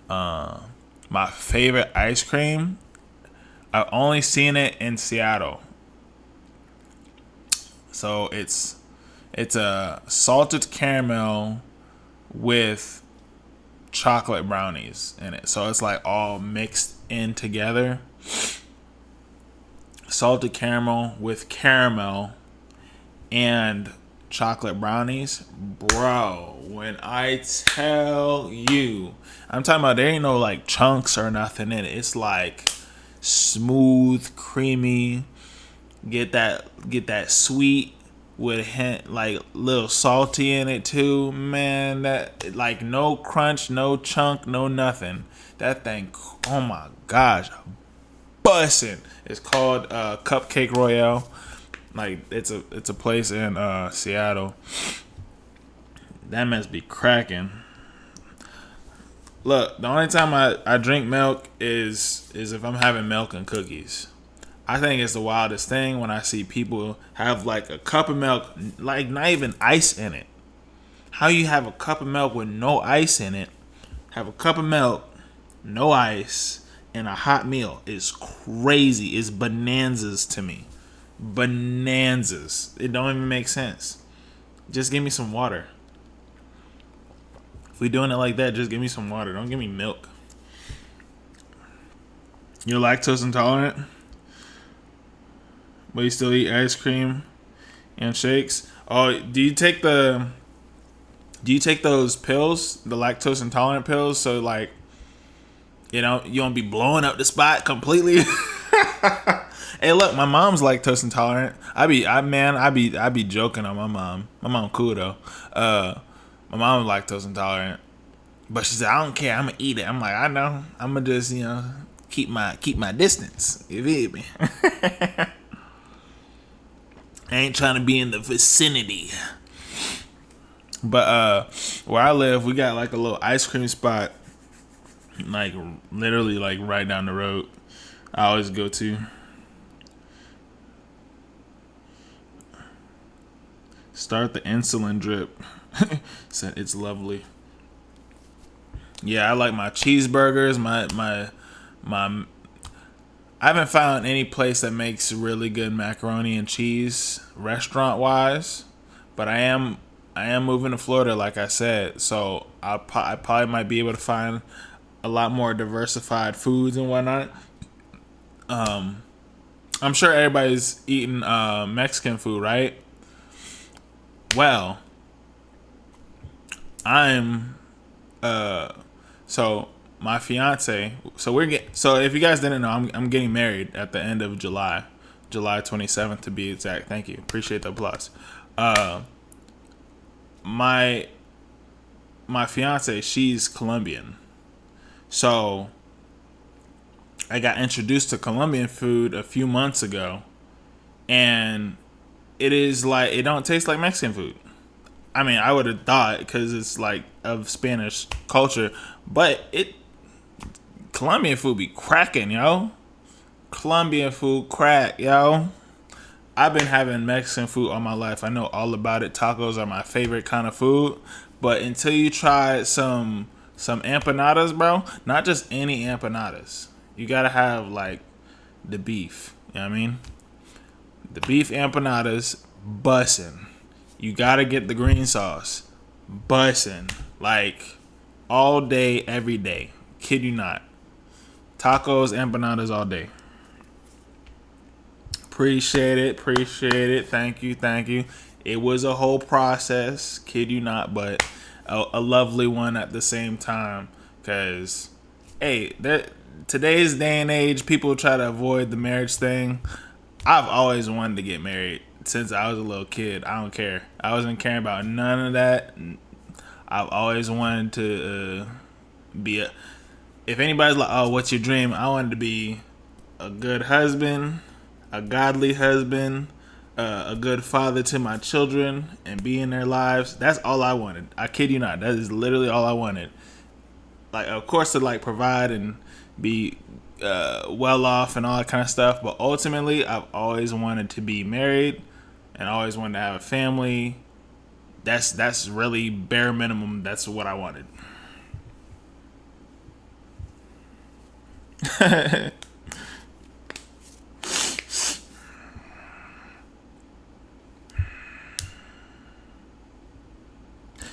S3: My favorite ice cream, I've only seen it in Seattle. So it's a salted caramel with chocolate brownies in it. So it's like all mixed in together. Salted caramel with caramel and chocolate brownies. Bro, when I tell you, I'm talking about there ain't no like chunks or nothing in it. It's like smooth, creamy. Get that sweet with a hint like little salty in it too. Man, that like no crunch, no chunk, no nothing. That thing, oh my gosh, bussin'. It's called Cupcake Royale. Like it's a place in Seattle. That must be cracking. Look, the only time I drink milk is if I'm having milk and cookies. I think it's the wildest thing when I see people have like a cup of milk, like not even ice in it. How you have a cup of milk with no ice in it, have a cup of milk, no ice, and a hot meal is crazy. It's bonanzas to me. Bonanzas. It don't even make sense. Just give me some water. If we doing it like that, just give me some water. Don't give me milk. You're lactose intolerant, but you still eat ice cream and shakes. Oh, do you take those pills, the lactose intolerant pills? So like, you know, you won't be blowing up the spot completely. Hey, look, my mom's lactose intolerant. I be joking on my mom. My mom cool though. My mom's lactose intolerant, but she said I don't care. I'm gonna eat it. I'm like, I know. I'm gonna just keep my distance. You feel me? I ain't trying to be in the vicinity. But where I live, we got like a little ice cream spot like literally like right down the road. I always go to. Start the insulin drip. Said it's lovely. Yeah, I like my cheeseburgers. My. I haven't found any place that makes really good macaroni and cheese restaurant wise, but I am moving to Florida, like I said, so I probably might be able to find a lot more diversified foods and whatnot. I'm sure everybody's eating Mexican food, right? Well, I'm so my fiance. So if you guys didn't know, I'm getting married at the end of July 27th to be exact. Thank you, appreciate the applause. My fiance, she's Colombian, so I got introduced to Colombian food a few months ago, and it is like it don't taste like Mexican food. I mean, I would have thought because it's like of Spanish culture, but Colombian food be cracking, yo. Colombian food crack, yo. I've been having Mexican food all my life. I know all about it. Tacos are my favorite kind of food, but until you try some empanadas, bro, not just any empanadas. You gotta have like the beef. You know what I mean? The beef empanadas, bussin'. You gotta get the green sauce, bussin'. Like all day, every day. Kid you not. Tacos, empanadas all day. Appreciate it. Thank you. It was a whole process, kid you not, but a lovely one at the same time. Cause, hey, today's day and age, people try to avoid the marriage thing. I've always wanted to get married since I was a little kid. I don't care. I wasn't caring about none of that. I've always wanted to be if anybody's like, oh, what's your dream? I wanted to be a good husband, a godly husband, a good father to my children, and be in their lives. That's all I wanted. I kid you not. That is literally all I wanted. Like, of course, to like provide and be well off and all that kind of stuff. But ultimately, I've always wanted to be married and always wanted to have a family. That's really bare minimum. That's what I wanted.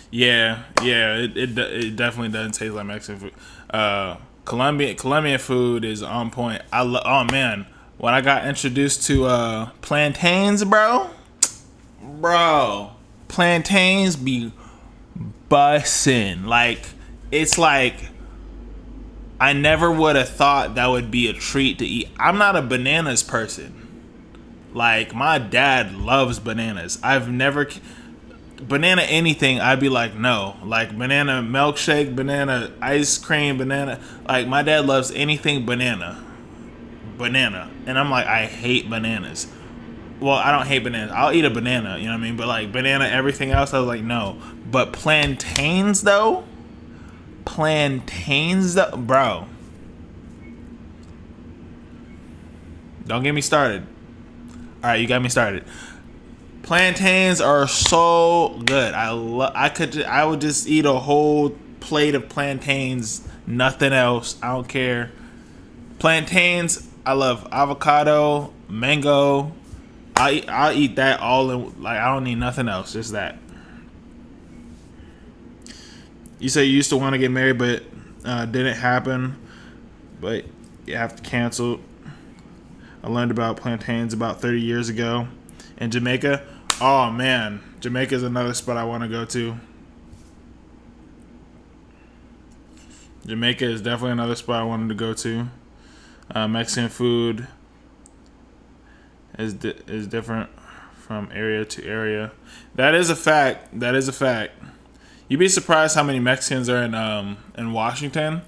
S3: Yeah, it definitely doesn't taste like Mexican food. Colombian food is on point. Oh man, when I got introduced to plantains, bro, plantains be bussin'. Like it's like I never would have thought that would be a treat to eat. I'm not a bananas person. Like my dad loves bananas. I've never banana anything, I'd be like, no. Like banana milkshake, banana ice cream, banana. Like my dad loves anything banana. And I'm like, I hate bananas. Well, I don't hate bananas. I'll eat a banana, you know what I mean? But like banana, everything else, I was like, no. But plantains, though, bro. Don't get me started. All right, you got me started. Plantains are so good. I would just eat a whole plate of plantains, nothing else. I don't care. Plantains, I love avocado, mango. I'll eat that all in. Like I don't need nothing else, just that. You say you used to want to get married, but didn't happen. But you have to cancel. I learned about plantains about 30 years ago in Jamaica. Oh man, Jamaica is another spot I want to go to. Jamaica is definitely another spot I wanted to go to. Mexican food is different from area to area. That is a fact. You'd be surprised how many Mexicans are in Washington,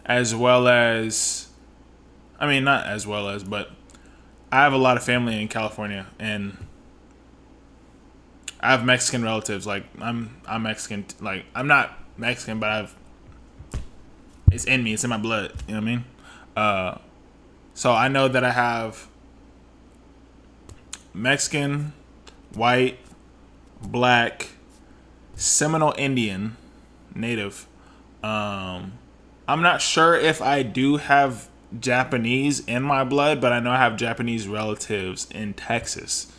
S3: as well as, I mean not as well as, but I have a lot of family in California, and I have Mexican relatives. Like I'm Mexican. Like I'm not Mexican, but It's in me. It's in my blood. You know what I mean? So I know that I have Mexican, white, black, Seminole Indian, native. I'm not sure if I do have Japanese in my blood, but I know I have Japanese relatives in Texas.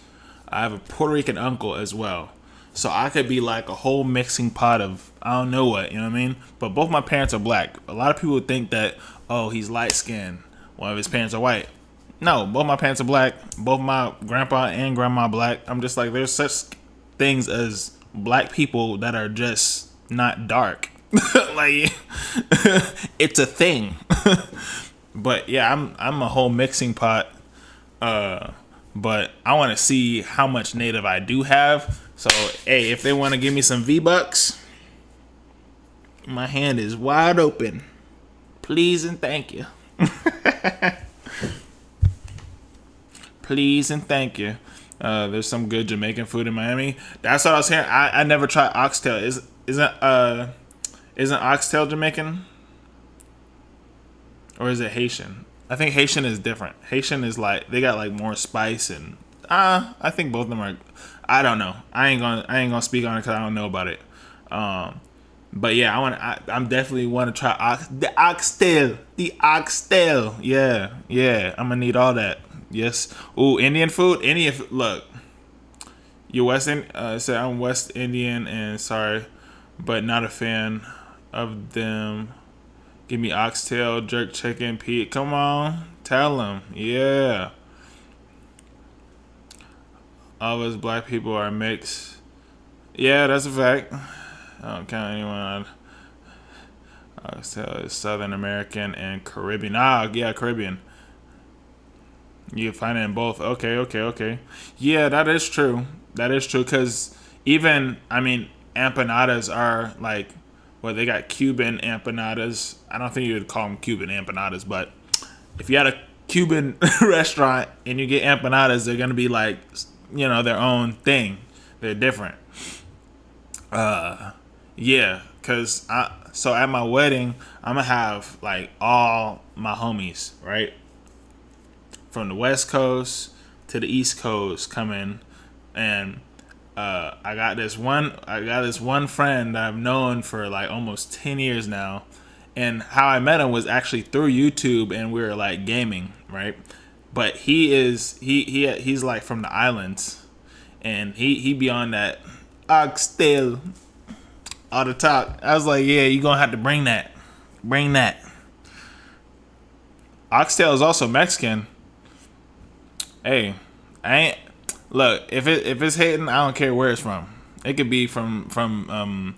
S3: I have a Puerto Rican uncle as well. So I could be like a whole mixing pot of I don't know what, you know what I mean? But both my parents are black. A lot of people think that, oh, he's light skinned. One of his parents are white. No, both my parents are black. Both my grandpa and grandma are black. I'm just like, there's such things as black people that are just not dark. Like, it's a thing. But yeah, I'm a whole mixing pot. But I want to see how much native I do have. So, hey, if they want to give me some V-Bucks, my hand is wide open. Please and thank you. Please and thank you. There's some good Jamaican food in Miami. That's what I was hearing. I never tried oxtail. Isn't oxtail Jamaican? Or is it Haitian? I think Haitian is different. Haitian is like they got like more spice and I think both of them are. I don't know. I ain't gonna speak on it because I don't know about it. But yeah, I'm definitely want to try the oxtail. Yeah. I'm gonna need all that. Yes. Ooh, Indian food. Look, you West Indian. Say I'm West Indian and sorry, but not a fan of them. Give me oxtail, jerk chicken, Pete. Come on, tell them. Yeah. All of us black people are mixed. Yeah, that's a fact. I don't count anyone. Oxtail is Southern American and Caribbean. Yeah, Caribbean. You can find it in both. Okay. Yeah, that is true. Because even, empanadas are like, well, they got Cuban empanadas. I don't think you would call them Cuban empanadas, but if you had a Cuban restaurant and you get empanadas, they're going to be like, their own thing. They're different. Yeah, because so at my wedding, I'm going to have like all my homies, right? From the West Coast to the East Coast coming, and I got this one friend that I've known for like almost 10 years now, and how I met him was actually through YouTube, and we were like gaming, right? But he's like from the islands, and he be on that oxtail all the talk. I was like, yeah, you gonna have to bring that. Oxtail is also Mexican. Hey, look, if it's hating, I don't care where it's from. It could be from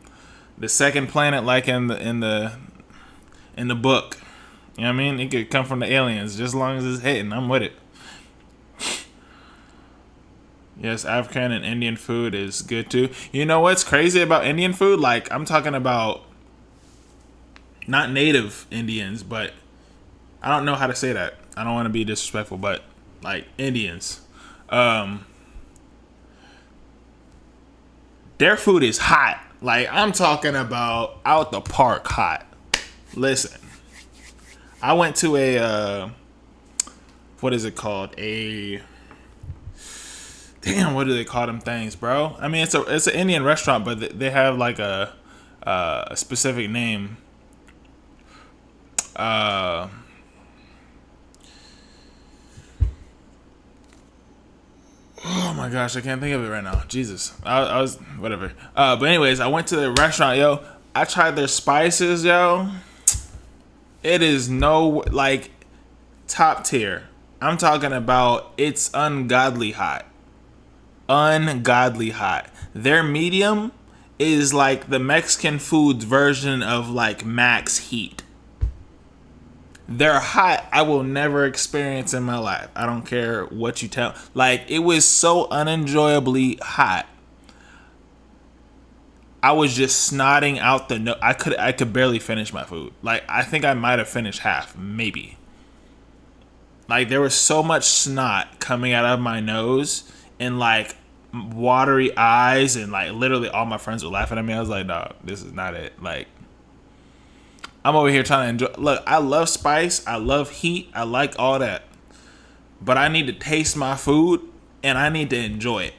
S3: the second planet, like in the book. You know what I mean? It could come from the aliens, just as long as it's hating. I'm with it. Yes, African and Indian food is good too. You know what's crazy about Indian food? Like, I'm talking about not native Indians, but I don't know how to say that. I don't want to be disrespectful, but like Indians. Their food is hot. Like, I'm talking about out the park hot. Listen, I went to a what is it called? What do they call them things, bro? I mean, it's an Indian restaurant, but they have like a specific name. Oh my gosh, I can't think of it right now. Jesus, I was whatever. But anyways, I went to the restaurant, yo. I tried their spices, yo. It is like top tier. I'm talking about it's ungodly hot. Their medium is like the Mexican food's version of like max heat. They're hot. I will never experience in my life. I don't care what you tell. Like, it was so unenjoyably hot. I was just snotting out the I could barely finish my food. Like, I think I might have finished half, maybe. Like, there was so much snot coming out of my nose and like watery eyes, and like literally all my friends were laughing at me. I was like, dog, this is not it. Like, I'm over here trying to enjoy. Look, I love spice. I love heat. I like all that. But I need to taste my food and I need to enjoy it.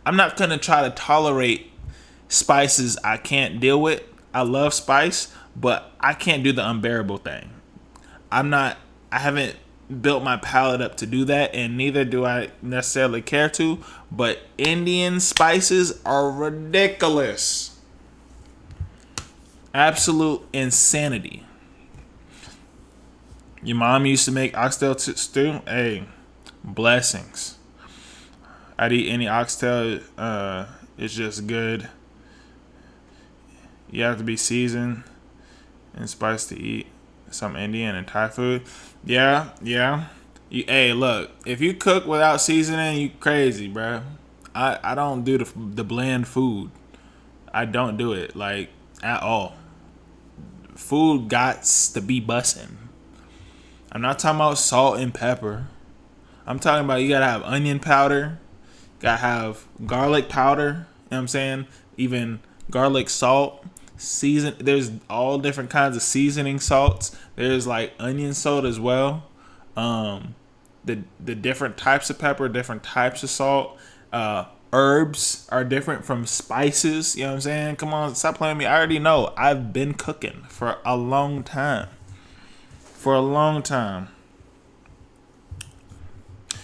S3: I'm not going to try to tolerate spices I can't deal with. I love spice, but I can't do the unbearable thing. I haven't built my palate up to do that, and neither do I necessarily care to. But Indian spices are ridiculous. Absolute insanity. Your mom used to make oxtail stew. Hey, blessings. I'd eat any oxtail. It's just good. You have to be seasoned and spiced to eat some Indian and Thai food. Yeah. Hey, look. If you cook without seasoning, you crazy, bro. I don't do the bland food. I don't do it like at all. Food gots to be bussin'. I'm not talking about salt and pepper. I'm talking about you gotta have onion powder, gotta have garlic powder. You know what I'm saying? Even garlic salt. There's all different kinds of seasoning salts. There's like onion salt as well. The different types of pepper, different types of salt. Herbs are different from spices. You know what I'm saying? Come on, stop playing with me. I already know. I've been cooking for a long time.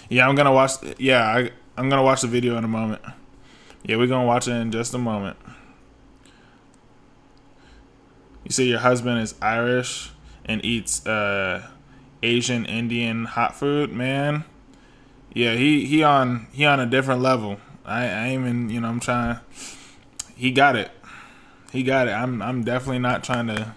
S3: Yeah, I'm gonna watch. Yeah, I'm gonna watch the video in a moment. Yeah, we're gonna watch it in just a moment. You say your husband is Irish and eats Asian Indian hot food, man. Yeah, he on a different level. I ain't even, I'm trying. He got it. I'm definitely not trying to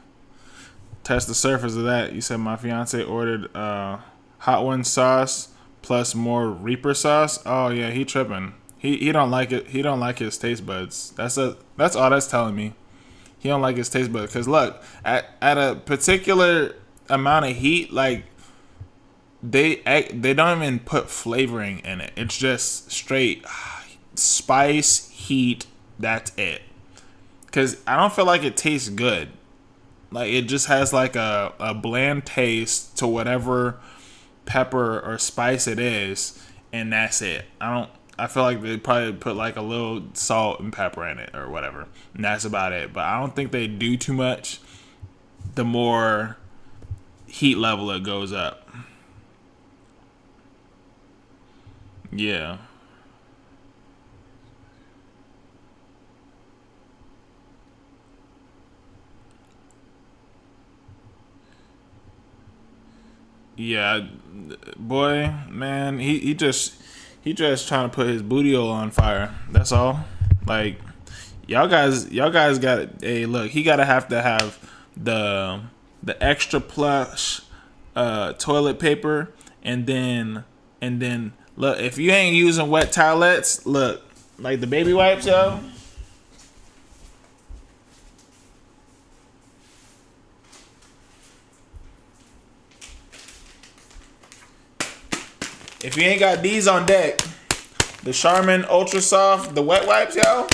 S3: test the surface of that. You said my fiance ordered hot one sauce plus more Reaper sauce. Oh yeah, he tripping. He don't like it. He don't like his taste buds. That's all that's telling me. He don't like his taste buds. Cause look, at a particular amount of heat, like they don't even put flavoring in it. It's just straight spice, heat. That's it. Cause I don't feel like it tastes good. Like it just has like a bland taste to whatever pepper or spice it is, and that's it. I feel like they probably put like a little salt and pepper in it or whatever, and that's about it. But I don't think they do too much. The more heat level it goes up. Yeah. Yeah, boy, man, he just trying to put his booty hole on fire. That's all. Like y'all guys got hey, look, he have to have the extra plush toilet paper, and then look, if you ain't using wet towelettes, look, like the baby wipes, yo. If you ain't got these on deck, the Charmin Ultra Soft, the wet wipes, yo,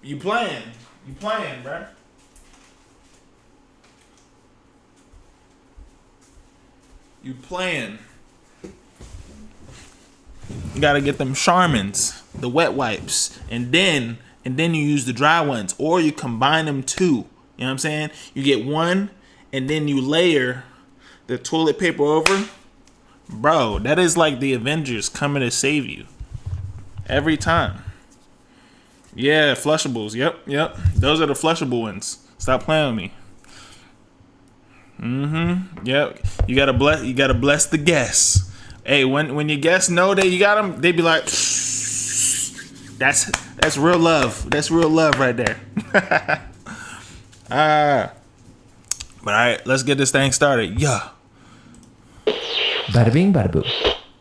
S3: you playing, bruh. You playing. You gotta get them Charmins, the wet wipes, and then you use the dry ones, or you combine them two. You know what I'm saying? You get one, and then you layer the toilet paper over. Bro, that is like the Avengers coming to save you. Every time. Yeah, flushables. Yep. Those are the flushable ones. Stop playing with me. Yep. You gotta bless the guests. Hey, when your guests know that you got them, they be like, that's real love. That's real love right there. But all right, let's get this thing started. Yeah.
S1: Bada bing, bada boo.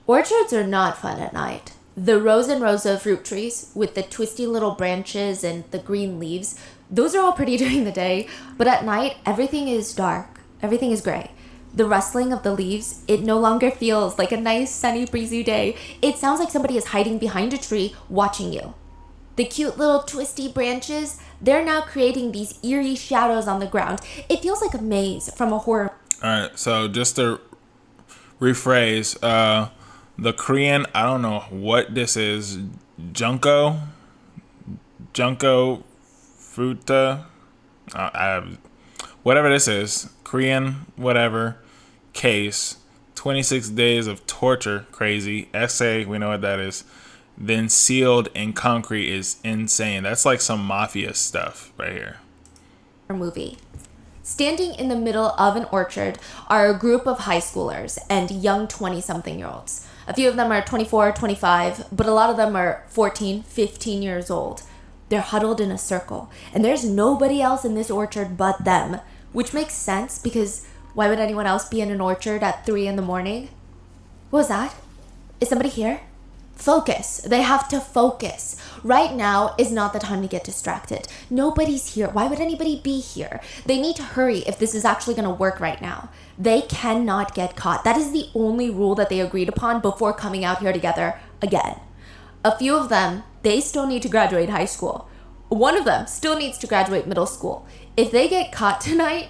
S2: Orchards are not fun at night. The rows and rows of fruit trees with the twisty little branches and the green leaves, those are all pretty during the day, but at night, everything is dark. Everything is gray. The rustling of the leaves, it no longer feels like a nice, sunny, breezy day. It sounds like somebody is hiding behind a tree watching you. The cute little twisty branches, They're now creating these eerie shadows on the ground. It feels like a maze from a horror.
S3: All right, so just to rephrase, the Korean, I don't know what this is, Junko Futa, whatever this is, Korean, whatever, case, 26 days of torture, crazy, essay, we know what that is, then sealed in concrete is insane. That's like some mafia stuff right here.
S2: Movie. Standing in the middle of an orchard are a group of high schoolers and young 20-something-year-olds. A few of them are 24, 25, but a lot of them are 14, 15 years old. They're huddled in a circle, and there's nobody else in this orchard but them, which makes sense because why would anyone else be in an orchard at 3 in the morning? What was that? Is somebody here? Focus. They have to focus. Right now is not the time to get distracted. Nobody's here. Why would anybody be here? They need to hurry if this is actually going to work right now. They cannot get caught. That is the only rule that they agreed upon before coming out here together again. A few of them, they still need to graduate high school. One of them still needs to graduate middle school. If they get caught tonight,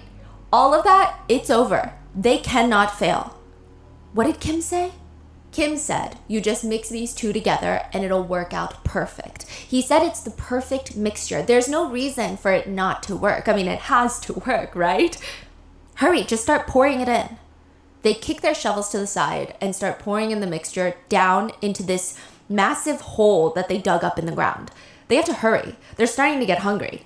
S2: all of that, it's over. They cannot fail. What did Kim say? Kim said, you just mix these two together and it'll work out perfect. He said it's the perfect mixture. There's no reason for it not to work. I mean, it has to work, right? Hurry, just start pouring it in. They kick their shovels to the side and start pouring in the mixture down into this massive hole that they dug up in the ground. They have to hurry. They're starting to get hungry.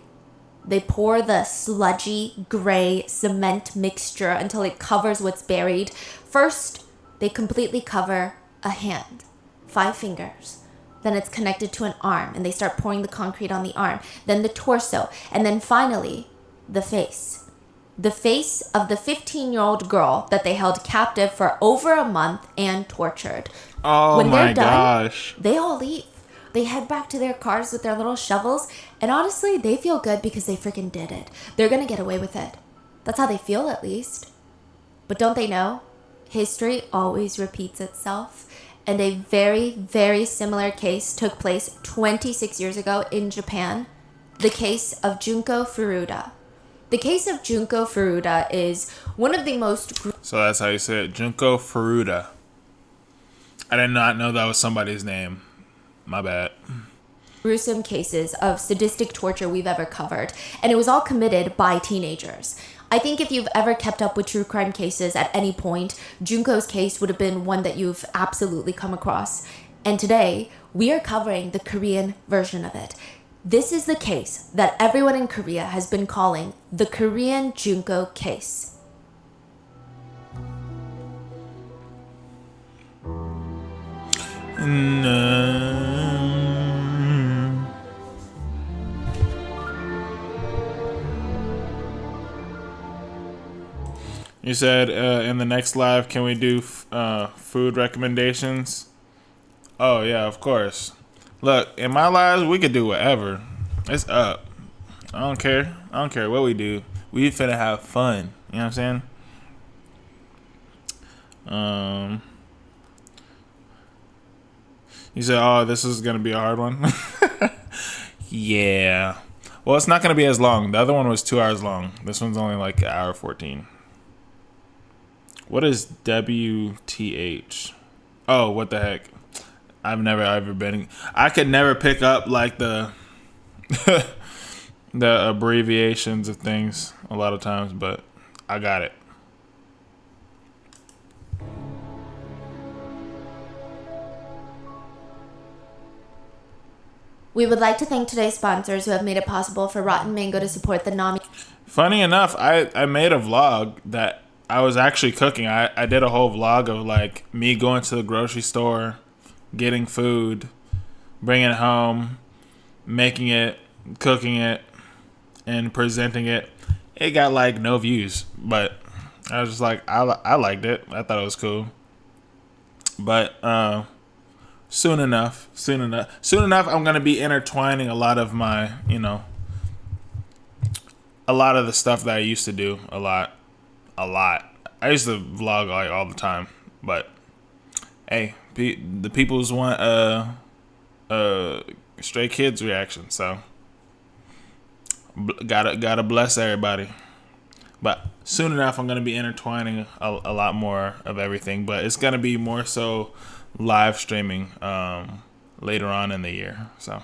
S2: They pour the sludgy, gray cement mixture until it covers what's buried. First, they completely cover a hand, 5 fingers. Then it's connected to an arm, and they start pouring the concrete on the arm. Then the torso, and then finally, the face. The face of the 15-year-old girl that they held captive for over a month and tortured.
S3: Oh
S2: when
S3: my
S2: they're done,
S3: gosh.
S2: they all leave. They head back to their cars with their little shovels, and honestly, they feel good because they freaking did it. They're gonna get away with it. That's how they feel, at least. But don't they know? History always repeats itself, and a very, very similar case took place 26 years ago in Japan, the case of Junko Furuta. The case of Junko Furuta is one of the most...
S3: So that's how you say it, Junko Furuta. I did not know that was somebody's name. My bad.
S2: gruesome cases of sadistic torture we've ever covered, and it was all committed by teenagers. I think if you've ever kept up with true crime cases at any point, Junko's case would have been one that you've absolutely come across. And today, we are covering the Korean version of it. This is the case that everyone in Korea has been calling the Korean Junko case.
S3: You said in the next live, can we do food recommendations? Oh, yeah, of course. Look, in my lives, we could do whatever. It's up. I don't care. I don't care what we do. We finna have fun. You know what I'm saying? You said, oh, this is going to be a hard one? Yeah. Well, it's not going to be as long. The other one was 2 hours long. This one's only like an hour 14. What is WTH? Oh, what the heck? I've never ever been. I could never pick up like the the abbreviations of things a lot of times, but I got it.
S2: We would like to thank today's sponsors who have made it possible for Rotten Mango to support the NAMI.
S3: Funny enough, I made a vlog that I was actually cooking. I did a whole vlog of like me going to the grocery store, getting food, bringing it home, making it, cooking it, and presenting it. It got like no views, but I was just like, I liked it. I thought it was cool. But soon enough, I'm gonna be intertwining a lot of my, a lot of the stuff that I used to do a lot. I used to vlog like all the time, but hey, the people's want Stray Kids reaction, so Gotta bless everybody. But soon enough, I'm gonna be intertwining a lot more of everything. But it's gonna be more so live streaming later on in the year. So.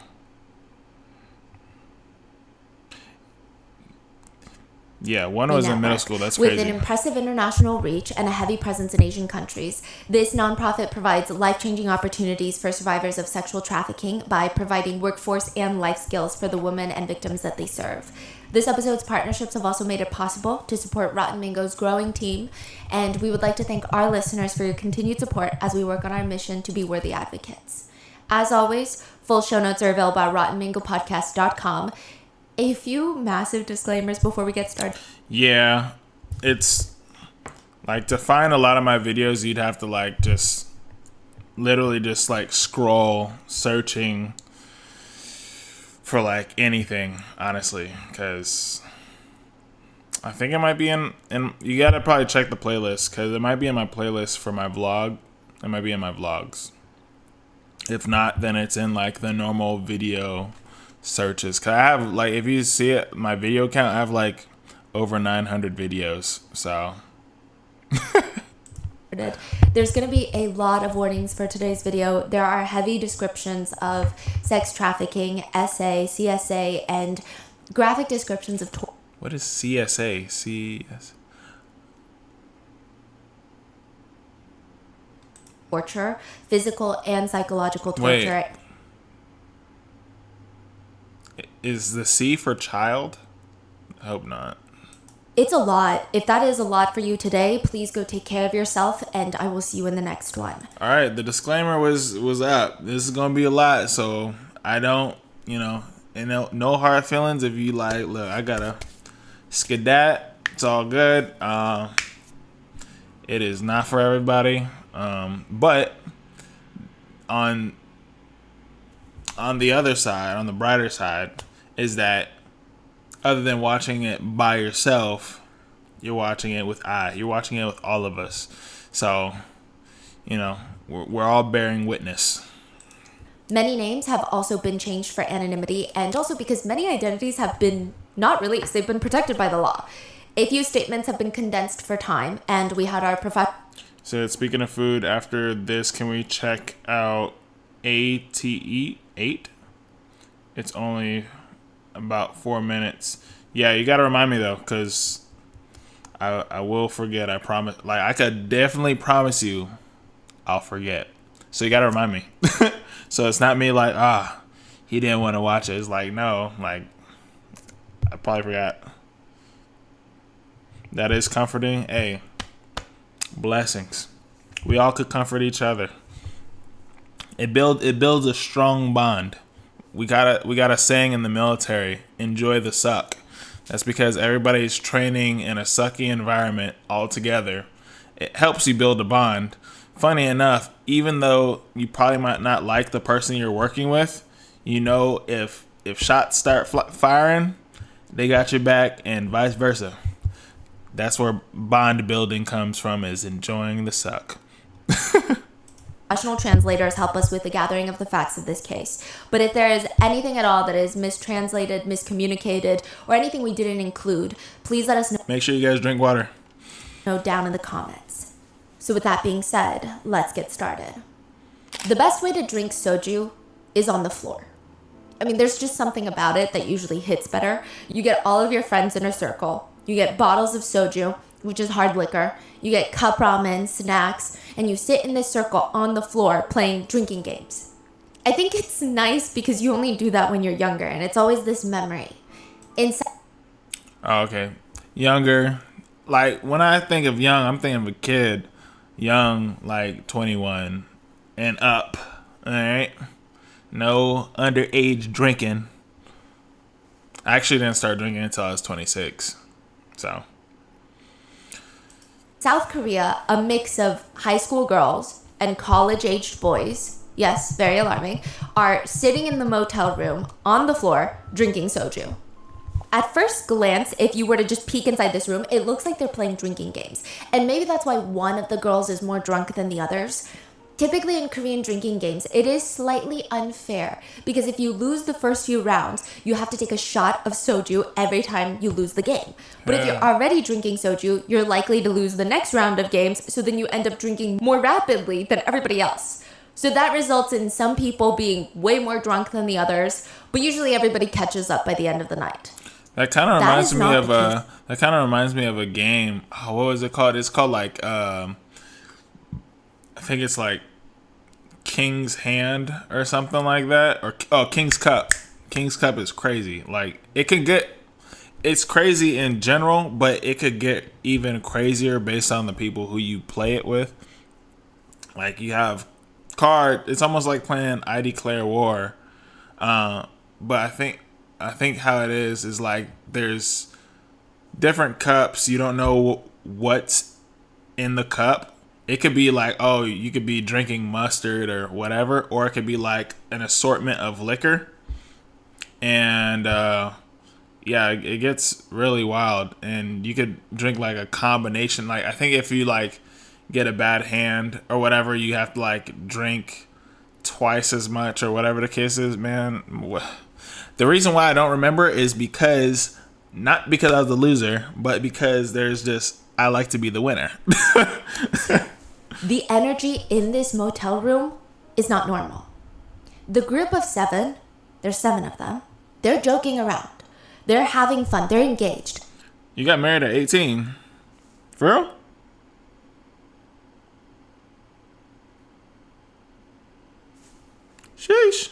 S3: Yeah, one was in middle school. That's crazy.
S2: With an impressive international reach and a heavy presence in Asian countries, this nonprofit provides life-changing opportunities for survivors of sexual trafficking by providing workforce and life skills for the women and victims that they serve. This episode's partnerships have also made it possible to support Rotten Mango's growing team, and we would like to thank our listeners for your continued support as we work on our mission to be worthy advocates. As always, full show notes are available at rottenmangopodcast.com. A few massive disclaimers before we get started.
S3: Yeah, it's like to find a lot of my videos, you'd have to like just literally just like scroll searching for like anything, honestly, because I think it might be in you gotta probably check the playlist because it might be in my playlist for my vlog. It might be in my vlogs. If not, then it's in like the normal video searches. Cause I have like, if you see it, my video count, I have like over 900 videos. So
S2: there's going to be a lot of warnings for today's video. There are heavy descriptions of sex trafficking, SA, CSA, and graphic descriptions of
S3: what is CSA?
S2: torture, physical and psychological torture.
S3: Wait. Is the C for child? I hope not.
S2: It's a lot. If that is a lot for you today, please go take care of yourself, and I will see you in the next one.
S3: All right, the disclaimer was up. This is gonna be a lot, so I don't, no hard feelings. If you like, look, I gotta skedat. It's all good. It is not for everybody. But on the other side, on the brighter side, is that other than watching it by yourself, you're watching it with you're watching it with all of us. So, we're all bearing witness.
S2: Many names have also been changed for anonymity, and also because many identities have been not released. They've been protected by the law. A few statements have been condensed for time, and we had our
S3: So speaking of food, after this, can we check out ATE 8? It's only about 4 minutes. Yeah, you gotta remind me though, because I will forget. I promise. Like, I could definitely promise you I'll forget. So you gotta remind me. So it's not me like, he didn't want to watch it. It's like, no, like, I probably forgot. That is comforting. Hey, blessings. We all could comfort each other. It builds a strong bond. We got a saying in the military: enjoy the suck. That's because everybody's training in a sucky environment all together. It helps you build a bond. Funny enough, even though you probably might not like the person you're working with, if shots start firing, they got your back, and vice versa. That's where bond building comes from, is enjoying the suck.
S2: Professional translators help us with the gathering of the facts of this case. But if there is anything at all that is mistranslated, miscommunicated, or anything we didn't include, please let us know.
S3: Make sure you guys drink water.
S2: Down in the comments. So with that being said, let's get started. The best way to drink soju is on the floor. I mean, there's just something about it that usually hits better. You get all of your friends in a circle. You get bottles of soju, which is hard liquor. You get cup ramen, snacks, and you sit in this circle on the floor playing drinking games. I think it's nice because you only do that when you're younger, and it's always this memory.
S3: Okay. Younger. Like, when I think of young, I'm thinking of a kid. Young, like 21 and up. All right? No underage drinking. I actually didn't start drinking until I was 26. So.
S2: South Korea, a mix of high school girls and college-aged boys, yes, very alarming, are sitting in the motel room on the floor drinking soju. At first glance, if you were to just peek inside this room, it looks like they're playing drinking games. And maybe that's why one of the girls is more drunk than the others. Typically in Korean drinking games, it is slightly unfair because if you lose the first few rounds, you have to take a shot of soju every time you lose the game. But if you're already drinking soju, you're likely to lose the next round of games, so then you end up drinking more rapidly than everybody else. So that results in some people being way more drunk than the others, but usually everybody catches up by the end of the night.
S3: That kind of reminds me of
S2: a...
S3: that kind of reminds me of a game. Oh, what was it called? It's called like I think it's like King's Hand or something like that, or King's Cup. King's Cup is crazy. Like it's crazy in general, but it could get even crazier based on the people who you play it with. Like you have it's almost like playing I Declare War, but I think how it is like there's different cups. You don't know what's in the cup. It could be like, oh, you could be drinking mustard or whatever, or it could be like an assortment of liquor. And yeah, it gets really wild. And you could drink like a combination. Like I think if you like get a bad hand or whatever, you have to like drink twice as much or whatever the case is, man. The reason why I don't remember is because, not because I was the loser, but because I like to be the winner.
S2: The energy in this motel room is not normal. The group of 7, there's 7 of them, they're joking around. They're having fun. They're engaged.
S3: You got married at 18. For real? Sheesh.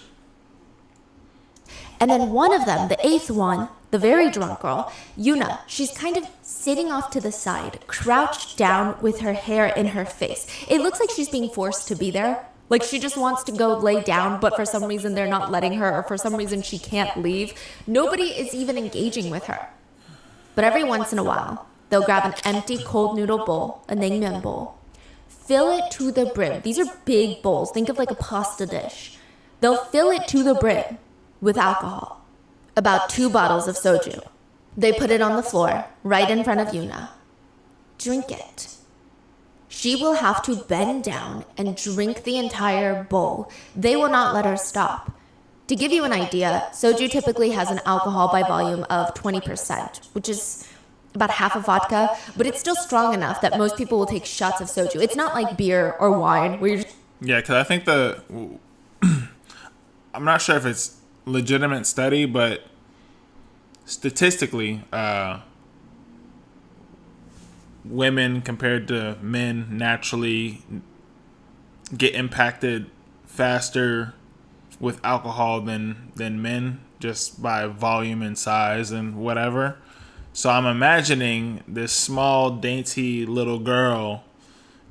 S2: And then one of them, the 8th one, the very drunk girl, Yuna, she's kind of sitting off to the side, crouched down with her hair in her face. It looks like she's being forced to be there. Like she just wants to go lay down, but for some reason they're not letting her, or for some reason she can't leave. Nobody is even engaging with her. But every once in a while, they'll grab an empty cold noodle bowl, a naengmyeon bowl, fill it to the brim. These are big bowls. Think of like a pasta dish. They'll fill it to the brim with alcohol. About 2 bottles of soju. They put it on the floor, right in front of Yuna. Drink it. She will have to bend down and drink the entire bowl. They will not let her stop. To give you an idea, soju typically has an alcohol by volume of 20%, which is about half of vodka, but it's still strong enough that most people will take shots of soju. It's not like beer or wine where you're just...
S3: Yeah, because I think I'm not sure if it's legitimate study, but statistically, women compared to men naturally get impacted faster with alcohol than men, just by volume and size and whatever. So I'm imagining this small, dainty little girl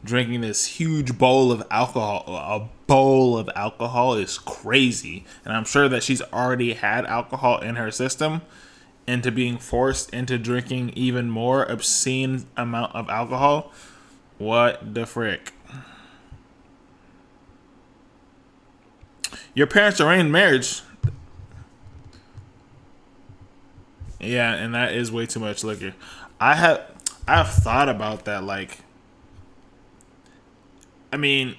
S3: drinking this huge bowl of alcohol. A bowl of alcohol is crazy. And I'm sure that she's already had alcohol in her system, into being forced into drinking even more obscene amount of alcohol. What the frick? Your parents' arranged marriage. Yeah, and that is way too much liquor. I've thought about that. Like, I mean,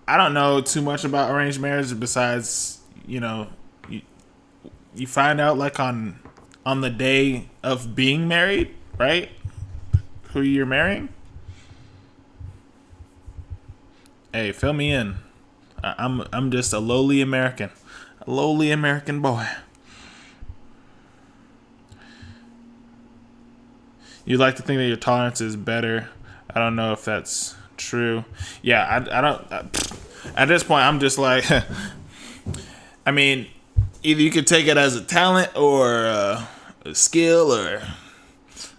S3: I don't know too much about arranged marriage besides, you find out like on the day of being married, right? Who you're marrying. Hey, fill me in. I'm just a lowly American boy. You like to think that your tolerance is better. I don't know if that's true. Yeah, I don't. At this point, I'm just like, I mean, either you could take it as a talent or a skill or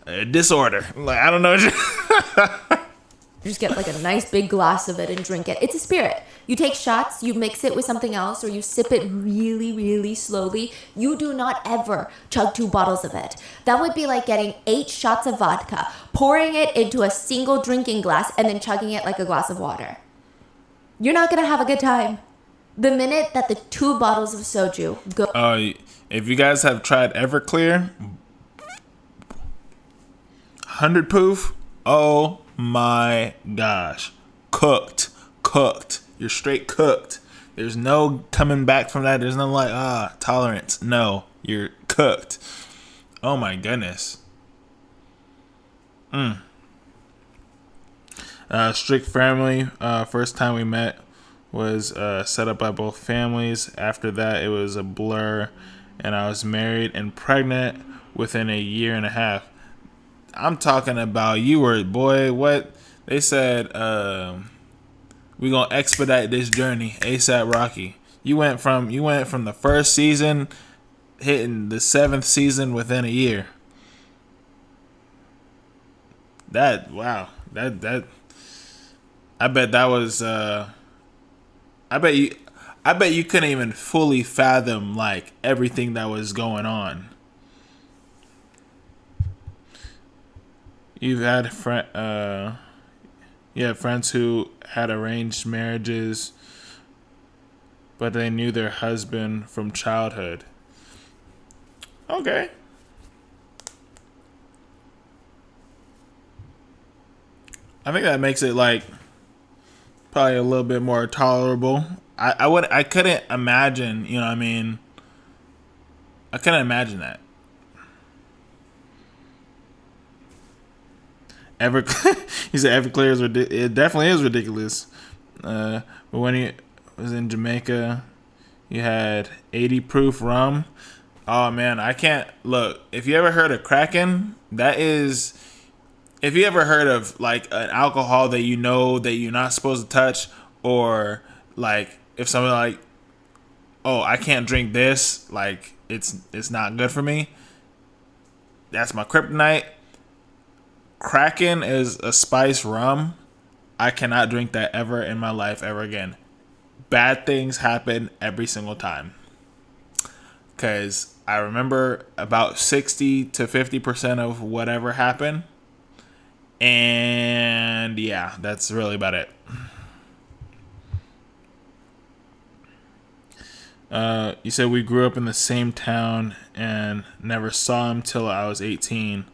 S3: a disorder. Like, I don't know.
S2: Just get like a nice big glass of it and drink it. It's a spirit. You take shots, you mix it with something else, or you sip it really, really slowly. You do not ever chug 2 bottles of it. That would be like getting 8 shots of vodka, pouring it into a single drinking glass, and then chugging it like a glass of water. You're not going to have a good time. The minute that the 2 bottles of soju go...
S3: If you guys have tried Everclear, 100 proof, oh my gosh. cooked. You're straight cooked. There's no coming back from that. There's no like tolerance. No, you're cooked. Oh my goodness. Strict family. First time we met was set up by both families. After that, it was a blur, and I was married and pregnant within a year and a half. I'm talking about you were, boy, what? They said, we gonna expedite this journey, ASAP Rocky. You went from the first season hitting the 7th season within a year. Wow. That I bet that was I bet you couldn't even fully fathom like everything that was going on. You've had friends who had arranged marriages, but they knew their husband from childhood. Okay. I think that makes it like probably a little bit more tolerable. I couldn't imagine, you know what I mean? I couldn't imagine that. He said Everclear is ridiculous. It definitely is ridiculous. But when he was in Jamaica, you had 80 proof rum. Oh man, I can't look. If you ever heard of Kraken, that is. If you ever heard of like an alcohol that you know that you're not supposed to touch, or like if someone like, oh, I can't drink this, like it's not good for me. That's my kryptonite. Kraken is a spice rum. I cannot drink that ever in my life ever again. Bad things happen every single time. Because I remember about 60 to 50% of whatever happened. And yeah, that's really about it. You said we grew up in the same town and never saw him till I was 18.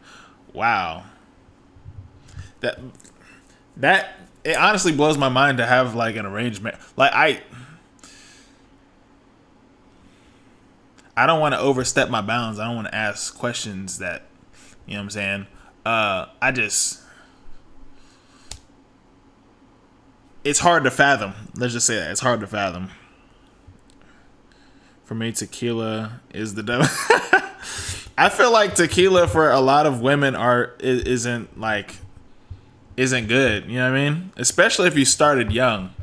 S3: Wow. That it honestly blows my mind to have like an arrangement. Like I don't want to overstep my bounds. I don't want to ask questions that, you know what I'm saying? It's hard to fathom. Let's just say that it's hard to fathom. For me, tequila is the devil. I feel like tequila for a lot of women isn't good. You know what I mean? Especially if you started young.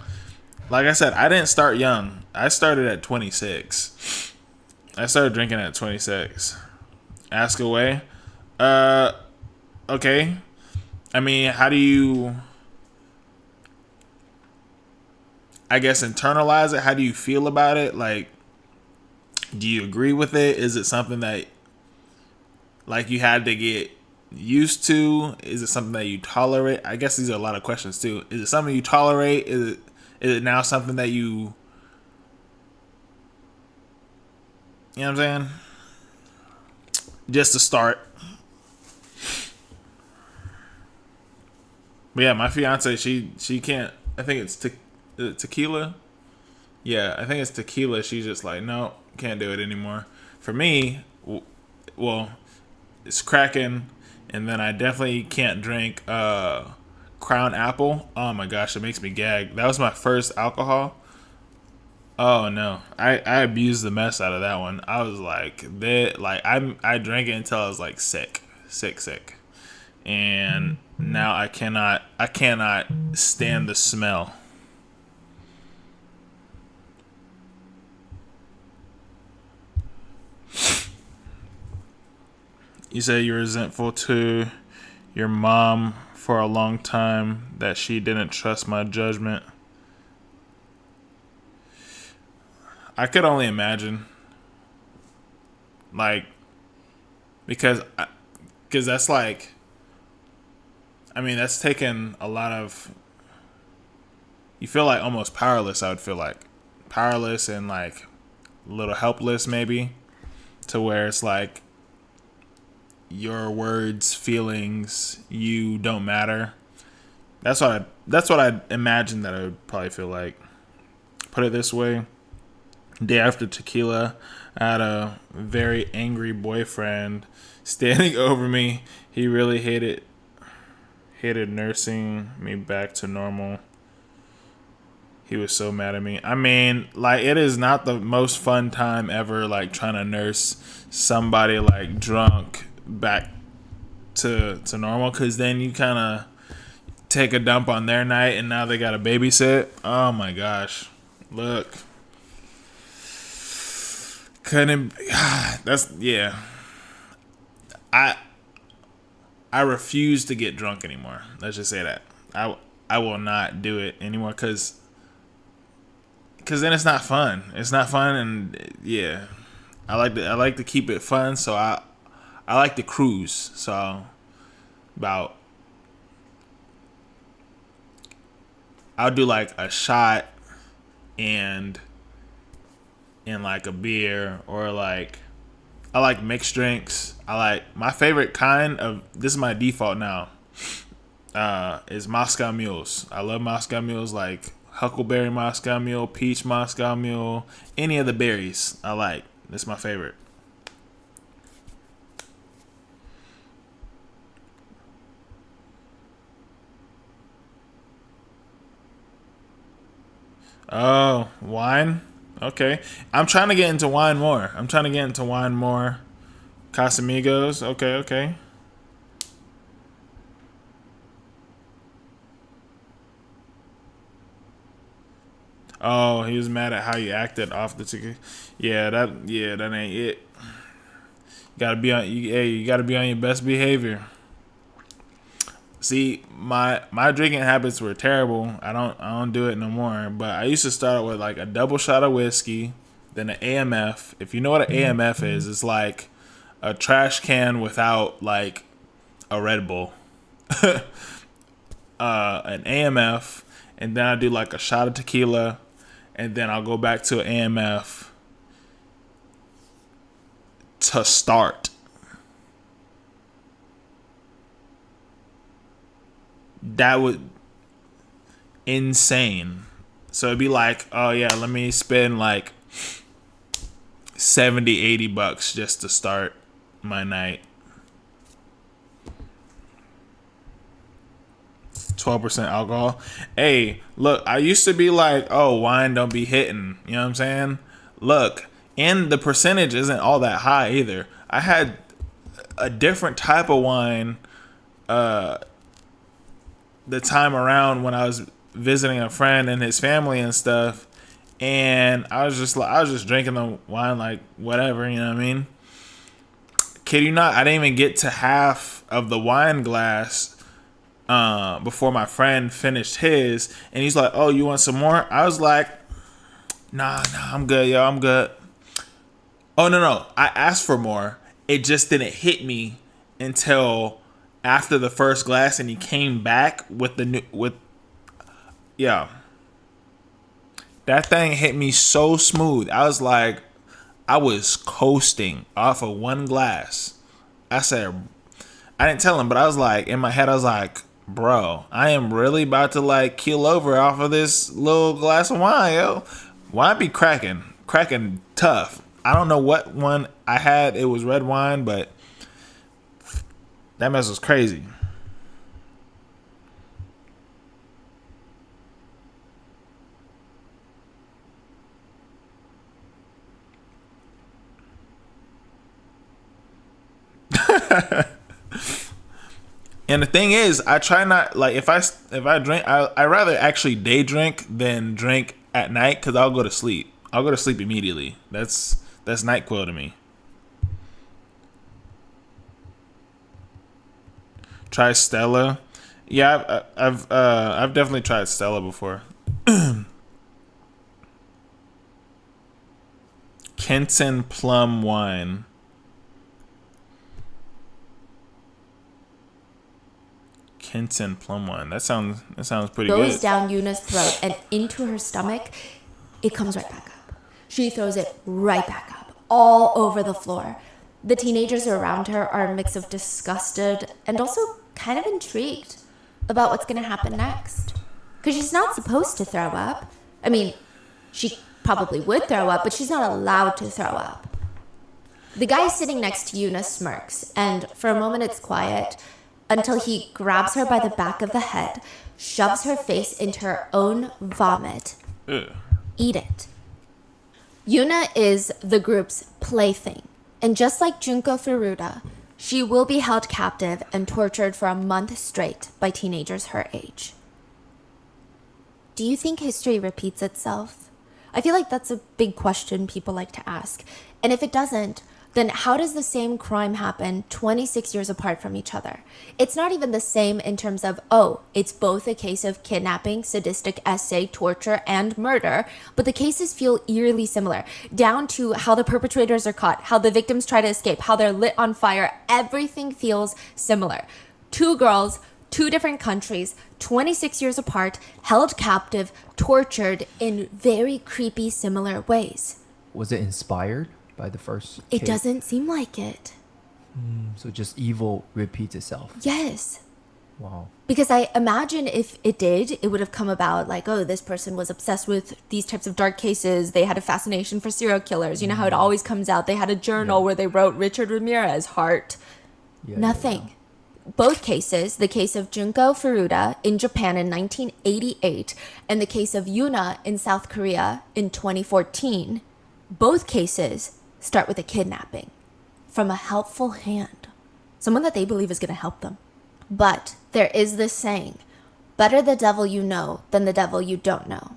S3: Like I said, I didn't start young. I started at 26. I started drinking at 26. Ask away. Okay. I mean, how do you, I guess, internalize it? How do you feel about it? Like, do you agree with it? Is it something that like you had to get used to? Is it something that you tolerate? I guess these are a lot of questions too. Is it something you tolerate? Is it now something that you know what I'm saying? Just to start. But yeah, my fiance, she can't. I think it's tequila. Yeah, I think it's tequila. She's just like, no, can't do it anymore. For me, well, it's Kraken, and then I definitely can't drink Crown Apple. Oh my gosh, it makes me gag. That was my first alcohol. Oh no, I abused the mess out of that one. I was like, I drank it until I was like sick, and now I cannot stand the smell. You say you're resentful to your mom for a long time that she didn't trust my judgment. I could only imagine. Like, because that's like, I mean, that's taken a lot of, you feel like almost powerless, I would feel like. Powerless and like a little helpless maybe, to where it's like your words, feelings, you don't matter. That's what I imagined that I would probably feel like. Put it this way. Day after tequila, I had a very angry boyfriend standing over me. He really hated nursing me back to normal. He was so mad at me. I mean, like, it is not the most fun time ever, like, trying to nurse somebody, like, drunk back to normal, because then you kind of take a dump on their night and now they got to babysit. Oh my gosh. Look. Couldn't. That's, yeah. I refuse to get drunk anymore. Let's just say that. I will not do it anymore because then it's not fun. It's not fun, and yeah, I like to keep it fun. So I like to cruise. So I'll do like a shot and like a beer, or like I like mixed drinks. I like my favorite kind of, this is my default now, is Moscow mules. I love Moscow mules, like huckleberry Moscow mule, peach Moscow mule, any of the berries I like. That's my favorite. Oh, wine? Okay. I'm trying to get into wine more. Casamigos. Okay. Oh, he was mad at how you acted off the ticket. Yeah, that ain't it. You gotta be on your best behavior. See, my drinking habits were terrible. I don't do it no more. But I used to start with like a double shot of whiskey, then an AMF. If you know what an AMF is, it's like a trash can without like a Red Bull. An AMF, and then I do like a shot of tequila, and then I'll go back to an AMF to start. That would insane. So it'd be like, oh yeah, let me spend like $70-$80 just to start my night. 12% alcohol. Hey, look, I used to be like, oh, wine don't be hitting. You know what I'm saying? Look, and the percentage isn't all that high either. I had a different type of wine the time around when I was visiting a friend and his family and stuff, and I was just drinking the wine like whatever, you know what I mean? Kid you not, I didn't even get to half of the wine glass before my friend finished his, and he's like, "Oh, you want some more?" I was like, "Nah, I'm good, yo, I'm good." Oh no, I asked for more. It just didn't hit me until after the first glass, and he came back with that thing hit me so smooth. I was like, I was coasting off of one glass. I said, I didn't tell him, but I was like, in my head, I was like, bro, I am really about to like keel over off of this little glass of wine, yo. Wine be cracking tough. I don't know what one I had. It was red wine, but that mess was crazy. And the thing is, I try not, like, if I drink, I rather actually day drink than drink at night, because I'll go to sleep. I'll go to sleep immediately. That's NyQuil to me. Try Stella. Yeah, I've definitely tried Stella before. Kenton plum wine. Kenton plum wine. That sounds pretty good.
S2: Goes down Yuna's throat and into her stomach. It comes right back up. She throws it right back up, all over the floor. The teenagers around her are a mix of disgusted and also kind of intrigued. about what's going to happen next. Because she's not supposed to throw up. I mean, she probably would throw up, but she's not allowed to throw up. The guy sitting next to Yuna smirks, and for a moment it's quiet until he grabs her by the back of the head, shoves her face into her own vomit.
S3: Ugh.
S2: Eat it. Yuna is the group's plaything, and just like Junko Furuta, she will be held captive and tortured for a month straight by teenagers her age. Do you think history repeats itself? I feel like that's a big question people like to ask. And if it doesn't, then how does the same crime happen 26 years apart from each other? It's not even the same in terms of, oh, it's both a case of kidnapping, sadistic essay, torture, and murder, but the cases feel eerily similar, down to how the perpetrators are caught, how the victims try to escape, how they're lit on fire. Everything feels similar. 2 girls, 2 different countries, 26 years apart, held captive, tortured in very creepy, similar ways.
S1: Was it inspired by the first
S2: It
S1: case?
S2: doesn't seem like it.
S1: So just evil repeats itself.
S2: Yes.
S1: Wow.
S2: Because I imagine if it did, it would have come about like, oh, this person was obsessed with these types of dark cases. They had a fascination for serial killers. You know how it always comes out. They had a journal where they wrote Richard Ramirez, heart.
S1: Yeah,
S2: Nothing. Both cases, the case of Junko Furuta in Japan in 1988 and the case of Yuna in South Korea in 2014, both cases start with a kidnapping from a helpful hand, someone that they believe is going to help them. But there is this saying, better the devil you know than the devil you don't know.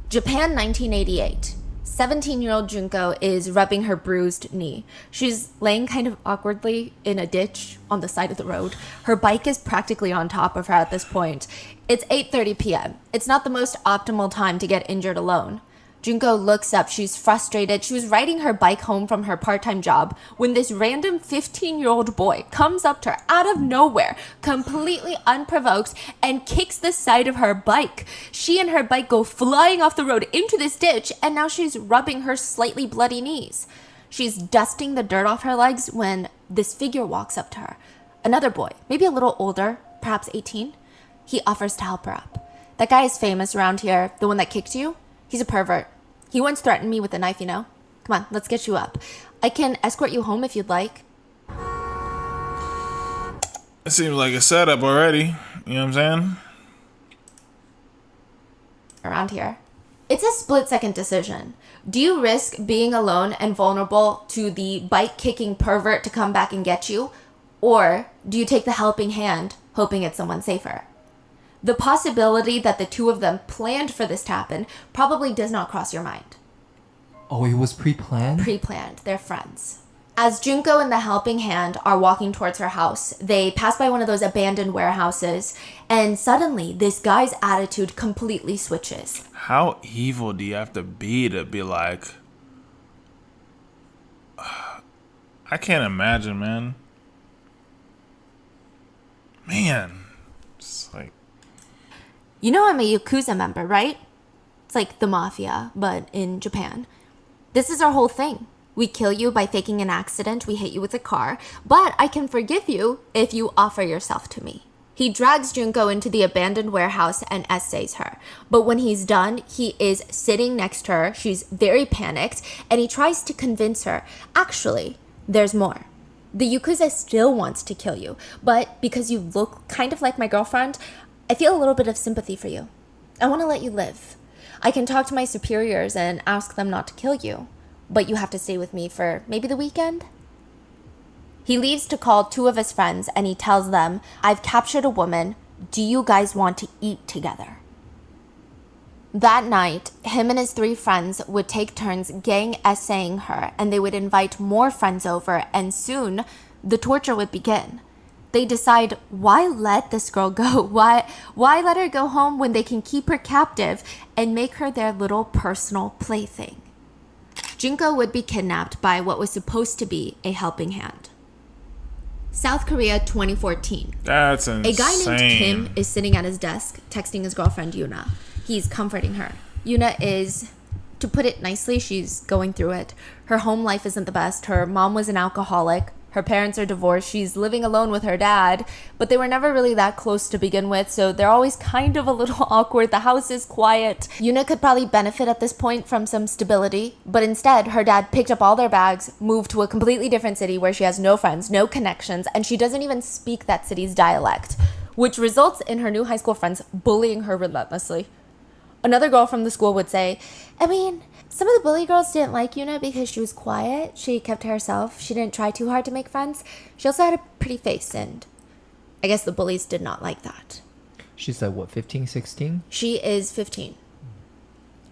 S2: Japan 1988. 17-year-old Junko is rubbing her bruised knee. She's laying kind of awkwardly in a ditch on the side of the road. Her bike is practically on top of her at this point. It's 8:30 p.m. It's not the most optimal time to get injured alone. Junko looks up. She's frustrated. She was riding her bike home from her part-time job when this random 15-year-old boy comes up to her out of nowhere, completely unprovoked, and kicks the side of her bike. She and her bike go flying off the road into this ditch, and now she's rubbing her slightly bloody knees. She's dusting the dirt off her legs when this figure walks up to her. Another boy, maybe a little older, perhaps 18. He offers to help her up. That guy is famous around here, the one that kicked you. He's a pervert. He once threatened me with a knife, you know? Come on, let's get you up. I can escort you home if you'd like.
S3: It seems like a setup already. You know what I'm saying?
S2: Around here. It's a split-second decision. Do you risk being alone and vulnerable to the bike-kicking pervert to come back and get you? Or do you take the helping hand, hoping it's someone safer? The possibility that the two of them planned for this to happen probably does not cross your mind.
S1: Oh, it was pre-planned?
S2: Pre-planned. They're friends. As Junko and the helping hand are walking towards her house, they pass by one of those abandoned warehouses, and suddenly this guy's attitude completely switches.
S3: How evil do you have to be like, I can't imagine, man. Man, it's like,
S2: You know I'm a Yakuza member, right? It's like the mafia, but in Japan. This is our whole thing. We kill you by faking an accident, we hit you with a car, but I can forgive you if you offer yourself to me. He drags Junko into the abandoned warehouse and essays her. But when he's done, he is sitting next to her. She's very panicked, and he tries to convince her, actually, there's more. The Yakuza still wants to kill you, but because you look kind of like my girlfriend, I feel a little bit of sympathy for you. I want to let you live. I can talk to my superiors and ask them not to kill you, but you have to stay with me for maybe the weekend? He leaves to call two of his friends and he tells them, I've captured a woman. Do you guys want to eat together? That night, him and his 3 friends would take turns gang essaying her, and they would invite more friends over, and soon the torture would begin. They decide, why let this girl go? Why let her go home when they can keep her captive and make her their little personal plaything? Junko would be kidnapped by what was supposed to be a helping hand. South Korea 2014.
S3: that's insane.
S2: A guy named Kim is sitting at his desk texting his girlfriend Yuna. He's comforting her. Yuna is, to put it nicely, she's going through it. Her home life isn't the best. Her mom was an alcoholic. Her parents are divorced. She's living alone with her dad, but they were never really that close to begin with, so they're always kind of a little awkward. The house is quiet. Yuna could probably benefit at this point from some stability, but instead, her dad picked up all their bags, moved to a completely different city where she has no friends, no connections, and she doesn't even speak that city's dialect, which results in her new high school friends bullying her relentlessly. Another girl from the school would say, I mean, some of the bully girls didn't like Yuna because she was quiet. She kept to herself. She didn't try too hard to make friends. She also had a pretty face, and I guess the bullies did not like that.
S1: She's like, what, 15, 16?
S2: She is 15.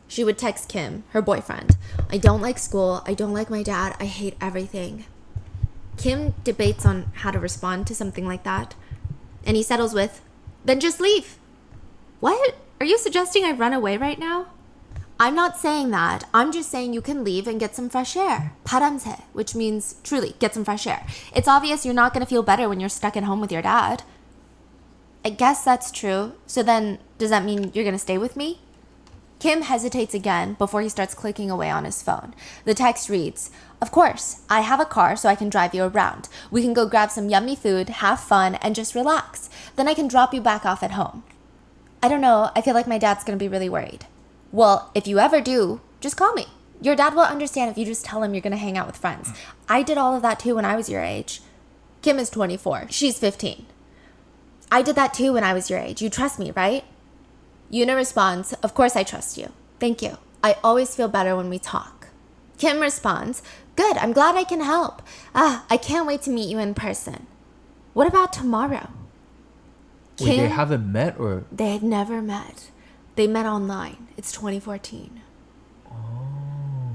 S2: She would text Kim, her boyfriend, I don't like school. I don't like my dad. I hate everything. Kim debates on how to respond to something like that, and he settles with, then just leave. What? Are you suggesting I run away right now? I'm not saying that. I'm just saying you can leave and get some fresh air. 바람새, which means truly get some fresh air. It's obvious you're not going to feel better when you're stuck at home with your dad. I guess that's true. So then, does that mean you're going to stay with me? Kim hesitates again before he starts clicking away on his phone. The text reads, of course, I have a car so I can drive you around. We can go grab some yummy food, have fun, and just relax. Then I can drop you back off at home. I don't know, I feel like my dad's going to be really worried. Well, if you ever do, just call me. Your dad will understand if you just tell him you're going to hang out with friends. I did all of that too when I was your age. Kim is 24. She's 15. I did that too when I was your age. You trust me, right? Yuna responds, of course I trust you. Thank you. I always feel better when we talk. Kim responds, good, I'm glad I can help. I can't wait to meet you in person. What about tomorrow?
S1: Wait, they haven't met or?
S2: They've never met. They met online. It's 2014. Oh.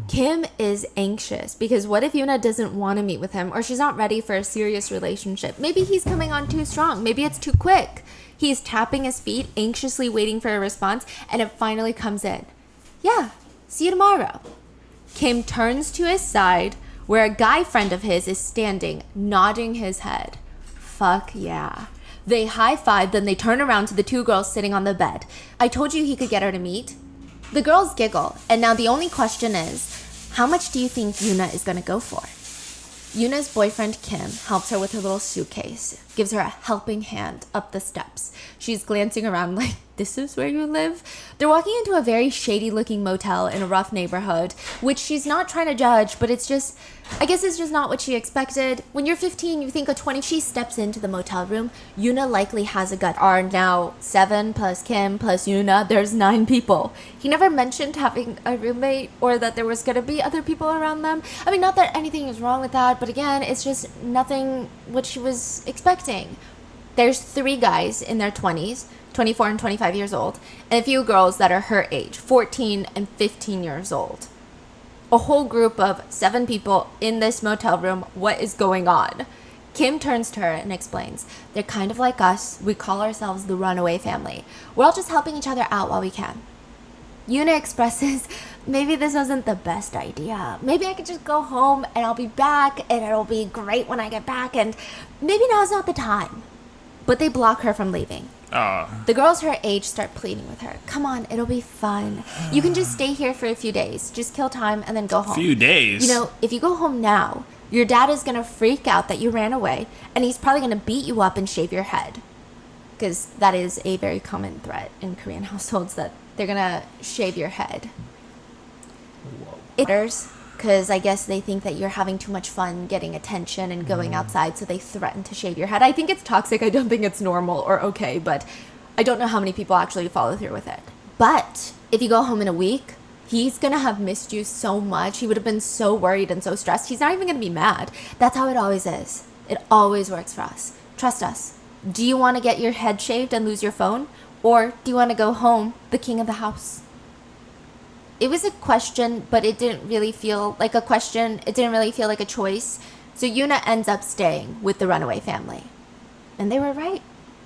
S2: Kim is anxious because what if Yuna doesn't want to meet with him or she's not ready for a serious relationship? Maybe he's coming on too strong. Maybe it's too quick. He's tapping his feet, anxiously waiting for a response, and it finally comes in. Yeah, see you tomorrow. Kim turns to his side where a guy friend of his is standing, nodding his head. Fuck yeah. They high-five, then they turn around to the two girls sitting on the bed. I told you he could get her to meet. The girls giggle, and now the only question is, how much do you think Yuna is going to go for? Yuna's boyfriend Kim helps her with her little suitcase, gives her a helping hand up the steps. She's glancing around like, this is where you live? They're walking into a very shady-looking motel in a rough neighborhood, which she's not trying to judge, but it's just, I guess it's just not what she expected. When you're 15, you think a 20. She steps into the motel room. Yuna likely has a gut. Are now 7 plus Kim plus Yuna. There's 9 people. He never mentioned having a roommate or that there was going to be other people around them. I mean, not that anything is wrong with that, but again, it's just nothing what she was expecting. There's 3 guys in their 20s, 24 and 25 years old, and a few girls that are her age, 14 and 15 years old. A whole group of 7 people in this motel room. What is going on? Kim turns to her and explains, they're kind of like us. We call ourselves the runaway family. We're all just helping each other out while we can. Yuna expresses, maybe this wasn't the best idea. Maybe I could just go home and I'll be back and it'll be great when I get back and maybe now's not the time. But they block her from leaving. The girls her age start pleading with her. Come on, it'll be fun. You can just stay here for a few days. Just kill time and then go home.
S3: Few days?
S2: You know, if you go home now, your dad is going to freak out that you ran away, and he's probably going to beat you up and shave your head. Because that is a very common threat in Korean households, that they're going to shave your head. It matters, because I guess they think that you're having too much fun getting attention and going outside, so they threaten to shave your head. I think it's toxic. I don't think it's normal or okay, but I don't know how many people actually follow through with it. But if you go home in a week, he's going to have missed you so much. He would have been so worried and so stressed. He's not even going to be mad. That's how it always is. It always works for us. Trust us. Do you want to get your head shaved and lose your phone? Or do you want to go home, the king of the house? It was a question, but it didn't really feel like a question. It didn't really feel like a choice. So Yuna ends up staying with the runaway family. And they were right.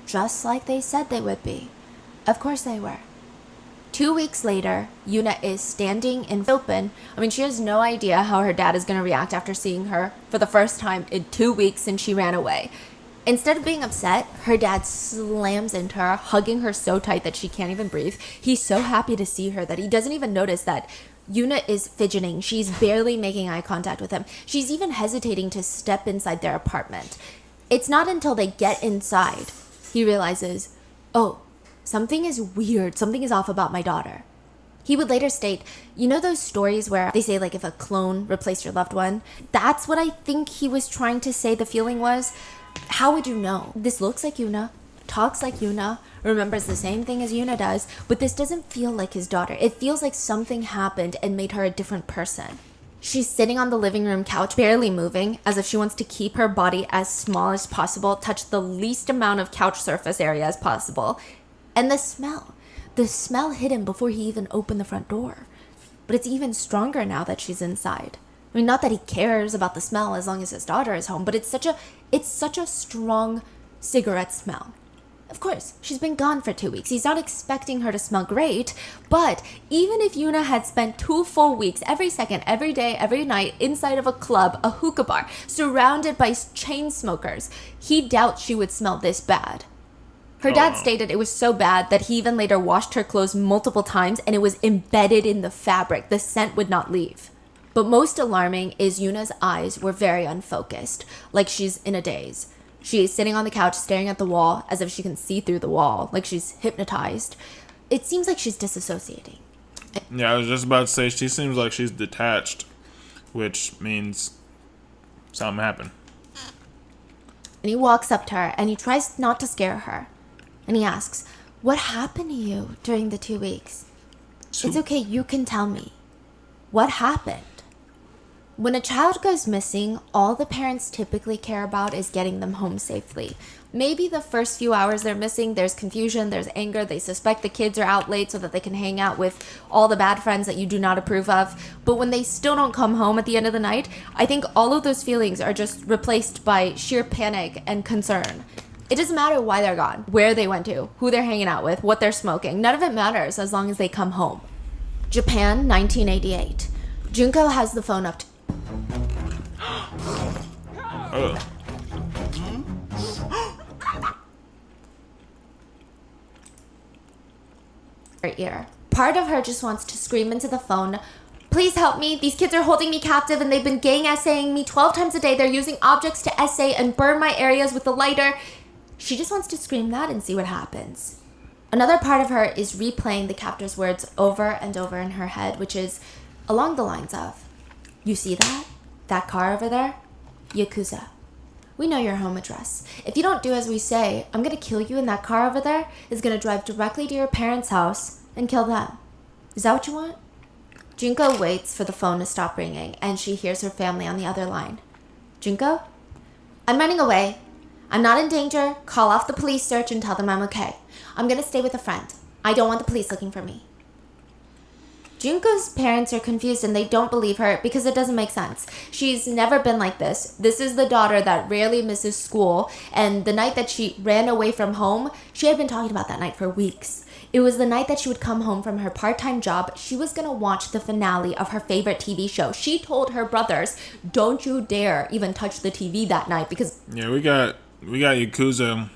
S2: Just like they said they would be. Of course they were. 2 weeks later, Yuna is standing in the open. I mean, she has no idea how her dad is going to react after seeing her for the first time in 2 weeks since she ran away. Instead of being upset, her dad slams into her, hugging her so tight that she can't even breathe. He's so happy to see her that he doesn't even notice that Yuna is fidgeting. She's barely making eye contact with him. She's even hesitating to step inside their apartment. It's not until they get inside he realizes, oh, something is weird. Something is off about my daughter. He would later state, you know those stories where they say like if a clone replaced your loved one? That's what I think he was trying to say the feeling was. How would you know? This looks like Yuna, talks like Yuna, remembers the same thing as Yuna does, but this doesn't feel like his daughter. It feels like something happened and made her a different person. She's sitting on the living room couch, barely moving, as if she wants to keep her body as small as possible, touch the least amount of couch surface area as possible. And the smell hit him before he even opened the front door. But it's even stronger now that she's inside. I mean, not that he cares about the smell as long as his daughter is home, but it's such a strong cigarette smell. Of course, she's been gone for 2 weeks. He's not expecting her to smell great, but even if Yuna had spent 2 full weeks, every second, every day, every night, inside of a club, a hookah bar, surrounded by chain smokers, he doubts she would smell this bad. Her dad stated it was so bad that he even later washed her clothes multiple times and it was embedded in the fabric. The scent would not leave. But most alarming is Yuna's eyes were very unfocused, like she's in a daze. She is sitting on the couch staring at the wall as if she can see through the wall, like she's hypnotized. It seems like she's disassociating.
S3: Yeah, I was just about to say, she seems like she's detached, which means something happened.
S2: And he walks up to her and he tries not to scare her. And he asks, what happened to you during the 2 weeks? It's okay, you can tell me. What happened? When a child goes missing, all the parents typically care about is getting them home safely. Maybe the first few hours they're missing, there's confusion, there's anger, they suspect the kids are out late so that they can hang out with all the bad friends that you do not approve of. But when they still don't come home at the end of the night, I think all of those feelings are just replaced by sheer panic and concern. It doesn't matter why they're gone, where they went to, who they're hanging out with, what they're smoking. None of it matters as long as they come home. Japan, 1988. Junko has the phone up to her ear. Part of her just wants to scream into the phone, please help me, these kids are holding me captive and they've been gang essaying me 12 times a day. They're using objects to essay and burn my areas with a lighter. She just wants to scream that and see what happens. Another part of her is replaying the captor's words over and over in her head, which is along the lines of, you see that? That car over there? Yakuza. We know your home address. If you don't do as we say, I'm gonna kill you and that car over there is gonna drive directly to your parents' house and kill them. Is that what you want? Junko waits for the phone to stop ringing and she hears her family on the other line. Junko? I'm running away. I'm not in danger. Call off the police search and tell them I'm okay. I'm gonna stay with a friend. I don't want the police looking for me. Junko's parents are confused and they don't believe her because it doesn't make sense. She's never been like this. This is the daughter that rarely misses school, and the night that she ran away from home, she had been talking about that night for weeks. It was the night that she would come home from her part-time job. She was gonna watch the finale of her favorite TV show. She told her brothers, don't you dare even touch the TV that night because...
S3: Yeah, we got Yakuza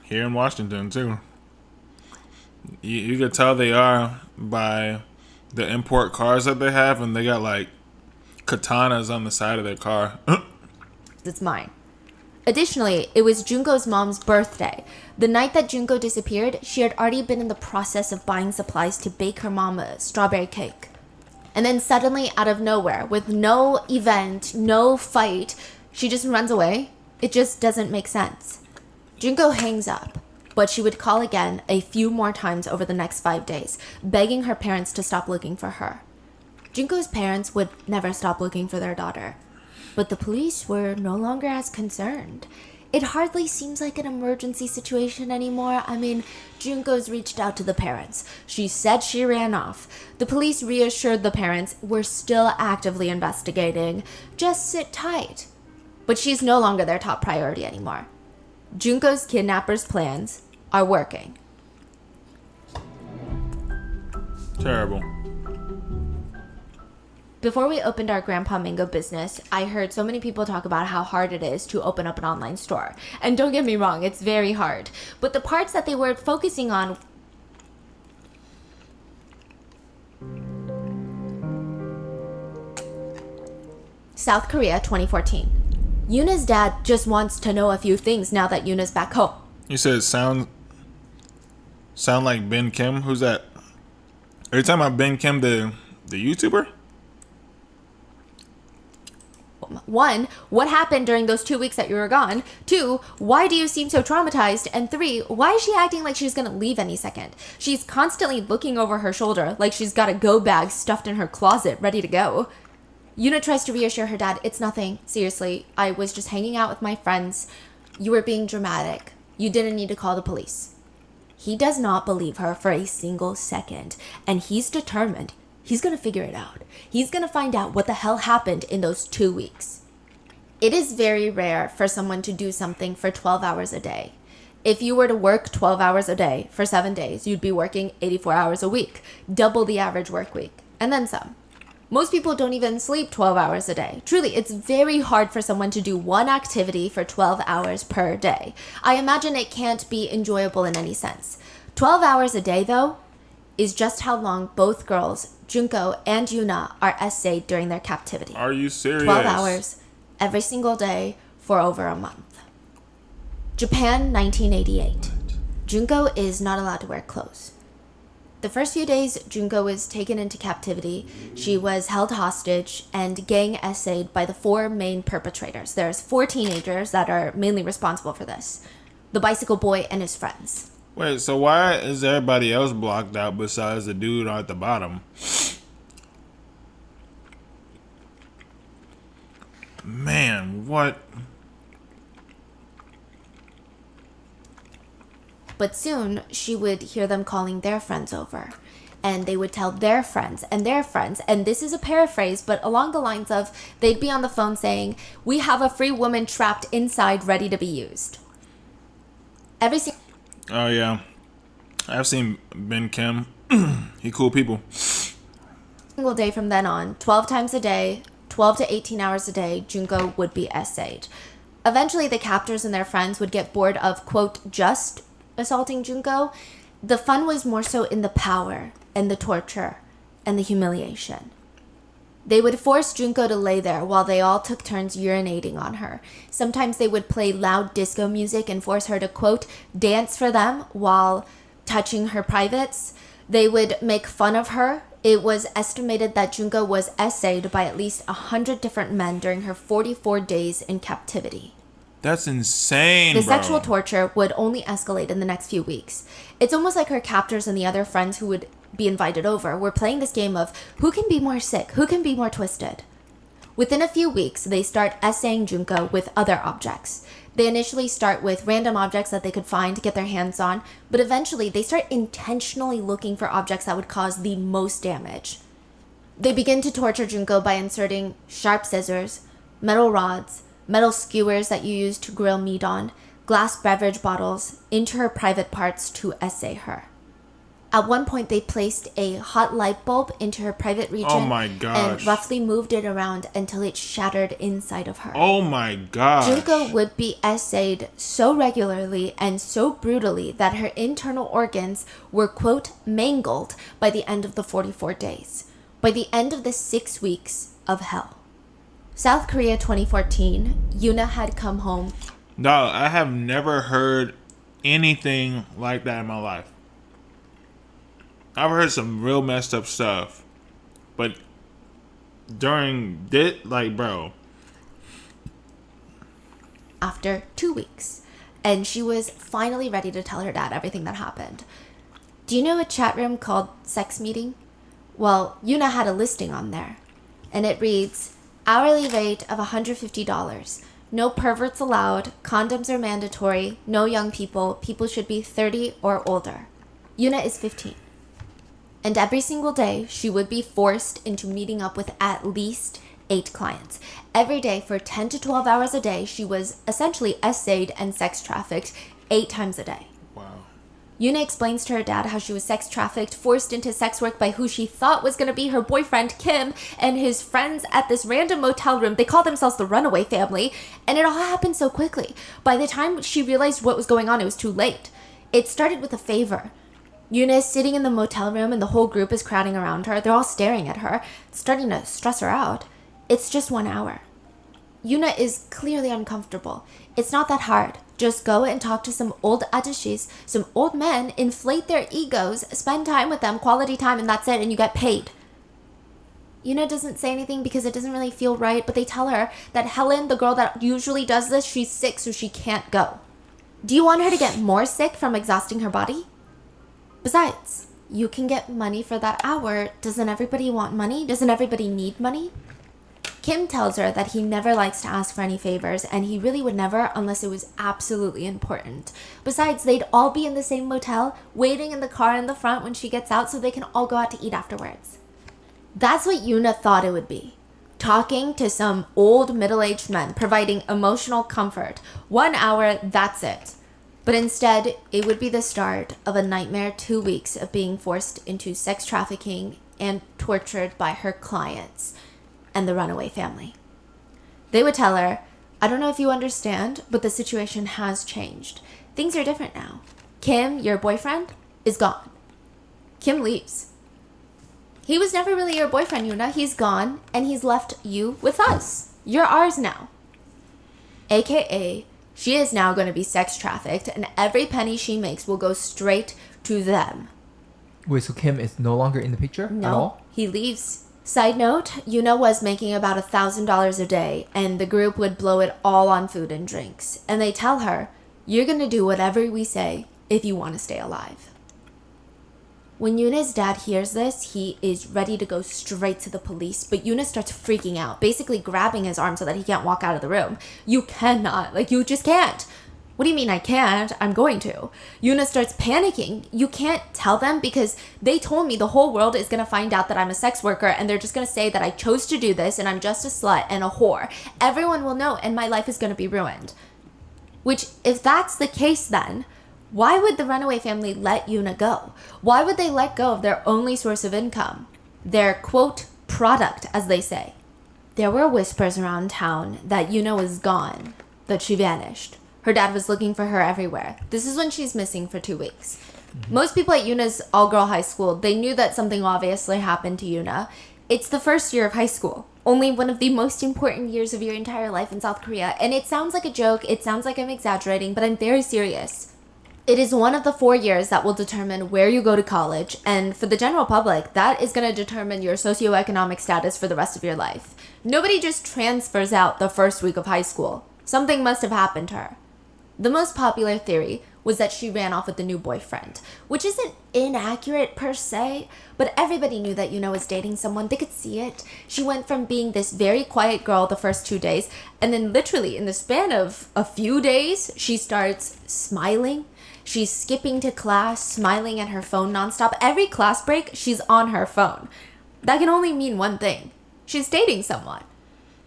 S3: here in Washington too. You could tell they are by the import cars that they have, and they got like katanas on the side of their car.
S2: It's mine. Additionally, it was Junko's mom's birthday. The night that Junko disappeared, she had already been in the process of buying supplies to bake her mom a strawberry cake. And then suddenly, out of nowhere, with no event, no fight, she just runs away. It just doesn't make sense. Junko hangs up, but she would call again a few more times over the next 5 days, begging her parents to stop looking for her. Junko's parents would never stop looking for their daughter, but the police were no longer as concerned. It hardly seems like an emergency situation anymore. I mean, Junko's reached out to the parents. She said she ran off. The police reassured the parents, we're still actively investigating. Just sit tight. But she's no longer their top priority anymore. Junko's kidnappers' plans are working.
S3: Terrible.
S2: Before we opened our Grandpa Mango business, I heard so many people talk about how hard it is to open up an online store. And don't get me wrong, it's very hard. But the parts that they were focusing on South Korea, 2014. Yuna's dad just wants to know a few things now that Yuna's back home.
S3: You said sound like Ben Kim? Who's that? Are you talking about Ben Kim, the YouTuber?
S2: 1, what happened during those 2 weeks that you were gone? 2, why do you seem so traumatized? And 3, why is she acting like she's gonna leave any second? She's constantly looking over her shoulder like she's got a go bag stuffed in her closet ready to go. Yuna tries to reassure her dad, it's nothing, seriously, I was just hanging out with my friends. You were being dramatic. You didn't need to call the police. He does not believe her for a single second, and he's determined. He's gonna figure it out. He's gonna find out what the hell happened in those 2 weeks. It is very rare for someone to do something for 12 hours a day. If you were to work 12 hours a day for 7 days, you'd be working 84 hours a week, double the average work week, and then some. Most people don't even sleep 12 hours a day. Truly, it's very hard for someone to do one activity for 12 hours per day. I imagine it can't be enjoyable in any sense. 12 hours a day, though, is just how long both girls, Junko and Yuna, are essayed during their captivity.
S3: Are you serious?
S2: 12 hours every single day for over a month. Japan, 1988. Junko is not allowed to wear clothes. The first few days, Junko was taken into captivity. She was held hostage and gang essayed by the 4 main perpetrators. There's 4 teenagers that are mainly responsible for this. The bicycle boy and his friends.
S3: Wait, so why is everybody else blocked out besides the dude at the bottom? Man, what?
S2: But soon, she would hear them calling their friends over. And they would tell their friends and their friends. And this is a paraphrase, but along the lines of, they'd be on the phone saying, we have a free woman trapped inside ready to be used.
S3: Oh, yeah. I've seen Ben Kim. He cool people.
S2: Single day from then on, 12 times a day, 12 to 18 hours a day, Junko would be essayed. Eventually, the captors and their friends would get bored of, quote, just assaulting Junko. The fun was more so in the power and the torture and the humiliation. They would force Junko to lay there while they all took turns urinating on her. Sometimes they would play loud disco music and force her to, quote, dance for them while touching her privates. They would make fun of her. It was estimated that Junko was essayed by at least 100 different men during her 44 days in captivity.
S3: That's insane,
S2: The
S3: bro.
S2: sexual torture would only escalate in the next few weeks. It's almost like her captors and the other friends who would be invited over were playing this game of who can be more sick, who can be more twisted. Within a few weeks, they start essaying Junko with other objects. They initially start with random objects that they could find, get their hands on, but eventually they start intentionally looking for objects that would cause the most damage. They begin to torture Junko by inserting sharp scissors, metal rods, metal skewers that you use to grill meat on, glass beverage bottles into her private parts to essay her. At one point, they placed a hot light bulb into her private region
S3: Oh my gosh.
S2: and roughly moved it around until it shattered inside of her.
S3: Oh my gosh.
S2: Junko would be essayed so regularly and so brutally that her internal organs were, quote, mangled by the end of the 44 days, by the end of the 6 weeks of hell. South Korea 2014, Yuna had come home.
S3: Dog, I have never heard anything like that in my life. I've heard some real messed up stuff, but during this, like, bro.
S2: After 2 weeks, and she was finally ready to tell her dad everything that happened. Do you know a chat room called Sex Meeting? Well, Yuna had a listing on there, and it reads, hourly rate of $150. No perverts allowed. Condoms are mandatory. No young people. People should be 30 or older. Yuna is 15. And every single day, she would be forced into meeting up with at least 8 clients. Every day for 10 to 12 hours a day, she was essentially essayed and sex trafficked 8 times a day.
S3: Wow.
S2: Yuna explains to her dad how she was sex trafficked, forced into sex work by who she thought was going to be her boyfriend, Kim, and his friends at this random motel room. They call themselves the Runaway Family, and it all happened so quickly. By the time she realized what was going on, it was too late. It started with a favor. Yuna is sitting in the motel room and the whole group is crowding around her. They're all staring at her. It's starting to stress her out. It's just 1 hour. Yuna is clearly uncomfortable. It's not that hard. Just go and talk to some old adishis, some old men, inflate their egos, spend time with them, quality time, and that's it, and you get paid. Yuna doesn't say anything because it doesn't really feel right, but they tell her that Helen, the girl that usually does this, she's sick, so she can't go. Do you want her to get more sick from exhausting her body? Besides, you can get money for that hour. Doesn't everybody want money? Doesn't everybody need money? Kim tells her that he never likes to ask for any favors, and he really would never unless it was absolutely important. Besides, they'd all be in the same motel, waiting in the car in the front when she gets out so they can all go out to eat afterwards. That's what Yuna thought it would be. Talking to some old middle-aged men, providing emotional comfort. 1 hour, that's it. But instead, it would be the start of a nightmare 2 weeks of being forced into sex trafficking and tortured by her clients and the runaway family. They would tell her, I don't know if you understand, but the situation has changed. Things are different now. Kim, your boyfriend, is gone. Kim leaves. He was never really your boyfriend, Yuna. He's gone, and he's left you with us. You're ours now. AKA, she is now going to be sex trafficked, and every penny she makes will go straight to them.
S1: Wait, so Kim is no longer in the picture at all?
S2: He leaves. Side note, Yuna was making about $1,000 a day, and the group would blow it all on food and drinks. And they tell her, you're going to do whatever we say if you want to stay alive. When Yuna's dad hears this, he is ready to go straight to the police, but Yuna starts freaking out, basically grabbing his arm so that he can't walk out of the room. You cannot. You just can't. What do you mean I can't? I'm going to. Yuna starts panicking. You can't tell them because they told me the whole world is going to find out that I'm a sex worker and they're just going to say that I chose to do this and I'm just a slut and a whore. Everyone will know and my life is going to be ruined. Which, if that's the case then, why would the runaway family let Yuna go? Why would they let go of their only source of income? Their, quote, product, as they say. There were whispers around town that Yuna was gone, that she vanished. Her dad was looking for her everywhere. This is when she's missing for 2 weeks. Most people at Yuna's all-girl high school, they knew that something obviously happened to Yuna. It's the first year of high school. Only one of the most important years of your entire life in South Korea. And it sounds like a joke, it sounds like I'm exaggerating, but I'm very serious. It is one of the 4 years that will determine where you go to college. And for the general public, that is going to determine your socioeconomic status for the rest of your life. Nobody just transfers out the first week of high school. Something must have happened to her. The most popular theory was that she ran off with the new boyfriend, which isn't inaccurate per se, but everybody knew that Yuna was dating someone. They could see it. She went from being this very quiet girl the first 2 days, and then literally in the span of a few days, she starts smiling. She's skipping to class, smiling at her phone nonstop. Every class break, she's on her phone. That can only mean one thing. She's dating someone.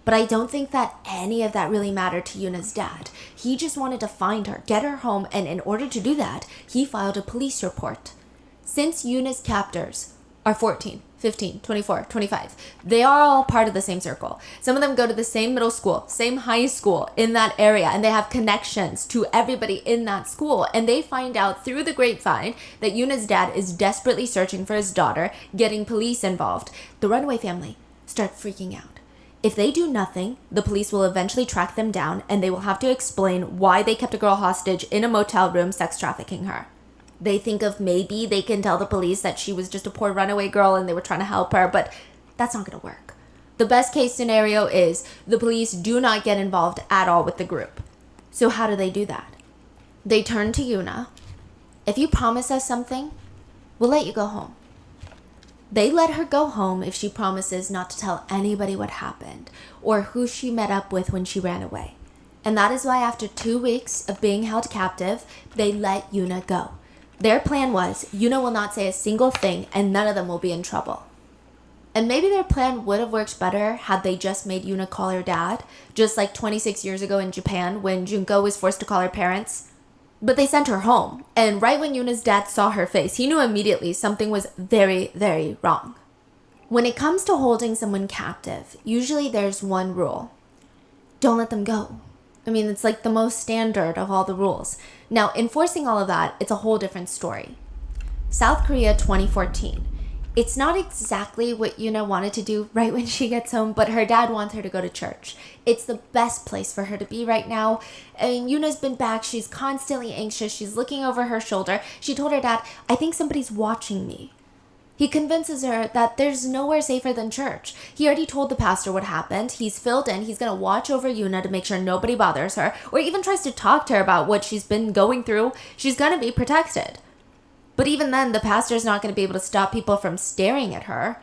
S2: But I don't think that any of that really mattered to Yuna's dad. He just wanted to find her, get her home, and in order to do that, he filed a police report. Since Yuna's captors are 14, 15, 24, 25, they are all part of the same circle. Some of them go to the same middle school, same high school in that area, and they have connections to everybody in that school. And they find out through the grapevine that Yuna's dad is desperately searching for his daughter, getting police involved. The runaway family start freaking out. If they do nothing, the police will eventually track them down and they will have to explain why they kept a girl hostage in a motel room sex trafficking her. They think of maybe they can tell the police that she was just a poor runaway girl and they were trying to help her, but that's not going to work. The best case scenario is the police do not get involved at all with the group. So how do they do that? They turn to Yuna. If you promise us something, we'll let you go home. They let her go home if she promises not to tell anybody what happened or who she met up with when she ran away. And that is why after 2 weeks of being held captive, they let Yuna go. Their plan was Yuna will not say a single thing and none of them will be in trouble. And maybe their plan would have worked better had they just made Yuna call her dad, just like 26 years ago in Japan when Junko was forced to call her parents. But they sent her home, and right when Yuna's dad saw her face, he knew immediately something was very, very wrong. When it comes to holding someone captive, usually there's one rule. Don't let them go. I mean, it's like the most standard of all the rules. Now, enforcing all of that, it's a whole different story. South Korea 2014. It's not exactly what Yuna wanted to do right when she gets home, but her dad wants her to go to church. It's the best place for her to be right now. I mean, Yuna's been back. She's constantly anxious. She's looking over her shoulder. She told her dad, I think somebody's watching me. He convinces her that there's nowhere safer than church. He already told the pastor what happened. He's filled in. He's going to watch over Yuna to make sure nobody bothers her or even tries to talk to her about what she's been going through. She's going to be protected. But even then, the pastor's not going to be able to stop people from staring at her.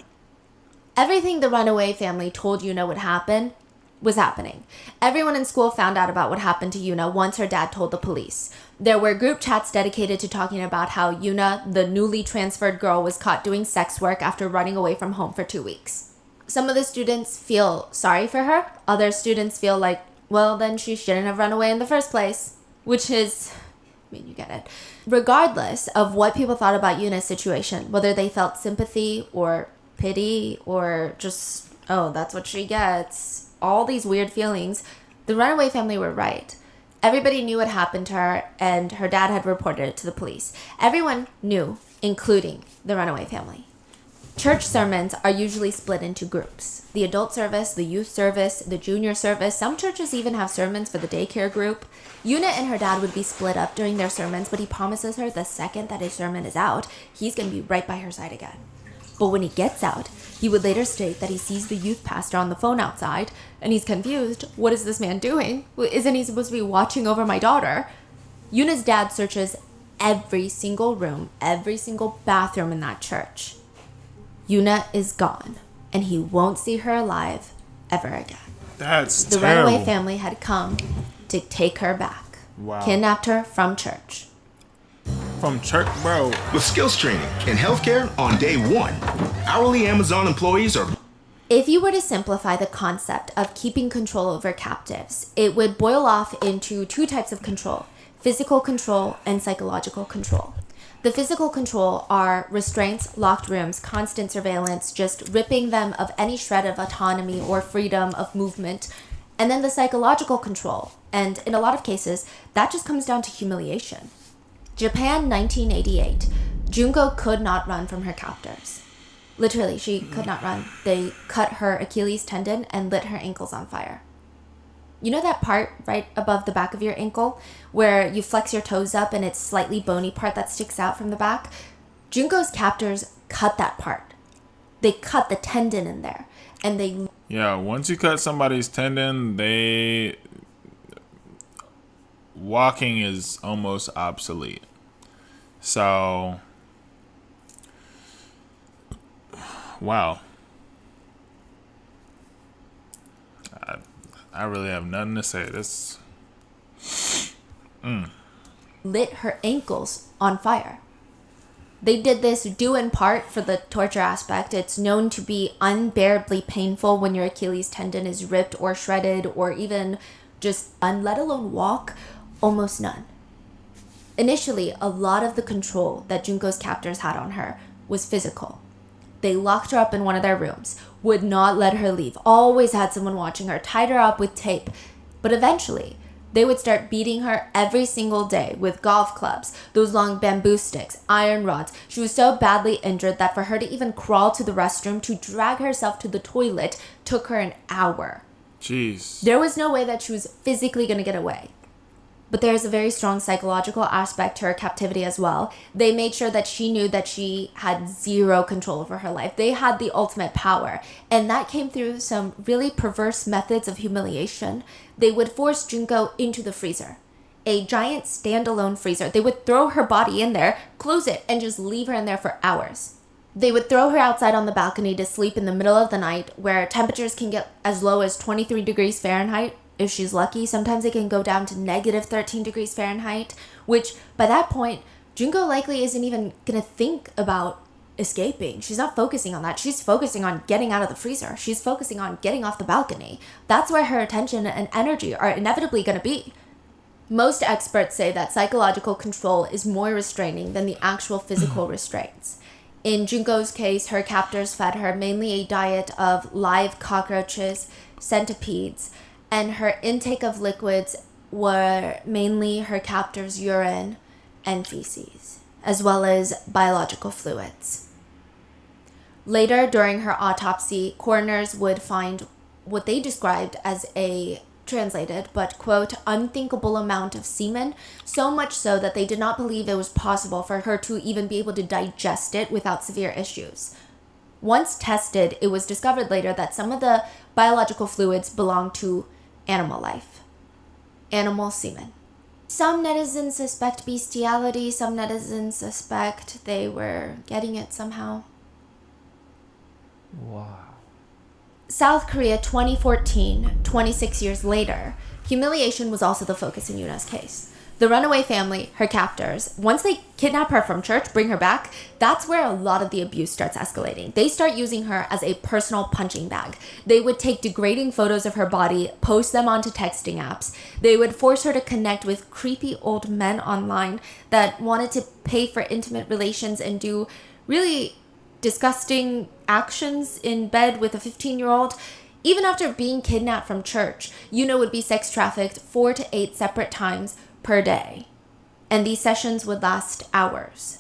S2: Everything the runaway family told Yuna would happen was happening. Everyone in school found out about what happened to Yuna once her dad told the police. There were group chats dedicated to talking about how Yuna, the newly transferred girl, was caught doing sex work after running away from home for 2 weeks. Some of the students feel sorry for her. Other students feel like, well, then she shouldn't have run away in the first place. Which is... I mean, you get it. Regardless of what people thought about Yuna's situation, whether they felt sympathy or pity or just, oh, that's what she gets, all these weird feelings, the runaway family were right. Everybody knew what happened to her, and her dad had reported it to the police. Everyone knew, including the runaway family. Church sermons are usually split into groups. The adult service, the youth service, the junior service. Some churches even have sermons for the daycare group. Yuna and her dad would be split up during their sermons, but he promises her the second that his sermon is out, he's going to be right by her side again. But when he gets out, he would later state that he sees the youth pastor on the phone outside, and he's confused. What is this man doing? Isn't he supposed to be watching over my daughter? Yuna's dad searches every single room, every single bathroom in that church. Yuna is gone, and he won't see her alive ever again.
S3: That's
S2: the
S3: terrible.
S2: runaway family had come to take her back.
S3: Wow.
S2: Kidnapped her from church.
S3: From church, bro.
S9: With skills training and healthcare on day one, hourly Amazon employees are...
S2: If you were to simplify the concept of keeping control over captives, it would boil off into two types of control: physical control and psychological control. The physical control are restraints, locked rooms, constant surveillance, just ripping them of any shred of autonomy or freedom of movement. And then the psychological control, and in a lot of cases, that just comes down to humiliation. Japan, 1988. Junko could not run from her captors. Literally, she could not run. They cut her Achilles tendon and lit her ankles on fire. You know that part right above the back of your ankle where you flex your toes up and it's slightly bony part that sticks out from the back? Junko's captors cut that part. They cut the tendon in there, and they...
S3: Yeah, once you cut somebody's tendon, walking is almost obsolete. So, wow. I really have nothing to say. This
S2: lit her ankles on fire. They did this due in part for the torture aspect. It's known to be unbearably painful when your Achilles tendon is ripped or shredded or even just let alone walk, almost none. Initially, a lot of the control that Junko's captors had on her was physical. They locked her up in one of their rooms, would not let her leave, always had someone watching her, tied her up with tape. But eventually, they would start beating her every single day with golf clubs, those long bamboo sticks, iron rods. She was so badly injured that for her to even crawl to the restroom to drag herself to the toilet took her an hour.
S3: Jeez.
S2: There was no way that she was physically going to get away. But there's a very strong psychological aspect to her captivity as well. They made sure that she knew that she had zero control over her life. They had the ultimate power. And that came through some really perverse methods of humiliation. They would force Junko into the freezer. A giant standalone freezer. They would throw her body in there, close it, and just leave her in there for hours. They would throw her outside on the balcony to sleep in the middle of the night, where temperatures can get as low as 23 degrees Fahrenheit. If she's lucky, sometimes it can go down to negative 13 degrees Fahrenheit, which by that point, Junko likely isn't even going to think about escaping. She's not focusing on that. She's focusing on getting out of the freezer. She's focusing on getting off the balcony. That's where her attention and energy are inevitably going to be. Most experts say that psychological control is more restraining than the actual physical restraints. In Junko's case, her captors fed her mainly a diet of live cockroaches, centipedes, and her intake of liquids were mainly her captors' urine and feces, as well as biological fluids. Later, during her autopsy, coroners would find what they described as a translated but, quote, unthinkable amount of semen, so much so that they did not believe it was possible for her to even be able to digest it without severe issues. Once tested, it was discovered later that some of the biological fluids belonged to animal life. Animal semen. Some netizens suspect bestiality, some netizens suspect they were getting it somehow.
S1: Wow.
S2: South Korea 2014, 26 years later, humiliation was also the focus in Yuna's case. The runaway family, her captors, once they kidnap her from church, bring her back, that's where a lot of the abuse starts escalating. They start using her as a personal punching bag. They would take degrading photos of her body, post them onto texting apps. They would force her to connect with creepy old men online that wanted to pay for intimate relations and do really disgusting actions in bed with a 15-year-old. Even after being kidnapped from church, Yuna would be sex trafficked 4 to 8 separate times per day. And these sessions would last hours.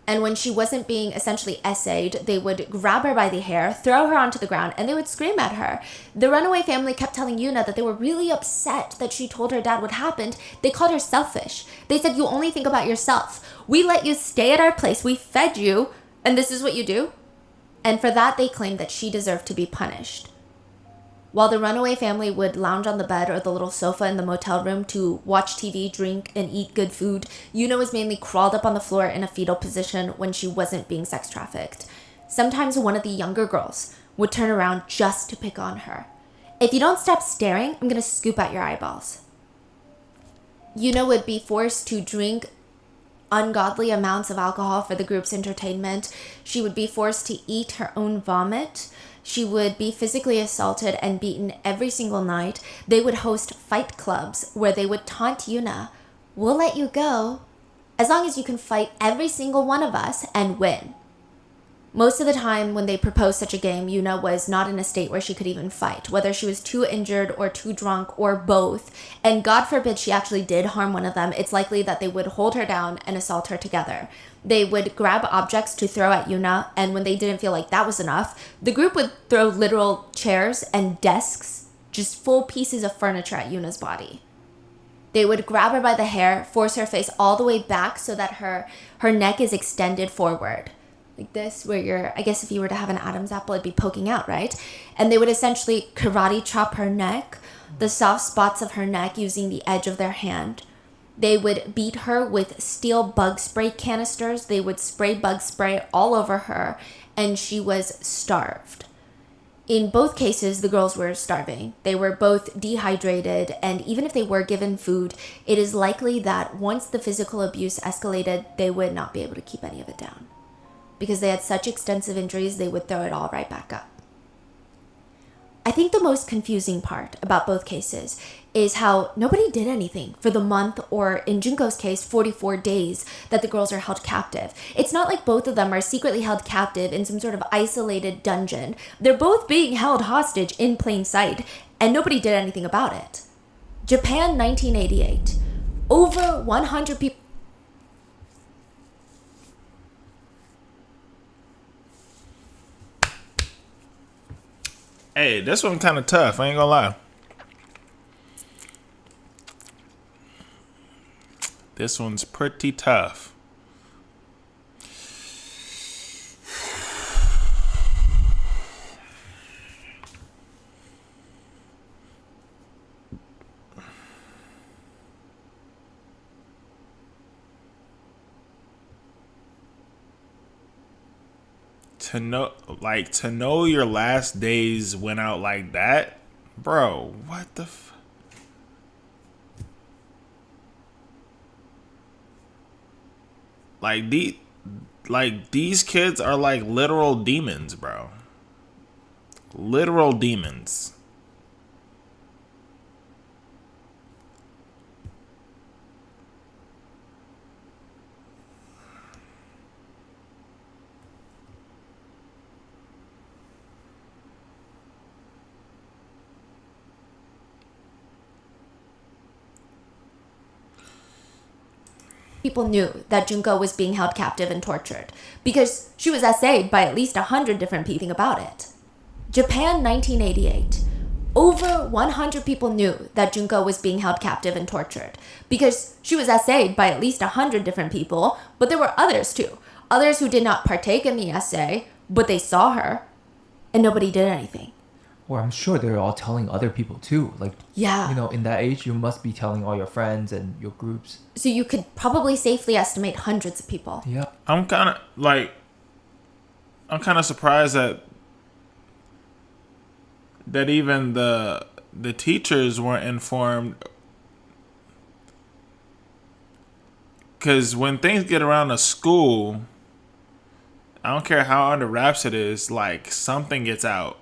S2: And when she wasn't being essentially essayed, they would grab her by the hair, throw her onto the ground, and they would scream at her. The runaway family kept telling Yuna that they were really upset that she told her dad what happened. They called her selfish. They said, you only think about yourself. We let you stay at our place. We fed you. And this is what you do? And for that, they claimed that she deserved to be punished. While the runaway family would lounge on the bed or the little sofa in the motel room to watch TV, drink, and eat good food, Yuna was mainly crawled up on the floor in a fetal position when she wasn't being sex trafficked. Sometimes one of the younger girls would turn around just to pick on her. If you don't stop staring, I'm going to scoop out your eyeballs. Yuna would be forced to drink ungodly amounts of alcohol for the group's entertainment. She would be forced to eat her own vomit. She would be physically assaulted and beaten every single night. They would host fight clubs where they would taunt Yuna, we'll let you go as long as you can fight every single one of us and win. Most of the time when they proposed such a game, Yuna was not in a state where she could even fight, whether she was too injured or too drunk or both. And God forbid she actually did harm one of them, it's likely that they would hold her down and assault her together. They would grab objects to throw at Yuna, and when they didn't feel like that was enough, the group would throw literal chairs and desks, just full pieces of furniture at Yuna's body. They would grab her by the hair, force her face all the way back so that her neck is extended forward. Like this, where I guess if you were to have an Adam's apple, it'd be poking out, right? And they would essentially karate chop her neck, the soft spots of her neck, using the edge of their hand. They would beat her with steel bug spray canisters. They would spray bug spray all over her, and she was starved. In both cases, the girls were starving. They were both dehydrated, and even if they were given food, it is likely that once the physical abuse escalated, they would not be able to keep any of it down. Because they had such extensive injuries, they would throw it all right back up. I think the most confusing part about both cases is how nobody did anything for the month, or in Junko's case, 44 days that the girls are held captive. It's not like both of them are secretly held captive in some sort of isolated dungeon. They're both being held hostage in plain sight, and nobody did anything about it. Japan, 1988. Over 100 people.
S3: Hey, this one kind of tough. I ain't gonna lie. This one's pretty tough. To know your last days went out like that, bro. What the these kids are like literal demons, bro. Literal demons.
S2: people knew that Junko was being held captive and tortured because she was essayed by at least 100 different people about it. Japan, 1988. Over 100 people knew that Junko was being held captive and tortured because she was essayed by at least 100 different people, but there were others too. Others who did not partake in the essay, but they saw her, and nobody did anything.
S1: Or I'm sure they're all telling other people too. Like,
S2: Yeah.
S1: you know, in that age, you must be telling all your friends and your groups.
S2: So you could probably safely estimate hundreds of people.
S1: Yeah.
S3: I'm kind of surprised that even the teachers weren't informed. Because when things get around a school, I don't care how under wraps it is, like something gets out.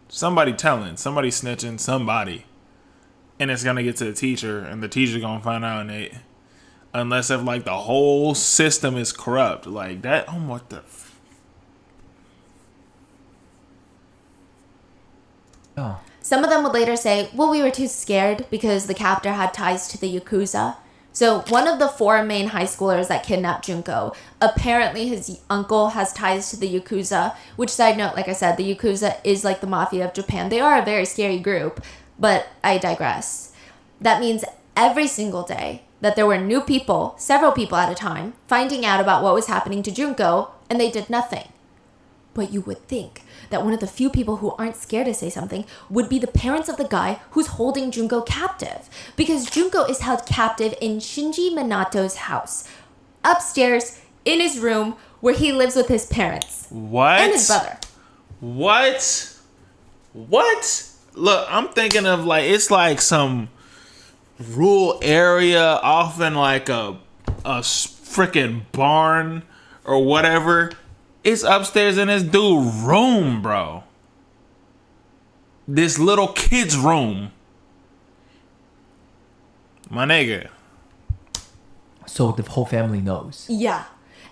S3: Somebody telling, somebody snitching, somebody. And it's going to get to the teacher, and the teacher's going to find out, and unless if like the whole system is corrupt. Like that, oh, what the...
S1: Oh.
S2: Some of them would later say, well, we were too scared because the captor had ties to the Yakuza. So one of the 4 main high schoolers that kidnapped Junko, apparently his uncle has ties to the Yakuza, which, side note, like I said, the Yakuza is like the mafia of Japan. They are a very scary group, but I digress. That means every single day that there were new people, several people at a time, finding out about what was happening to Junko, and they did nothing. But you would think that one of the few people who aren't scared to say something would be the parents of the guy who's holding Junko captive. Because Junko is held captive in Shinji Minato's house, upstairs in his room where he lives with his parents.
S3: What?
S2: And his brother.
S3: What? Look, I'm thinking of like, it's like some rural area off in like a freaking barn or whatever. It's upstairs in this dude's room, bro. This little kid's room. My nigga.
S1: So the whole family knows.
S2: Yeah.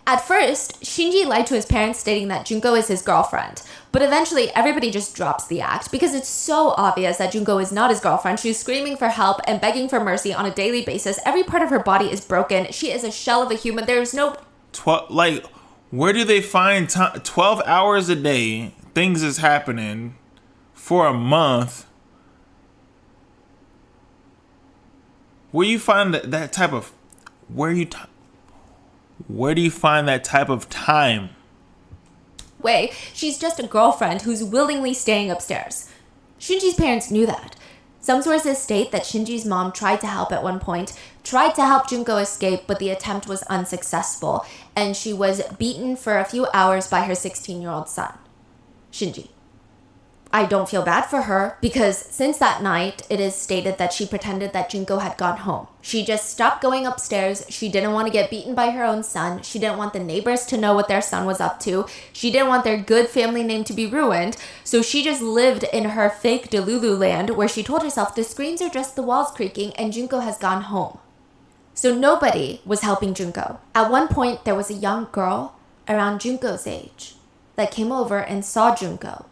S2: At first, Shinji lied to his parents stating that Junko is his girlfriend. But eventually, everybody just drops the act because it's so obvious that Junko is not his girlfriend. She's screaming for help and begging for mercy on a daily basis. Every part of her body is broken. She is a shell of a human. There's no...
S3: Where do they find 12 hours a day? Things is happening for a month. Where you find that type of... Where do you find that type of time?
S2: way. She's just a girlfriend who's willingly staying upstairs. Shinji's parents knew that. Some sources state that Shinji's mom tried to help at one point, tried to help Junko escape, but the attempt was unsuccessful, and she was beaten for a few hours by her 16-year-old son, Shinji. I don't feel bad for her, because since that night, it is stated that she pretended that Junko had gone home. She just stopped going upstairs. She didn't want to get beaten by her own son. She didn't want the neighbors to know what their son was up to. She didn't want their good family name to be ruined. So she just lived in her fake Delulu land, where she told herself the screams are just the walls creaking and Junko has gone home. So nobody was helping Junko. At one point, there was a young girl around Junko's age that came over and saw Junko.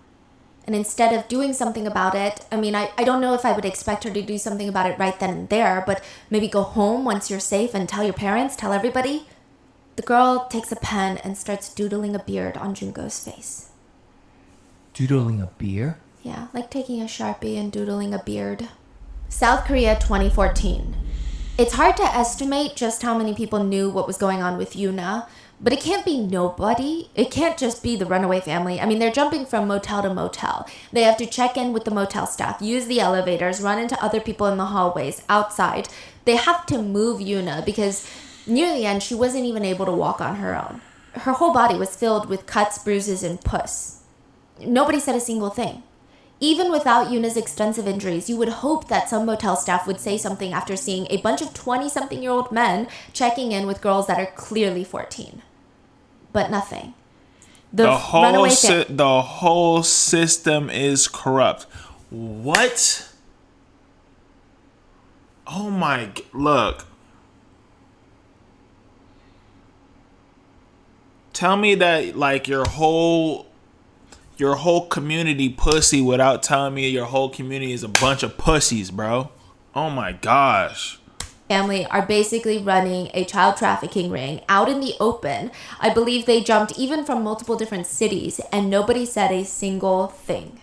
S2: And instead of doing something about it, I don't know if I would expect her to do something about it right then and there, but maybe go home once you're safe and tell your parents, tell everybody. The girl takes a pen and starts doodling a beard on Junko's face.
S1: Doodling a beard?
S2: Yeah, like taking a Sharpie and doodling a beard. South Korea 2014. It's hard to estimate just how many people knew what was going on with Yuna, but it can't be nobody. It can't just be the runaway family. They're jumping from motel to motel. They have to check in with the motel staff, use the elevators, run into other people in the hallways, outside. They have to move Yuna because near the end, she wasn't even able to walk on her own. Her whole body was filled with cuts, bruises, and pus. Nobody said a single thing. Even without Yuna's extensive injuries, you would hope that some motel staff would say something after seeing a bunch of 20-something-year-old men checking in with girls that are clearly 14. But nothing. The
S3: whole system is corrupt. What? Oh my... Look. Tell me that, like, your whole community pussy without telling me your whole community is a bunch of pussies, bro. Oh my gosh.
S2: family are basically running a child trafficking ring out in the open. I believe they jumped even from multiple different cities, and nobody said a single thing.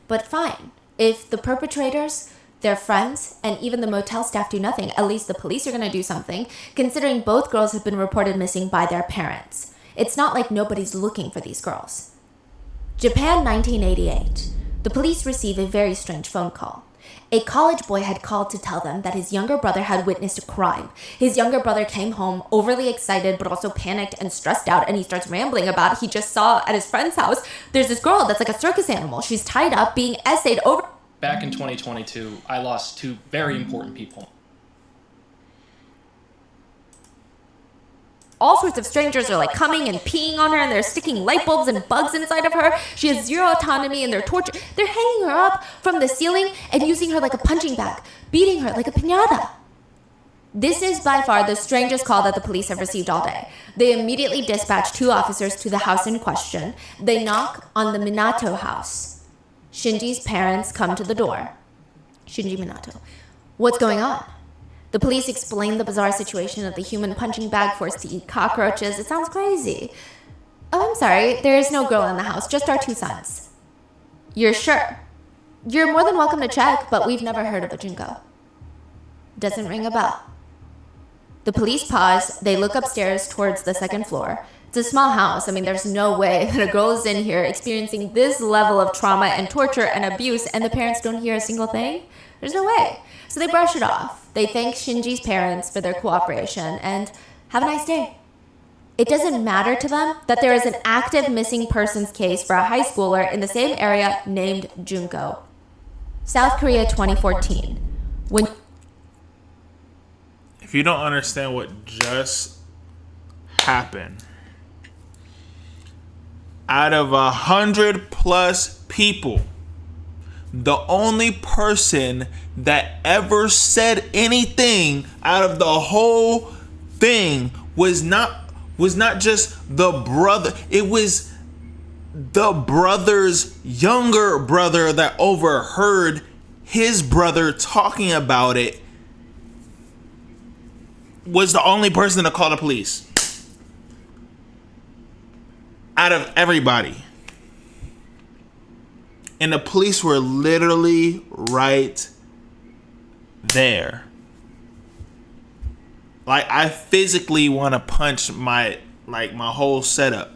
S2: But fine. If the perpetrators, their friends, and even the motel staff do nothing, at least the police are going to do something, considering both girls have been reported missing by their parents. It's not like nobody's looking for these girls. Japan, 1988. The police receive a very strange phone call. A college boy had called to tell them that his younger brother had witnessed a crime. His younger brother came home overly excited but also panicked and stressed out, and he starts rambling about he just saw at his friend's house there's this girl that's like a circus animal. She's tied up being essayed over.
S10: Back in 2022, I lost two very important people.
S2: All sorts of strangers are like coming and peeing on her, and they're sticking light bulbs and bugs inside of her. She has zero autonomy, and they're hanging her up from the ceiling and using her like a punching bag, beating her like a piñata. This is by far the strangest call that the police have received all day. They immediately dispatch 2 officers to the house in question. They knock on the Minato house. Shinji's parents come to the door. Shinji Minato. What's going on? The police explain the bizarre situation of the human punching bag forced to eat cockroaches. It sounds crazy. Oh, I'm sorry. There is no girl in the house, just our 2 sons. You're sure? You're more than welcome to check, but we've never heard of a Junko. Doesn't ring a bell. The police pause. They look upstairs towards the 2nd floor. It's a small house. I mean, there's no way that a girl is in here experiencing this level of trauma and torture and abuse, and the parents don't hear a single thing. There's no way. So they brush it off. They thank Shinji's parents for their cooperation and have a nice day. It doesn't matter to them that there is an active missing persons case for a high schooler in the same area named Junko. South Korea, 2014.
S3: If you don't understand what just happened, out of 100+ people, the only person that ever said anything out of the whole thing was not just the brother. It was the brother's younger brother that overheard his brother talking about it. Was the only person to call the police out of everybody. And the police were literally right there. Like, I physically want to punch my whole setup.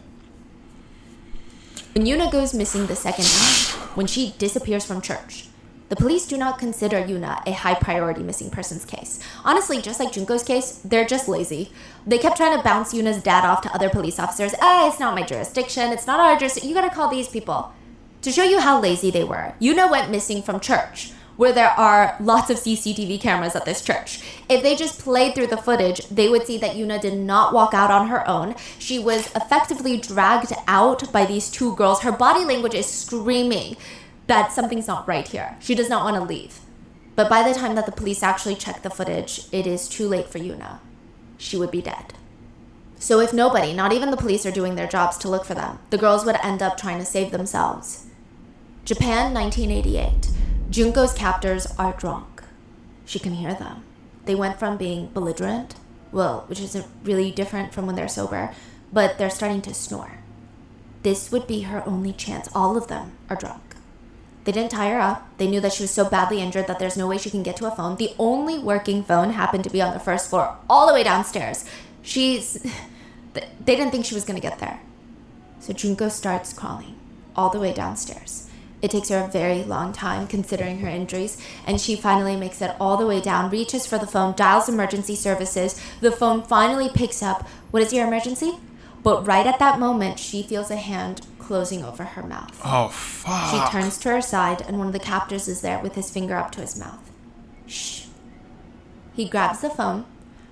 S2: When Yuna goes missing the second time, when she disappears from church, the police do not consider Yuna a high priority missing persons case. Honestly, just like Junko's case, they're just lazy. They kept trying to bounce Yuna's dad off to other police officers. It's not my jurisdiction. It's not our jurisdiction. You gotta call these people. To show you how lazy they were, Yuna went missing from church, where there are lots of CCTV cameras at this church. If they just played through the footage, they would see that Yuna did not walk out on her own. She was effectively dragged out by these 2 girls. Her body language is screaming that something's not right here. She does not want to leave. But by the time that the police actually check the footage, it is too late for Yuna. She would be dead. So if nobody, not even the police, are doing their jobs to look for them, the girls would end up trying to save themselves. Japan, 1988. Junko's captors are drunk. She can hear them. They went from being belligerent, which isn't really different from when they're sober, but they're starting to snore. This would be her only chance. All of them are drunk. They didn't tie her up. They knew that she was so badly injured that there's no way she can get to a phone. The only working phone happened to be on the 1st floor, all the way downstairs. They didn't think she was going to get there. So Junko starts crawling all the way downstairs. It takes her a very long time considering her injuries, and she finally makes it all the way down, reaches for the phone, dials emergency services. The phone finally picks up. What is your emergency? But right at that moment, she feels a hand closing over her mouth.
S3: Oh, fuck.
S2: She turns to her side, and one of the captors is there with his finger up to his mouth. Shh. He grabs the phone.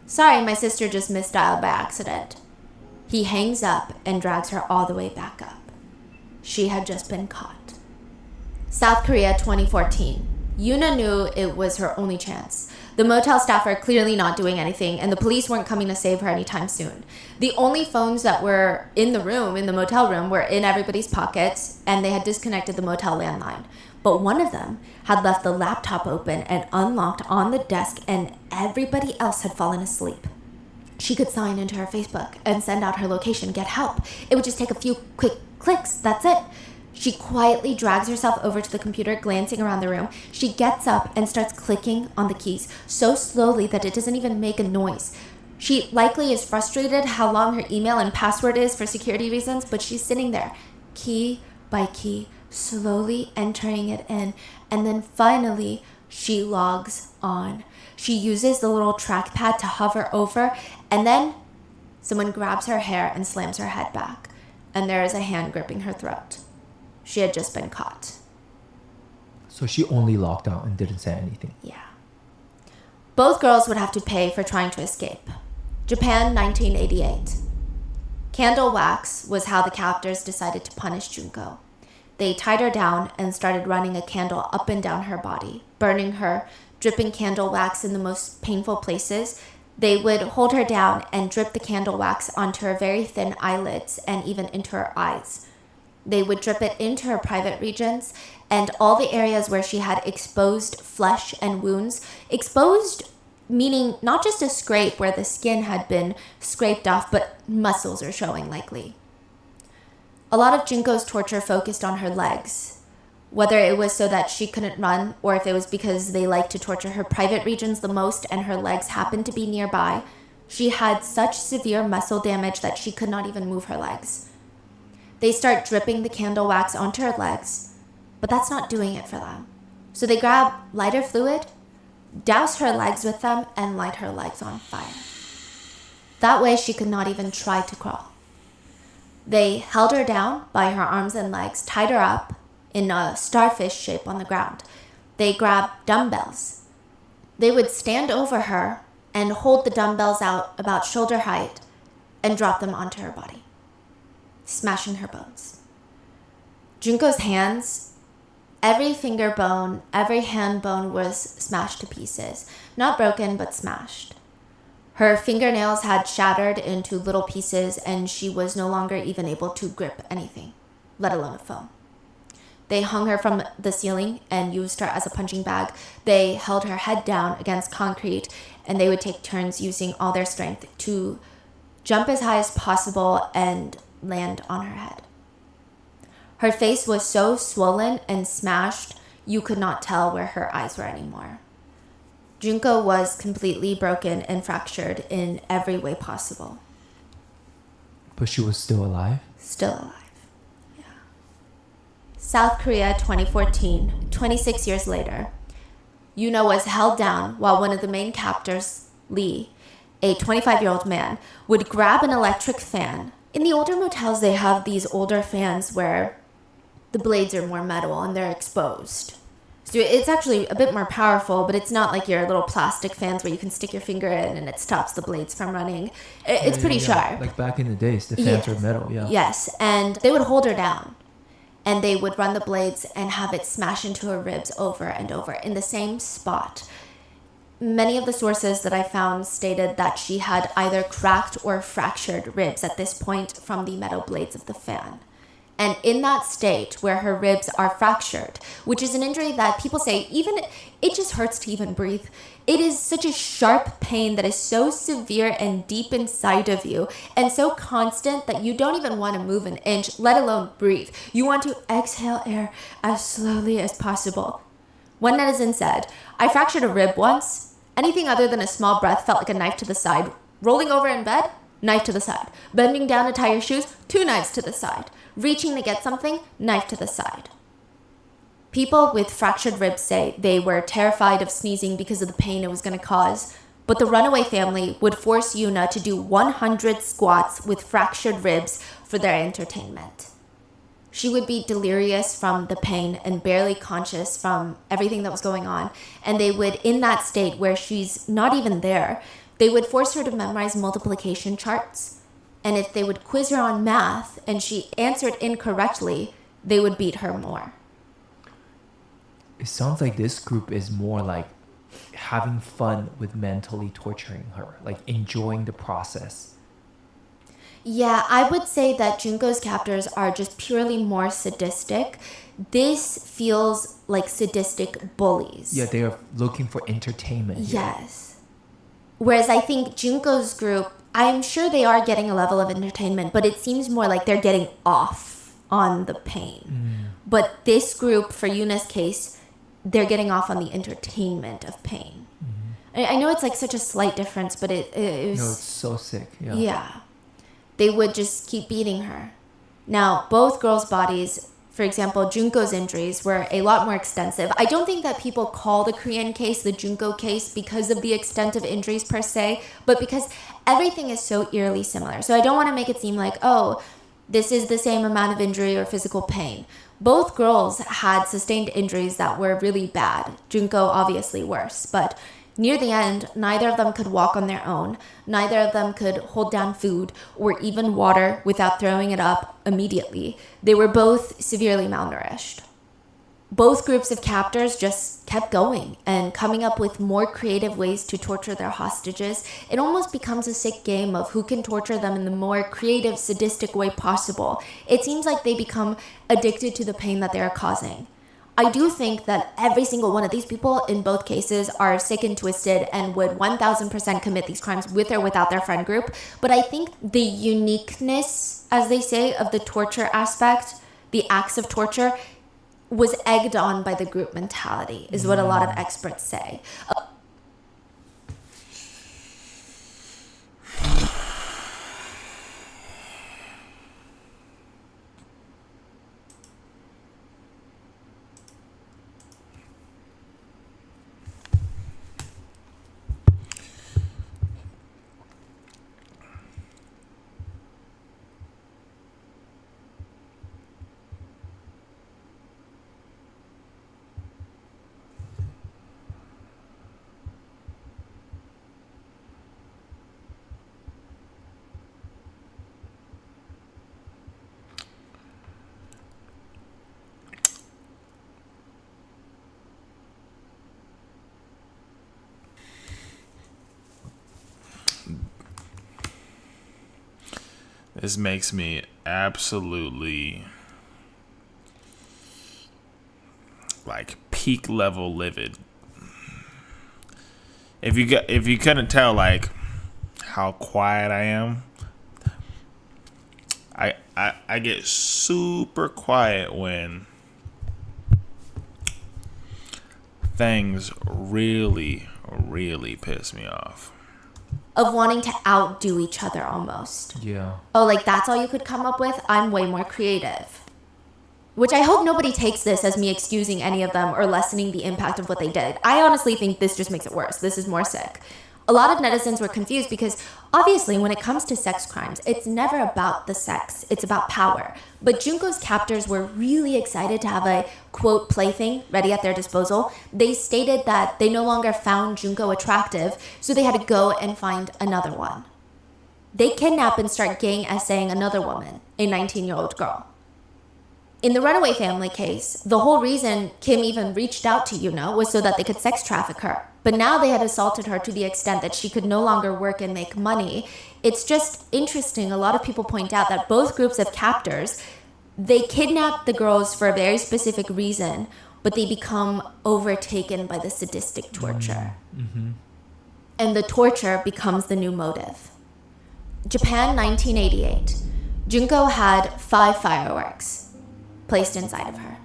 S2: Sorry, my sister just misdialed by accident. He hangs up and drags her all the way back up. She had just been caught. South Korea, 2014. Yuna knew it was her only chance. The motel staff are clearly not doing anything, and the police weren't coming to save her anytime soon. The only phones that were in the room, in the motel room, were in everybody's pockets, and they had disconnected the motel landline. But one of them had left the laptop open and unlocked on the desk, and everybody else had fallen asleep. She could sign into her Facebook and send out her location, get help. It would just take a few quick clicks, that's it. She quietly drags herself over to the computer, glancing around the room. She gets up and starts clicking on the keys so slowly that it doesn't even make a noise. She likely is frustrated how long her email and password is for security reasons, but she's sitting there, key by key, slowly entering it in, and then finally she logs on. She uses the little trackpad to hover over, and then someone grabs her hair and slams her head back, and there is a hand gripping her throat. She had just been caught.
S1: So she only logged out and didn't say anything.
S2: Yeah. Both girls would have to pay for trying to escape. Japan, 1988. Candle wax was how the captors decided to punish Junko. They tied her down and started running a candle up and down her body, burning her, dripping candle wax in the most painful places. They would hold her down and drip the candle wax onto her very thin eyelids and even into her eyes. They would drip it into her private regions and all the areas where she had exposed flesh and wounds. Exposed meaning not just a scrape where the skin had been scraped off, but muscles are showing likely. A lot of Junko's torture focused on her legs, whether it was so that she couldn't run or if it was because they liked to torture her private regions the most and her legs happened to be nearby. She had such severe muscle damage that she could not even move her legs. They start dripping the candle wax onto her legs, but that's not doing it for them. So they grab lighter fluid, douse her legs with them, and light her legs on fire. That way she could not even try to crawl. They held her down by her arms and legs, tied her up in a starfish shape on the ground. They grabbed dumbbells. They would stand over her and hold the dumbbells out about shoulder height and drop them onto her body, smashing her bones. Junko's hands, every finger bone, every hand bone was smashed to pieces. Not broken, but smashed. Her fingernails had shattered into little pieces and she was no longer even able to grip anything, let alone a phone. They hung her from the ceiling and used her as a punching bag. They held her head down against concrete and they would take turns using all their strength to jump as high as possible and land on her head. Her face was so swollen and smashed, you could not tell where her eyes were anymore. Junko was completely broken and fractured in every way possible.
S1: But she was still alive?
S2: Still alive, yeah. South Korea, 2014, 26 years later. Yuna was held down while one of the main captors, Lee, a 25-year-old man, would grab an electric fan. In the older motels, they have these older fans where the blades are more metal and they're exposed. So it's actually a bit more powerful, but it's not like your little plastic fans where you can stick your finger in and it stops the blades from running. It's pretty sharp.
S1: Like back in the days, the fans were metal, yeah.
S2: Yes, and they would hold her down and they would run the blades and have it smash into her ribs over and over in the same spot. Many of the sources that I found stated that she had either cracked or fractured ribs at this point from the metal blades of the fan. And in that state where her ribs are fractured, which is an injury that people say even it just hurts to even breathe. It is such a sharp pain that is so severe and deep inside of you and so constant that you don't even want to move an inch, let alone breathe. You want to exhale air as slowly as possible. One netizen said, "I fractured a rib once. Anything other than a small breath felt like a knife to the side. Rolling over in bed, knife to the side. Bending down to tie your shoes, 2 knives to the side. Reaching to get something, knife to the side." People with fractured ribs say they were terrified of sneezing because of the pain it was going to cause, but the runaway family would force Yuna to do 100 squats with fractured ribs for their entertainment. She would be delirious from the pain and barely conscious from everything that was going on, and they would, in that state where she's not even there, they would force her to memorize multiplication charts. And if they would quiz her on math and she answered incorrectly, they would beat her more.
S1: It sounds like this group is more like having fun with mentally torturing her, like enjoying the process.
S2: Yeah, I would say that Junko's captors are just purely more sadistic. This feels like sadistic bullies.
S1: Yeah, they are looking for entertainment.
S2: Yes. Whereas I think Junko's group, I'm sure they are getting a level of entertainment, but it seems more like they're getting off on the pain. But this group, for Yuna's case, they're getting off on the entertainment of pain. I know it's like such a slight difference, but it was...
S1: No, it's so sick. Yeah.
S2: Yeah. They would just keep beating her. Now, both girls' bodies, for example, Junko's injuries were a lot more extensive. I don't think that people call the Korean case the Junko case because of the extent of injuries per se, but because everything is so eerily similar. So I don't want to make it seem like, oh, this is the same amount of injury or physical pain. Both girls had sustained injuries that were really bad. Junko obviously worse, but near the end, neither of them could walk on their own. Neither of them could hold down food or even water without throwing it up immediately. They were both severely malnourished. Both groups of captors just kept going and coming up with more creative ways to torture their hostages. It almost becomes a sick game of who can torture them in the more creative, sadistic way possible. It seems like they become addicted to the pain that they are causing. I do think that every single one of these people in both cases are sick and twisted and would 1000% commit these crimes with or without their friend group. But I think the uniqueness, as they say, of the torture aspect, the acts of torture, was egged on by the group mentality, is what a lot of experts say.
S3: This makes me absolutely like peak level livid. If you couldn't tell like how quiet I am, I get super quiet when things really piss me off.
S2: Of wanting to outdo each other almost.
S1: Yeah.
S2: Oh, like that's all you could come up with? I'm way more creative. Which I hope nobody takes this as me excusing any of them or lessening the impact of what they did. I honestly think this just makes it worse. This is more sick. A lot of netizens were confused because obviously when it comes to sex crimes, it's never about the sex, it's about power. But Junko's captors were really excited to have a, quote, plaything ready at their disposal. They stated that they no longer found Junko attractive, so they had to go and find another one. They kidnap and start gang essaying another woman, a 19-year-old girl. In the Runaway Family case, the whole reason Kim even reached out to Yuna was so that they could sex traffic her. But now they had assaulted her to the extent that she could no longer work and make money. It's just interesting. A lot of people point out that both groups of captors, they kidnap the girls for a very specific reason, but they become overtaken by the sadistic torture. And the torture becomes the new motive. Japan, 1988. Junko had 5 fireworks placed inside of her.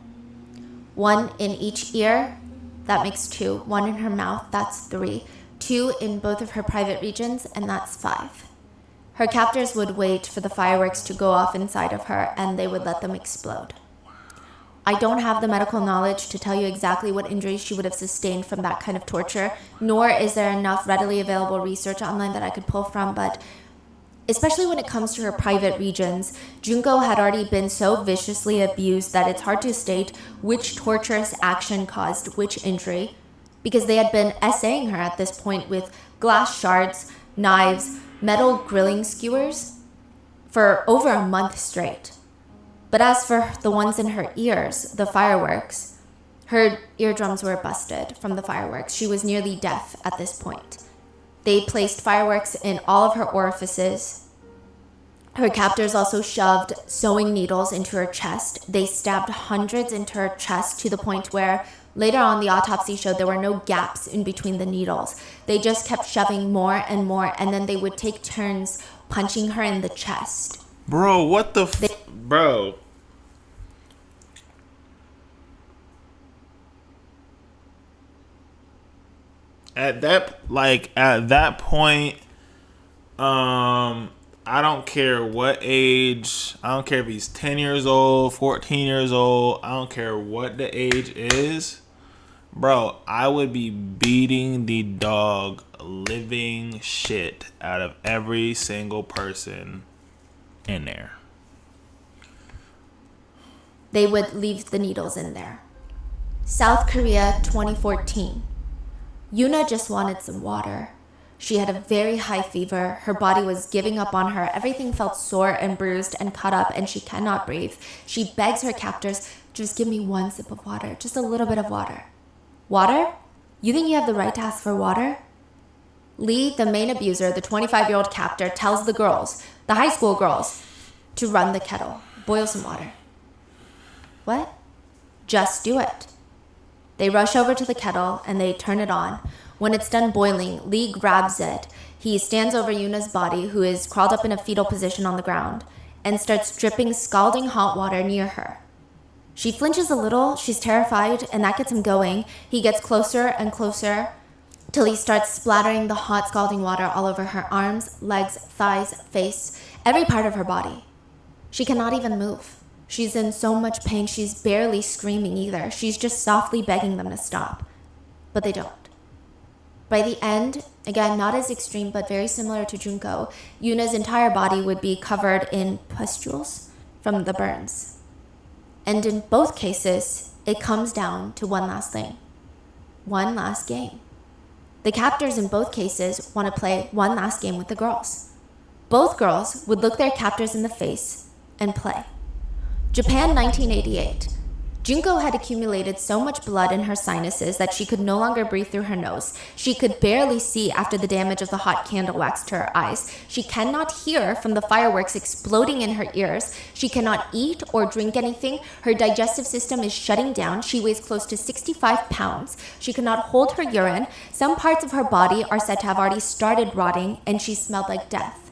S2: 1 in each ear, that makes 2. 1 in her mouth, that's 3. 2 in both of her private regions, and that's 5. Her captors would wait for the fireworks to go off inside of her, and they would let them explode. I don't have the medical knowledge to tell you exactly what injuries she would have sustained from that kind of torture, nor is there enough readily available research online that I could pull from, but especially when it comes to her private regions, Junko had already been so viciously abused that it's hard to state which torturous action caused which injury, because they had been essaying her at this point with glass shards, knives, metal grilling skewers for over a month straight. But as for the ones in her ears, the fireworks, Her eardrums were busted from the fireworks. She was nearly deaf at this point. They placed fireworks in all of her orifices. Her captors also shoved sewing needles into her chest. They stabbed hundreds into her chest to the point where later on the autopsy showed there were no gaps in between the needles. They just kept shoving more and more, and then they would take turns punching her in the chest.
S3: Bro, what the bro? At that point, I don't care what age. I don't care if he's 10 years old, 14 years old. I don't care what the age is. Bro, I would be beating the dog living shit out of every single person in there.
S2: They would leave the needles in there. South Korea, 2014. Yuna just wanted some water. She had a very high fever. Her body was giving up on her. Everything felt sore and bruised and cut up, and she cannot breathe. She begs her captors, just give me one sip of water, just a little bit of water. Water? You think you have the right to ask for water? Lee, the main abuser, the 25-year-old captor, tells the girls, the high school girls, to run the kettle, boil some water. What? Just do it. They rush over to the kettle and they turn it on. When it's done boiling, Lee grabs it. He stands over Yuna's body, who is crawled up in a fetal position on the ground, and starts dripping scalding hot water near her. She flinches a little, she's terrified, and that gets him going. He gets closer and closer till he starts splattering the hot scalding water all over her arms, legs, thighs, face, every part of her body. She cannot even move. She's in so much pain, she's barely screaming either. She's just softly begging them to stop. But they don't. By the end, again, not as extreme, but very similar to Junko, Yuna's entire body would be covered in pustules from the burns. And in both cases, it comes down to one last thing. One last game. The captors in both cases want to play one last game with the girls. Both girls would look their captors in the face and play. Japan, 1988. Junko had accumulated so much blood in her sinuses that she could no longer breathe through her nose. She could barely see after the damage of the hot candle wax to her eyes. She cannot hear from the fireworks exploding in her ears. She cannot eat or drink anything. Her digestive system is shutting down. She weighs close to 65 pounds. She cannot hold her urine. Some parts of her body are said to have already started rotting, and she smelled like death.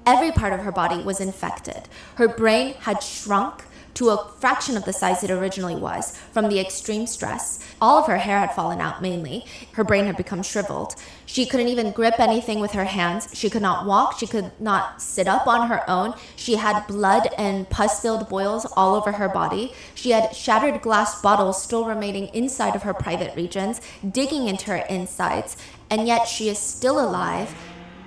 S2: Every part of her body was infected. Her brain had shrunk to a fraction of the size it originally was from the extreme stress. All of her hair had fallen out mainly. Her brain had become shriveled. She couldn't even grip anything with her hands. She could not walk. She could not sit up on her own. She had blood and pus-filled boils all over her body. She had shattered glass bottles still remaining inside of her private regions, digging into her insides. And yet she is still alive.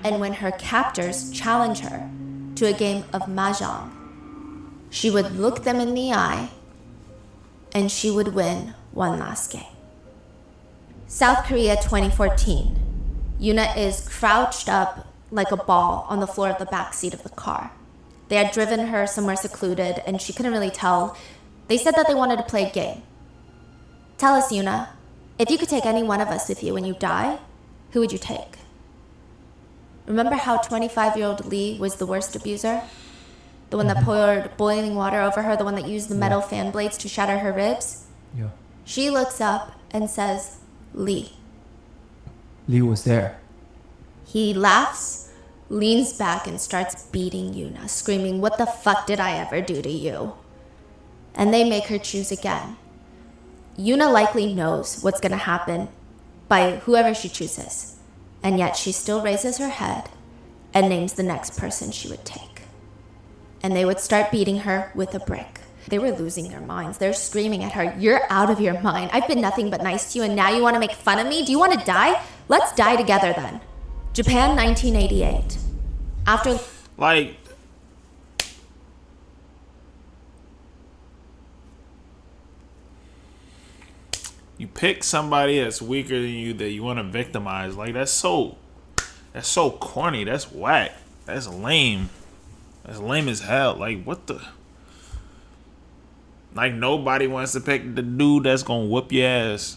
S2: And when her captors challenge her to a game of mahjong, she would look them in the eye, and she would win one last game. South Korea, 2014. Yuna is crouched up like a ball on the floor of the back seat of the car. They had driven her somewhere secluded, and she couldn't really tell. They said that they wanted to play a game. Tell us, Yuna, if you could take any one of us with you when you die, who would you take? Remember how 25-year-old Lee was the worst abuser? The one that poured boiling water over her, the one that used the metal fan blades to shatter her ribs?
S1: Yeah.
S2: She looks up and says, Lee.
S1: Lee was there.
S2: He laughs, leans back, and starts beating Yuna, screaming, what the fuck did I ever do to you? And they make her choose again. Yuna likely knows what's going to happen by whoever she chooses. And yet she still raises her head and names the next person she would take. And they would start beating her with a brick. They were losing their minds. They're screaming at her, you're out of your mind. I've been nothing but nice to you, and now you want to make fun of me? Do you want to die? Let's die together then. Japan, 1988. After...
S3: Like... You pick somebody that's weaker than you that you want to victimize. Like, that's so corny. That's whack. That's lame. That's lame as hell. Like, what the... Like, nobody wants to pick the dude that's gonna whoop your ass.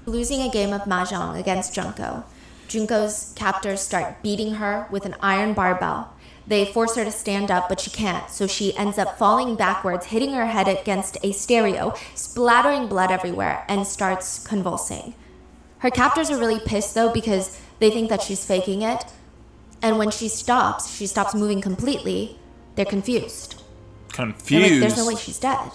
S2: Losing a game of mahjong against Junko. Junko's captors start beating her with an iron barbell. They force her to stand up, but she can't, so she ends up falling backwards, hitting her head against a stereo, splattering blood everywhere, and starts convulsing. Her captors are really pissed, though, because they think that she's faking it. And when she stops moving completely, they're confused.
S3: Confused?
S2: They're like, there's no way she's dead.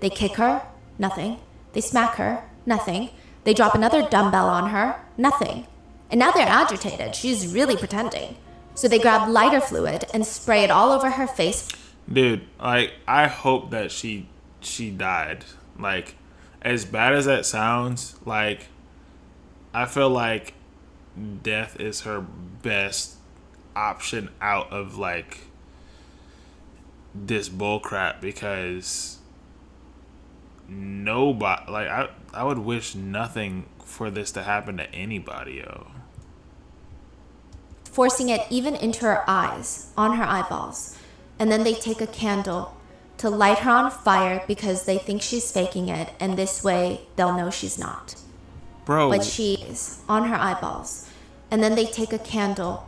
S2: They kick her, nothing. They smack her, nothing. They drop another dumbbell on her, nothing. And now they're agitated. She's really pretending. So they grab lighter fluid and spray it all over her face.
S3: Dude, like, I hope that she died. Like, as bad as that sounds, like, I feel like death is her best option out of, like, this bullcrap, because nobody, like, I would wish nothing for this to happen to anybody, yo.
S2: Forcing it even into her eyes, on her eyeballs. And then they take a candle to light her on fire because they think she's faking it, and this way they'll know she's not.
S3: Bro.
S2: But she is on her eyeballs. And then they take a candle.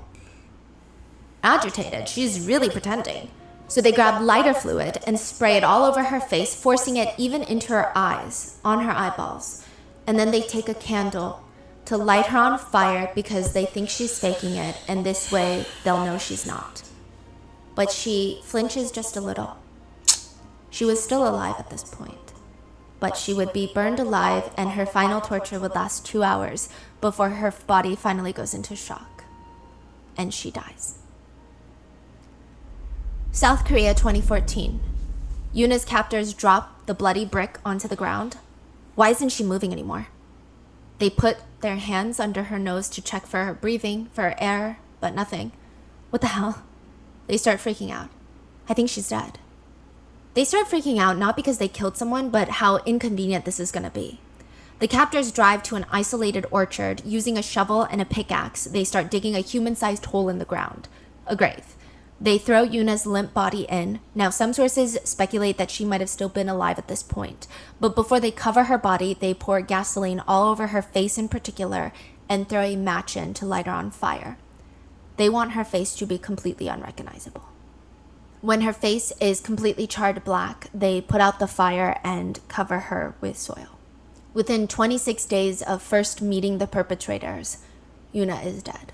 S2: Agitated, she's really pretending. So they grab lighter fluid and spray it all over her face, forcing it even into her eyes, on her eyeballs. And then they take a candle to light her on fire because they think she's faking it, and this way they'll know she's not. But she flinches just a little. She was still alive at this point, but she would be burned alive, and her final torture would last 2 hours before her body finally goes into shock, and she dies. South Korea 2014. Yuna's captors drop the bloody brick onto the ground. Why isn't she moving anymore? They put their hands under her nose to check for her breathing, for her air, but nothing. What the hell? They start freaking out. I think she's dead. They start freaking out not because they killed someone, but how inconvenient this is going to be. The captors drive to an isolated orchard. Using a shovel and a pickaxe, they start digging a human-sized hole in the ground. A grave. They throw Yuna's limp body in. Now, some sources speculate that she might have still been alive at this point. But before they cover her body, they pour gasoline all over her face in particular and throw a match in to light her on fire. They want her face to be completely unrecognizable. When her face is completely charred black, they put out the fire and cover her with soil. Within 26 days of first meeting the perpetrators, Yuna is dead.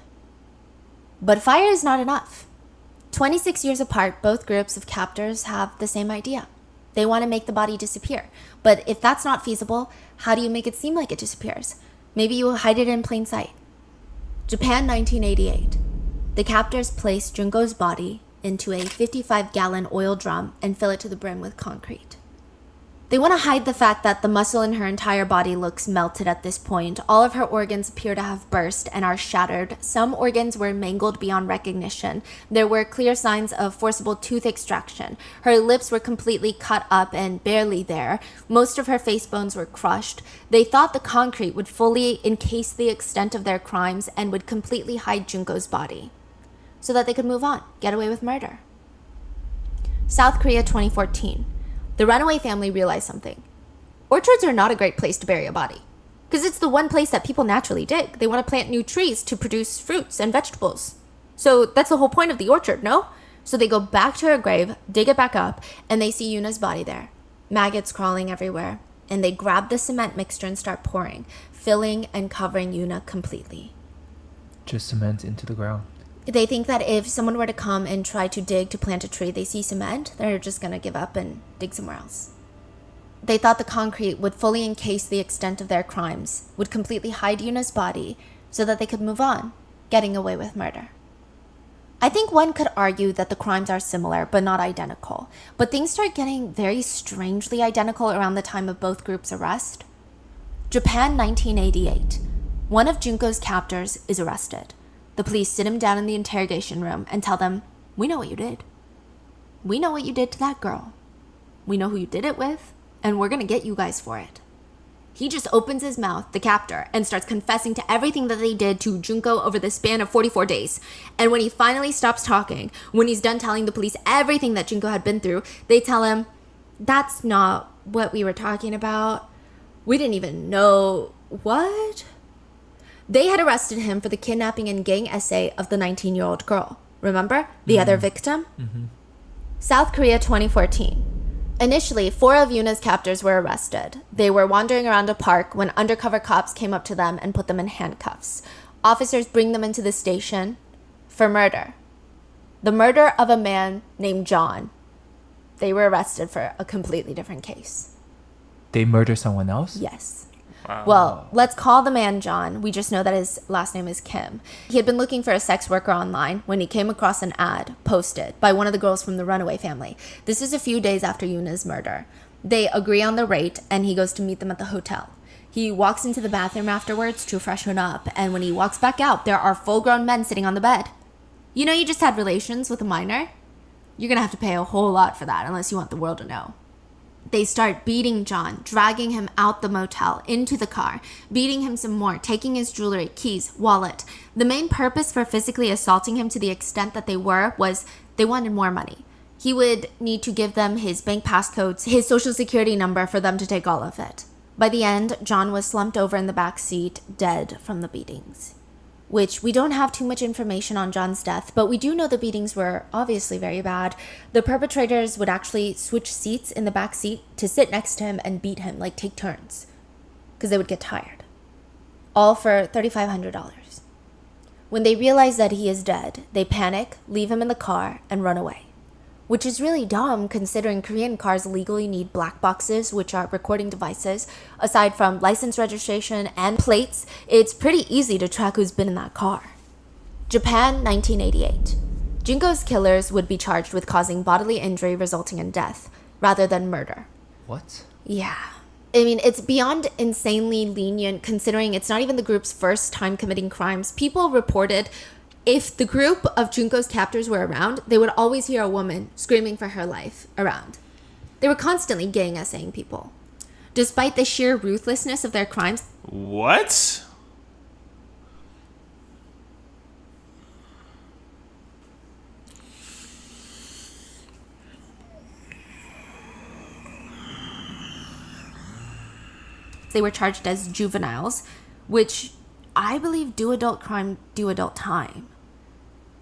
S2: But fire is not enough. 26 years apart, both groups of captors have the same idea. They want to make the body disappear. But if that's not feasible, how do you make it seem like it disappears? Maybe you will hide it in plain sight. Japan, 1988. The captors place Junko's body into a 55-gallon oil drum and fill it to the brim with concrete. They want to hide the fact that the muscle in her entire body looks melted at this point. All of her organs appear to have burst and are shattered. Some organs were mangled beyond recognition. There were clear signs of forcible tooth extraction. Her lips were completely cut up and barely there. Most of her face bones were crushed. They thought the concrete would fully encase the extent of their crimes and would completely hide Junko's body, so that they could move on, get away with murder. South Korea, 2014. The runaway family realized something. Orchards are not a great place to bury a body, because it's the one place that people naturally dig. They want to plant new trees to produce fruits and vegetables. So that's the whole point of the orchard, no? So they go back to her grave, dig it back up, and they see Yuna's body there. Maggots crawling everywhere. And they grab the cement mixture and start pouring, filling and covering Yuna completely.
S1: Just cement into the ground.
S2: They think that if someone were to come and try to dig to plant a tree, they see cement, they're just going to give up and dig somewhere else. They thought the concrete would fully encase the extent of their crimes, would completely hide Yuna's body so that they could move on, getting away with murder. I think one could argue that the crimes are similar, but not identical. But things start getting very strangely identical around the time of both groups' arrest. Japan, 1988. One of Junko's captors is arrested. The police sit him down in the interrogation room and tell them, "We know what you did. We know what you did to that girl. We know who you did it with, and we're going to get you guys for it." He just opens his mouth, the captor, and starts confessing to everything that they did to Junko over the span of 44 days. And when he finally stops talking, when he's done telling the police everything that Junko had been through, they tell him, "That's not what we were talking about. We didn't even know what. They had arrested him for the kidnapping and gang essay of the 19-year-old girl. Remember? The other victim? South Korea 2014. Initially, 4 of Yuna's captors were arrested. They were wandering around a park when undercover cops came up to them and put them in handcuffs. Officers bring them into the station for murder. The murder of a man named John. They were arrested for a completely different case.
S1: They murder someone else?
S2: Yes.
S3: Wow.
S2: Well, let's call the man John. We just know that his last name is Kim. He had been looking for a sex worker online when he came across an ad posted by one of the girls from the runaway family. This is a few days after Yuna's murder. They agree on the rate, and he goes to meet them at the hotel. He walks into the bathroom afterwards to freshen up, and when he walks back out, there are full-grown men sitting on the bed. You know you just had relations with a minor? You're gonna have to pay a whole lot for that unless you want the world to know. They start beating John, dragging him out the motel, into the car, beating him some more, taking his jewelry, keys, wallet. The main purpose for physically assaulting him to the extent that they were was they wanted more money. He would need to give them his bank passcodes, his social security number for them to take all of it. By the end, John was slumped over in the back seat, dead from the beatings. Which we don't have too much information on John's death, but we do know the beatings were obviously very bad. The perpetrators would actually switch seats in the back seat to sit next to him and beat him, like take turns, because they would get tired. All for $3,500. When they realize that he is dead, they panic, leave him in the car, and run away. Which is really dumb considering Korean cars legally need black boxes, which are recording devices. Aside from license registration and plates, it's pretty easy to track who's been in that car. Japan, 1988. Junko's killers would be charged with causing bodily injury resulting in death, rather than murder.
S1: What?
S2: Yeah. I mean, it's beyond insanely lenient considering it's not even the group's first time committing crimes. People reported if the group of Junko's captors were around, they would always hear a woman screaming for her life around. They were constantly gang essaying people. Despite the sheer ruthlessness of their crimes.
S3: What?
S2: They were charged as juveniles, which I believe do adult crime, do adult time.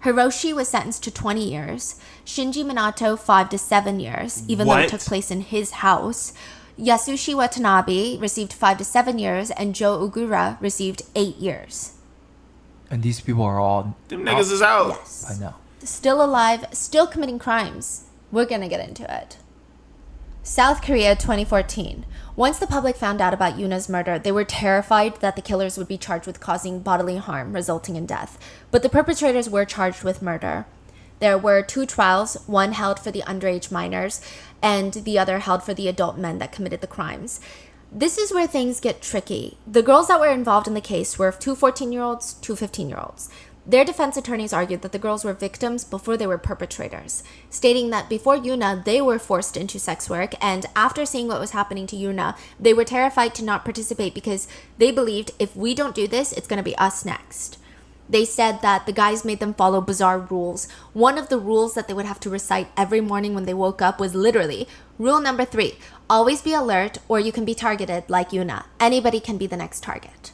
S2: Hiroshi was sentenced to 20 years, Shinji Minato 5 to 7 years, even though it took place in his house. Yasushi Watanabe received 5 to 7 years, and Joe Ogura received 8 years.
S1: And these people are all...
S3: Them niggas is out.
S2: Yes.
S1: I know.
S2: Still alive, still committing crimes. We're gonna get into it. South Korea 2014. Once the public found out about Yuna's murder, they were terrified that the killers would be charged with causing bodily harm, resulting in death. But the perpetrators were charged with murder. There were 2 trials, one held for the underage minors, and the other held for the adult men that committed the crimes. This is where things get tricky. The girls that were involved in the case were 2 14-year-olds, 2 15-year-olds. Their defense attorneys argued that the girls were victims before they were perpetrators, stating that before Yuna, they were forced into sex work, and after seeing what was happening to Yuna, they were terrified to not participate because they believed if we don't do this, it's going to be us next. They said that the guys made them follow bizarre rules. One of the rules that they would have to recite every morning when they woke up was literally, rule number 3, always be alert or you can be targeted like Yuna. Anybody can be the next target.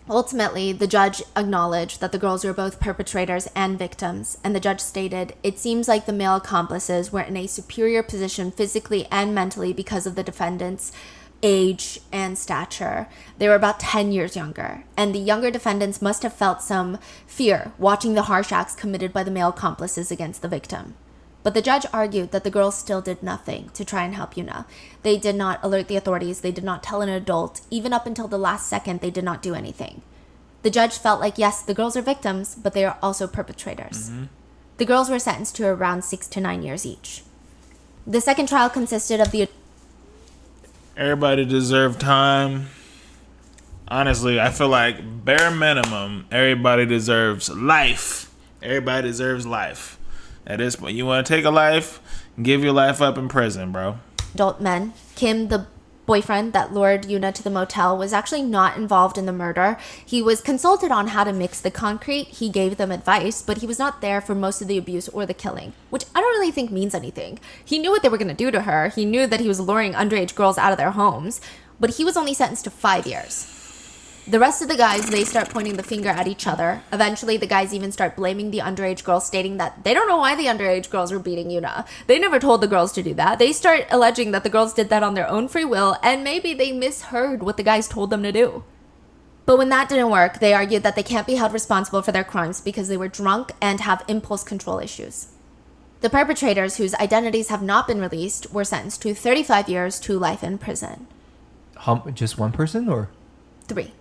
S2: Ultimately, the judge acknowledged that the girls were both perpetrators and victims, and the judge stated, it seems like the male accomplices were in a superior position physically and mentally because of the defendants' age and stature. They were about 10 years younger, and the younger defendants must have felt some fear watching the harsh acts committed by the male accomplices against the victim. But the judge argued that the girls still did nothing to try and help Yuna. They did not alert the authorities, they did not tell an adult, even up until the last second they did not do anything. The judge felt like, yes, the girls are victims, but they are also perpetrators. The girls were sentenced to around 6 to 9 years each. The second trial consisted of the...
S3: Everybody deserved time. Honestly, I feel like bare minimum, everybody deserves life. Everybody deserves life. At this point, you want to take a life, give your life up in prison, bro.
S2: Adult men, Kim, the boyfriend that lured Yuna to the motel was actually not involved in the murder. He was consulted on how to mix the concrete. He gave them advice, but he was not there for most of the abuse or the killing, which I don't really think means anything. He knew what they were going to do to her. He knew that he was luring underage girls out of their homes, but he was only sentenced to 5 years. The rest of the guys, they start pointing the finger at each other. Eventually, the guys even start blaming the underage girls, stating that they don't know why the underage girls were beating Yuna. They never told the girls to do that. They start alleging that the girls did that on their own free will, and maybe they misheard what the guys told them to do. But when that didn't work, they argued that they can't be held responsible for their crimes because they were drunk and have impulse control issues. The perpetrators, whose identities have not been released, were sentenced to 35 years to life in prison.
S1: Just one person or?
S2: 3.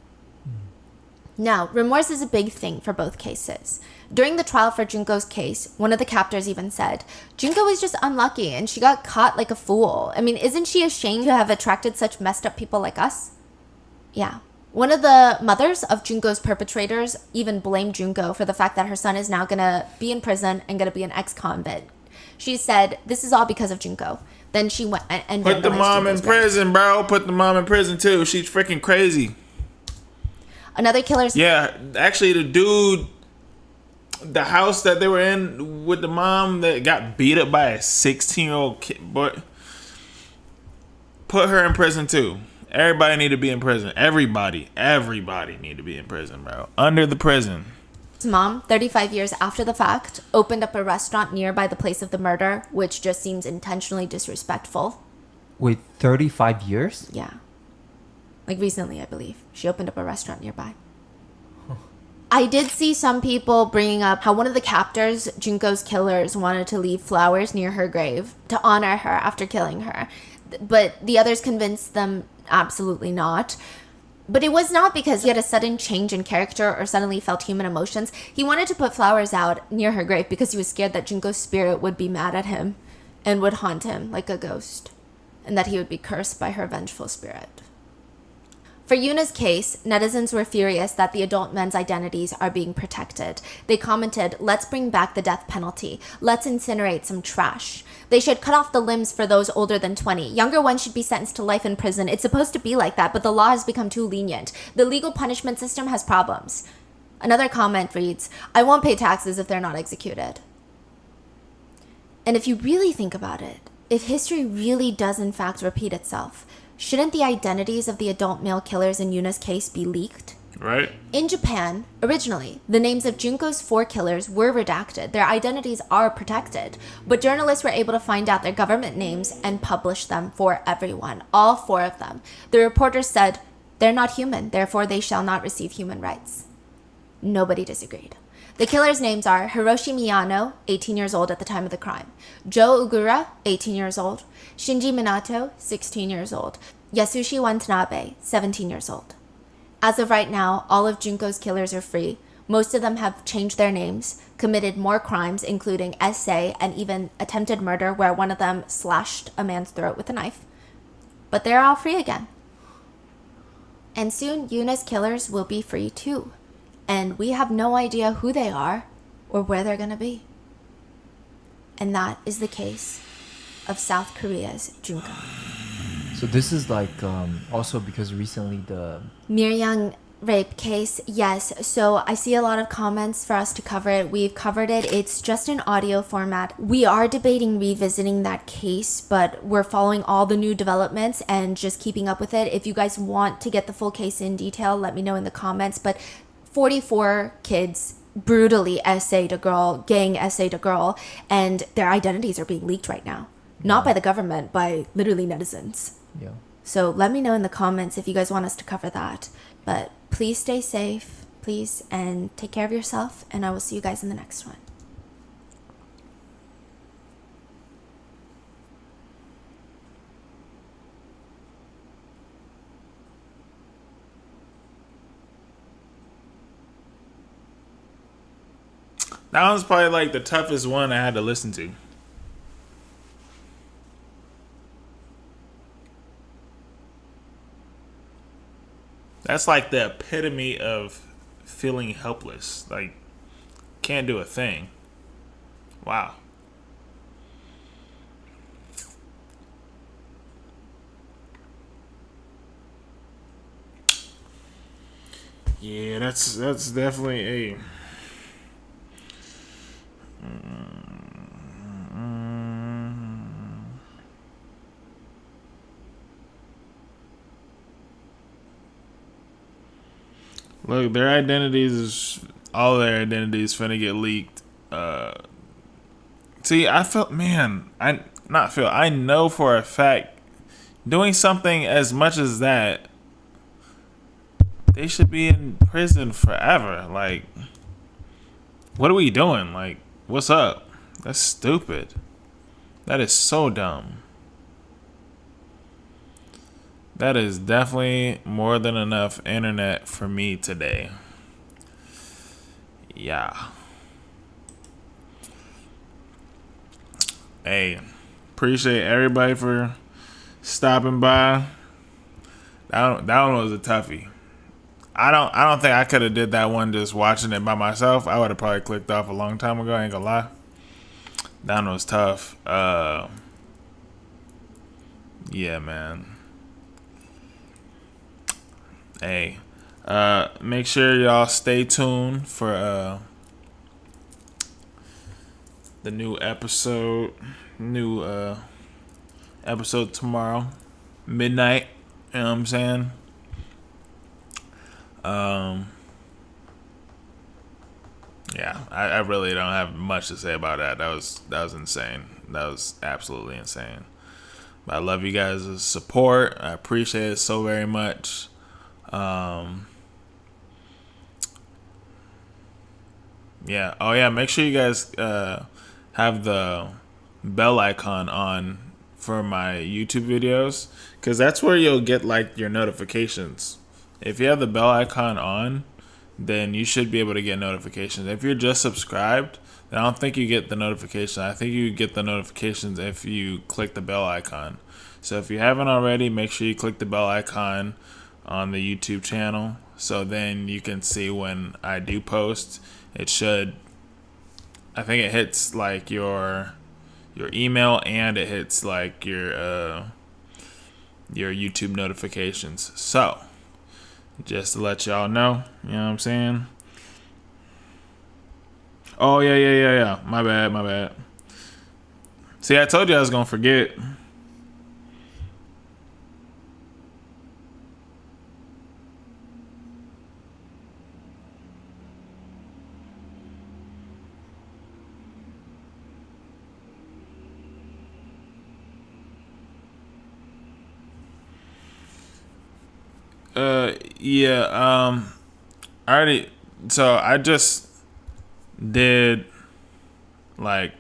S2: Now, remorse is a big thing for both cases. During the trial for Junko's case, one of the captors even said, Junko was just unlucky and she got caught like a fool. I mean, isn't she ashamed to have attracted such messed up people like us? Yeah. One of the mothers of Junko's perpetrators even blamed Junko for the fact that her son is now gonna be in prison and gonna be an ex-convict. She said, this is all because of Junko. Then she went and
S3: put the mom in prison, bro. Put the mom in prison too. She's freaking crazy.
S2: Another killer's...
S3: Yeah, actually the dude, the house that they were in with the mom that got beat up by a 16-year-old kid, boy, put her in prison too. Everybody need to be in prison. Everybody need to be in prison, bro. Under the prison.
S2: His mom, 35 years after the fact, opened up a restaurant nearby the place of the murder, which just seems intentionally disrespectful.
S1: Wait, 35 years?
S2: Yeah. Like recently, I believe. She opened up a restaurant nearby. I did see some people bringing up how one of the captors, Junko's killers, wanted to leave flowers near her grave to honor her after killing her. But the others convinced them absolutely not. But it was not because he had a sudden change in character or suddenly felt human emotions. He wanted to put flowers out near her grave because he was scared that Junko's spirit would be mad at him and would haunt him like a ghost, and that he would be cursed by her vengeful spirit. For Yuna's case, netizens were furious that the adult men's identities are being protected. They commented, let's bring back the death penalty. Let's incinerate some trash. They should cut off the limbs for those older than 20. Younger ones should be sentenced to life in prison. It's supposed to be like that, but the law has become too lenient. The legal punishment system has problems. Another comment reads, I won't pay taxes if they're not executed. And if you really think about it, if history really does in fact repeat itself, shouldn't the identities of the adult male killers in Yuna's case be leaked?
S3: Right.
S2: In Japan, originally, the names of Junko's 4 killers were redacted. Their identities are protected, but journalists were able to find out their government names and publish them for everyone, all 4 of them. The reporters said, they're not human, therefore they shall not receive human rights. Nobody disagreed. The killers' names are Hiroshi Miyano, 18 years old at the time of the crime, Joe Ugura, 18 years old, Shinji Minato, 16 years old, Yasushi Watanabe, 17 years old. As of right now, all of Junko's killers are free. Most of them have changed their names, committed more crimes, including SA and even attempted murder where one of them slashed a man's throat with a knife. But they're all free again. And soon, Yuna's killers will be free too. And we have no idea who they are or where they're going to be. And that is the case of South Korea's Junko.
S1: So this is like also because recently the
S2: Miryang rape case, yes. So I see a lot of comments for us to cover it. We've covered it. It's just in audio format. We are debating revisiting that case, but we're following all the new developments and just keeping up with it. If you guys want to get the full case in detail, let me know in the comments. But 44 kids brutally essayed a girl, gang essayed a girl, and their identities are being leaked right now. Not by the government, by literally netizens.
S1: Yeah.
S2: So let me know in the comments if you guys want us to cover that. But please stay safe, please, and take care of yourself, and I will see you guys in the next one.
S3: That was probably like the toughest one I had to listen to. That's like the epitome of feeling helpless. Like, can't do a thing. Wow. Yeah, that's definitely a. Look, their identities is all their identities finna get leaked. See, I felt, man, I know for a fact, doing something as much as that, they should be in prison forever. Like, what are we doing? Like, what's up? That's stupid. That is so dumb. That is definitely more than enough internet for me today. Yeah. Hey, appreciate everybody for stopping by. That one was a toughie. I don't think I could have did that one just watching it by myself. I would have probably clicked off a long time ago. I ain't gonna lie. That one was tough. Yeah, man. Hey, make sure y'all stay tuned for the new episode. Episode tomorrow, midnight. You know what I'm saying? Yeah, I really don't have much to say about that. That was insane. That was absolutely insane. But I love you guys' support. I appreciate it so very much. Yeah. Oh yeah. Make sure you guys have the bell icon on for my YouTube videos, because that's where you'll get like your notifications. If you have the bell icon on, then you should be able to get notifications. If you're just subscribed, then I don't think you get the notification. I think you get the notifications if you click the bell icon. So if you haven't already, make sure you click the bell icon on the YouTube channel, so then you can see when I do post. It should, I think it hits like your email, and it hits like your YouTube notifications. So just to let y'all know, you know what I'm saying? Oh yeah. My bad. See, I told you I was gonna forget. I just did, like,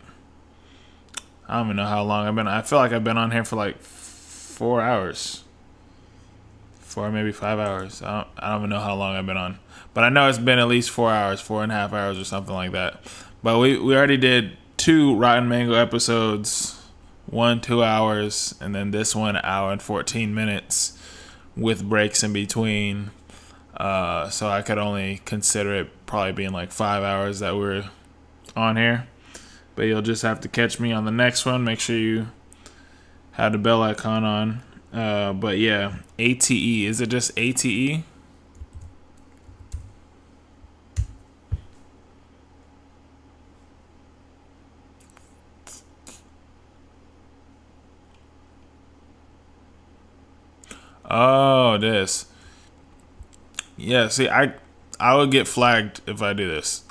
S3: I don't even know how long I've been. I feel like I've been on here for like 4 hours. 4, maybe 5 hours. I don't even know how long I've been on. But I know it's been at least 4 hours, 4.5 hours or something like that. But we already did 2 Rotten Mango episodes. 1 2 hours, and then this 1 hour and 14 minutes with breaks in between. So I could only consider it probably being like 5 hours that we're on here. But you'll just have to catch me on the next one. Make sure you have the bell icon on. But yeah, ATE. Is it just ATE? Oh, this. Yeah, see, I would get flagged if I do this.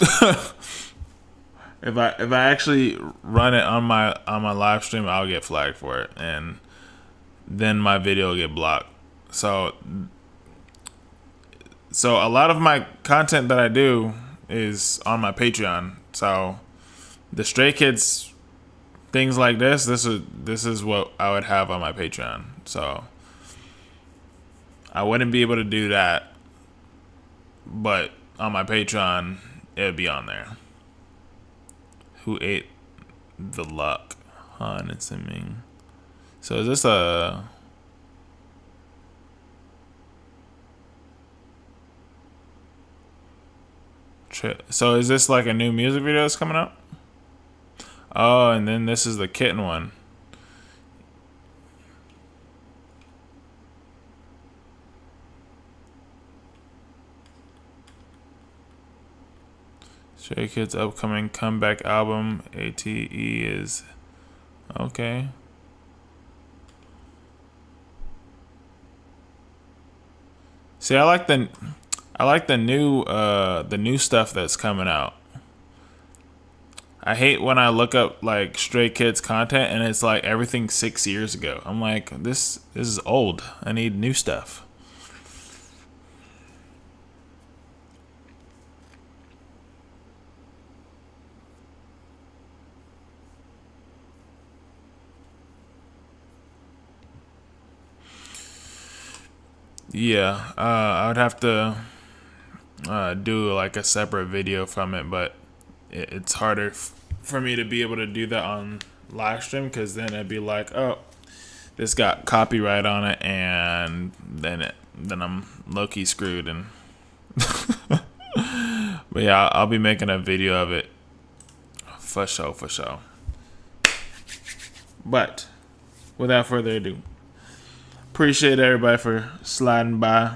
S3: If I actually run it on my live stream, I'll get flagged for it, and then my video will get blocked. So a lot of my content that I do is on my Patreon. So the Stray Kids things like this is what I would have on my Patreon. So I wouldn't be able to do that, but on my Patreon, it would be on there. Who ate the luck? Han and Simming. So is this a... So is this like a new music video that's coming up? Oh, and then this is the kitten one. Stray Kids' upcoming comeback album, ATE, is okay. See, I like the new stuff that's coming out. I hate when I look up like Stray Kids content and it's like everything 6 years ago. I'm like, this is old. I need new stuff. Yeah, I would have to do like a separate video from it, but it's harder for me to be able to do that on live stream, because then it'd be like, oh, this got copyright on it, and then I'm low-key screwed. And but yeah, I'll be making a video of it for sure. But without further ado, appreciate everybody for sliding by,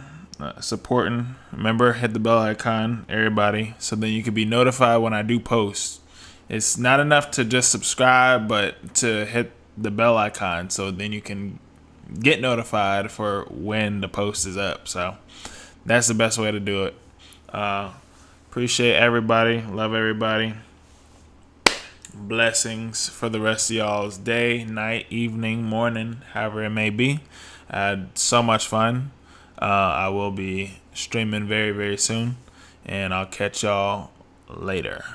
S3: supporting. Remember, hit the bell icon, everybody, so then you can be notified when I do post. It's not enough to just subscribe, but to hit the bell icon so then you can get notified for when the post is up. So that's the best way to do it. Appreciate everybody. Love everybody. Blessings for the rest of y'all's day, night, evening, morning, however it may be. I had so much fun. I will be streaming very, very soon, and I'll catch y'all later.